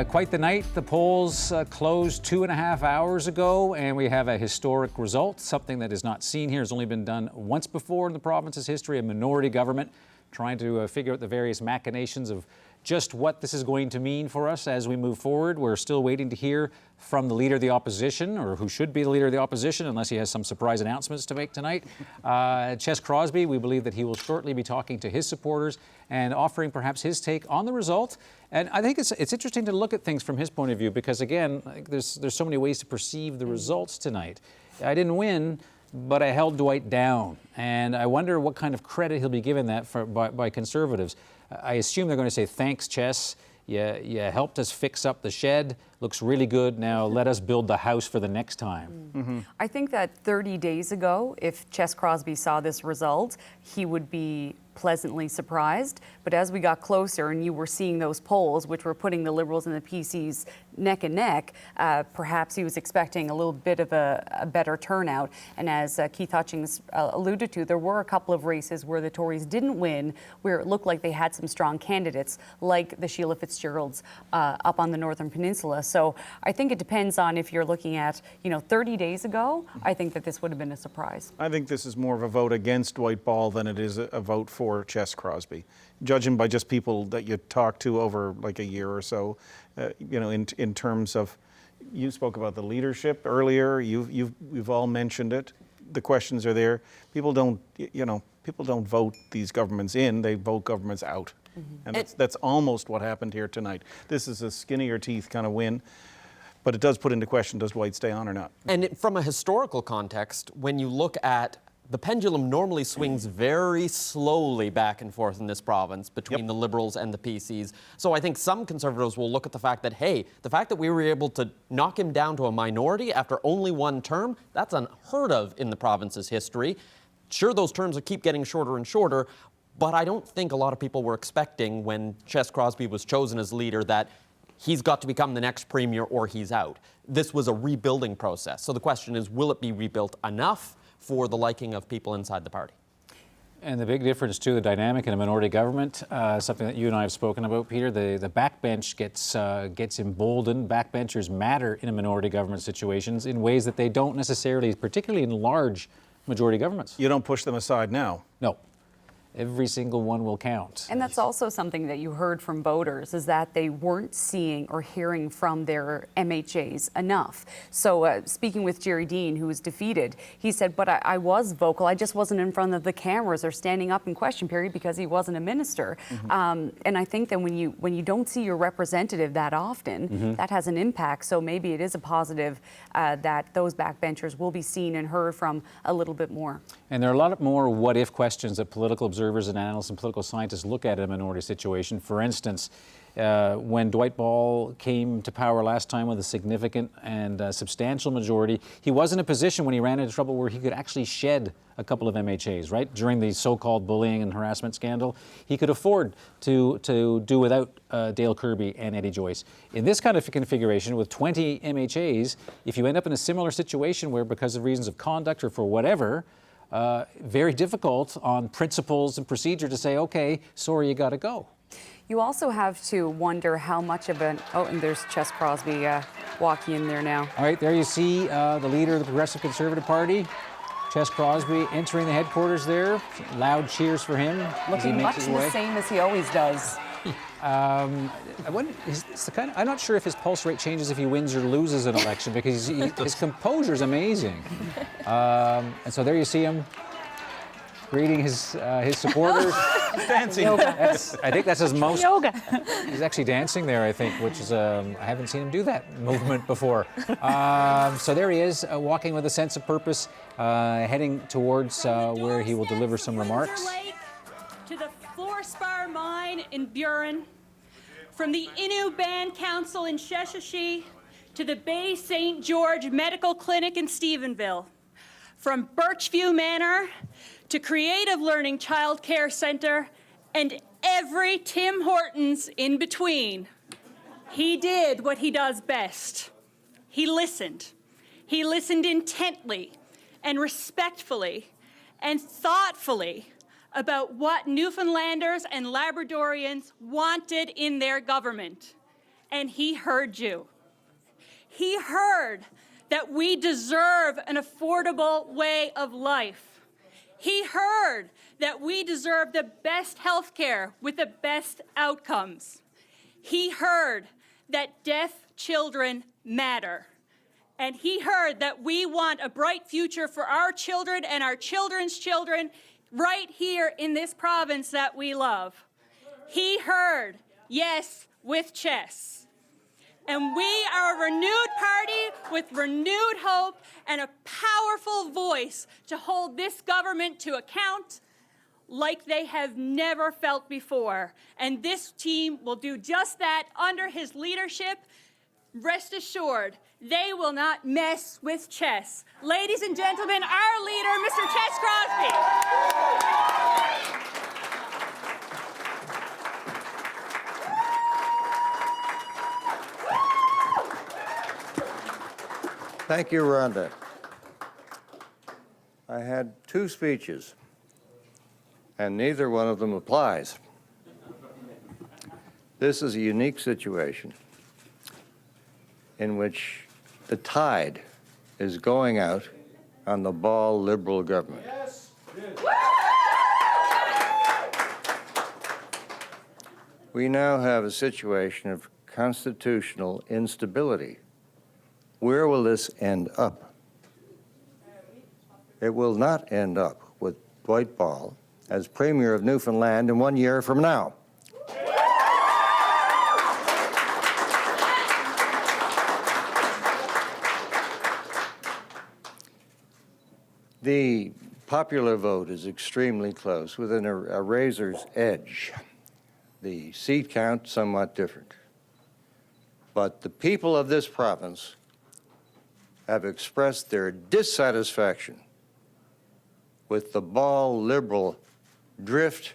quite the night. The polls closed 2.5 hours ago, and we have a historic result, something that is not seen here, has only been done once before in the province's history, a minority government trying to figure out the various machinations of just what this is going to mean for us as we move forward. We're still waiting to hear from the Leader of the Opposition, or who should be the Leader of the Opposition, unless he has some surprise announcements to make tonight. Ches Crosby, we believe that he will shortly be talking to his supporters and offering perhaps his take on the result. And I think it's interesting to look at things from his point of view, because again, there's so many ways to perceive the results tonight. I didn't win, but I held Dwight down. And I wonder what kind of credit he'll be given that by Conservatives. I assume they're going to say, thanks, Ches. You helped us fix up the shed. Looks really good. Now let us build the house for the next time. Mm-hmm. I think that 30 days ago, if Ches Crosby saw this result, he would be pleasantly surprised. But as we got closer and you were seeing those polls, which were putting the Liberals and the PCs neck and neck, perhaps he was expecting a little bit of a better turnout. And as Keith Hutchings alluded to, there were a couple of races where the Tories didn't win, where it looked like they had some strong candidates, like the Sheila Fitzgeralds up on the Northern Peninsula. So I think it depends on if you're looking at, 30 days ago, I think that this would have been a surprise. I think this is more of a vote against Dwight Ball than it is a vote for Ches Crosby. Judging by just people that you talk to over like a year or so, in terms of, you spoke about the leadership earlier, you've all mentioned it. The questions are there. People don't vote these governments in, they vote governments out. Mm-hmm. And that's almost what happened here tonight. This is a skinnier teeth kind of win, but it does put into question, does Dwight stay on or not? And from a historical context, when you look at the pendulum normally swings very slowly back and forth in this province between the Liberals and the PCs. So I think some Conservatives will look at the fact that, hey, the fact that we were able to knock him down to a minority after only one term, that's unheard of in the province's history. Sure, those terms will keep getting shorter and shorter, but I don't think a lot of people were expecting when Ches Crosby was chosen as leader that he's got to become the next premier or he's out. This was a rebuilding process. So the question is, will it be rebuilt enough for the liking of people inside the party? And the big difference, too, the dynamic in a minority government, something that you and I have spoken about, Peter, the backbench gets emboldened. Backbenchers matter in a minority government situations in ways that they don't necessarily, particularly in large majority governments. You don't push them aside now. No. Every single one will count. And that's also something that you heard from voters, is that they weren't seeing or hearing from their MHAs enough. So speaking with Jerry Dean, who was defeated, he said, but I was vocal. I just wasn't in front of the cameras or standing up in question period because he wasn't a minister. And I think that when you don't see your representative that often, that has an impact. So maybe it is a positive that those backbenchers will be seen and heard from a little bit more. And there are a lot more what-if questions that political observers and analysts and political scientists look at in a minority situation. For instance, when Dwight Ball came to power last time with a significant and substantial majority, he was in a position when he ran into trouble where he could actually shed a couple of MHAs, right? During the so-called bullying and harassment scandal, he could afford to do without Dale Kirby and Eddie Joyce. In this kind of configuration with 20 MHAs, if you end up in a similar situation where because of reasons of conduct or for whatever, very difficult on principles and procedure to say, okay, sorry, you got to go. You also have to wonder how much of an, oh, and there's Ches Crosby walking in there now. All right, there you see the leader of the Progressive Conservative Party, Ches Crosby, entering the headquarters there. Loud cheers for him. Looking much the same as he always does. I'm not sure if his pulse rate changes if he wins or loses an election because his composure is amazing. And so there you see him greeting his supporters. Dancing. I think that's his most. Yoga. He's actually dancing there, I think, which is I haven't seen him do that movement before. So there he is, walking with a sense of purpose, heading towards where he will deliver some remarks. To the Fluorspar Mine in Buren, from the Innu Band Council in Sheshatshiu to the Bay St. George Medical Clinic in Stephenville, from Birchview Manor to Creative Learning Child Care Center and every Tim Hortons in between. He did what he does best. He listened. He listened intently and respectfully and thoughtfully about what Newfoundlanders and Labradorians wanted in their government. And he heard you. He heard that we deserve an affordable way of life. He heard that we deserve the best health care with the best outcomes. He heard that deaf children matter. And he heard that we want a bright future for our children and our children's children right here in this province that we love. He heard, yes, with Ches. And we are a renewed party with renewed hope and a powerful voice to hold this government to account like they have never felt before. And this team will do just that under his leadership. Rest assured, they will not mess with Ches. Ladies and gentlemen, our leader, Mr. Ches Crosby. Thank you, Rhonda. I had two speeches, and neither one of them applies. This is a unique situation in which the tide is going out on the Ball Liberal government. Yes. We now have a situation of constitutional instability. Where will this end up? It will not end up with Dwight Ball as Premier of Newfoundland in 1 year from now. The popular vote is extremely close, within a razor's edge. The seat count somewhat different. But the people of this province have expressed their dissatisfaction with the ball Liberal drift,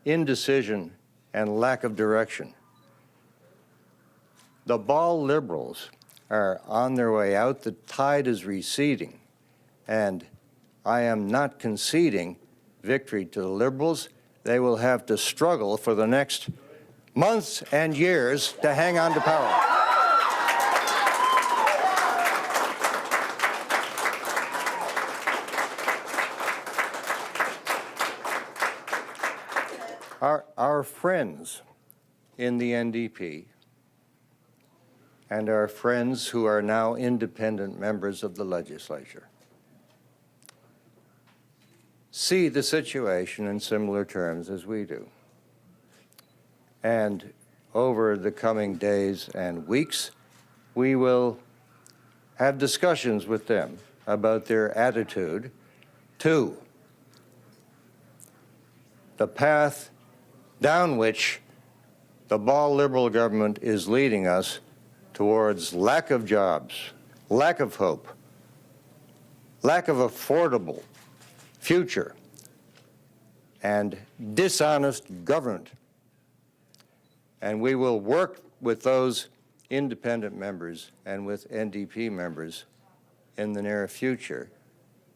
indecision, and lack of direction. The ball Liberals are on their way out. The tide is receding, and I am not conceding victory to the Liberals. They will have to struggle for the next months and years to hang on to power. Our friends in the NDP and our friends who are now independent members of the legislature see the situation in similar terms as we do. And over the coming days and weeks, we will have discussions with them about their attitude to the path down which the Ball Liberal government is leading us towards lack of jobs, lack of hope, lack of affordable future, and dishonest government. And we will work with those independent members and with NDP members in the near future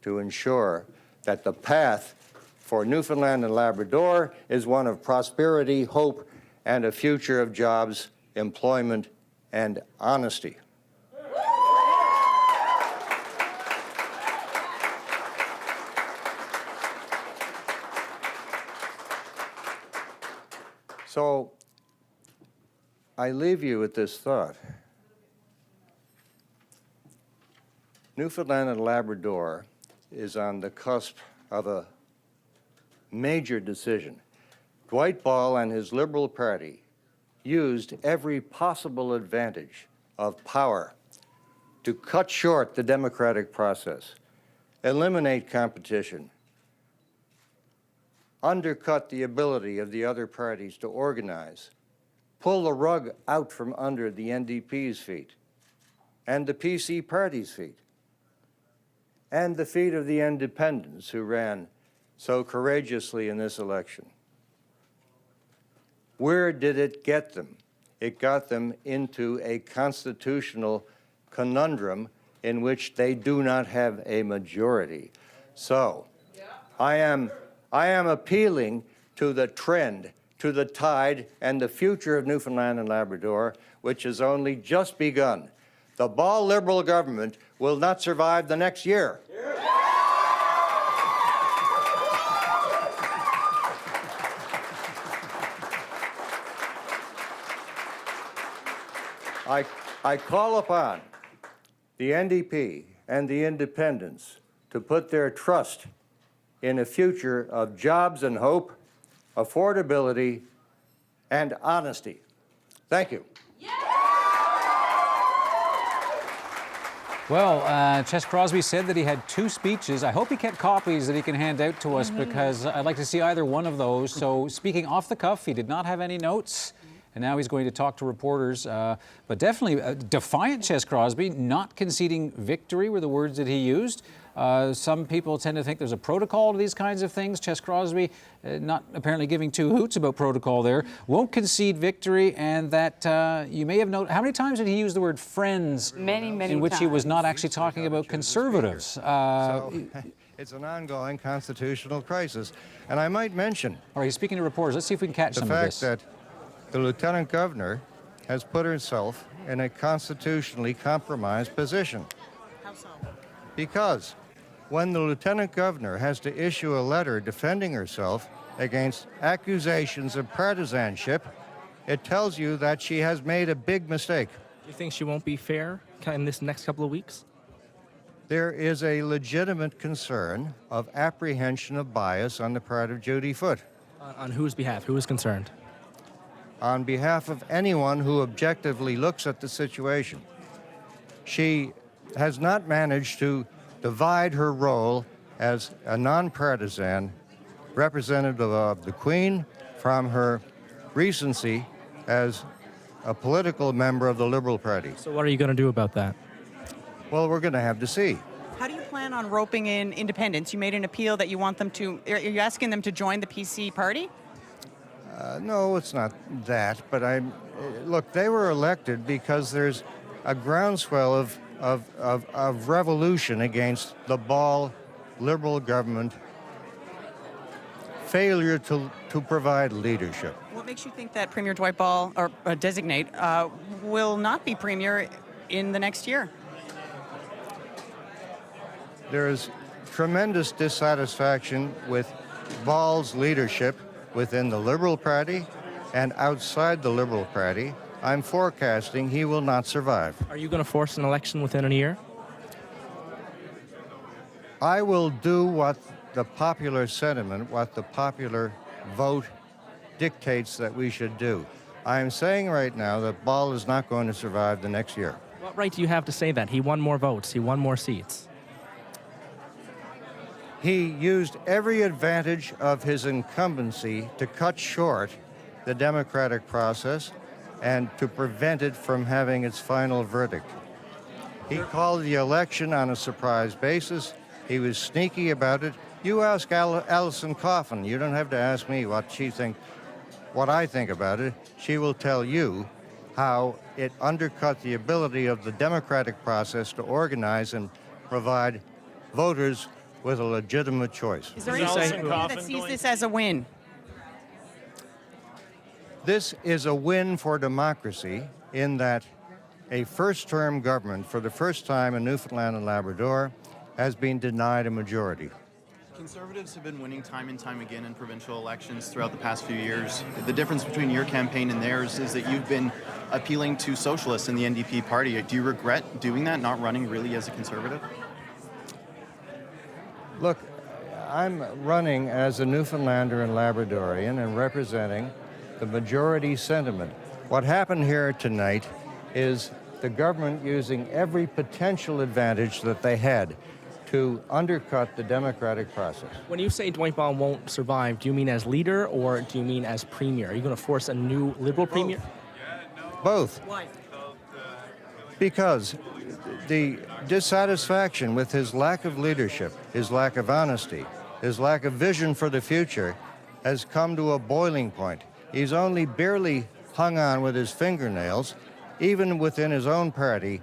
to ensure that the path for Newfoundland and Labrador is one of prosperity, hope, and a future of jobs, employment, and honesty. So I leave you with this thought. Newfoundland and Labrador is on the cusp of a major decision. Dwight Ball and his Liberal Party used every possible advantage of power to cut short the democratic process, eliminate competition, undercut the ability of the other parties to organize, pull the rug out from under the NDP's feet and the PC party's feet and the feet of the independents who ran so courageously in this election. Where did it get them? It got them into a constitutional conundrum in which they do not have a majority. So I am appealing to the trend, to the tide, and the future of Newfoundland and Labrador, which has only just begun. The Ball Liberal government will not survive the next year. I call upon the NDP and the independents to put their trust in a future of jobs and hope, affordability, and honesty. Thank you. Well, Ches Crosby said that he had 2 speeches. I hope he kept copies that he can hand out to us because I'd like to see either one of those. So speaking off the cuff, he did not have any notes. And now he's going to talk to reporters. But definitely defiant Ches Crosby, not conceding victory were the words that he used. Some people tend to think there's a protocol to these kinds of things. Ches Crosby not apparently giving 2 hoots about protocol there. Won't concede victory, and that you may have noted, how many times did he use the word friends? Many in which times. he was not actually talking about conservatives. So it's an ongoing constitutional crisis. And I might mention... All right, he's speaking to reporters. Let's see if we can catch some of this. The fact that the Lieutenant Governor has put herself in a constitutionally compromised position. How so? Because when the Lieutenant Governor has to issue a letter defending herself against accusations of partisanship, it tells you that she has made a big mistake. Do you think she won't be fair in this next couple of weeks? There is a legitimate concern of apprehension of bias on the part of Judy Foote. On whose behalf? Who is concerned? On behalf of anyone who objectively looks at the situation. She has not managed to divide her role as a nonpartisan representative of the Queen from her recency as a political member of the Liberal Party. So what are you going to do about that? Well, we're going to have to see. How do you plan on roping in independents? You made an appeal that you want them to, are you asking them to join the PC party? No, it's not that, but look, they were elected because there's a groundswell of revolution against the Ball Liberal government failure to provide leadership. What makes you think that Premier Dwight Ball, or designate, will not be Premier in the next year? There is tremendous dissatisfaction with Ball's leadership within the Liberal Party and outside the Liberal Party. I'm forecasting he will not survive. Are you going to force an election within a year? I will do what the popular sentiment, what the popular vote dictates that we should do. I am saying right now that Ball is not going to survive the next year. What right do you have to say that? He won more votes. He won more seats. He used every advantage of his incumbency to cut short the democratic process and to prevent it from having its final verdict. He called the election on a surprise basis. He was sneaky about it. You ask Alison Coffin. You don't have to ask me what I think about it. She will tell you how it undercut the ability of the democratic process to organize and provide voters with a legitimate choice. Is there anyone that sees this as a win? This is a win for democracy in that a first-term government, for the first time in Newfoundland and Labrador, has been denied a majority. Conservatives have been winning time and time again in provincial elections throughout the past few years. The difference between your campaign and theirs is that you've been appealing to socialists in the NDP party. Do you regret doing that, not running really as a Conservative? Look, I'm running as a Newfoundlander and Labradorian and representing the majority sentiment. What happened here tonight is the government using every potential advantage that they had to undercut the democratic process. When you say Dwight Ball won't survive, do you mean as leader or do you mean as premier? Are you going to force a new Liberal premier? Both. Why? Because the dissatisfaction with his lack of leadership, his lack of honesty, his lack of vision for the future has come to a boiling point. He's only barely hung on with his fingernails. Even within his own party,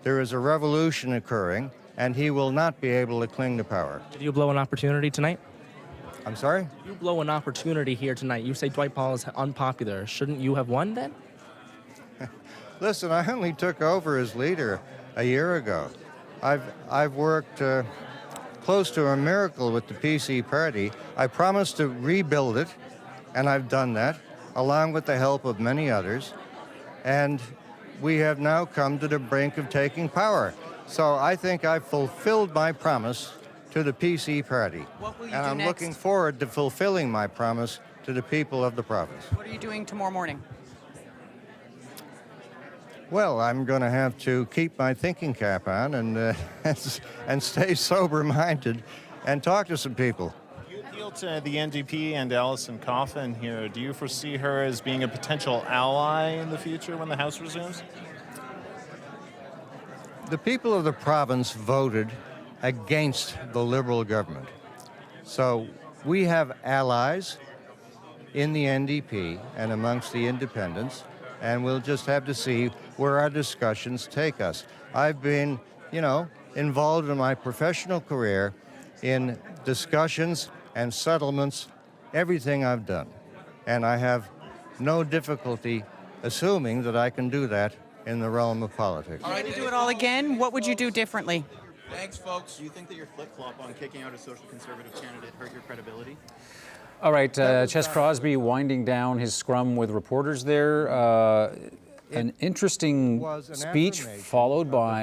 there is a revolution occurring, and he will not be able to cling to power. Did you blow an opportunity tonight? I'm sorry? You blow an opportunity here tonight. You say Dwight Ball is unpopular. Shouldn't you have won then? Listen, I only took over as leader a year ago. I've worked close to a miracle with the PC party. I promised to rebuild it, and I've done that, along with the help of many others. And we have now come to the brink of taking power. So I think I've fulfilled my promise to the PC party. What will you and do I'm next? looking forward to fulfilling my promise to the people of the province. What are you doing tomorrow morning? Well, I'm going to have to keep my thinking cap on and stay sober-minded and talk to some people. You appeal to the NDP and Alison Coffin here. Do you foresee her as being a potential ally in the future when the House resumes? The people of the province voted against the Liberal government. So we have allies in the NDP and amongst the independents, and we'll just have to see where our discussions take us. I've been, involved in my professional career in discussions and settlements, everything I've done. And I have no difficulty assuming that I can do that in the realm of politics. All right, to do it all again, what would you do differently? Thanks, folks. Do you think that your flip-flop on kicking out a social conservative candidate hurt your credibility? All right, Ches Crosby winding down his scrum with reporters there. An interesting speech followed by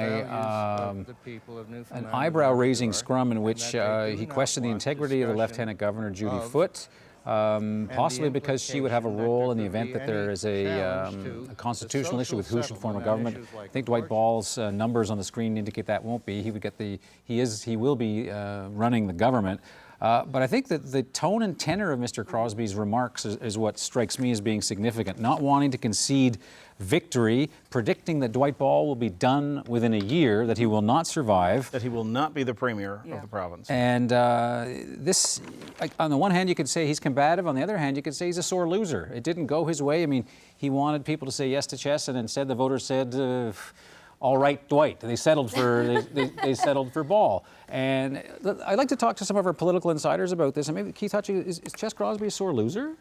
an eyebrow-raising scrum in which he questioned the integrity of the Lieutenant Governor, Judy Foote, possibly because she would have a role in the event that there is a constitutional issue with who should form a government. I think Dwight Ball's numbers on the screen indicate that won't be. He will be running the government. But I think that the tone and tenor of Mr. Crosby's remarks is what strikes me as being significant. Not wanting to concede victory, predicting that Dwight Ball will be done within a year, that he will not survive. That he will not be the premier of the province. And this, on the one hand, you could say he's combative. On the other hand, you could say he's a sore loser. It didn't go his way. I mean, he wanted people to say yes to Chess, and instead the voters said, all right, Dwight. They settled for they settled for Ball. And I'd like to talk to some of our political insiders about this. And maybe Keith Hutchie, is Chess Crosby a sore loser?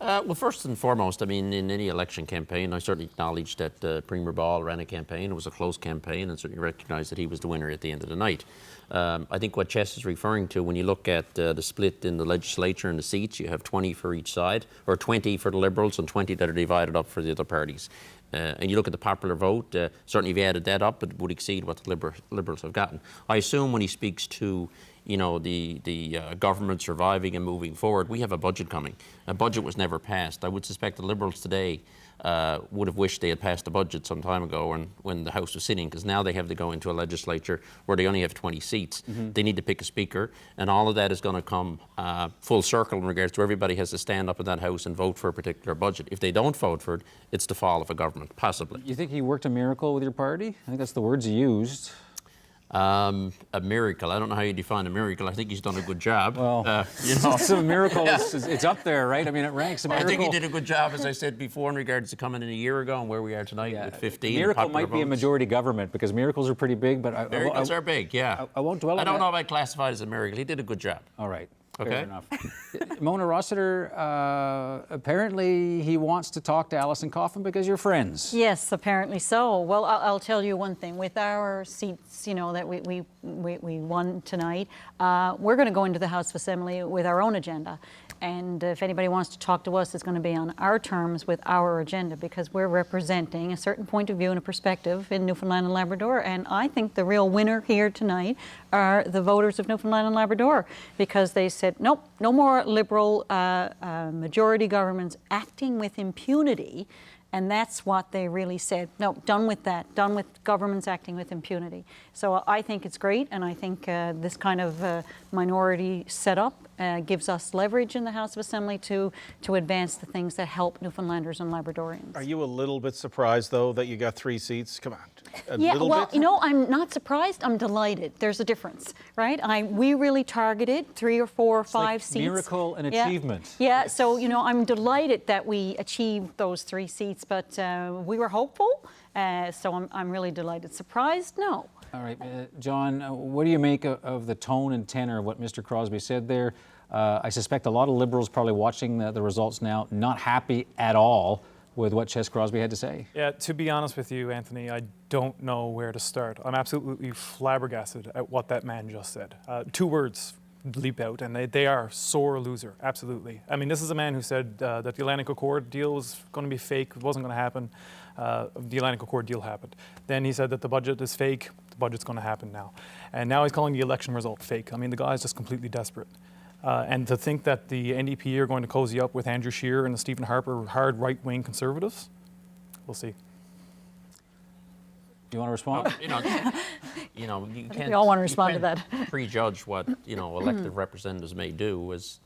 Well, first and foremost, I mean, in any election campaign, I certainly acknowledge that Premier Ball ran a campaign. It was a close campaign, and certainly recognise that he was the winner at the end of the night. I think what Chess is referring to, when you look at the split in the legislature and the seats, you have 20 for each side, or 20 for the Liberals and 20 that are divided up for the other parties. And you look at the popular vote, certainly if you added that up, it would exceed what the Liberals have gotten. I assume when he speaks to the government surviving and moving forward, we have a budget coming. A budget was never passed. I would suspect the Liberals today would have wished they had passed the budget some time ago when the House was sitting, because now they have to go into a legislature where they only have 20 seats. They need to pick a speaker, and all of that is going to come full circle in regards to everybody has to stand up in that House and vote for a particular budget. If they don't vote for it, it's the fall of a government, possibly. You think he worked a miracle with your party? I think that's the words he used. A miracle. I don't know how you define a miracle. I think he's done a good job. Well, it's a miracle. It's up there, right? I mean, it ranks a miracle. I think he did a good job, as I said before, in regards to coming in a year ago and where we are tonight with 15. Miracle might be a majority government because miracles are pretty big, but miracles are big. Yeah. I won't dwell on that. I don't know if I classify it as a miracle. He did a good job. All right. Okay. Fair enough. Mona Rossiter, apparently he wants to talk to Alison Coffin because you're friends. Yes, apparently so. Well, I'll tell you one thing. With our seats, that we won tonight, we're going to go into the House of Assembly with our own agenda. And if anybody wants to talk to us, it's going to be on our terms with our agenda, because we're representing a certain point of view and a perspective in Newfoundland and Labrador. And I think the real winner here tonight are the voters of Newfoundland and Labrador, because they said, nope, no more Liberal majority governments acting with impunity. And that's what they really said. No, done with that. Done with governments acting with impunity. So I think it's great, and I think this kind of minority setup gives us leverage in the House of Assembly to advance the things that help Newfoundlanders and Labradorians. Are you a little bit surprised, though, that you got 3 seats? Come on. Yeah, well, I'm not surprised. I'm delighted. There's a difference, right? We really targeted 3 or 4 or 5 seats. Miracle and achievement. Yeah, so, I'm delighted that we achieved those 3 seats, but we were hopeful, so I'm really delighted. Surprised? No. All right, John, what do you make of the tone and tenor of what Mr. Crosby said there? I suspect a lot of Liberals probably watching the results now, not happy at all with what Chess Crosby had to say. Yeah, to be honest with you, Anthony, I don't know where to start. I'm absolutely flabbergasted at what that man just said. 2 words leap out, and they are sore loser, absolutely. I mean, this is a man who said that the Atlantic Accord deal was going to be fake, it wasn't going to happen. The Atlantic Accord deal happened. Then he said that the budget is fake, the budget's going to happen now. And now he's calling the election result fake. I mean, the guy is just completely desperate. And to think that the NDP are going to cozy up with Andrew Scheer and the Stephen Harper hard right-wing conservatives, we'll see. Do you want to respond? You can't. We all want to respond to that. Prejudge what elected representatives may do, as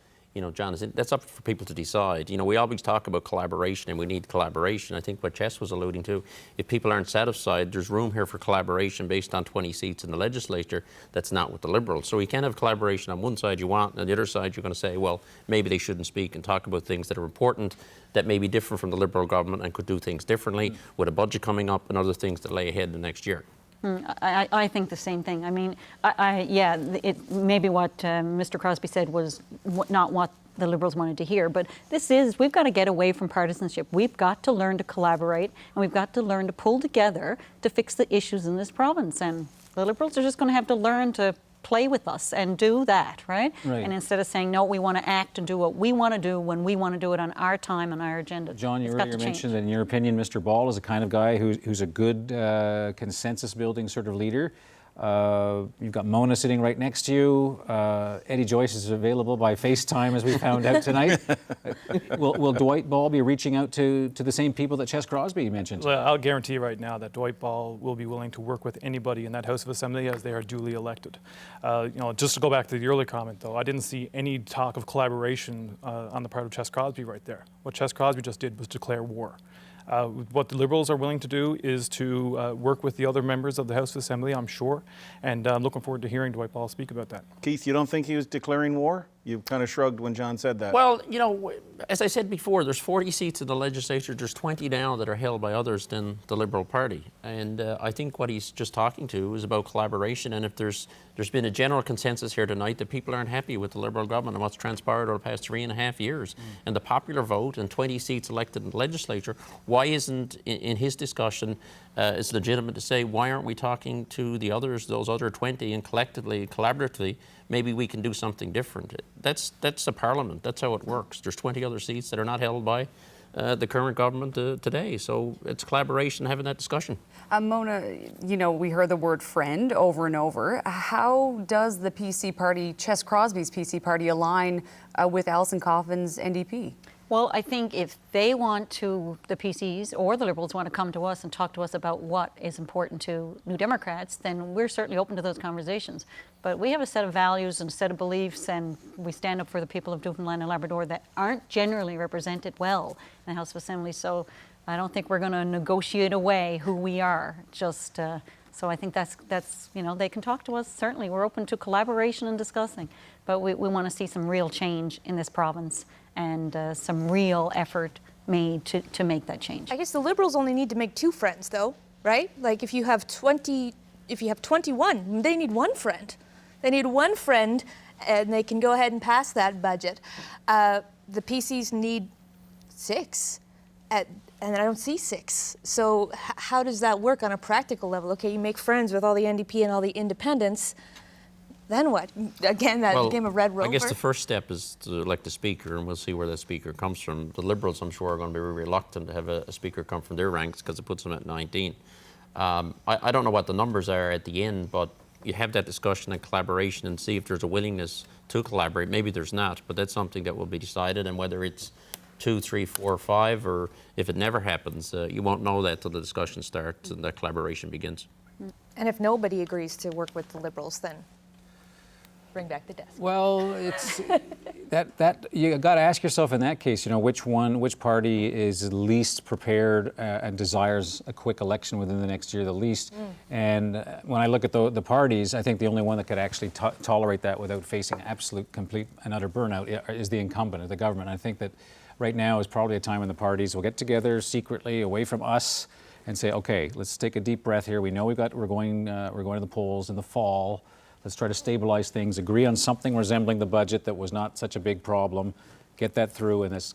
John, that's up for people to decide. We always talk about collaboration, and we need collaboration. I think what Chess was alluding to, if people aren't satisfied, there's room here for collaboration based on 20 seats in the legislature. That's not with the Liberals. So we can't have collaboration on one side you want, and on the other side you're going to say, well, maybe they shouldn't speak and talk about things that are important, that may be different from the Liberal government and could do things differently with a budget coming up and other things that lay ahead the next year. I think the same thing. I mean, maybe what Mr. Crosby said was not what the Liberals wanted to hear, but we've got to get away from partisanship. We've got to learn to collaborate, and we've got to learn to pull together to fix the issues in this province. And the Liberals are just going to have to learn to play with us and do that, right? And instead of saying, no, we want to act and do what we want to do when we want to do it on our time and our agenda. John, you earlier mentioned that in your opinion, Mr. Ball is a kind of guy who's a good consensus-building sort of leader. You've got Mona sitting right next to you. Eddie Joyce is available by FaceTime, as we found out tonight. Will Dwight Ball be reaching out to the same people that Ches Crosby mentioned? Well, I'll guarantee you right now that Dwight Ball will be willing to work with anybody in that House of Assembly as they are duly elected. Just to go back to the earlier comment, though, I didn't see any talk of collaboration on the part of Ches Crosby right there. What Ches Crosby just did was declare war. What the Liberals are willing to do is to work with the other members of the House of Assembly, I'm sure, and I'm looking forward to hearing Dwight Ball speak about that. Keith, you don't think he was declaring war? You kind of shrugged when John said that. Well, as I said before, there's 40 seats in the legislature. There's 20 now that are held by others than the Liberal Party. And I think what he's just talking to is about collaboration. And if there's been a general consensus here tonight that people aren't happy with the Liberal government and what's transpired over the past 3.5 years, and the popular vote and 20 seats elected in the legislature, why isn't, in his discussion, it's legitimate to say, why aren't we talking to the others, those other 20, and collectively, collaboratively, maybe we can do something different? That's the Parliament. That's how it works. There's 20 other seats that are not held by the current government today. So it's collaboration, having that discussion. Mona, we heard the word friend over and over. How does the PC party, Ches Crosby's PC party, align with Alison Coffin's NDP? Well, I think if they want to, the PCs or the Liberals want to come to us and talk to us about what is important to New Democrats, then we're certainly open to those conversations. But we have a set of values and a set of beliefs, and we stand up for the people of Newfoundland and Labrador that aren't generally represented well in the House of Assembly. So I don't think we're going to negotiate away who we are. So I think that's they can talk to us. Certainly, we're open to collaboration and discussing. But we want to see some real change in this province and some real effort made to make that change. I guess the Liberals only need to make 2 friends, though, right? Like if you have 21, they need 1 friend. They need 1 friend, and they can go ahead and pass that budget. The PCs need 6, and I don't see 6. So how does that work on a practical level? Okay, you make friends with all the NDP and all the independents. Then what? Again, that became a red rover? I guess the first step is to elect a speaker, and we'll see where that speaker comes from. The Liberals, I'm sure, are going to be reluctant to have a speaker come from their ranks because it puts them at 19. I don't know what the numbers are at the end, but you have that discussion and collaboration and see if there's a willingness to collaborate. Maybe there's not, but that's something that will be decided, and whether it's 2, 3, 4, 5, or if it never happens, you won't know that till the discussion starts and that collaboration begins. And if nobody agrees to work with the Liberals, then bring back the desk. Well, it's that you got to ask yourself in that case, which party is least prepared and desires a quick election within the next year the least. And when I look at the parties, I think the only one that could actually tolerate that without facing absolute, complete, and utter burnout is the incumbent of the government. I think that right now is probably a time when the parties will get together secretly, away from us, and say, okay, let's take a deep breath here. We know we're going to the polls in the fall. Let's try to stabilize things, agree on something resembling the budget that was not such a big problem, get that through, and let's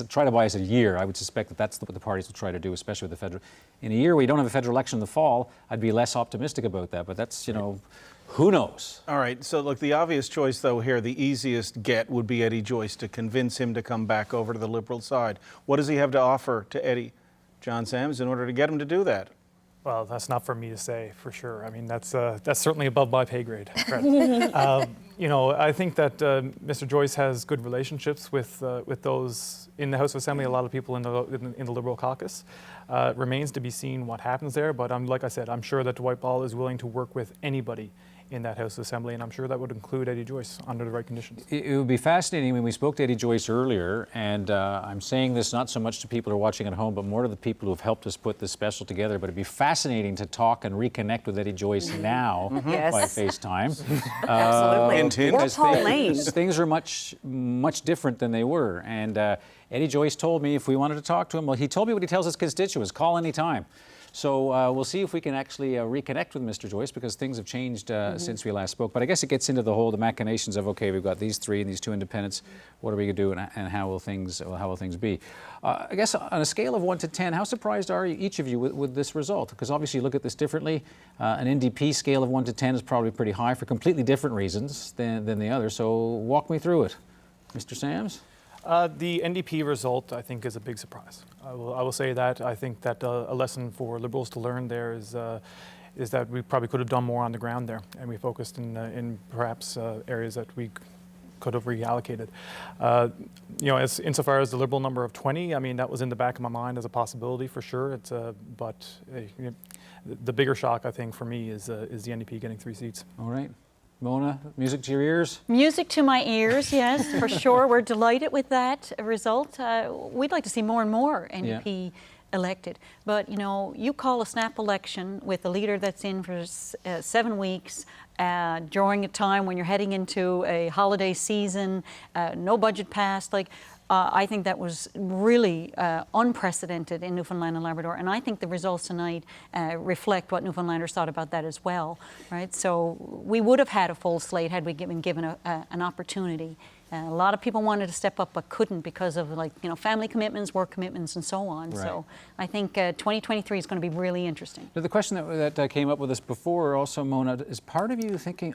try to buy us a year. I would suspect that that's what the parties will try to do, especially with the federal. In a year we don't have a federal election in the fall, I'd be less optimistic about that, but that's, who knows? All right, so look, the obvious choice, though, here, the easiest get would be Eddie Joyce, to convince him to come back over to the Liberal side. What does he have to offer to Eddie, John Sams, in order to get him to do that? Well, that's not for me to say, for sure. I mean, that's certainly above my pay grade. I think that Mr. Joyce has good relationships with those in the House of Assembly, a lot of people in the Liberal caucus. Remains to be seen what happens there, but like I said, I'm sure that Dwight Ball is willing to work with anybody in that House of Assembly, and I'm sure that would include Eddie Joyce under the right conditions. It would be fascinating when we spoke to Eddie Joyce earlier, and I'm saying this not so much to people who are watching at home, but more to the people who have helped us put this special together, but it'd be fascinating to talk and reconnect with Eddie Joyce now by FaceTime. Absolutely. Or Paul Lane. Things are much, much different than they were, and Eddie Joyce told me if we wanted to talk to him, well, he told me what he tells his constituents, call anytime. So we'll see if we can actually reconnect with Mr. Joyce, because things have changed since we last spoke. But I guess it gets into the machinations of, okay, we've got these 3 and these 2 independents. What are we going to do, and how will things be? I guess on a scale of 1 to 10, how surprised are each of you with this result? Because obviously you look at this differently. An NDP scale of 1 to 10 is probably pretty high for completely different reasons than the other. So walk me through it. Mr. Sams? The NDP result, I think, is a big surprise. I will say that. I think that a lesson for Liberals to learn there is is that we probably could have done more on the ground there, and we focused in perhaps areas that we could have reallocated. Insofar as the Liberal number of 20, I mean, that was in the back of my mind as a possibility for sure. But the bigger shock, I think, for me is the NDP getting 3 seats. All right. Mona, music to your ears? Music to my ears, yes, for sure. We're delighted with that result. We'd like to see more and more NDP elected. But, you call a snap election with a leader that's in for 7 weeks, during a time when you're heading into a holiday season, no budget passed. I think that was really unprecedented in Newfoundland and Labrador, and I think the results tonight reflect what Newfoundlanders thought about that as well, right? So we would have had a full slate had we been given an opportunity. A lot of people wanted to step up but couldn't because of family commitments, work commitments, and so on. Right. So I think 2023 is going to be really interesting. Now, the question that came up with us before also, Mona, is part of you thinking,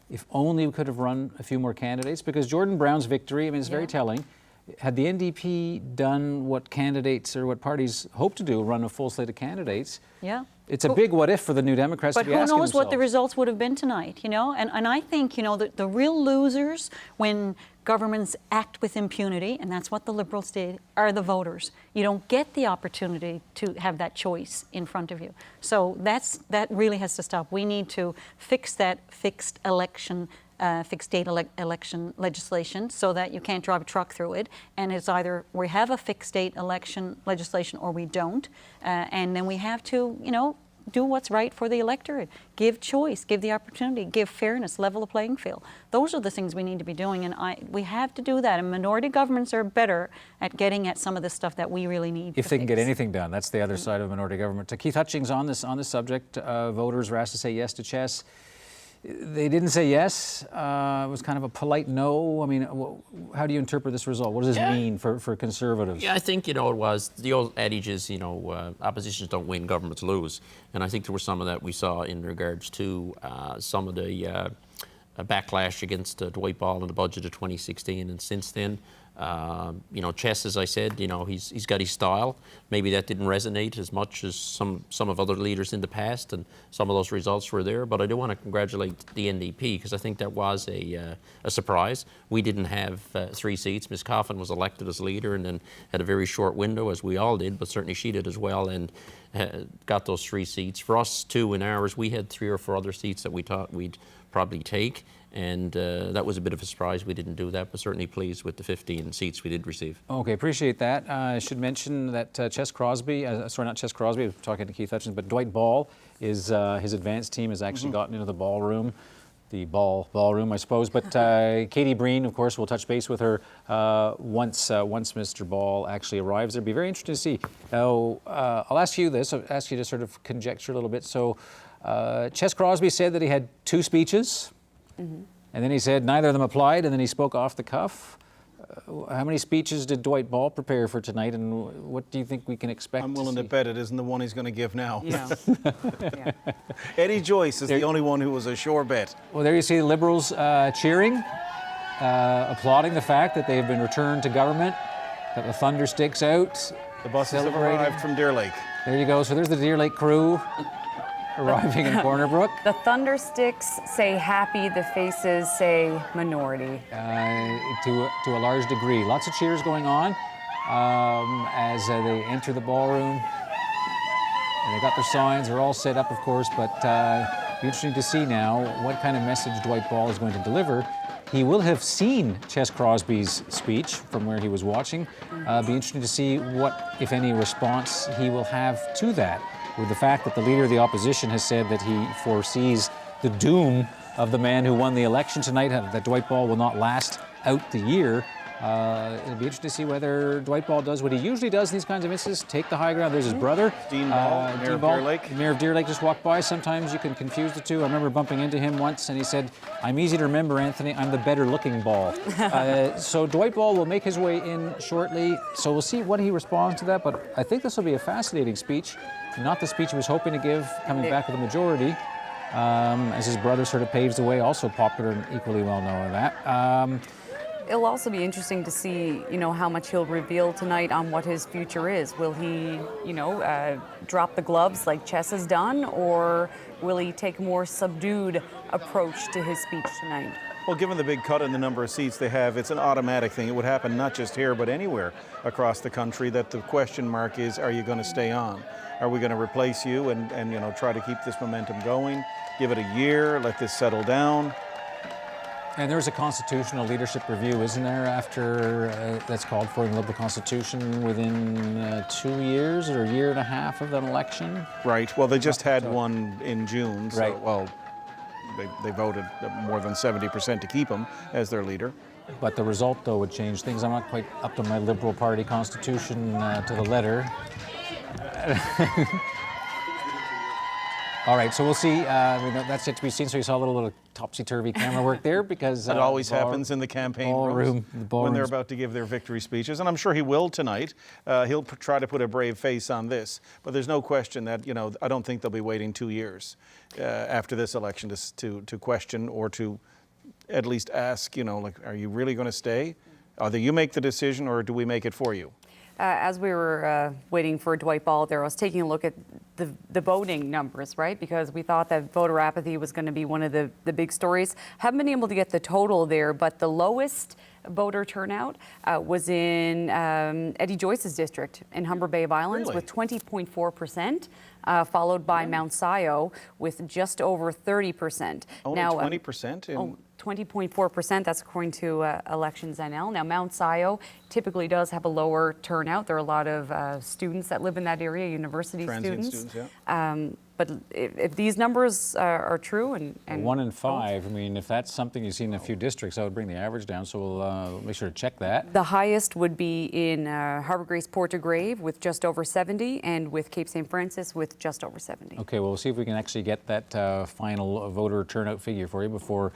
if only we could have run a few more candidates? Because Jordan Brown's victory, I mean, it's very telling. Had the NDP done what candidates or what parties hope to do, run a full slate of candidates, it's a big what if for the New Democrats to be asking themselves. But who knows what the results would have been tonight, And I think, the real losers when governments act with impunity, and that's what the Liberals did, are the voters. You don't get the opportunity to have that choice in front of you. So that really has to stop. We need to fix that fixed date election legislation so that you can't drive a truck through it. And it's either we have a fixed date election legislation or we don't. And then we have to, do what's right for the electorate. Give choice, give the opportunity, give fairness, level the playing field. Those are the things we need to be doing, and we have to do that. And minority governments are better at getting at some of the stuff that we really need. If they can get anything done, that's the other side of minority government. Keith Hutchings on this subject. Voters were asked to say yes to CHESS. They didn't say yes. It was kind of a polite no. I mean, how do you interpret this result? What does this mean for Conservatives? Yeah, I think, it was, the old adage is, oppositions don't win, governments lose. And I think there was some of that we saw in regards to some of the backlash against Dwight Ball in the budget of 2016. And since then, CHESS, as I said, he's got his style. Maybe that didn't resonate as much as some of other leaders in the past, and some of those results were there. But I do want to congratulate the NDP because I think that was a surprise. We didn't have 3 seats. Ms. Coffin was elected as leader and then had a very short window, as we all did, but certainly she did as well, and got those 3 seats. For us, too, in ours, we had 3 or 4 other seats that we thought we'd probably take. And that was a bit of a surprise. We didn't do that, but certainly pleased with the 15 seats we did receive. Okay, appreciate that. I should mention that Chess Crosby, sorry, not Chess Crosby, I was talking to Keith Hutchins, but Dwight Ball, his advanced team has actually gotten into the ballroom. The ballroom, I suppose. But Katie Breen, of course, we'll touch base with her once Mr. Ball actually arrives. It'll be very interesting to see. Now, I'll ask you this. I'll ask you to sort of conjecture a little bit. So, Chess Crosby said that he had 2 speeches. Mm-hmm. And then he said neither of them applied, and then he spoke off the cuff. How many speeches did Dwight Ball prepare for tonight, and what do you think we can expect? I'm willing to bet it isn't the one he's going to give now. Yeah. Eddie Joyce is the only one who was a sure bet. Well, there you see the Liberals cheering, applauding the fact that they have been returned to government, that the thunder sticks out. The buses have arrived from Deer Lake. There you go. So there's the Deer Lake crew arriving in Corner Brook. The thunder sticks say happy, the faces say minority. To a large degree. Lots of cheers going on as they enter the ballroom. And they got their signs. They're all set up, of course, but it'll be interesting to see now what kind of message Dwight Ball is going to deliver. He will have seen Chess Crosby's speech from where he was watching. Be interesting to see what, if any, response he will have to that. With the fact that the Leader of the Opposition has said that he foresees the doom of the man who won the election tonight, that Dwight Ball will not last out the year. It'll be interesting to see whether Dwight Ball does what he usually does in these kinds of instances, take the high ground. There's his brother. Dean Ball, Mayor of Deer Lake. Mayor of Deer Lake just walked by. Sometimes you can confuse the two. I remember bumping into him once, and he said, "I'm easy to remember, Anthony. I'm the better-looking Ball." So Dwight Ball will make his way in shortly. So we'll see what he responds to that. But I think this will be a fascinating speech. Not the speech he was hoping to give coming back with the majority, as his brother sort of paves the way, also popular and equally well known in that. It'll also be interesting to see, how much he'll reveal tonight on what his future is. Will he, drop the gloves like Chess has done, or will he take a more subdued approach to his speech tonight? Well, given the big cut in the number of seats they have, it's an automatic thing. It would happen not just here, but anywhere across the country, that the question mark is, are you going to stay on? Are we going to replace you and try to keep this momentum going? Give it a year, let this settle down. And there's a constitutional leadership review, isn't there, after that's called for in the Liberal Constitution within 2 years or a year and a half of an election? Right. Well, they just had one in June. So, Right. well, they voted more than 70% to keep him as their leader. But the result, though, would change things. I'm not quite up to my Liberal Party constitution to the letter. All right, so we'll see. That's yet to be seen. So you saw a little topsy-turvy camera work there because That always happens in the campaign rooms when they're about to give their victory speeches, and I'm sure he will tonight. He'll try to put a brave face on this, but there's no question that I don't think they'll be waiting 2 years after this election to question or to at least ask. Are you really going to stay? Either you make the decision, or do we make it for you? As we were waiting for Dwight Ball there, I was taking a look at the voting numbers, right? Because we thought that voter apathy was going to be one of the big stories. Haven't been able to get the total there, but the lowest voter turnout was in Eddie Joyce's district in Humber Bay of Islands with 20.4%, followed by Mount Sion with just over 30%. Only 20%? 20.4%, that's according to Elections NL. Now, Mount Sion typically does have a lower turnout. There are a lot of students that live in that area, university students. But if these numbers are true and 1 in 5, I mean, if that's something you see in a few districts, that would bring the average down. So we'll make sure to check that. The highest would be in Harbour Grace, Port de Grave with just over 70, and with Cape St. Francis with just over 70. Okay, well, we'll see if we can actually get that final voter turnout figure for you before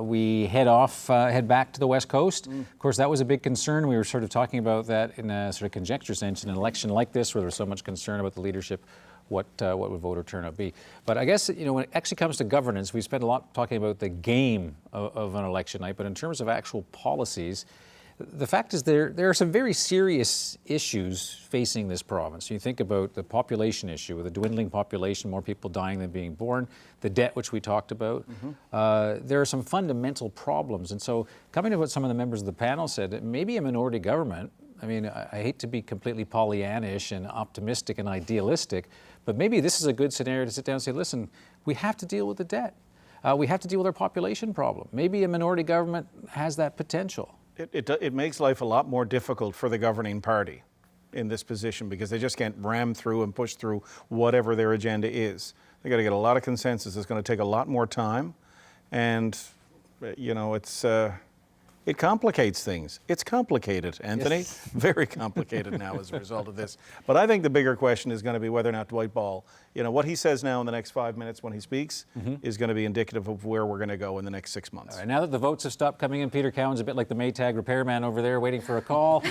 we head back to the West Coast. Of course, that was a big concern. We were sort of talking about that in a sort of conjecture sense in an election like this, where there was so much concern about the leadership. What would voter turnout be? But I guess, when it actually comes to governance, we spend a lot talking about the game of an election night, but in terms of actual policies, the fact is there are some very serious issues facing this province. You think about the population issue, with a dwindling population, more people dying than being born, the debt, which we talked about. There are some fundamental problems. And so, coming to what some of the members of the panel said, maybe a minority government, I mean, I hate to be completely Pollyannish and optimistic and idealistic, but maybe this is a good scenario to sit down and say, listen, we have to deal with the debt. We have to deal with our population problem. Maybe a minority government has that potential. It makes life a lot more difficult for the governing party in this position, because they just can't ram through and push through whatever their agenda is. They got to get a lot of consensus. It's going to take a lot more time, and it complicates things. It's complicated, Anthony. Yes. Very complicated now as a result of this. But I think the bigger question is going to be whether or not Dwight Ball, what he says now in the next 5 minutes when he speaks is going to be indicative of where we're going to go in the next 6 months. All right, now that the votes have stopped coming in, Peter Cowan's a bit like the Maytag repairman over there waiting for a call.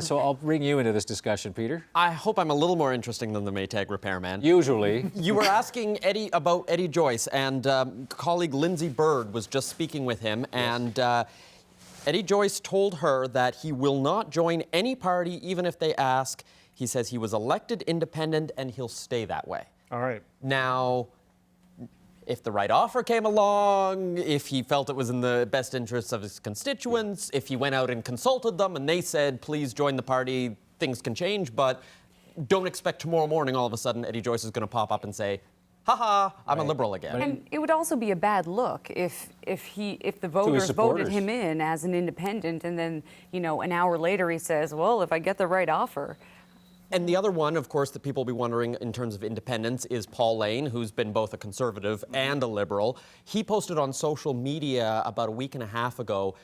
So I'll bring you into this discussion, Peter. I hope I'm a little more interesting than the Maytag repairman. Usually. You were asking Eddie about Eddie Joyce, and colleague Lindsay Bird was just speaking with him, and Eddie Joyce told her that he will not join any party even if they ask. He says he was elected independent and he'll stay that way. All right. Now, if the right offer came along, if he felt it was in the best interests of his constituents, if he went out and consulted them and they said, please join the party, things can change, but don't expect tomorrow morning all of a sudden Eddie Joyce is going to pop up and say, haha, I'm a Liberal again. And it would also be a bad look if the voters voted him in as an independent, and then, an hour later he says, well, if I get the right offer. And the other one, of course, that people will be wondering in terms of independence is Paul Lane, who's been both a Conservative and a Liberal. He posted on social media about a week and a half ago,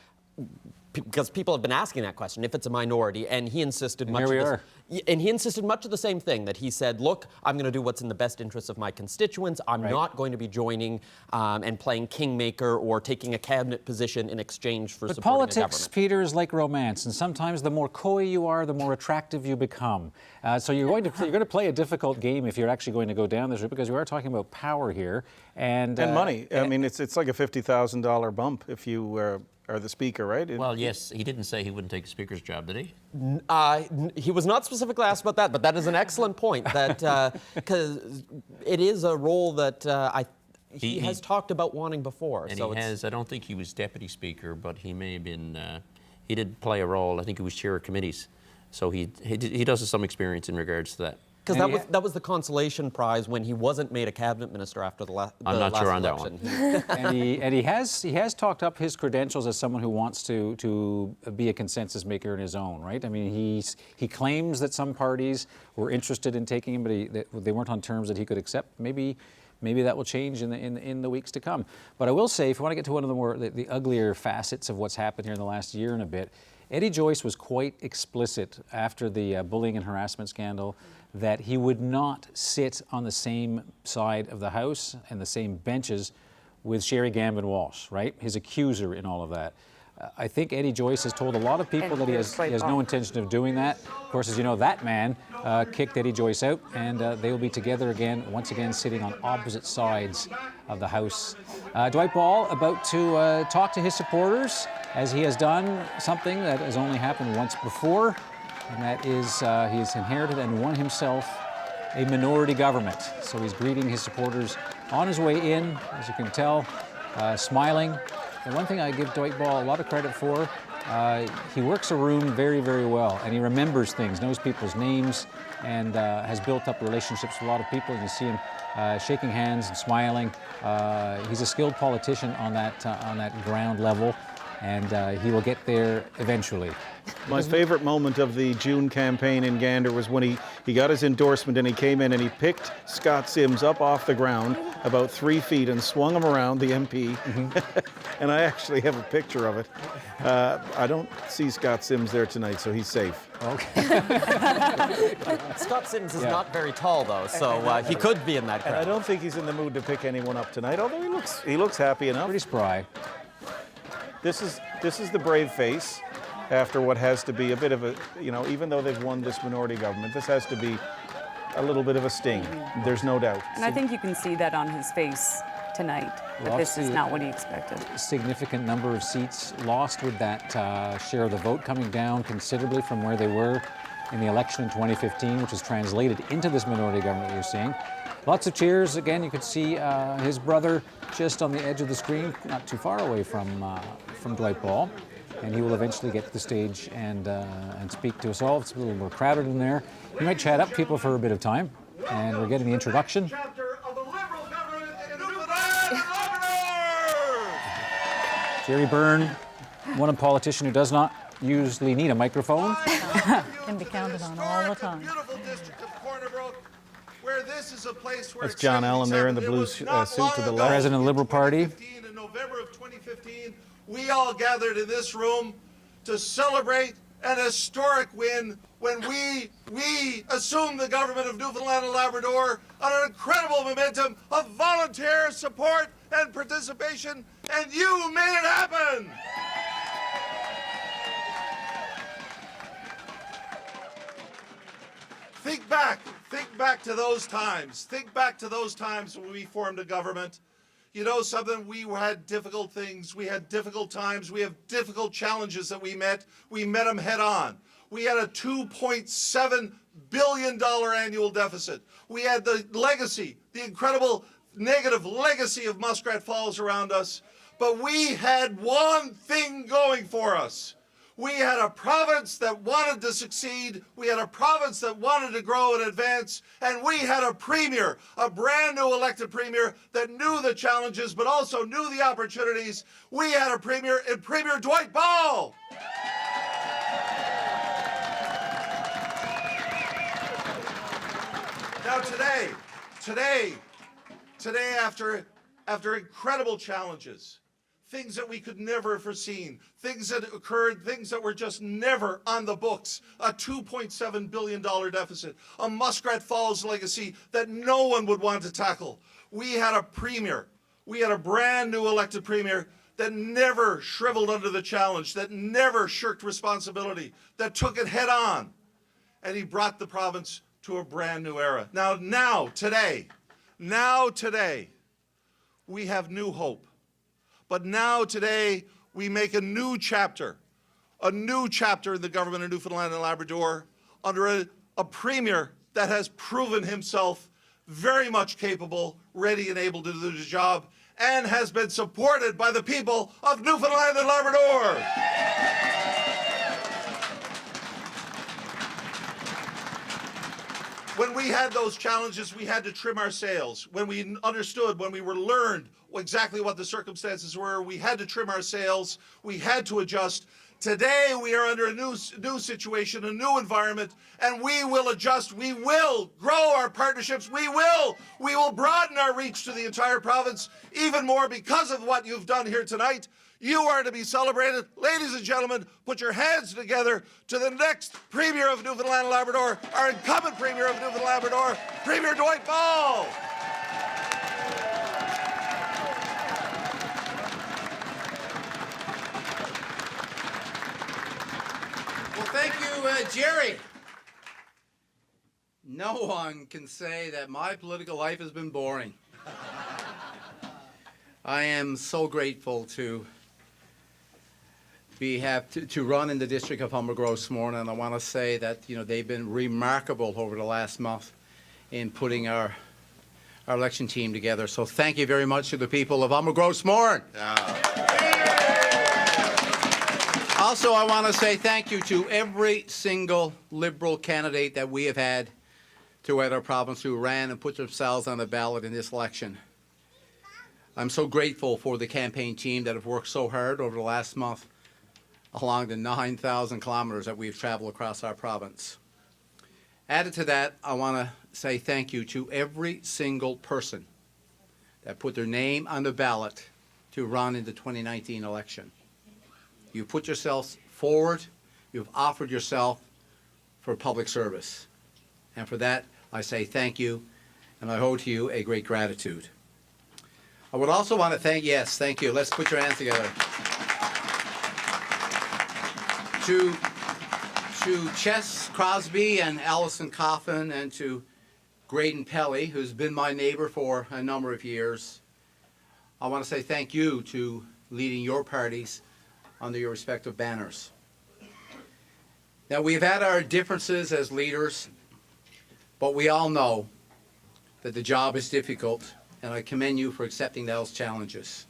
because people have been asking that question, if it's a minority, and he insisted much of the same thing, that he said, look, I'm going to do what's in the best interests of my constituents. I'm not going to be joining and playing kingmaker or taking a cabinet position in exchange for supporting a government. Politics, Peter, is like romance, and sometimes the more coy you are, the more attractive you become. So you're going to play a difficult game if you're actually going to go down this route, because we are talking about power here and money. I mean, it's like a $50,000 bump if you or the speaker, right? Well, yes, he didn't say he wouldn't take a speaker's job, did he? He was not specifically asked about that, but that is an excellent point. That because it is a role that he has talked about wanting before. And so he it's, has. I don't think he was deputy speaker, but he may have been. He did play a role. I think he was chair of committees, so he does have some experience in regards to that. Because that was the consolation prize when he wasn't made a cabinet minister after the last I'm not sure on election. that one. and he has talked up his credentials as someone who wants to be a consensus maker in his own right. I mean, he claims that some parties were interested in taking him, but they weren't on terms that he could accept. Maybe that will change in the weeks to come. But I will say, if you want to get to one of the uglier facets of what's happened here in the last year and a bit, Eddie Joyce was quite explicit after the bullying and harassment scandal that he would not sit on the same side of the House and the same benches with Sherry Gambin Walsh, right? His accuser in all of that. I think Eddie Joyce has told a lot of people that he has no intention of doing that. Of course, as you know, that man kicked Eddie Joyce out, and they will be together again, once again sitting on opposite sides of the House. Dwight Ball about to talk to his supporters, as he has done something that has only happened once before, and that is he has inherited and won himself a minority government. So he's greeting his supporters on his way in, as you can tell, smiling. And one thing I give Dwight Ball a lot of credit for, he works a room very, very well, and he remembers things, knows people's names, and has built up relationships with a lot of people. You see him shaking hands and smiling. He's a skilled politician on that ground level, and he will get there eventually. My favorite moment of the June campaign in Gander was when he got his endorsement and he came in and he picked Scott Sims up off the ground about 3 feet and swung him around, the MP. And I actually have a picture of it. I don't see Scott Sims there tonight, so he's safe. Okay. Scott Sims is not very tall, though, so he could be in that crowd. And I don't think he's in the mood to pick anyone up tonight, although he looks happy enough. Pretty spry. This is the brave face after what has to be a bit of a, even though they've won this minority government, this has to be a little bit of a sting. There's no doubt. And I think you can see that on his face tonight, that this is not what he expected. Significant number of seats lost with that share of the vote coming down considerably from where they were in the election in 2015, which is translated into this minority government that you're seeing. Lots of cheers. Again, you could see his brother just on the edge of the screen, not too far away from Dwight Ball. And he will eventually get to the stage and speak to us all. It's a little more crowded in there. You might chat up people for a bit of time. And we're getting the introduction. Jerry Byrne, one politician who does not usually need a microphone. Can be counted on all the time. That's John Allen there in the blue suit to the left. President of the Liberal Party. In November of 2015, we all gathered in this room to celebrate an historic win when we assumed the government of Newfoundland and Labrador on an incredible momentum of volunteer support and participation, and you made it happen! Think back to those times. Think back to those times when we formed a government. You know something, we had difficult things, we had difficult times, we have difficult challenges that we met them head on. We had a $2.7 billion annual deficit. We had the legacy, the incredible negative legacy of Muskrat Falls around us, but we had one thing going for us. We had a province that wanted to succeed, we had a province that wanted to grow and advance, and we had a premier, a brand new elected premier that knew the challenges but also knew the opportunities. We had a premier in Premier Dwight Ball. Now today after incredible challenges, things that we could never have foreseen, things that occurred, things that were just never on the books, a $2.7 billion deficit, a Muskrat Falls legacy that no one would want to tackle. We had a premier, we had a brand new elected premier that never shriveled under the challenge, that never shirked responsibility, that took it head on, and he brought the province to a brand new era. Now today, we have new hope. But now today, we make a new chapter in the government of Newfoundland and Labrador under a premier that has proven himself very much capable, ready and able to do the job, and has been supported by the people of Newfoundland and Labrador. When we had those challenges, we had to trim our sails. When we understood, when we were learned exactly what the circumstances were, we had to trim our sails. We had to adjust. Today, we are under a new situation, a new environment, and we will adjust. We will grow our partnerships. We will broaden our reach to the entire province even more because of what you've done here tonight. You are to be celebrated. Ladies and gentlemen, put your hands together to the next Premier of Newfoundland and Labrador, our incumbent Premier of Newfoundland and Labrador, Premier Dwight Ball. Well, thank you, Jerry. No one can say that my political life has been boring. I am so grateful to run in the district of Humber Groves this morning, and I want to say that they've been remarkable over the last month in putting our election team together. So thank you very much to the people of Humber Groves this morning. Also, I want to say thank you to every single Liberal candidate that we have had throughout our province who ran and put themselves on the ballot in this election. I'm so grateful for the campaign team that have worked so hard over the last month along the 9,000 kilometers that we've traveled across our province. Added to that, I want to say thank you to every single person that put their name on the ballot to run in the 2019 election. You put yourselves forward, you've offered yourself for public service. And for that, I say thank you, and I owe to you a great gratitude. I would also want to thank you. Let's put your hands together. To Chess Crosby and Alison Coffin and to Graydon Pelly, who's been my neighbor for a number of years, I want to say thank you to leading your parties under your respective banners. Now, we've had our differences as leaders, but we all know that the job is difficult, and I commend you for accepting those challenges.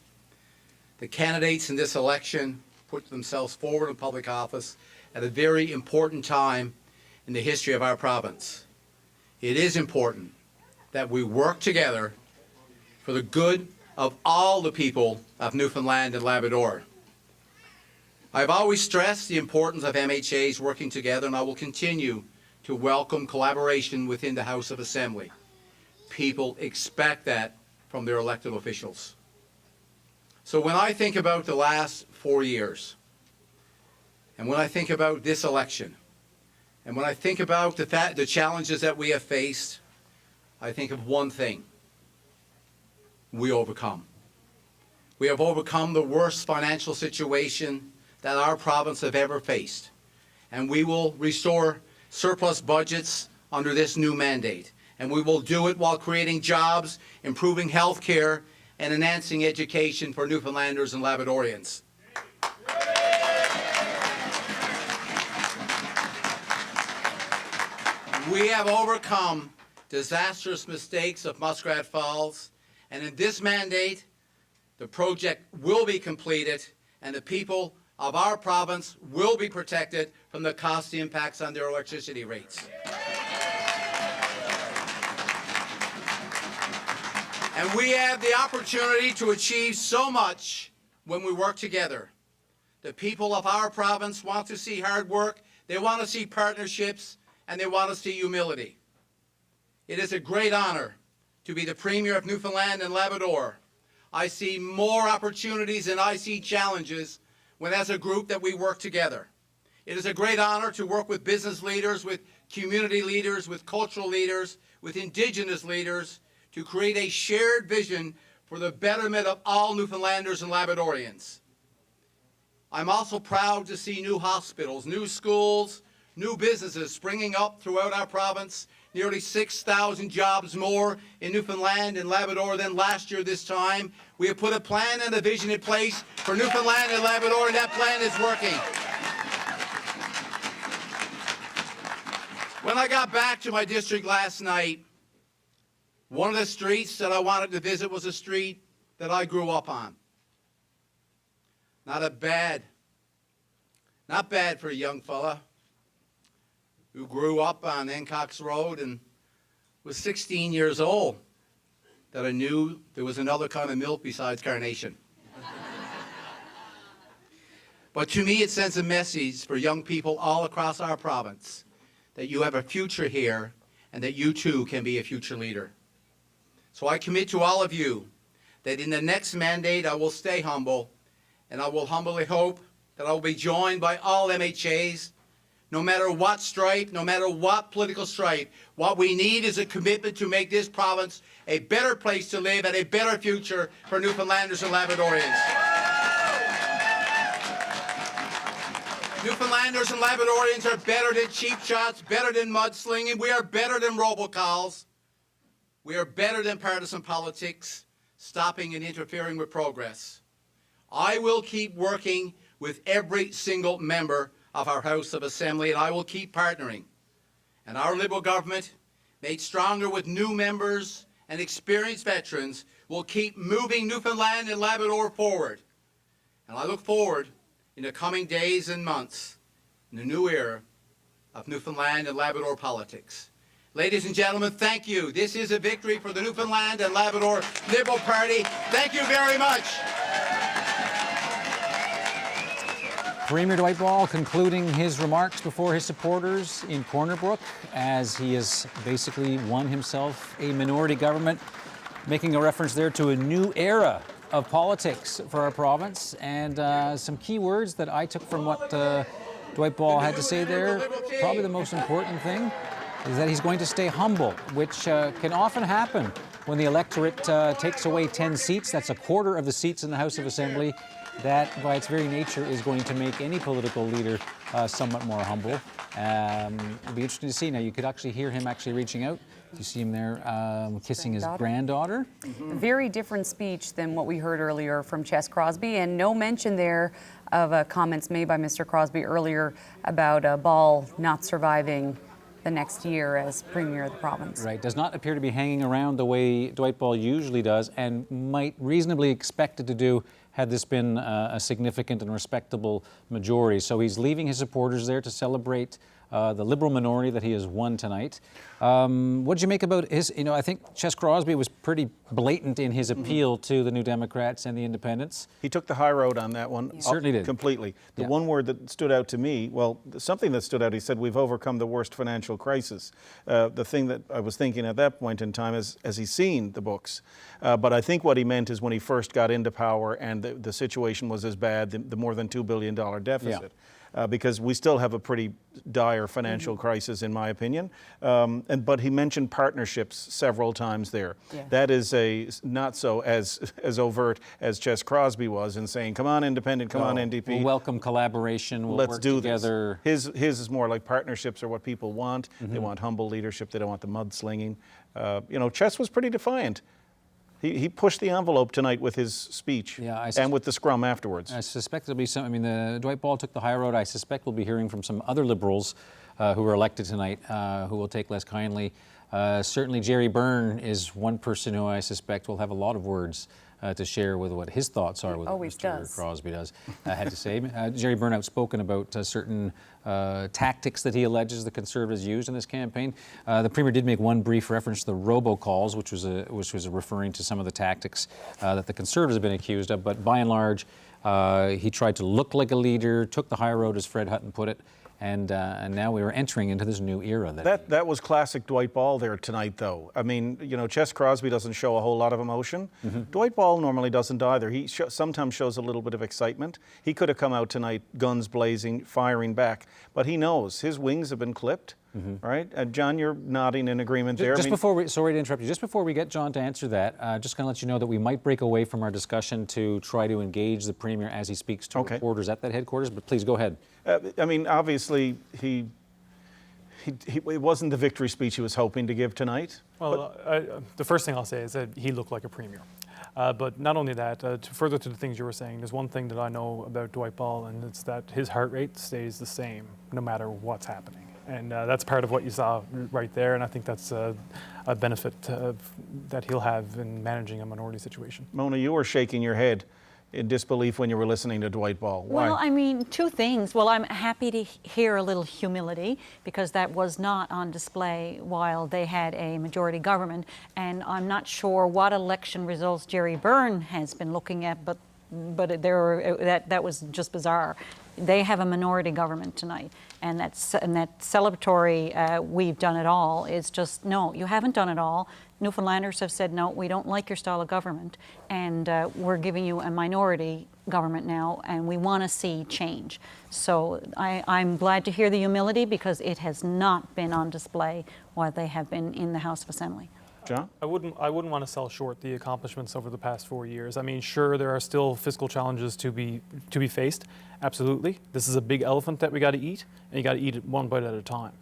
The candidates in this election put themselves forward in public office at a very important time in the history of our province. It is important that we work together for the good of all the people of Newfoundland and Labrador. I've always stressed the importance of MHAs working together, and I will continue to welcome collaboration within the House of Assembly. People expect that from their elected officials. So when I think about the last 4 years, and when I think about this election, and when I think about the challenges that we have faced, I think of one thing: we overcome. We have overcome the worst financial situation that our province have ever faced, and we will restore surplus budgets under this new mandate, and we will do it while creating jobs, improving health care, and enhancing education for Newfoundlanders and Labradorians. We have overcome disastrous mistakes of Muskrat Falls, and in this mandate, the project will be completed, and the people of our province will be protected from the costly impacts on their electricity rates. And we have the opportunity to achieve so much when we work together. The people of our province want to see hard work, they want to see partnerships, and they want to see humility. It is a great honor to be the Premier of Newfoundland and Labrador. I see more opportunities and I see challenges when as a group that we work together. It is a great honor to work with business leaders, with community leaders, with cultural leaders, with Indigenous leaders, to create a shared vision for the betterment of all Newfoundlanders and Labradorians. I'm also proud to see new hospitals, new schools, new businesses springing up throughout our province, nearly 6,000 jobs more in Newfoundland and Labrador than last year this time. We have put a plan and a vision in place for Newfoundland and Labrador, and that plan is working. When I got back to my district last night, one of the streets that I wanted to visit was a street that I grew up on. Not bad for a young fella who grew up on Encox Road and was 16 years old that I knew there was another kind of milk besides carnation. But to me, it sends a message for young people all across our province that you have a future here and that you too can be a future leader. So I commit to all of you that in the next mandate I will stay humble, and I will humbly hope that I will be joined by all MHAs, no matter what stripe, no matter what political stripe. What we need is a commitment to make this province a better place to live and a better future for Newfoundlanders and Labradorians. Newfoundlanders and Labradorians are better than cheap shots, better than mudslinging. We are better than robocalls. We are better than partisan politics, stopping and interfering with progress. I will keep working with every single member of our House of Assembly, and I will keep partnering. And our Liberal government, made stronger with new members and experienced veterans, will keep moving Newfoundland and Labrador forward. And I look forward in the coming days and months in the new era of Newfoundland and Labrador politics. Ladies and gentlemen, thank you. This is a victory for the Newfoundland and Labrador Liberal Party. Thank you very much. Premier Dwight Ball concluding his remarks before his supporters in Corner Brook as he has basically won himself a minority government, making a reference there to a new era of politics for our province. And some key words that I took from what Dwight Ball had to say there. Probably the most important thing is that he's going to stay humble, which can often happen when the electorate takes away 10 seats. That's a quarter of the seats in the House of Assembly. That, by its very nature, is going to make any political leader somewhat more humble. It'll be interesting to see. Now, you could actually hear him actually reaching out. You see him there kissing his granddaughter. A very different speech than what we heard earlier from Ches Crosby, and no mention there of comments made by Mr. Crosby earlier about Ball not surviving the next year as Premier of the province. Right, does not appear to be hanging around the way Dwight Ball usually does and might reasonably expected to do had this been a significant and respectable majority. So he's leaving his supporters there to celebrate the Liberal minority that he has won tonight. What did you make about his, I think Ches Crosby was pretty blatant in his appeal to the New Democrats and the Independents. He took the high road on that one. He certainly did. Completely. The one word that stood out to me, well, something that stood out, he said, we've overcome the worst financial crisis. The thing that I was thinking at that point in time is, has he seen the books? But I think what he meant is when he first got into power and the situation was as bad, the more than $2 billion deficit. Yeah. Because we still have a pretty dire financial crisis, in my opinion. But he mentioned partnerships several times there. Yeah. That is not so as overt as Ches Crosby was in saying, come on, Independent, come on, NDP. We'll welcome collaboration, we'll Let's work do together. This. His is more like partnerships are what people want. They want humble leadership. They don't want the mudslinging. Ches was pretty defiant. He pushed the envelope tonight with his speech and with the scrum afterwards. I suspect there'll be some, Dwight Ball took the high road. I suspect we'll be hearing from some other Liberals who were elected tonight who will take less kindly. Certainly Jerry Byrne is one person who I suspect will have a lot of words to share with what his thoughts are with what Mr. Crosby had to say. Jerry Byrne outspoken about certain tactics that he alleges the Conservatives used in this campaign. The Premier did make one brief reference to the robocalls, which was referring to some of the tactics that the Conservatives have been accused of. But by and large, he tried to look like a leader, took the high road, as Fred Hutton put it. And now we are entering into this new era. That was classic Dwight Ball there tonight, though. Ches Crosby doesn't show a whole lot of emotion. Dwight Ball normally doesn't either. He sometimes shows a little bit of excitement. He could have come out tonight, guns blazing, firing back. But he knows his wings have been clipped. Right? John, you're nodding in agreement there. Sorry to interrupt you. Just before we get John to answer that, just going to let you know that we might break away from our discussion to try to engage the Premier as he speaks to reporters at that headquarters. But please go ahead. Obviously, he it wasn't the victory speech he was hoping to give tonight. Well, the first thing I'll say is that he looked like a premier. But not only that, further to the things you were saying, there's one thing that I know about Dwight Ball, and it's that his heart rate stays the same no matter what's happening. And that's part of what you saw right there, and I think that's a benefit that he'll have in managing a minority situation. Mona, you were shaking your head in disbelief when you were listening to Dwight Ball. Why? Well, I mean, two things. Well, I'm happy to hear a little humility because that was not on display while they had a majority government. And I'm not sure what election results Jerry Byrne has been looking at, but that was just bizarre. They have a minority government tonight, and that celebratory we've done it all is just, no, you haven't done it all. Newfoundlanders have said, no, we don't like your style of government, and we're giving you a minority government now, and we want to see change. So I'm glad to hear the humility because it has not been on display while they have been in the House of Assembly. John? I wouldn't want to sell short the accomplishments over the past 4 years. I mean, sure, there are still fiscal challenges to be faced. Absolutely. This is a big elephant that we got to eat, and you got to eat it one bite at a time.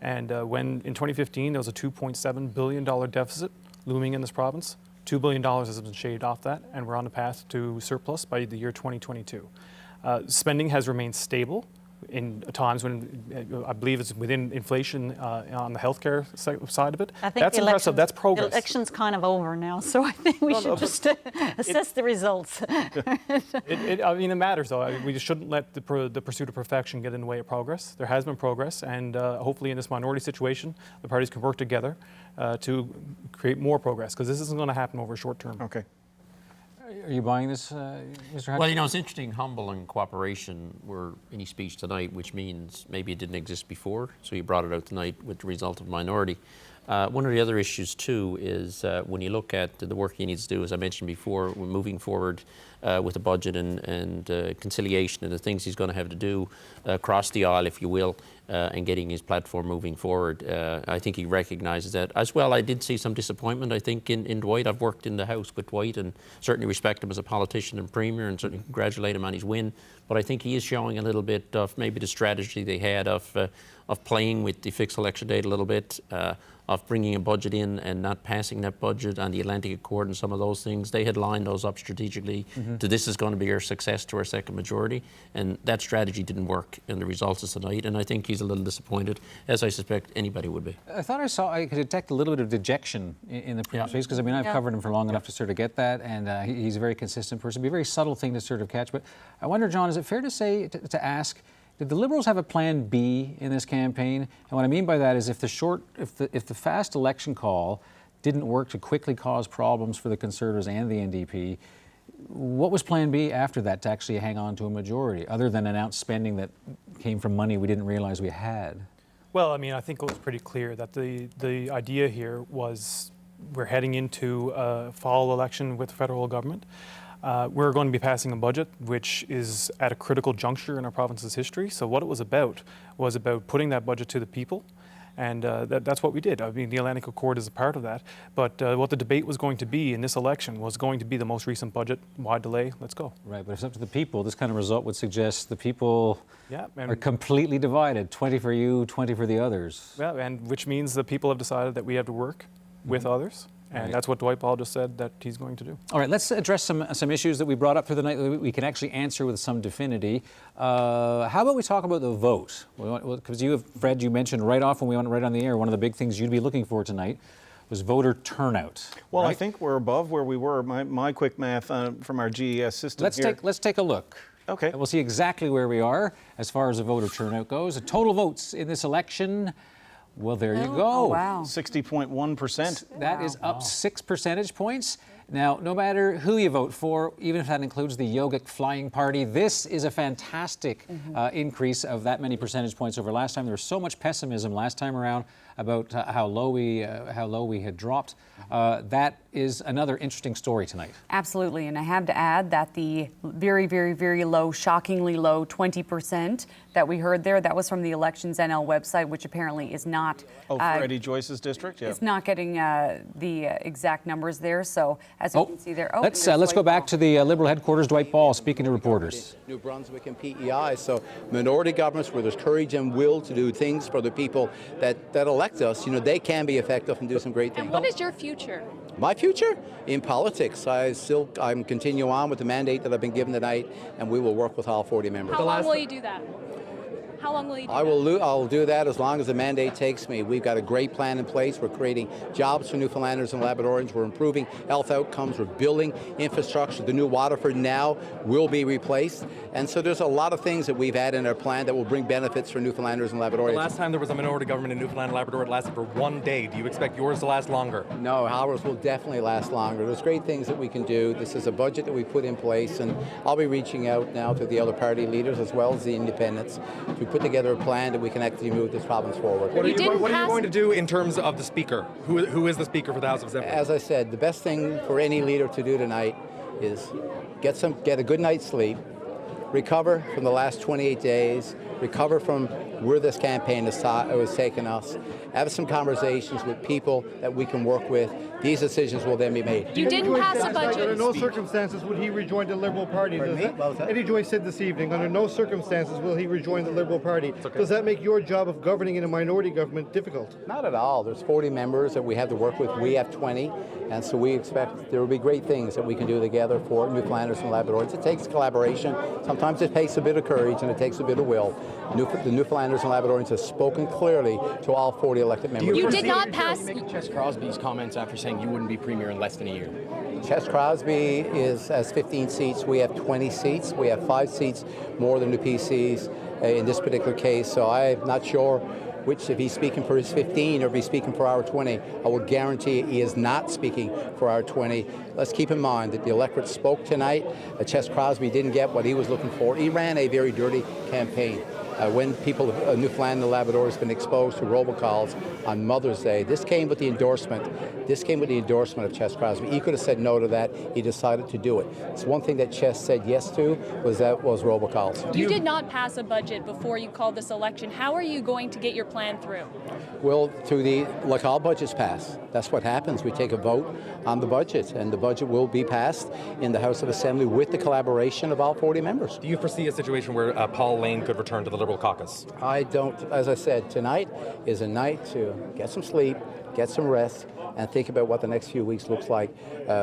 And when in 2015 there was a $2.7 billion deficit looming in this province, $2 billion has been shaved off that, and we're on the path to surplus by the year 2022. Spending has remained stable in times when I believe it's within inflation on the healthcare side of it. I think that's impressive. That's progress. The election's kind of over now, so I think we should just assess the results. I mean, it matters, though. We just shouldn't let the pursuit of perfection get in the way of progress. There has been progress, and hopefully in this minority situation, the parties can work together to create more progress, because this isn't going to happen over short term. Okay. Are you buying this, Mr. Hutchins? Well, you know, it's interesting, humble and cooperation were in his speech tonight, which means maybe it didn't exist before, so he brought it out tonight with the result of minority. One of the other issues, too, is when you look at the work he needs to do, as I mentioned before, we're moving forward with the budget and conciliation and the things he's going to have to do across the aisle, if you will, and getting his platform moving forward. I think he recognises that. As well, I did see some disappointment, I think, in Dwight. I've worked in the House with Dwight and certainly respect him as a politician and Premier and certainly congratulate him on his win. But I think he is showing a little bit of maybe the strategy they had of playing with the fixed election date a little bit, of bringing a budget in and not passing that budget on the Atlantic Accord and some of those things. They had lined those up strategically to this is going to be our success to our second majority, and that strategy didn't work in the results of tonight, and I think he's a little disappointed, as I suspect anybody would be. I thought I could detect a little bit of dejection in the Premier's face, because I mean, I've covered him for long enough to sort of get that, and he's a very consistent person. It'd be a very subtle thing to sort of catch, but I wonder, John, is it fair to say, to ask, did the Liberals have a plan B in this campaign? And what I mean by that is if the fast election call didn't work to quickly cause problems for the Conservatives and the NDP, what was plan B after that to actually hang on to a majority, other than announce spending that came from money we didn't realize we had? Well, I mean, I think it was pretty clear that the idea here was we're heading into a fall election with the federal government. We're going to be passing a budget which is at a critical juncture in our province's history. So what it was about putting that budget to the people, and that's what we did. I mean, the Atlantic Accord is a part of that, but what the debate was going to be in this election was going to be the most recent budget. Why delay? Let's go. Right, but if it's up to the people, this kind of result would suggest the people and are completely divided, 20 for you, 20 for the others. Yeah, and which means the people have decided that we have to work with others. And that's what Dwight Ball just said that he's going to do. All right, let's address some issues that we brought up through the night that we can actually answer with some divinity. How about we talk about the vote? Because Fred, you mentioned right off when we went right on the air, one of the big things you'd be looking for tonight was voter turnout. Well, right? I think we're above where we were. My quick math from our GES system Let's take a look. Okay. And we'll see exactly where we are as far as the voter turnout goes. The total votes in this election. Well, there you go. Oh, wow. 60.1%. That is up 6 percentage points. Now, no matter who you vote for, even if that includes the Yogic Flying Party, this is a fantastic increase of that many percentage points over last time. There was so much pessimism last time around about how low we had dropped. That is another interesting story tonight. Absolutely, and I have to add that the very, very, very low, shockingly low 20% that we heard there. That was from the Elections NL website, which apparently is not. Oh, for Eddie Joyce's district, yeah. It's not getting the exact numbers there. So as you can see there. Let's go back to the Liberal headquarters. Dwight Ball speaking to reporters. New Brunswick and PEI. So minority governments where there's courage and will to do things for the people that elect us, they can be effective and do some great things. And what is your future? My future? In politics. I'm continue on with the mandate that I've been given tonight, and we will work with all 40 members. How long will you do that? How long will you do I'll do that as long as the mandate takes me. We've got a great plan in place. We're creating jobs for Newfoundlanders and Labradorians. We're improving health outcomes. We're building infrastructure. The new Waterford now will be replaced. And so there's a lot of things that we've had in our plan that will bring benefits for Newfoundlanders and Labradorians. The last time there was a minority government in Newfoundland and Labrador, it lasted for 1 day. Do you expect yours to last longer? No, ours will definitely last longer. There's great things that we can do. This is a budget that we put in place, and I'll be reaching out now to the other party leaders as well as the independents to put together a plan that we can actually move this province forward. What are you going to do in terms of the Speaker? Who is the Speaker for the House of Assembly? As I said, the best thing for any leader to do tonight is get a good night's sleep, recover from the last 28 days, recover from where this campaign has taken us, have some conversations with people that we can work with. These decisions will then be made. You didn't pass a budget. Under no circumstances would he rejoin the Liberal Party. Eddie Joyce said this evening, under no circumstances will he rejoin the Liberal Party. Does that make your job of governing in a minority government difficult? Not at all. There's 40 members that we have to work with. We have 20. And so we expect there will be great things that we can do together for Newfoundlanders and Labradorians. It takes collaboration. Sometimes it takes a bit of courage and it takes a bit of will. The Newfoundlanders and Labradorians have spoken clearly to all 40 elected members. You did not pass. Ches Crosby's comments after saying you wouldn't be premier in less than a year. Ches Crosby has 15 seats. We have 20 seats. We have 5 seats more than the PCs in this particular case. So I'm not sure if he's speaking for his 15 or if he's speaking for our 20. I will guarantee he is not speaking for our 20. Let's keep in mind that the electorate spoke tonight. Ches Crosby didn't get what he was looking for. He ran a very dirty campaign. When people of Newfoundland and Labrador has been exposed to robocalls on Mother's Day, this came with the endorsement. Of Ches Crosby. He could have said no to that. He decided to do it. It's one thing that Ches said yes to was robocalls. You did not pass a budget before you called this election. How are you going to get your plan through? Well, like all budgets pass. That's what happens. We take a vote on the budget, and the budget will be passed in the House of Assembly with the collaboration of all 40 members. Do you foresee a situation where Paul Lane could return to the Liberal caucus? I don't. As I said, tonight is a night to get some sleep, get some rest, and think about what the next few weeks looks like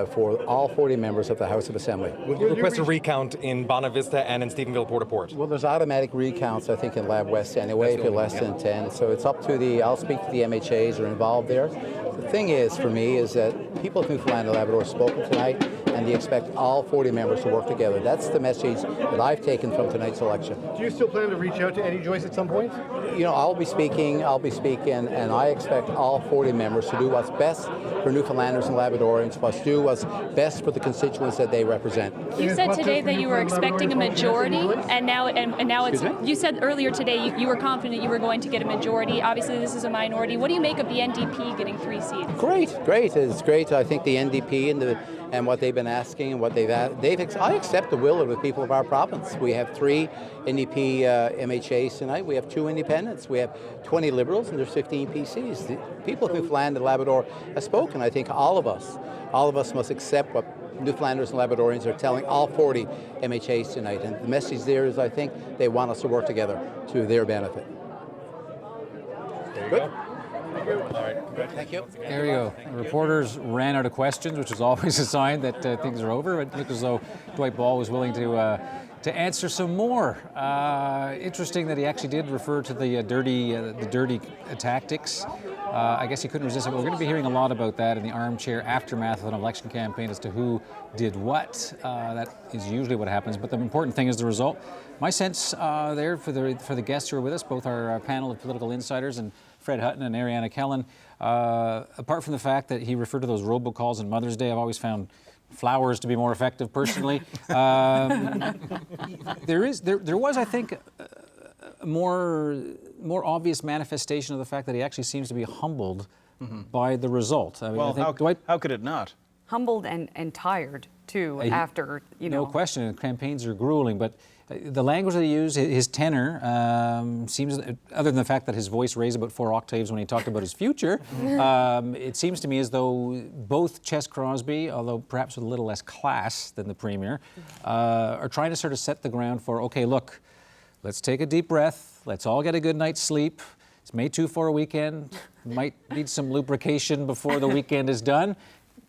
for all 40 members of the House of Assembly. Will you request a recount in Bonavista and in Stephenville, Port-au-Port? Well, there's automatic recounts, I think, in Lab West anyway, if you're less than 10. So it's up to I'll speak to the MHAs who are involved there. The thing is, for me, is that people of Newfoundland and Labrador have spoken tonight, and they expect all 40 members to work together. That's the message that I've taken from tonight's election. Do you still plan to reach out to Eddie Joyce at some point? I'll be speaking, and I expect all 40 members to do what's best for Newfoundlanders and Labradorians, do what's best for the constituents that they represent. You said today that you were expecting a majority, and now it's. You said earlier today you were confident you were going to get a majority. Obviously, this is a minority. What do you make of the NDP getting 3 seats? Great. It's great. I think the NDP and what they've been asking and what I accept the will of the people of our province. We have 3 NDP MHAs tonight. We have 2 independents. We have 20 Liberals, and there's 15 PCs. The people of Newfoundland and Labrador have spoken. I think all of us must accept what Newfoundlanders and Labradorians are telling all 40 MHAs tonight. And the message there is, I think, they want us to work together to their benefit. There you Good. go. All right, good. Thank you. There you go. The reporters ran out of questions, which is always a sign that things are over. It looked as though Dwight Ball was willing to answer some more. Interesting that he actually did refer to the dirty tactics. I guess he couldn't resist it. We're going to be hearing a lot about that in the armchair aftermath of an election campaign as to who did what. That is usually what happens. But the important thing is the result. My sense there for the guests who are with us, both our panel of political insiders and Fred Hutton and Ariana Kellen, apart from the fact that he referred to those robocalls on Mother's Day, I've always found flowers to be more effective personally. There was, I think, a more obvious manifestation of the fact that he actually seems to be humbled by the result. I mean, well, I think how could it not? Humbled and tired, too, after, you know. No question, and campaigns are grueling, but the language that he used, his tenor, seems, other than the fact that his voice raised about 4 octaves when he talked about his future, it seems to me as though both Ches Crosby, although perhaps with a little less class than the Premier, are trying to sort of set the ground for, okay, look, let's take a deep breath, let's all get a good night's sleep. It's May 2-4 weekend, might need some lubrication before the weekend is done.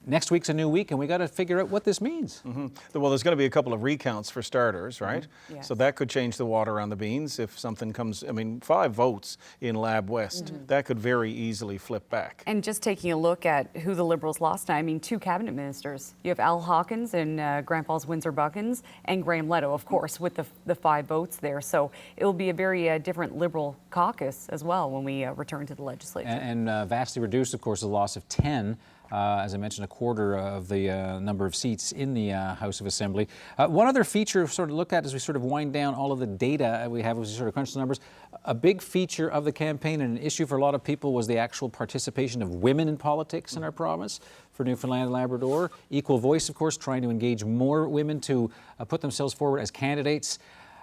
Next week's a new week, and we got to figure out what this means. Well, there's going to be a couple of recounts for starters, right? Yes. So that could change the water on the beans if something comes. I mean, 5 votes in Lab West, that could very easily flip back. And just taking a look at who the Liberals lost, I mean, 2 cabinet ministers. You have Al Hawkins in Grand Falls Windsor Buckins, and Graham Leto, of course, with the 5 votes there. So it will be a very different Liberal caucus as well when we return to the legislature. And vastly reduced, of course, the loss of 10. As I mentioned, a quarter of the number of seats in the House of Assembly. One other feature sort of look at as we sort of wind down all of the data we have as we sort of crunch the numbers, a big feature of the campaign and an issue for a lot of people was the actual participation of women in politics in our province for Newfoundland and Labrador. Equal Voice, of course, trying to engage more women to put themselves forward as candidates.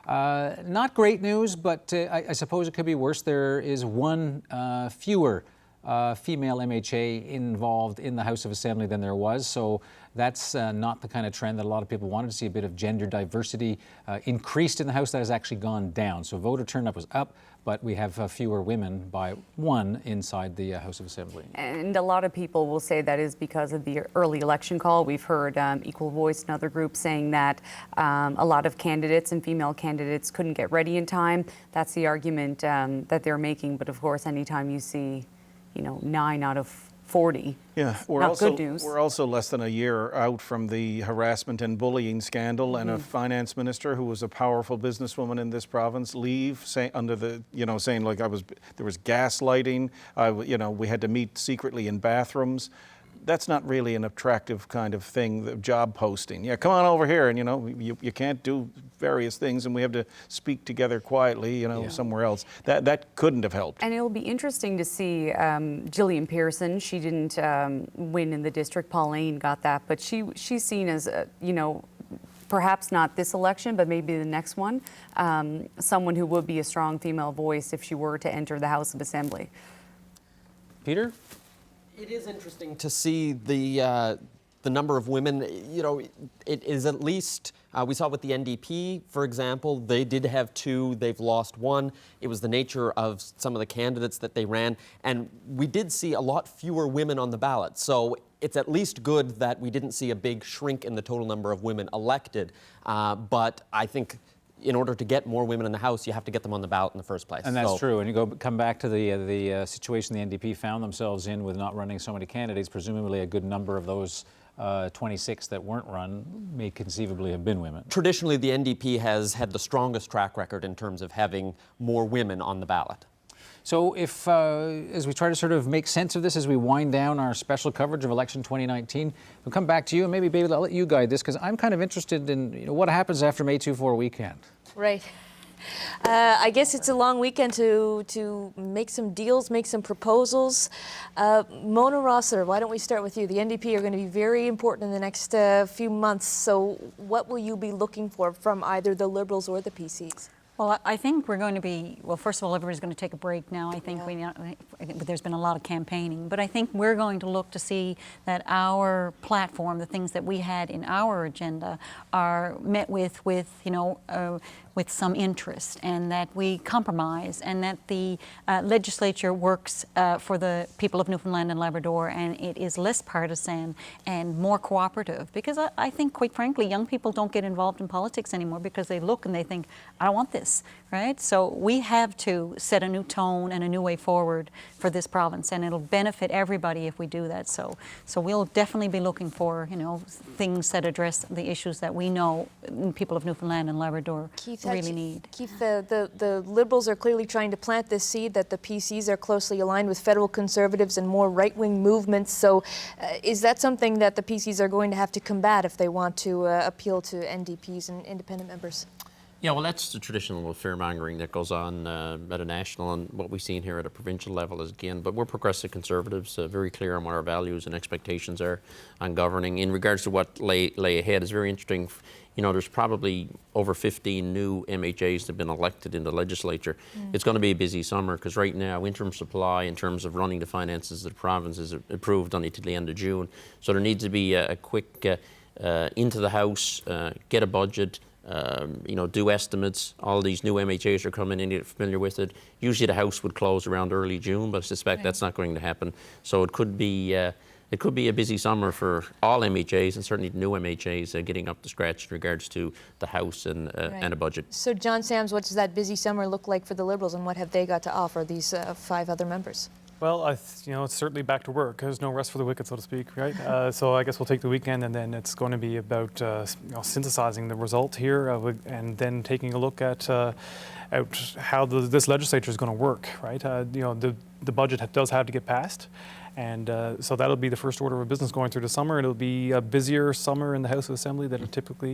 Not great news, but I suppose it could be worse. There is one fewer female MHA involved in the House of Assembly than there was. So that's not the kind of trend that a lot of people wanted to see. A bit of gender diversity increased in the House. That has actually gone down. So voter turnout was up, but we have fewer women by 1 inside the House of Assembly. And a lot of people will say that is because of the early election call. We've heard Equal Voice and other groups saying that a lot of candidates and female candidates couldn't get ready in time. That's the argument that they're making. But of course, anytime you see 9 out of 40. Yeah, Good news. We're also less than a year out from the harassment and bullying scandal, and a finance minister who was a powerful businesswoman in this province leave, saying like there was gaslighting. We had to meet secretly in bathrooms. That's not really an attractive kind of thing, the job posting. Yeah, come on over here, and you can't do various things, and we have to speak together quietly, somewhere else. That couldn't have helped. And it'll be interesting to see Gillian Pearson. She didn't win in the district. Pauline got that, but she's seen as perhaps not this election, but maybe the next one, someone who would be a strong female voice if she were to enter the House of Assembly. Peter? It is interesting to see the number of women. It is at least, we saw with the NDP, for example, they did have 2, they've lost 1. It was the nature of some of the candidates that they ran, and we did see a lot fewer women on the ballot. So it's at least good that we didn't see a big shrink in the total number of women elected, but I think in order to get more women in the House, you have to get them on the ballot in the first place. And that's true. And you come back to the situation the NDP found themselves in with not running so many candidates. Presumably a good number of those 26 that weren't run may conceivably have been women. Traditionally, the NDP has had the strongest track record in terms of having more women on the ballot. So if, as we try to sort of make sense of this, as we wind down our special coverage of election 2019, we'll come back to you, and maybe, Bailey, I'll let you guide this, because I'm kind of interested in what happens after May 2-4 weekend. Right. I guess it's a long weekend to make some deals, make some proposals. Mona Rosser, why don't we start with you? The NDP are going to be very important in the next few months. So what will you be looking for from either the Liberals or the PCs? Well, I think we're going to be, first of all, everybody's going to take a break now. I think there's been a lot of campaigning, but I think we're going to look to see that our platform, the things that we had in our agenda, are met with some interest, and that we compromise, and that the legislature works for the people of Newfoundland and Labrador, and it is less partisan and more cooperative. Because I think, quite frankly, young people don't get involved in politics anymore because they look and they think, I don't want this, right? So we have to set a new tone and a new way forward for this province, and it'll benefit everybody if we do that. So we'll definitely be looking for, things that address the issues that we know people of Newfoundland and Labrador really need. Keith, the Liberals are clearly trying to plant this seed that the PCs are closely aligned with federal Conservatives and more right-wing movements. So is that something that the PCs are going to have to combat if they want to appeal to NDPs and independent members? Yeah, well, that's the traditional fear-mongering that goes on at a national, and what we've seen here at a provincial level is, again, but we're progressive conservatives, very clear on what our values and expectations are on governing. In regards to what lay ahead, is very interesting. You know, there's probably over 15 new MHAs that have been elected in the legislature. It's going to be a busy summer because right now interim supply in terms of running the finances of the province is approved only to the end of June. So there needs to be a quick into the House, get a budget, you know, do estimates. All these new MHAs are coming in, get familiar with it. Usually the House would close around early June, but I suspect that's not going to happen. So it could be a busy summer for all MHAs, and certainly the new MHAs getting up to scratch in regards to the House and a budget. So John Sams, what does that busy summer look like for the Liberals, and what have they got to offer, these 5 other members? Well, you know, it's certainly back to work. There's no rest for the wicked, so to speak, right? So I guess we'll take the weekend, and then it's going to be about you know, synthesizing the result here, and then taking a look at how this legislature is going to work, right? You know, the budget does have to get passed, and so that'll be the first order of business going through the summer. It'll be a busier summer in the House of Assembly than it typically.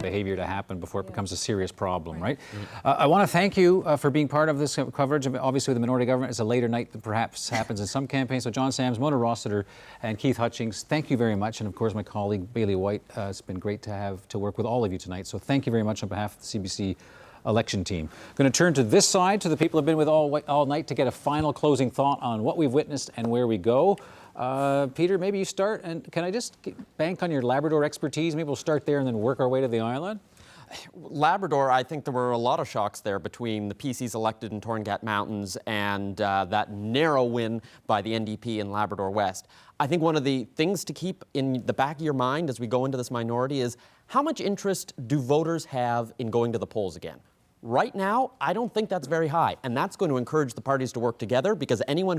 Behavior to happen before it becomes a serious problem, right? I want to thank you for being part of this coverage. Obviously, the minority government is a later night than perhaps happens in some campaigns. So John Sams, Mona Rossiter, and Keith Hutchings, thank you very much. And of course, my colleague Bailey White, it's been great to work with all of you tonight. So thank you very much on behalf of the CBC election team. I'm going to turn to this side, to the people who have been with all night, to get a final closing thought on what we've witnessed and where we go. Peter, maybe you start, and can I just bank on your Labrador expertise? Maybe we'll start there and then work our way to the island. Labrador, I think there were a lot of shocks there between the PCs elected in Torngat Mountains and that narrow win by the NDP in Labrador West. I think one of the things to keep in the back of your mind as we go into this minority is how much interest do voters have in going to the polls again? Right now, I don't think that's very high, and that's going to encourage the parties to work together, because anyone